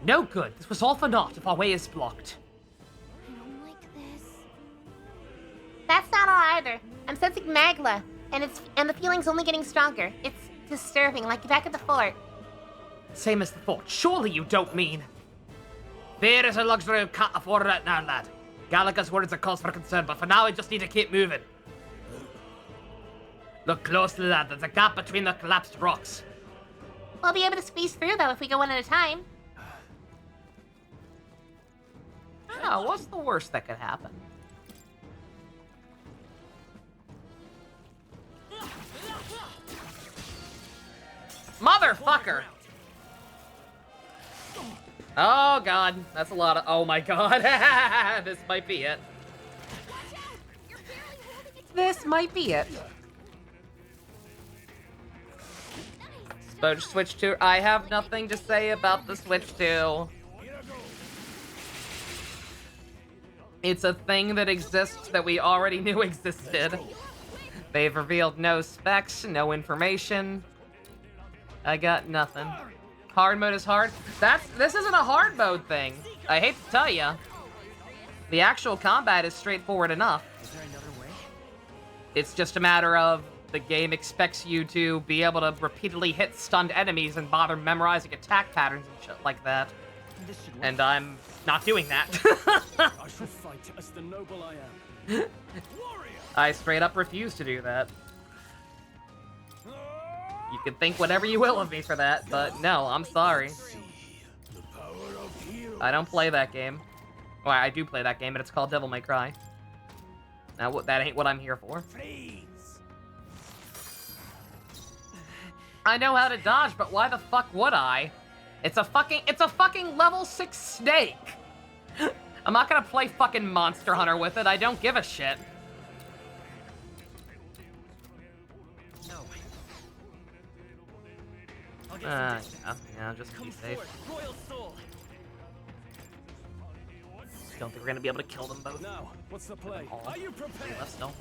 No good. This was all for naught if our way is blocked. I don't like this. That's not all either. I'm sensing magla, and the feeling's only getting stronger. It's disturbing, like back at the fort. Same as the fort. Surely you don't mean... Fear is a luxury we can't afford right now, lad. Galaga's words are cause for concern, but for now we just need to keep moving. Look closely, lad. There's a gap between the collapsed rocks. We'll be able to squeeze through, though, if we go one at a time. Oh, what's the worst that could happen? Motherfucker! Oh god, that's a lot of... Oh my god, this might be it. This might be it. Switch 2. I have nothing to say about the Switch 2. It's a thing that exists that we already knew existed. They've revealed no specs, no information. I got nothing. Hard mode is hard? This isn't a hard mode thing. I hate to tell ya. The actual combat is straightforward enough. Is there another way? It's just a matter of the game expects you to be able to repeatedly hit stunned enemies and bother memorizing attack patterns and shit like that. And I'm not doing that. I shall fight as the noble I am. I straight up refuse to do that. You can think whatever you will of me for that, but no, I'm sorry. I don't play that game. Well, I do play that game, but it's called Devil May Cry. Now, that ain't what I'm here for. I know how to dodge, but why the fuck would I? It's a fucking level 6 snake. I'm not gonna play fucking Monster Hunter with it. I don't give a shit. Yeah, just be safe. Don't think we're gonna be able to kill them both. Now, what's the play? Are you prepared? Let's know.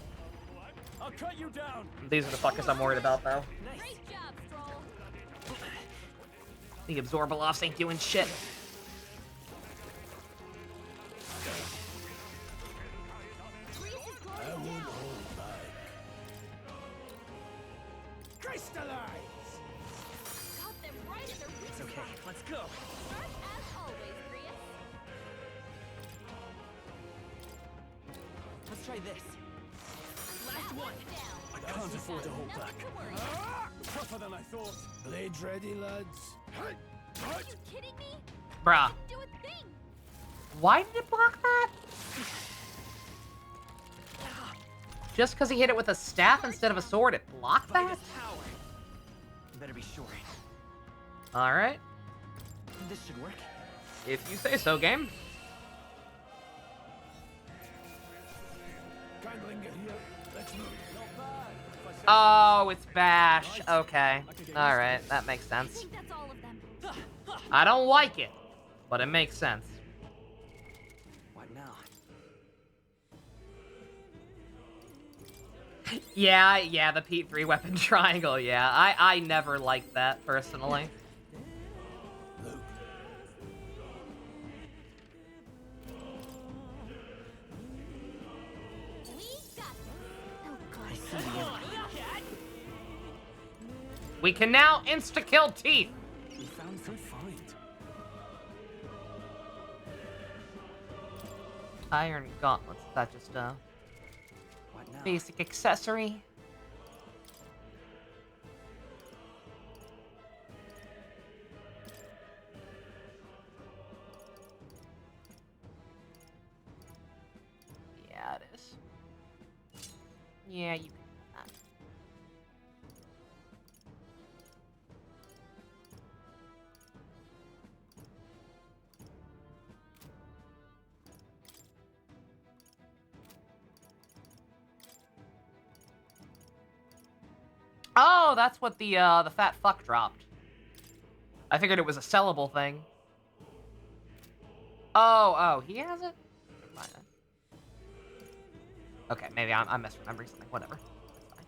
I'll cut you down. These are the fuckers I'm worried about, though. Great job, Stroll. The Absorbalofts ain't doing shit. I won't hold back. Crystallize! Got them right at their weak It's okay, let's go. Sharp as always, Prius. Let's try this. Last one. I can't afford to hold back. Tougher than I thought. Blades ready, lads. Are you kidding me? Bruh. Do a thing. Why did it block that? Just because he hit it with a staff instead of a sword, it blocked that? You better be sure. Alright. This should work. If you say so, game. Can't linger here. Let's move. Not bad. Oh, it's Bash. Okay. Alright, that makes I sense. think that's all of them. I don't like it, but it makes sense. What now? Yeah, the Pete 3 weapon triangle, yeah. I never liked that, personally. We can now insta-kill Teeth. We found some find. Iron gauntlets, is that just a What now? basic accessory? Yeah, it is. Yeah, you can have that. Oh, that's what the fat fuck dropped. I figured it was a sellable thing. Oh, he has it? Never mind then. Okay, maybe I'm misremembering something. Whatever. That's fine.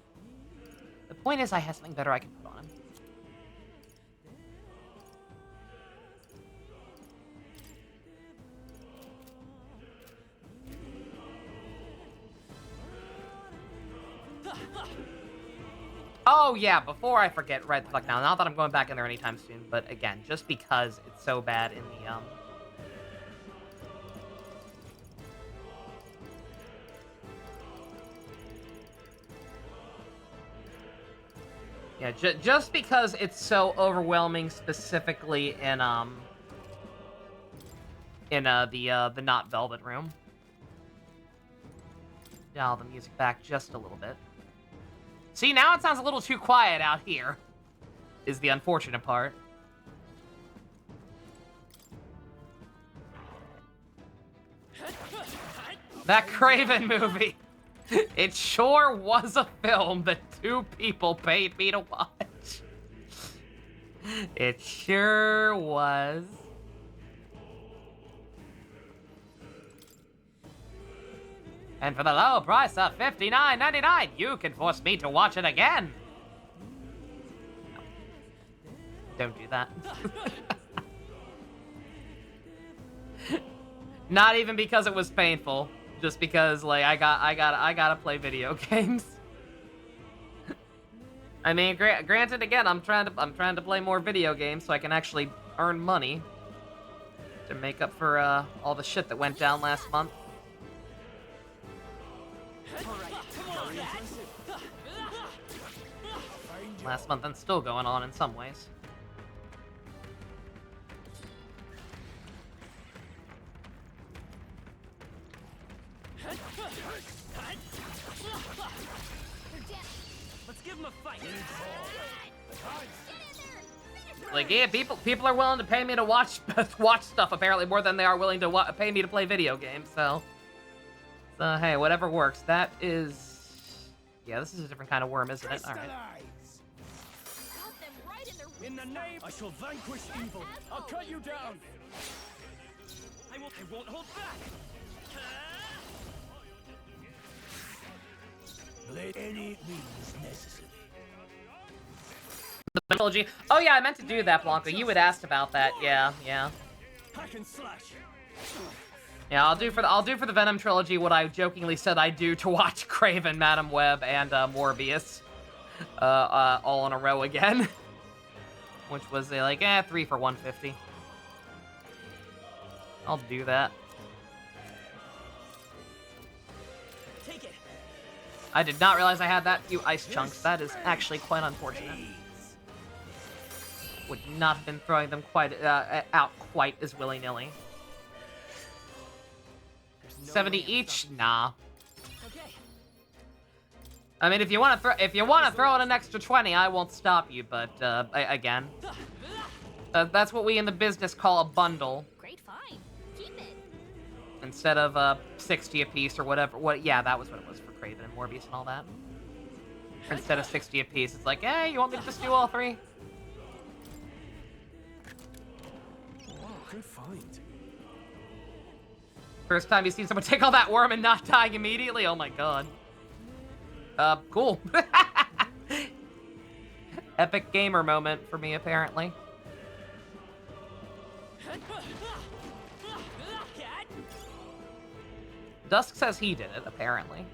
The point is, I have something better I can put on him. Oh, yeah, before I forget, right the fuck now. Not that I'm going back in there anytime soon, but again, just because it's so bad in the, Yeah, just because it's so overwhelming, specifically in, the Not Velvet room. Dial the music back just a little bit. See, now it sounds a little too quiet out here, is the unfortunate part. That Craven movie. It sure was a film that 2 people paid me to watch. It sure was. And for the low price of $59.99, you can force me to watch it again. No. Don't do that. Not even because it was painful, just because like I gotta play video games. I mean, granted, again, I'm trying to play more video games so I can actually earn money to make up for all the shit that went down last month. Last month and still going on in some ways. Let's give him a fight. Like, yeah, people are willing to pay me to watch stuff apparently more than they are willing to pay me to play video games. So hey, whatever works. That is, yeah, this is a different kind of worm, isn't it? All right. In the name, I shall vanquish evil. I'll cut you down. I won't hold back. Let any means necessary. The trilogy. Oh yeah, I meant to do that, Blanca. You had asked about that. Yeah. Hack and slash. Yeah, I'll do for the Venom trilogy what I jokingly said I'd do to watch Craven, Madam Web, and Morbius, all in a row again, which was like 3 for $150. I'll do that. Take it. I did not realize I had that few ice chunks. That is actually quite unfortunate. Would not have been throwing them quite out quite as willy-nilly. 70 each? Nah. I mean, if you want to throw in an extra 20, I won't stop you. But again, that's what we in the business call a bundle. Great find. Keep it. Instead of 60 a piece or whatever. Yeah, that was what it was for Craven and Morbius and all that. Instead of 60 a piece, it's like, hey, you want me to just do all 3? Wow, good find. First time you see someone take all that worm and not dying immediately? Oh my god. Cool. Epic gamer moment for me, apparently. Dusk says he did it, apparently.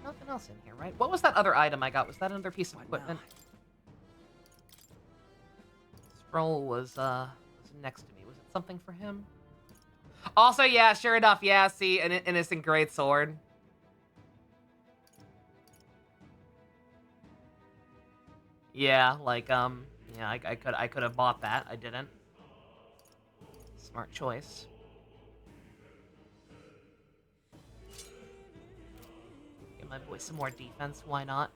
Nothing else in here, right? What was that other item I got? Was that another piece of equipment? Scroll was next to me. Was it something for him? Also, yeah, sure enough, yeah, see, an innocent great sword. Yeah, like, yeah, I could have bought that. I didn't. Smart choice. Give my boy some more defense, why not?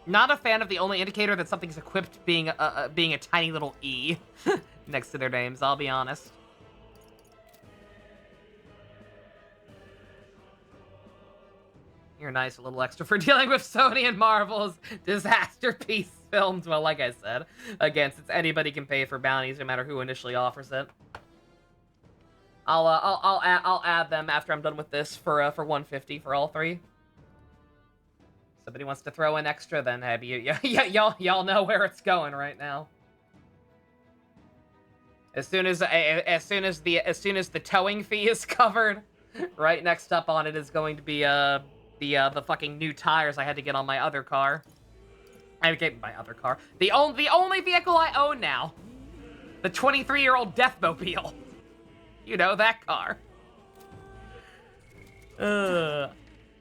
Not a fan of the only indicator that something's equipped being a tiny little E next to their names, I'll be honest. You're nice, a little extra for dealing with Sony and Marvel's disaster piece films. Well, like I said, again, since anybody can pay for bounties, no matter who initially offers it. I'll add them after I'm done with this for $150 for all 3. Somebody wants to throw in extra, then y'all know where it's going right now. As soon as the towing fee is covered, right next up on it is going to be the fucking new tires I had to get on my other car. I get my other car. The only vehicle I own now. The 23-year-old Deathmobile. You know that car.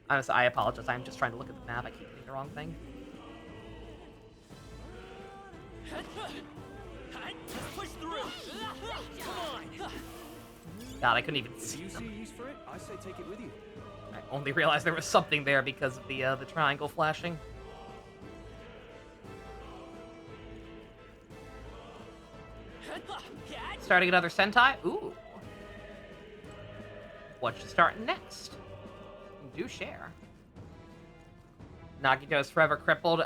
Honestly, I apologize. I'm just trying to look at the map. I keep hitting the wrong thing. God, I couldn't even see them. If you see use for it, I say take it with you. I only realized there was something there because of the triangle flashing. Starting another Sentai? Ooh. what should start next? Do share. Nagito's forever crippled.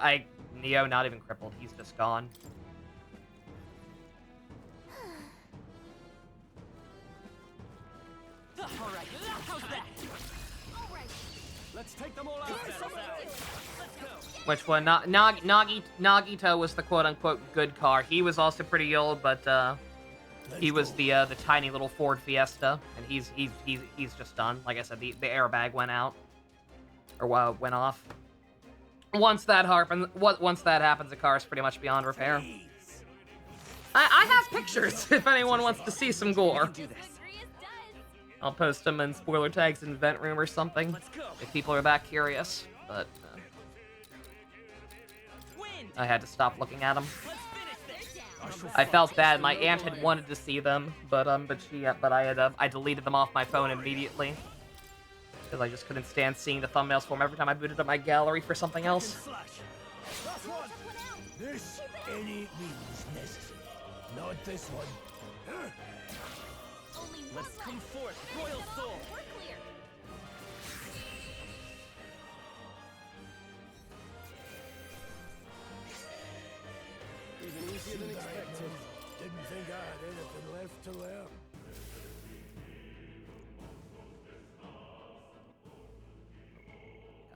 Neo, not even crippled. He's just gone. All right, how's that? All right. Let's take them all out. Let's go. Which one? Nagito was the quote-unquote good car. He was also pretty old, but he was the tiny little Ford Fiesta, and he's just done. Like I said, the airbag went out, or went off. Once that happens, the car is pretty much beyond repair. I have pictures if anyone wants to see some gore. I'll post them in spoiler tags in Vent Room or something if people are that curious. But I had to stop looking at them. I felt bad. My aunt had wanted to see them, but I deleted them off my phone immediately because I just couldn't stand seeing the thumbnails for them every time I booted up my gallery for something else. This any means necessary. Not this one. Let's come forth, Royal Soul. Even easier than expected. Didn't think I had anything left to learn.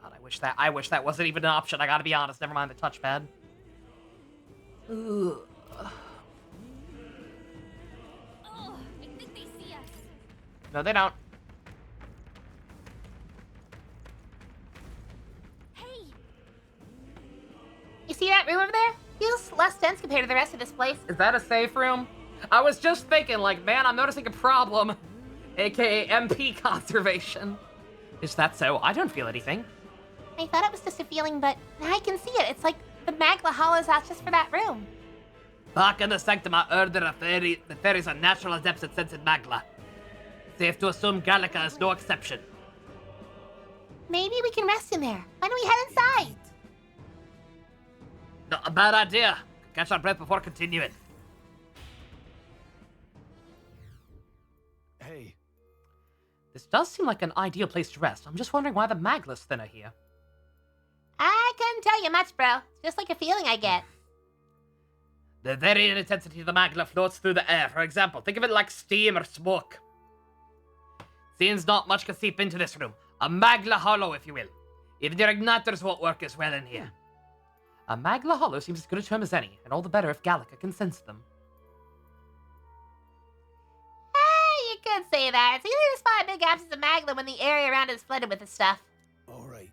God, I wish that wasn't even an option. I gotta be honest. Never mind the touchpad. Ugh. No, they don't. Hey! You see that room over there? Feels less dense compared to the rest of this place. Is that a safe room? I was just thinking, like, man, I'm noticing a problem. AKA MP conservation. Is that so? I don't feel anything. I thought it was just a feeling, but now I can see it. It's like the Magla hollows out just for that room. Back in the sanctum, I order a fairy. The fairies are natural adepts at sensing Magla. Safe to assume Gallica is no exception. Maybe we can rest in there. Why don't we head inside? Not a bad idea. Catch our breath before continuing. Hey. This does seem like an ideal place to rest. I'm just wondering why the Magla's thinner here. I couldn't tell you much, bro. It's just like a feeling I get. The very intensity of the Magla floats through the air. For example, think of it like steam or smoke. Seems not much can seep into this room. A Magla hollow, if you will. Even your igniters won't work as well in here. A Magla hollow seems as good a term as any, and all the better if Gallica can sense them. You could say that. It's easy to spot big absence of Magla when the area around it is flooded with this stuff. All right.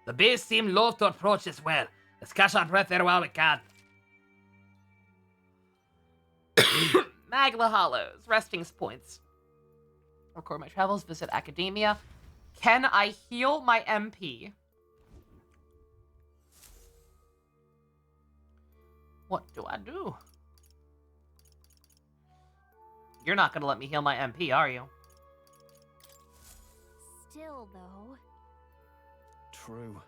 The beasts seem loath to approach as well. Let's catch our breath there while we can. Magla hollows, resting points. Record my travels, visit academia. Can I heal my MP? What do I do? You're not gonna let me heal my MP, are you? Still, though. True.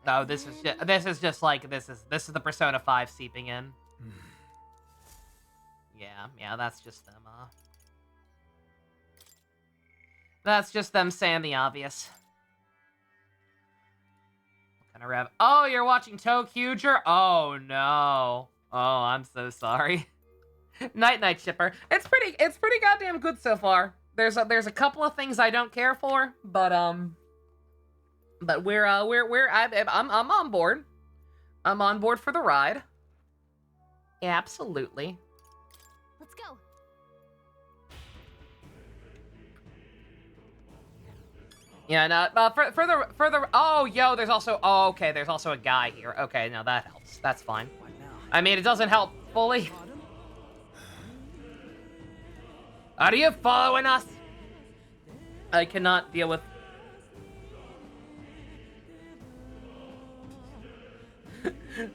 No, this is the Persona 5 seeping in. Yeah, that's just them, That's just them saying the obvious. What kind of rev? Oh, you're watching ToQger? Oh no. Oh, I'm so sorry. Night, Chipper. It's pretty goddamn good so far. There's a couple of things I don't care for, but I'm on board. I'm on board for the ride. Yeah, absolutely. Let's go. Yeah, no, further. Oh, yo, there's also. Oh, okay, there's also a guy here. Okay, now that helps. That's fine. I mean, it doesn't help fully. Are you following us? I cannot deal with.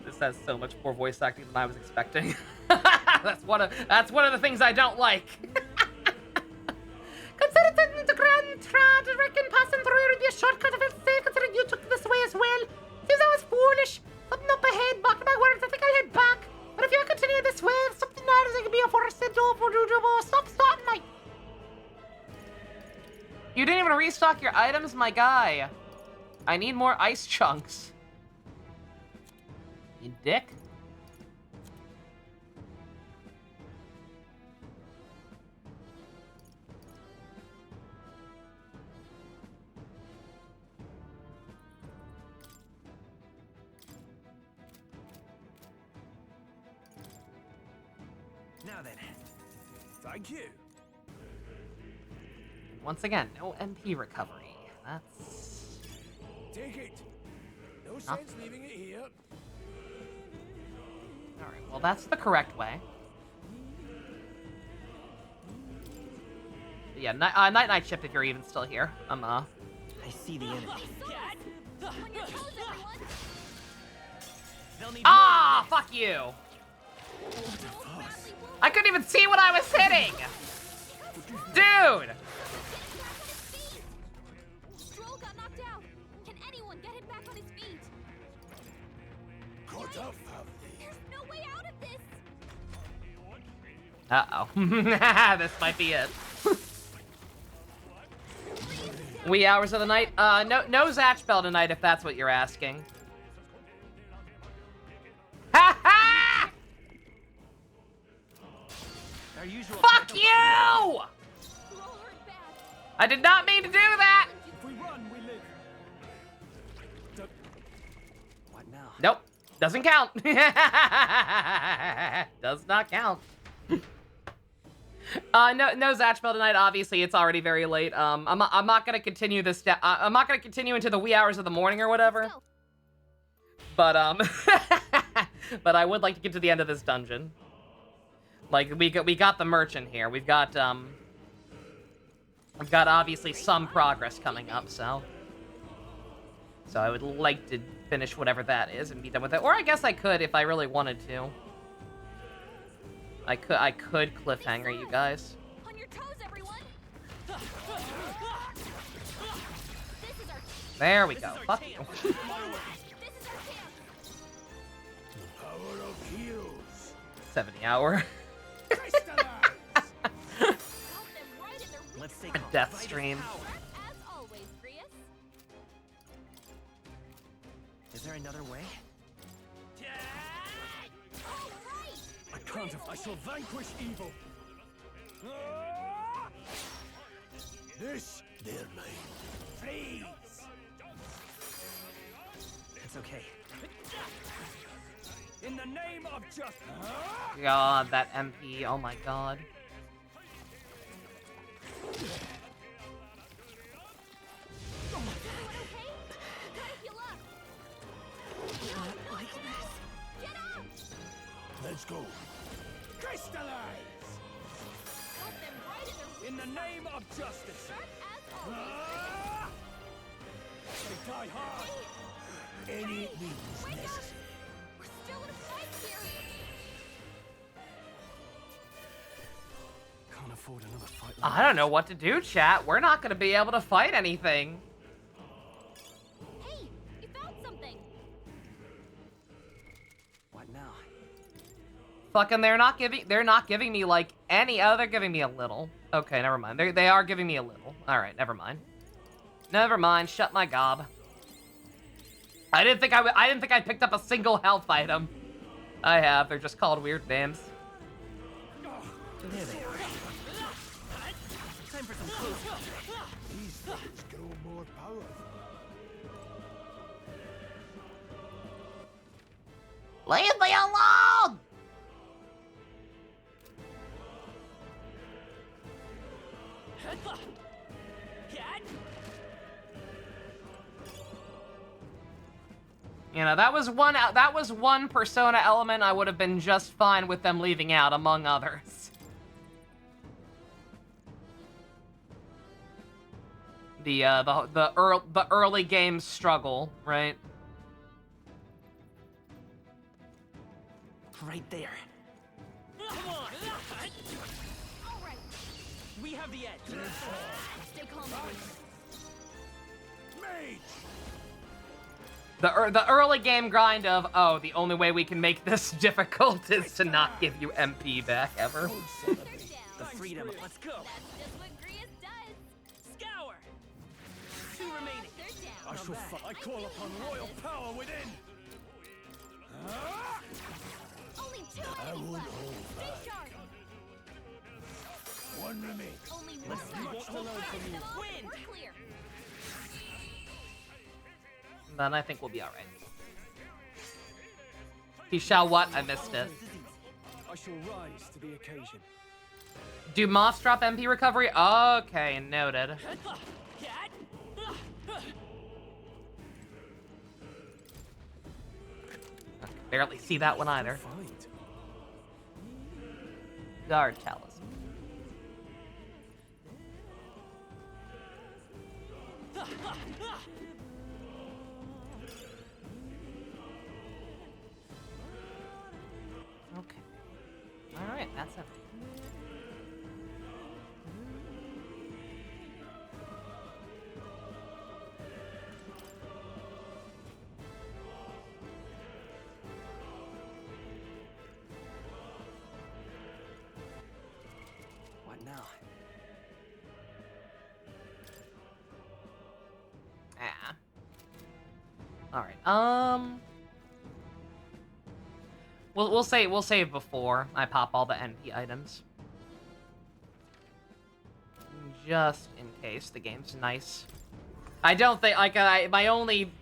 This has so much more voice acting than I was expecting. That's one of the things I don't like. Consider taking the Grand Trad. I reckon passing through here would be a shortcut if it's safe, considering you took this way as well. Seems I was foolish. Something up ahead, back to my words. I think I'll head back. But if you continue this way, if something matters, it could be a forest. Stop starting, mate. You didn't even restock your items, my guy. I need more ice chunks. You dick. Now then. Thank you. Once again, no MP recovery. That's... Take it. No Huh? sense leaving it here. Alright, well that's the correct way. Yeah, night shift if you're even still here. I see the enemy. Ah, fuck you! I couldn't even see what I was hitting! Dude! Stroll got knocked out. Can anyone get him back on his feet? Caught up, have they? There's no way out of this. Uh-oh. This might be it. Wee hours of the night? No Zatch Bell tonight, if that's what you're asking. Ha ha! Fuck you! I did not mean to do that! If we run, we live. What now? Nope. Doesn't count. Does not count. No Zatch Bell tonight. Obviously, it's already very late. I'm not gonna continue this. I'm not gonna continue into the wee hours of the morning or whatever. But but I would like to get to the end of this dungeon. Like we got the merchant here. We've got obviously some progress coming up. So I would like to finish whatever that is and be done with it. Or I guess I could if I really wanted to. I could cliffhanger you guys. On your toes, everyone. There we go. Fuck you. Power of heroes. 70 hour. Let's take A death stream. As always, Grius. Is there another way? I can't. I shall vanquish evil. This, their name. Freeze. It's okay. In the name of justice. God, that MP. Oh my god. Let's go. Crystallize. In the name of justice. They die hard. Any means necessary. We're still in a fight here. Can't afford another fight. I don't know what to do, chat. We're not gonna be able to fight anything. Hey, you found something. What now? Fucking, they're not giving me like any. Oh, they're giving me a little. Okay, never mind. They are giving me a little. All right, never mind. Never mind. Shut my gob. I didn't think I picked up a single health item. I have. They're just called weird names. There they are. Time for some close. These things grow more powerful. Leave me alone! You know, that was one Persona element I would have been just fine with them leaving out, among others. The early game struggle, right? Right there. Come on! All right. We have the edge. Stay calm. Mage. The early game grind of, oh, the only way we can make this difficult is to not give you MP back ever. The freedom. Let's go. That's just what Grius does. Scour! shall fight. I call upon royal power within. Only 2 I enemies won't left. hold Stay back. sharp. One remains. Only one Let's see left. what to learn from you. Win. We're clear. Then I think we'll be alright. He shall what? I missed it. I shall rise to the occasion. Do moths drop MP recovery? Okay, noted. I can barely see that one either. Guard talisman. Okay. Alright, that's it. What now? Ah. Alright, We'll save before I pop all the NP items. Just in case the game's nice. I don't think, like, my only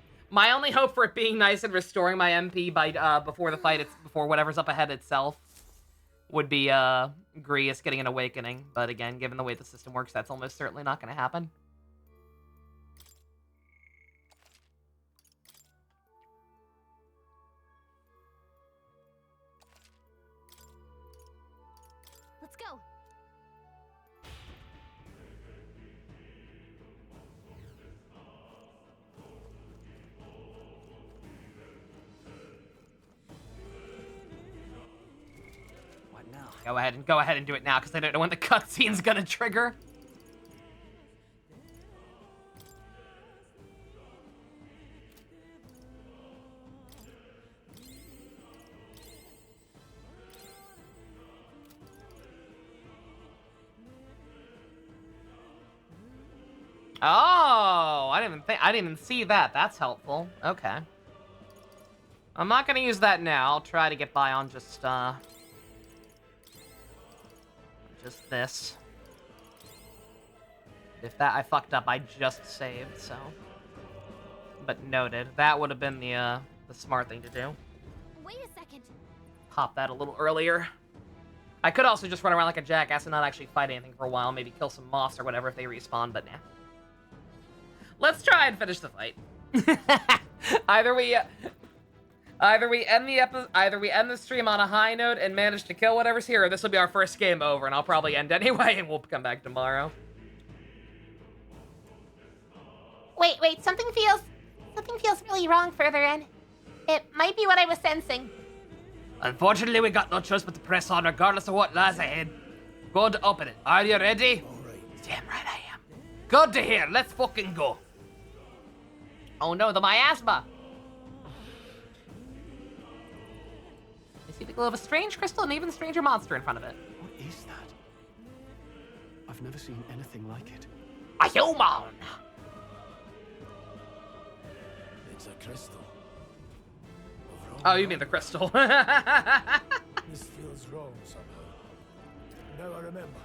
hope for it being nice and restoring my MP by, before the fight, before whatever's up ahead itself, would be, Grius getting an awakening. But again, given the way the system works, that's almost certainly not gonna happen. Let's go. What now? Go ahead and do it now, because I don't know when the cutscene's gonna trigger. Oh, I didn't even see that. That's helpful. Okay. I'm not gonna use that now. I'll try to get by on just this. If that I fucked up, I just saved, so. But noted. That would have been the smart thing to do. Wait a second. Pop that a little earlier. I could also just run around like a jackass and not actually fight anything for a while. Maybe kill some moths or whatever if they respawn, but nah. Let's try and finish the fight. Either we end the stream on a high note and manage to kill whatever's here, or this will be our first game over, and I'll probably end anyway, and we'll come back tomorrow. Wait, something feels really wrong further in. It might be what I was sensing. Unfortunately, we got no choice but to press on regardless of what lies ahead. Going to open it. Are you ready? Damn right I am. Good to hear. Let's fucking go. Oh no, the miasma. I see the glow of a strange crystal and even stranger monster in front of it. What is that? I've never seen anything like it. A human! It's a crystal. Oh, you mean the crystal. This feels wrong somehow. Now I remember.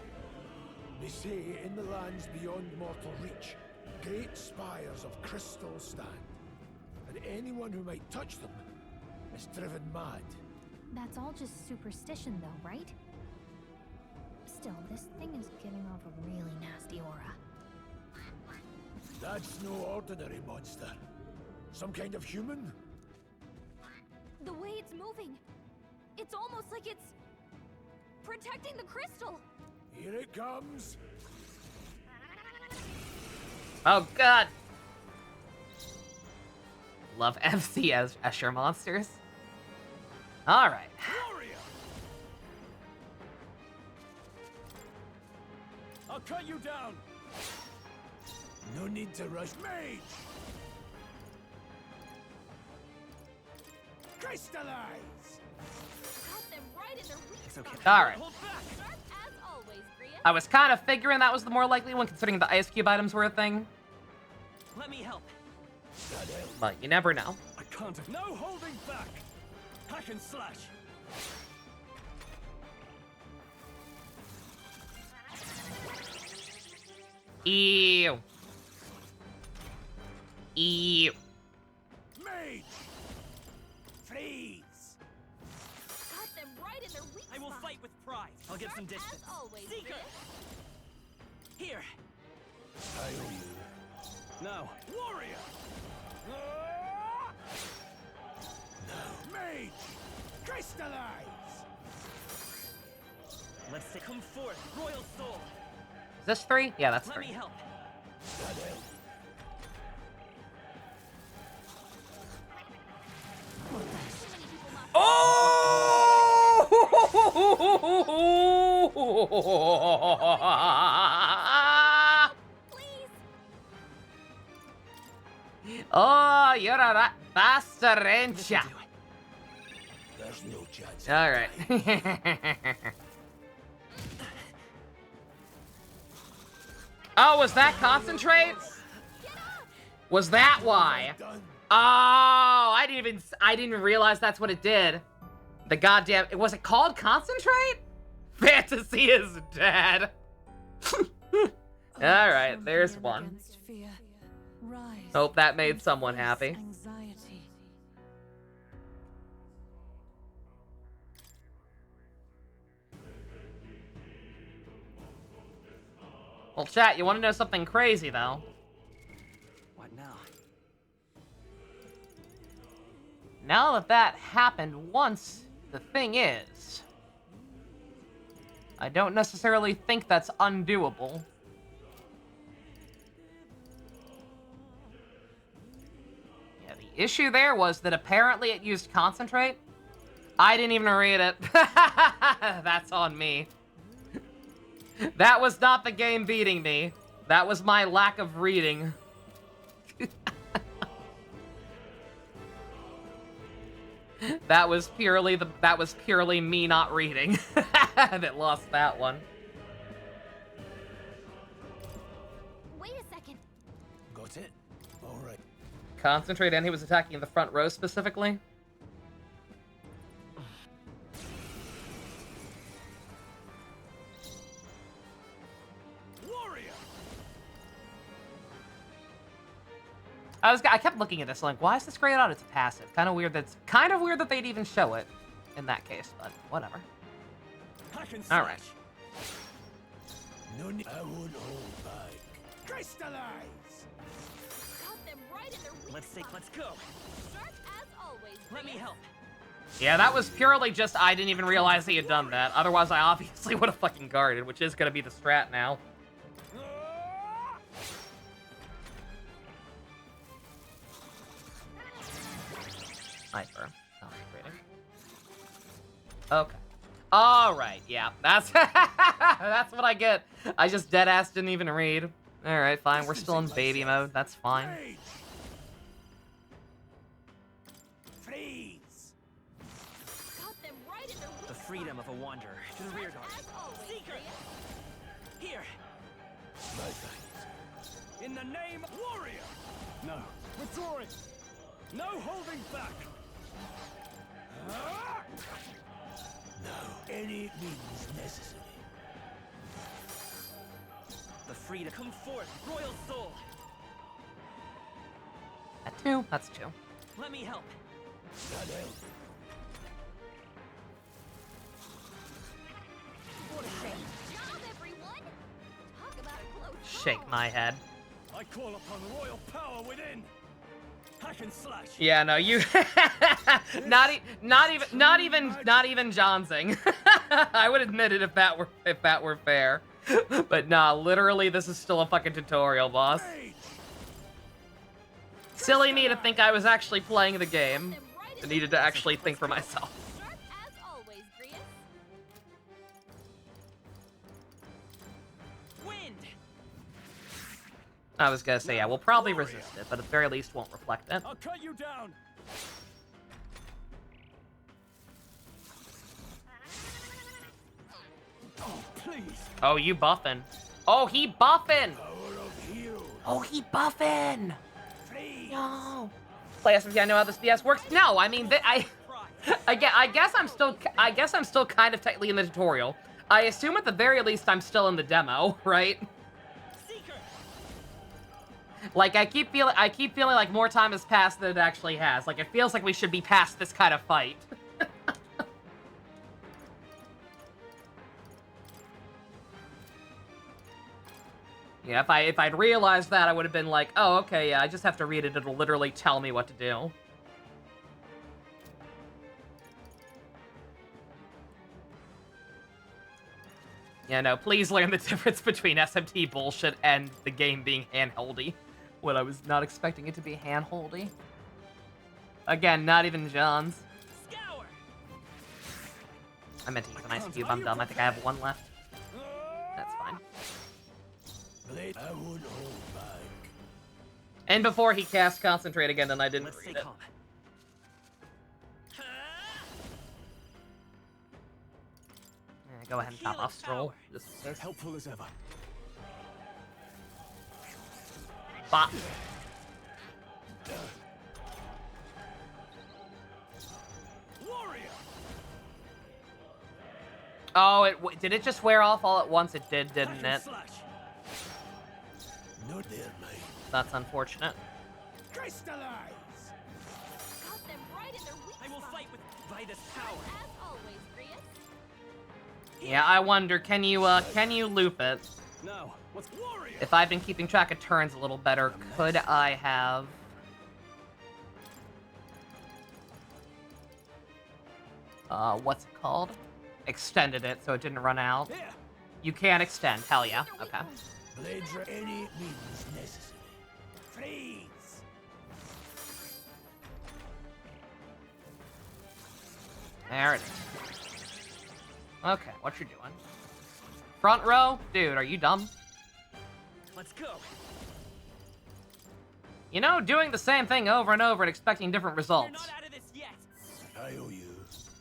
They say in the lands beyond mortal reach, great spires of crystal stand. And anyone who might touch them is driven mad. That's all just superstition, though, right? Still, this thing is giving off a really nasty aura. That's no ordinary monster. Some kind of human? The way it's moving, it's almost like it's protecting the crystal. Here it comes. Oh god. Love FC as Escher monsters. Alright. I'll cut you down. No need to rush. Mage! Crystallize! Caught them right in their weak spot. Alright. Sharp as always, Grius. I was kind of figuring that was the more likely one, considering the ice cube items were a thing. Let me help. But you never know. I can't. No holding back. Hack and slash. Ew. Ew. Mage! Freeze! Got them right in their weak I will spot. fight with pride. I'll get some Sharp distance. as always, Seeker! Chris. Here. I owe you. Now. Warrior! No. Mage! Crystallize! Let's say, come forth, royal soul. Is this 3? Yeah, that's Let 3. me help. Oh! Oh, you're a bastarencha. There's no chance. All right. Oh, was that concentrate? Was that why? Oh, I didn't even realize that's what it did. The goddamn, was it called concentrate? Fantasy is dead. All right, there's one. Hope that made someone happy. Well, chat, you want to know something crazy, though? What now? Now that that happened once, the thing is, I don't necessarily think that's undoable. Yeah, the issue there was that apparently it used concentrate. I didn't even read it. That's on me. That was not the game beating me. That was my lack of reading. That was purely me not reading that lost that one. Wait a second. Got it? All right. Concentrate, and he was attacking the front row specifically. I kept looking at this like, why is this grayed out? It's a passive. Kind of weird that they'd even show it in that case, but whatever. All right. No need. I won't hold back. Crystallize! Got them right in their weak Let's spot. go. Sharp as always, Let me Chris. help. Yeah, that was purely just I didn't even realize he had done that. Otherwise, I obviously would have fucking guarded, which is gonna be the strat now. Sniper. Not rating. Okay. All right. Yeah, that's that's what I get. I just dead ass didn't even read. All right, fine. We're still in baby mode. That's fine. Freeze! Got them right in their weak The freedom of a wanderer. To the rear guard. as always, Seeker! Chris. Here. My thanks. In the name warrior. No. Withdrawing. No holding back. No. Any means necessary. The freedom. Come forth, royal soul. At 2. That's 2. Let me help. That help. What a shame. Job, everyone. Talk about a close Shake my head. I call upon royal power within. Hack and slash. Yeah, no, you. not even Johnsing. I would admit it if that were fair. But nah, literally, this is still a fucking tutorial, boss. Silly me to think I was actually playing the game. I needed to actually think for myself. Sharp as always, Grius. Wind. I was gonna say, yeah, we'll probably resist it, but at the very least won't reflect it. I'll cut you down. Oh, please. Oh, you buffing. Oh, he buffing! Power of heroes. Oh, he buffing! Freeze! No. Play SMT. I know how this BS works. No, I mean, I guess I'm still kind of technically in the tutorial. I assume at the very least I'm still in the demo, right? Like I keep feeling like more time has passed than it actually has. Like it feels like we should be past this kind of fight. Yeah, if I'd realized that, I would have been like, oh, okay, yeah, I just have to read it. It'll literally tell me what to do. Yeah, no, please learn the difference between SMT bullshit and the game being handholdy. Well, I was not expecting it to be handholdy. Again, not even John's. I meant to use an ice cube. I'm dumb. I think I have one left. That's fine. I won't hold back. And before he cast Concentrate again, then I didn't read it. Go ahead and top off Stroll. This is as helpful as ever. Bop. Oh, did it just wear off all at once? It did, didn't it? Not there, mate. That's unfortunate. Crystallize! Got them right in their weak I will fight with by this power. As always, Grius. Yeah, I wonder, can you loop it? No. What's warrior? If I've been keeping track of turns a little better, could I have... what's it called? Extended it so it didn't run out. You can extend, hell yeah. Okay. Blades for any means necessary. Freeze! There it is. Okay, what you doing? Front row? Dude, are you dumb? Let's go. You know, doing the same thing over and over and expecting different results. You're not out of this yet. I owe you.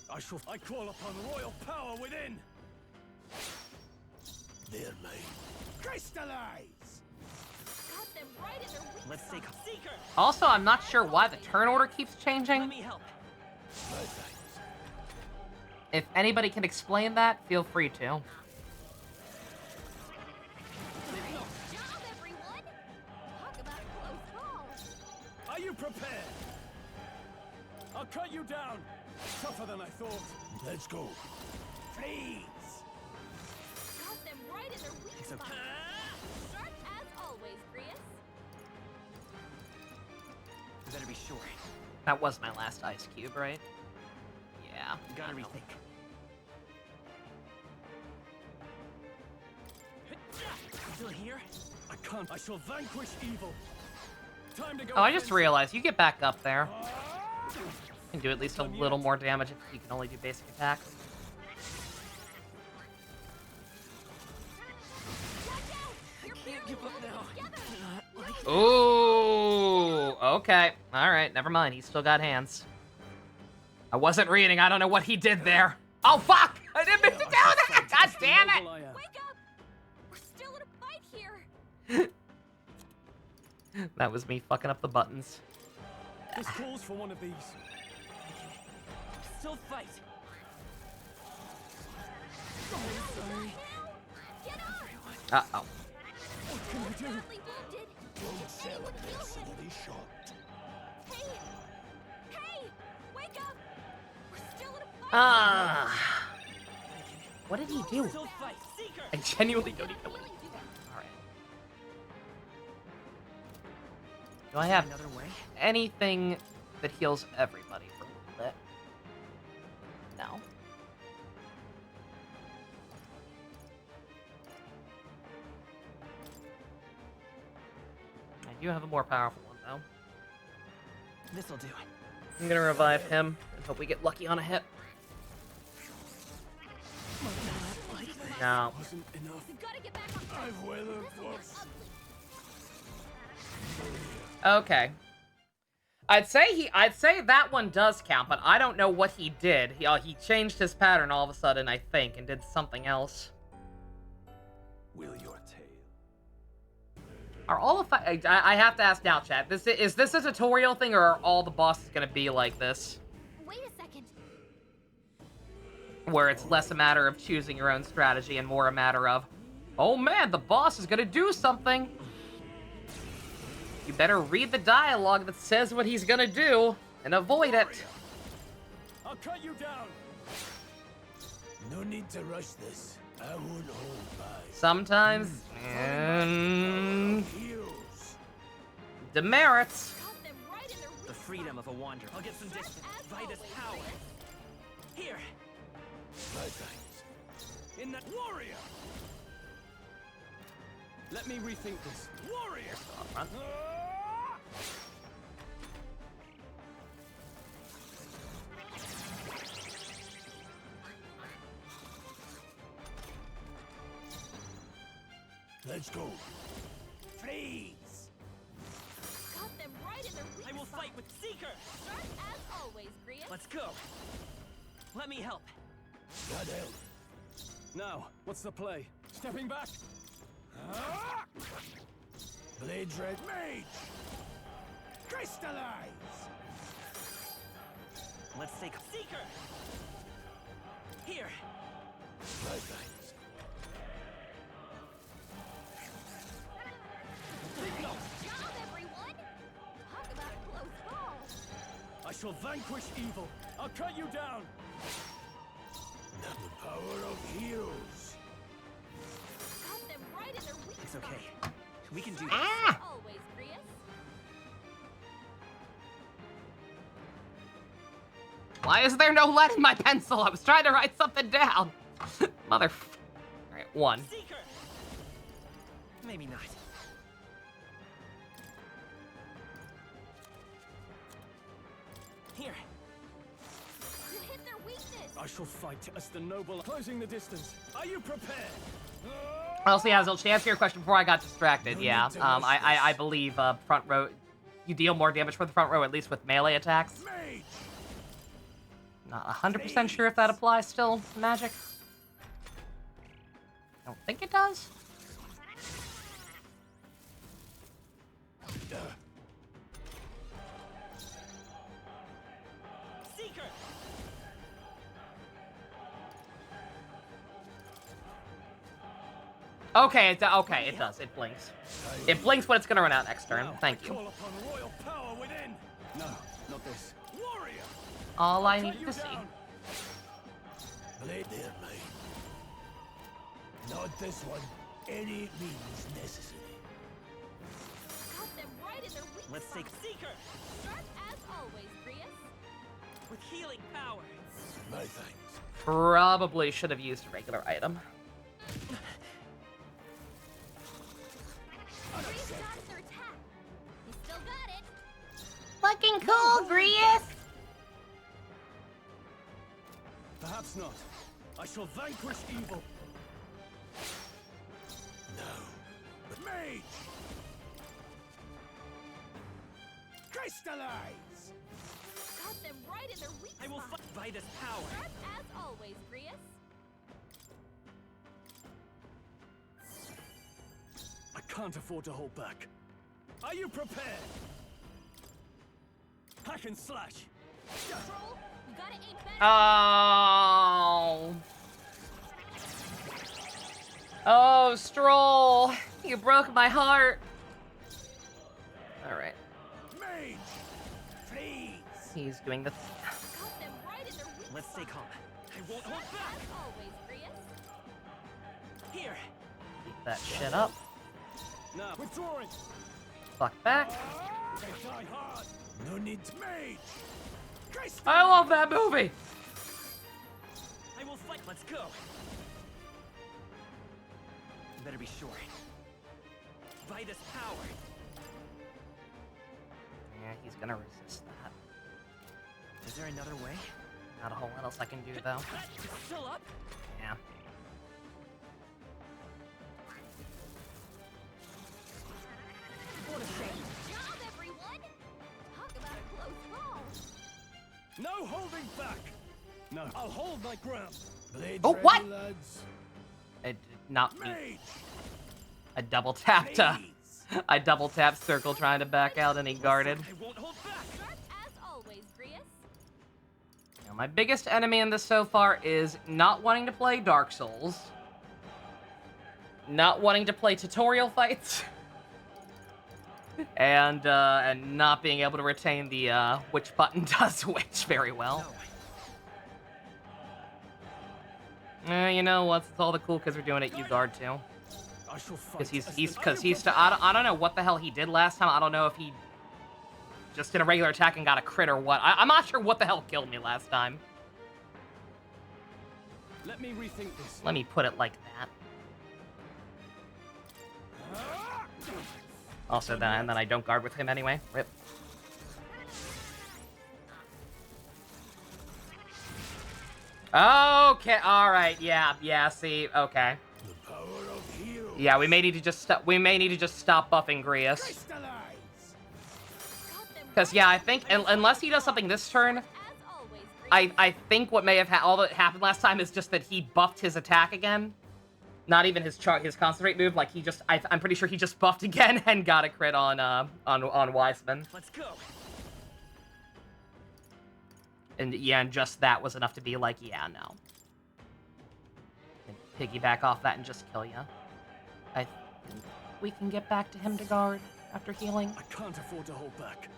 I call upon royal power within. There, mate. Crystallize! Got them right in their weak Let's take Seeker. Also, I'm not sure why the turn order keeps changing. Let me help. If anybody can explain that, feel free to. job, everyone. Talk about a close call. Are you prepared? I'll cut you down. Tougher than I thought. Let's go. Freeze. Got them right in their weak spot. Sharp as always, Grius. You better be sure. That was my last ice cube, right? Yeah. You gotta rethink. Still here? I can't. I shall vanquish evil. Time to go. Oh, I just realized you get back up there. You can do at least a little more damage if you can only do basic attacks. I can't give up now. Ooh, okay. Alright, never mind. He's still got hands. I wasn't reading. I don't know what he did there. Oh, fuck! I didn't mean to do that! God damn it! Wake up! We're still in a fight here. That was me fucking up the buttons. This calls for one of these. Still fight. Uh-oh. What can I do? Don't sell a mercenary shot. Hey! Wake up! We're still in a fight. Ah. What did he do? Still fight. Seeker. I genuinely don't even know what he did. Alright. Do I have Another way? anything that heals everybody for a little bit? No. I do have a more powerful one, though. This'll do. I'm gonna revive him and hope we get lucky on a hit. No. Wasn't enough. We've got to get back on track. I've weathered worse. Okay. I'd say that one does count, but I don't know what he did. He changed his pattern all of a sudden, I think, and did something else. Will your tale? Are all the I have to ask now, chat. Is this a tutorial thing, or are all the bosses gonna be like this? Wait a second. Where it's less a matter of choosing your own strategy and more a matter of, oh man, the boss is gonna do something. You better read the dialogue that says what he's gonna do and avoid it. I'll cut you down. No need to rush this. I won't hold back. Sometimes, demerits. The freedom of a wanderer. I'll get some distance by this power. Here. My thanks. In that warrior. Let me rethink this. Warrior. Let's go. Freeze! Got them right in their weak I will spot. fight with Seeker. Sharp as always, Grius. Let's go. Let me help. God help. Now, what's the play? Stepping back. Blades red mage. Crystallize. Let's take Seeker. Here. My thanks. Job, everyone! Talk about a close call. I shall vanquish evil. I'll cut you down. The power of heroes. Got them right in their weak It's spot. okay. We can do this. Ah! Always, Grius. Why is there no lead in my pencil? I was trying to write something down. Mother. Alright, 1. Seeker. Maybe not. Here. You hit their weakness. I shall fight as the noble. Closing the distance. Are you prepared? Also, Hazel, to answer your question before I got distracted, yeah. I believe front row, you deal more damage for the front row, at least with melee attacks. Not 100% sure if that applies still to magic. I don't think it does. Seeker. Okay, okay, it does. It blinks. It blinks when it's gonna run out next turn. Thank you. Call upon royal power within. No, not this. Warrior. All I needed to see. Blade there, mate. Not this one. Any means necessary. Got them right in their weak Let's spot. take Seeker. Sharp as always, Grius. With healing power. My thanks. Probably should have used a regular item. Grius dodged their attack. You still got it. Fucking cool, Grius. Perhaps not. I shall vanquish evil. No. But mage! Crystallize! Got them right in their weak I will spot. fight by this power. Sharp as always, Grius. I can't afford to hold back. Are you prepared? Hack and slash. Troll, you gotta aim better. Oh. Oh, Stroll. You broke my heart. Alright. Mage! Freeze! He's doing the... Got them right in their weak Let's stay spot. calm. I won't hold Sharp back. as always, Grius. Here. Keep that shit up. Now, withdrawing. Fuck back. They die hard. No need to mage! Crystallize! I love that movie. I will fight. Let's go. You better be sure. By this power. Yeah, he's gonna resist that. Is there another way? Not a whole lot else I can do, though. It's still up. Yeah. What a shame. Job, everyone. Talk about a close call. No holding back. No, I'll hold my ground. Blades Oh, ready, what? lads. It did not mean Mage! a double tap to... Freeze! I double tap circle trying to back out and he guarded. I won't hold back. Sharp as always, Grius. Now, my biggest enemy in this so far is not wanting to play Dark Souls. Not wanting to play tutorial fights. And not being able to retain the, which button does which very well. You know what? It's all the cool kids are doing it. You guard too. Because I don't know what the hell he did last time. I don't know if he just did a regular attack and got a crit or what. I'm not sure what the hell killed me last time. Let me rethink this. Let me put it like that. Also, then I don't guard with him anyway. Rip. Okay, alright, yeah, see, okay. Yeah, we may need to just stop buffing Grius. Because, yeah, I think, unless he does something this turn, I think what may have all that happened last time is just that he buffed his attack again. Not even his concentrate move, like he just, I'm pretty sure he just buffed again and got a crit on Weisman. Let's go. And yeah, and just that was enough to be like, yeah, no. And piggyback off that and just kill ya. I think we can get back to him to guard after healing. I can't afford to hold back.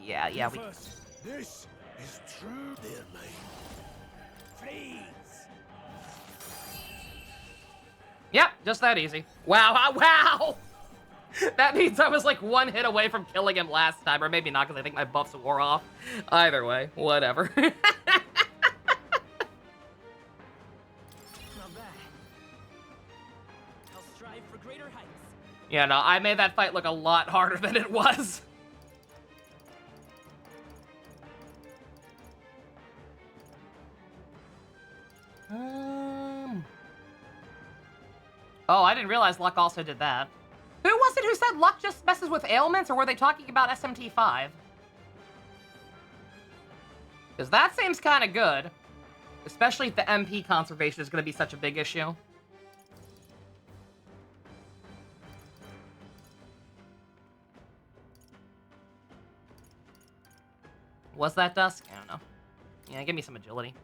Yeah, we. This is true, dear lady. Please. Yep, just that easy. Wow, wow! That means I was like one hit away from killing him last time, or maybe not, because I think my buffs wore off. Either way, whatever. Not bad. I'll strive for greater heights. Yeah, no, I made that fight look a lot harder than it was. Oh, I didn't realize Luck also did that. Who was it who said Luck just messes with ailments, or were they talking about SMT5? Because that seems kind of good. Especially if the MP conservation is going to be such a big issue. Was that Dusk? I don't know. Yeah, give me some agility.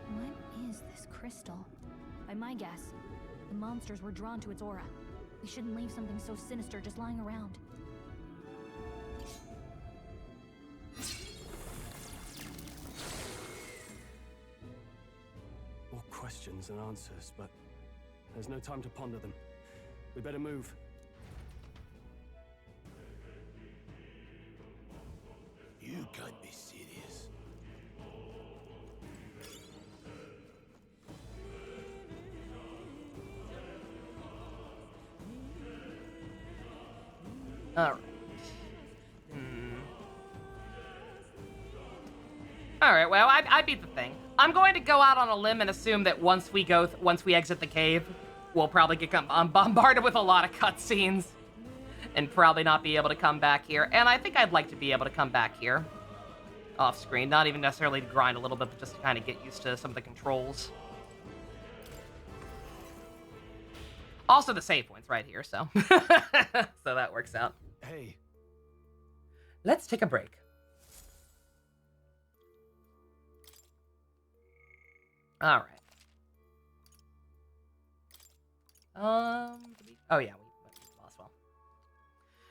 What is this crystal? By my guess, the monsters were drawn to its aura. We shouldn't leave something so sinister just lying around. More questions and answers, but there's no time to ponder them. We better move. You can't be serious. Alright. Alright, well, I beat the thing. I'm going to go out on a limb and assume that once we exit the cave, we'll probably get bombarded with a lot of cutscenes. And probably not be able to come back here. And I think I'd like to be able to come back here. Off screen. Not even necessarily to grind a little bit, but just to kind of get used to some of the controls. Also the save point's right here, so. So that works out. Hey. Let's take a break. Alright. Oh yeah, we lost well.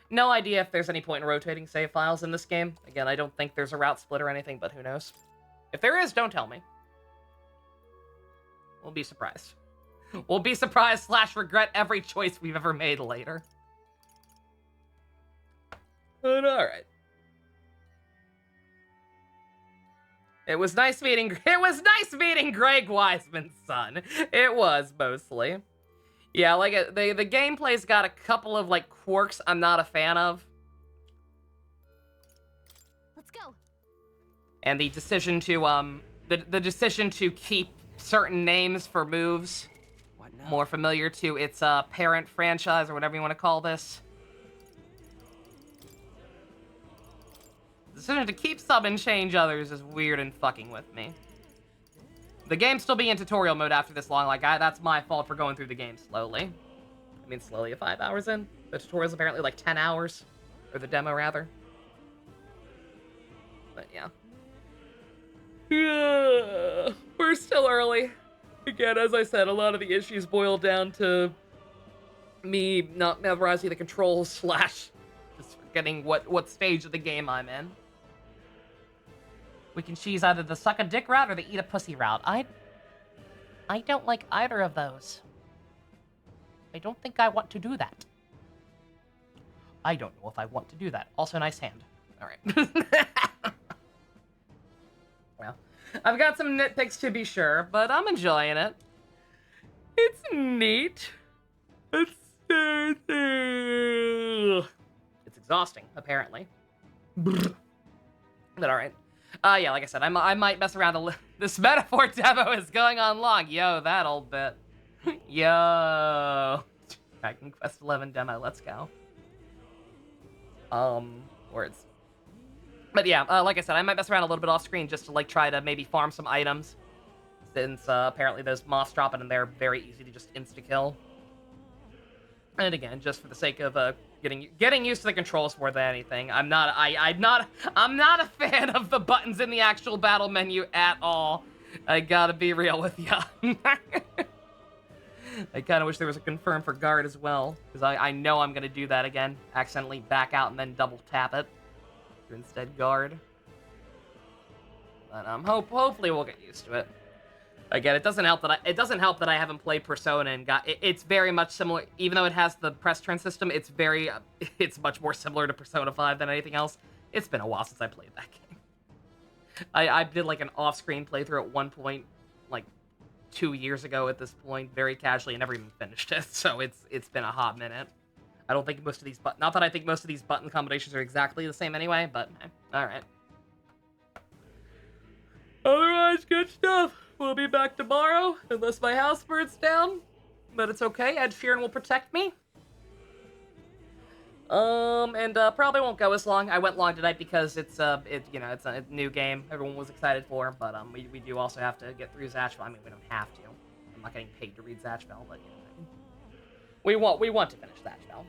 No idea if there's any point in rotating save files in this game. Again, I don't think there's a route split or anything, but who knows. If there is, don't tell me. We'll be surprised. We'll be surprised / regret every choice we've ever made later. But alright. It was nice meeting Greg Weisman's son. It was, mostly. Yeah, like, the gameplay's got a couple of, like, quirks I'm not a fan of. Let's go. And the decision to, the decision to keep certain names for moves more familiar to its, parent franchise, or whatever you want to call this. The decision to keep some and change others is weird and fucking with me. The game's still be in tutorial mode after this long. Like, that's my fault for going through the game slowly. I mean, slowly, 5 hours in. The tutorial's apparently like 10 hours. Or the demo, rather. But, yeah. Yeah. We're still early. Again, as I said, a lot of the issues boil down to me not memorizing the controls / just forgetting what stage of the game I'm in. We can choose either the suck a dick route or the eat a pussy route. I don't like either of those. I don't think I want to do that. I don't know if I want to do that. Also, nice hand. All right. Well, I've got some nitpicks to be sure, but I'm enjoying it. It's neat. It's exhausting, apparently. But all right. Yeah, like I said, I might mess around. This metaphor demo is going on long. Yo, that old bit. Yo. Dragon Quest 11 demo, let's go. Words. But yeah, like I said, I might mess around a little bit off screen just to like try to maybe farm some items. Since apparently those moths dropping in there are very easy to just insta-kill. And again, just for the sake of getting used to the controls more than anything, I'm not a fan of the buttons in the actual battle menu at all. I gotta be real with ya. I kind of wish there was a confirm for guard as well, because I know I'm gonna do that again. Accidentally back out and then double tap it to instead guard. But hopefully we'll get used to it. Again, it doesn't help that I haven't played Persona and it's very much similar. Even though it has the press turn system, it's much more similar to Persona 5 than anything else. It's been a while since I played that game. I did like an off-screen playthrough at one point, like 2 years ago at this point, very casually, and never even finished it. So it's been a hot minute. I don't think most of these not that I think most of these button combinations are exactly the same anyway, but all right. Otherwise, good stuff. We'll be back tomorrow, unless my house burns down. But it's okay, Ed Sheeran will protect me. And probably won't go as long. I went long tonight because it's a new game everyone was excited for, but we do also have to get through Zatchville. I mean, we don't have to. I'm not getting paid to read Zatchville, but we want to finish Zatchville.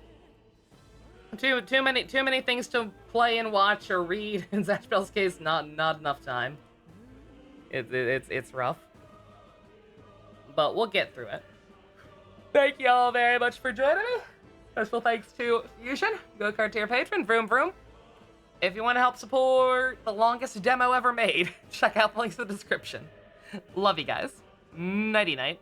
Too many things to play and watch or read. In Zatchville's case, not enough time. It's rough. But we'll get through it. Thank you all very much for joining me. Special thanks to Fusion, Go-Kart tier patron, Vroom Vroom. If you want to help support the longest demo ever made, check out the links in the description. Love you guys. Nighty-night.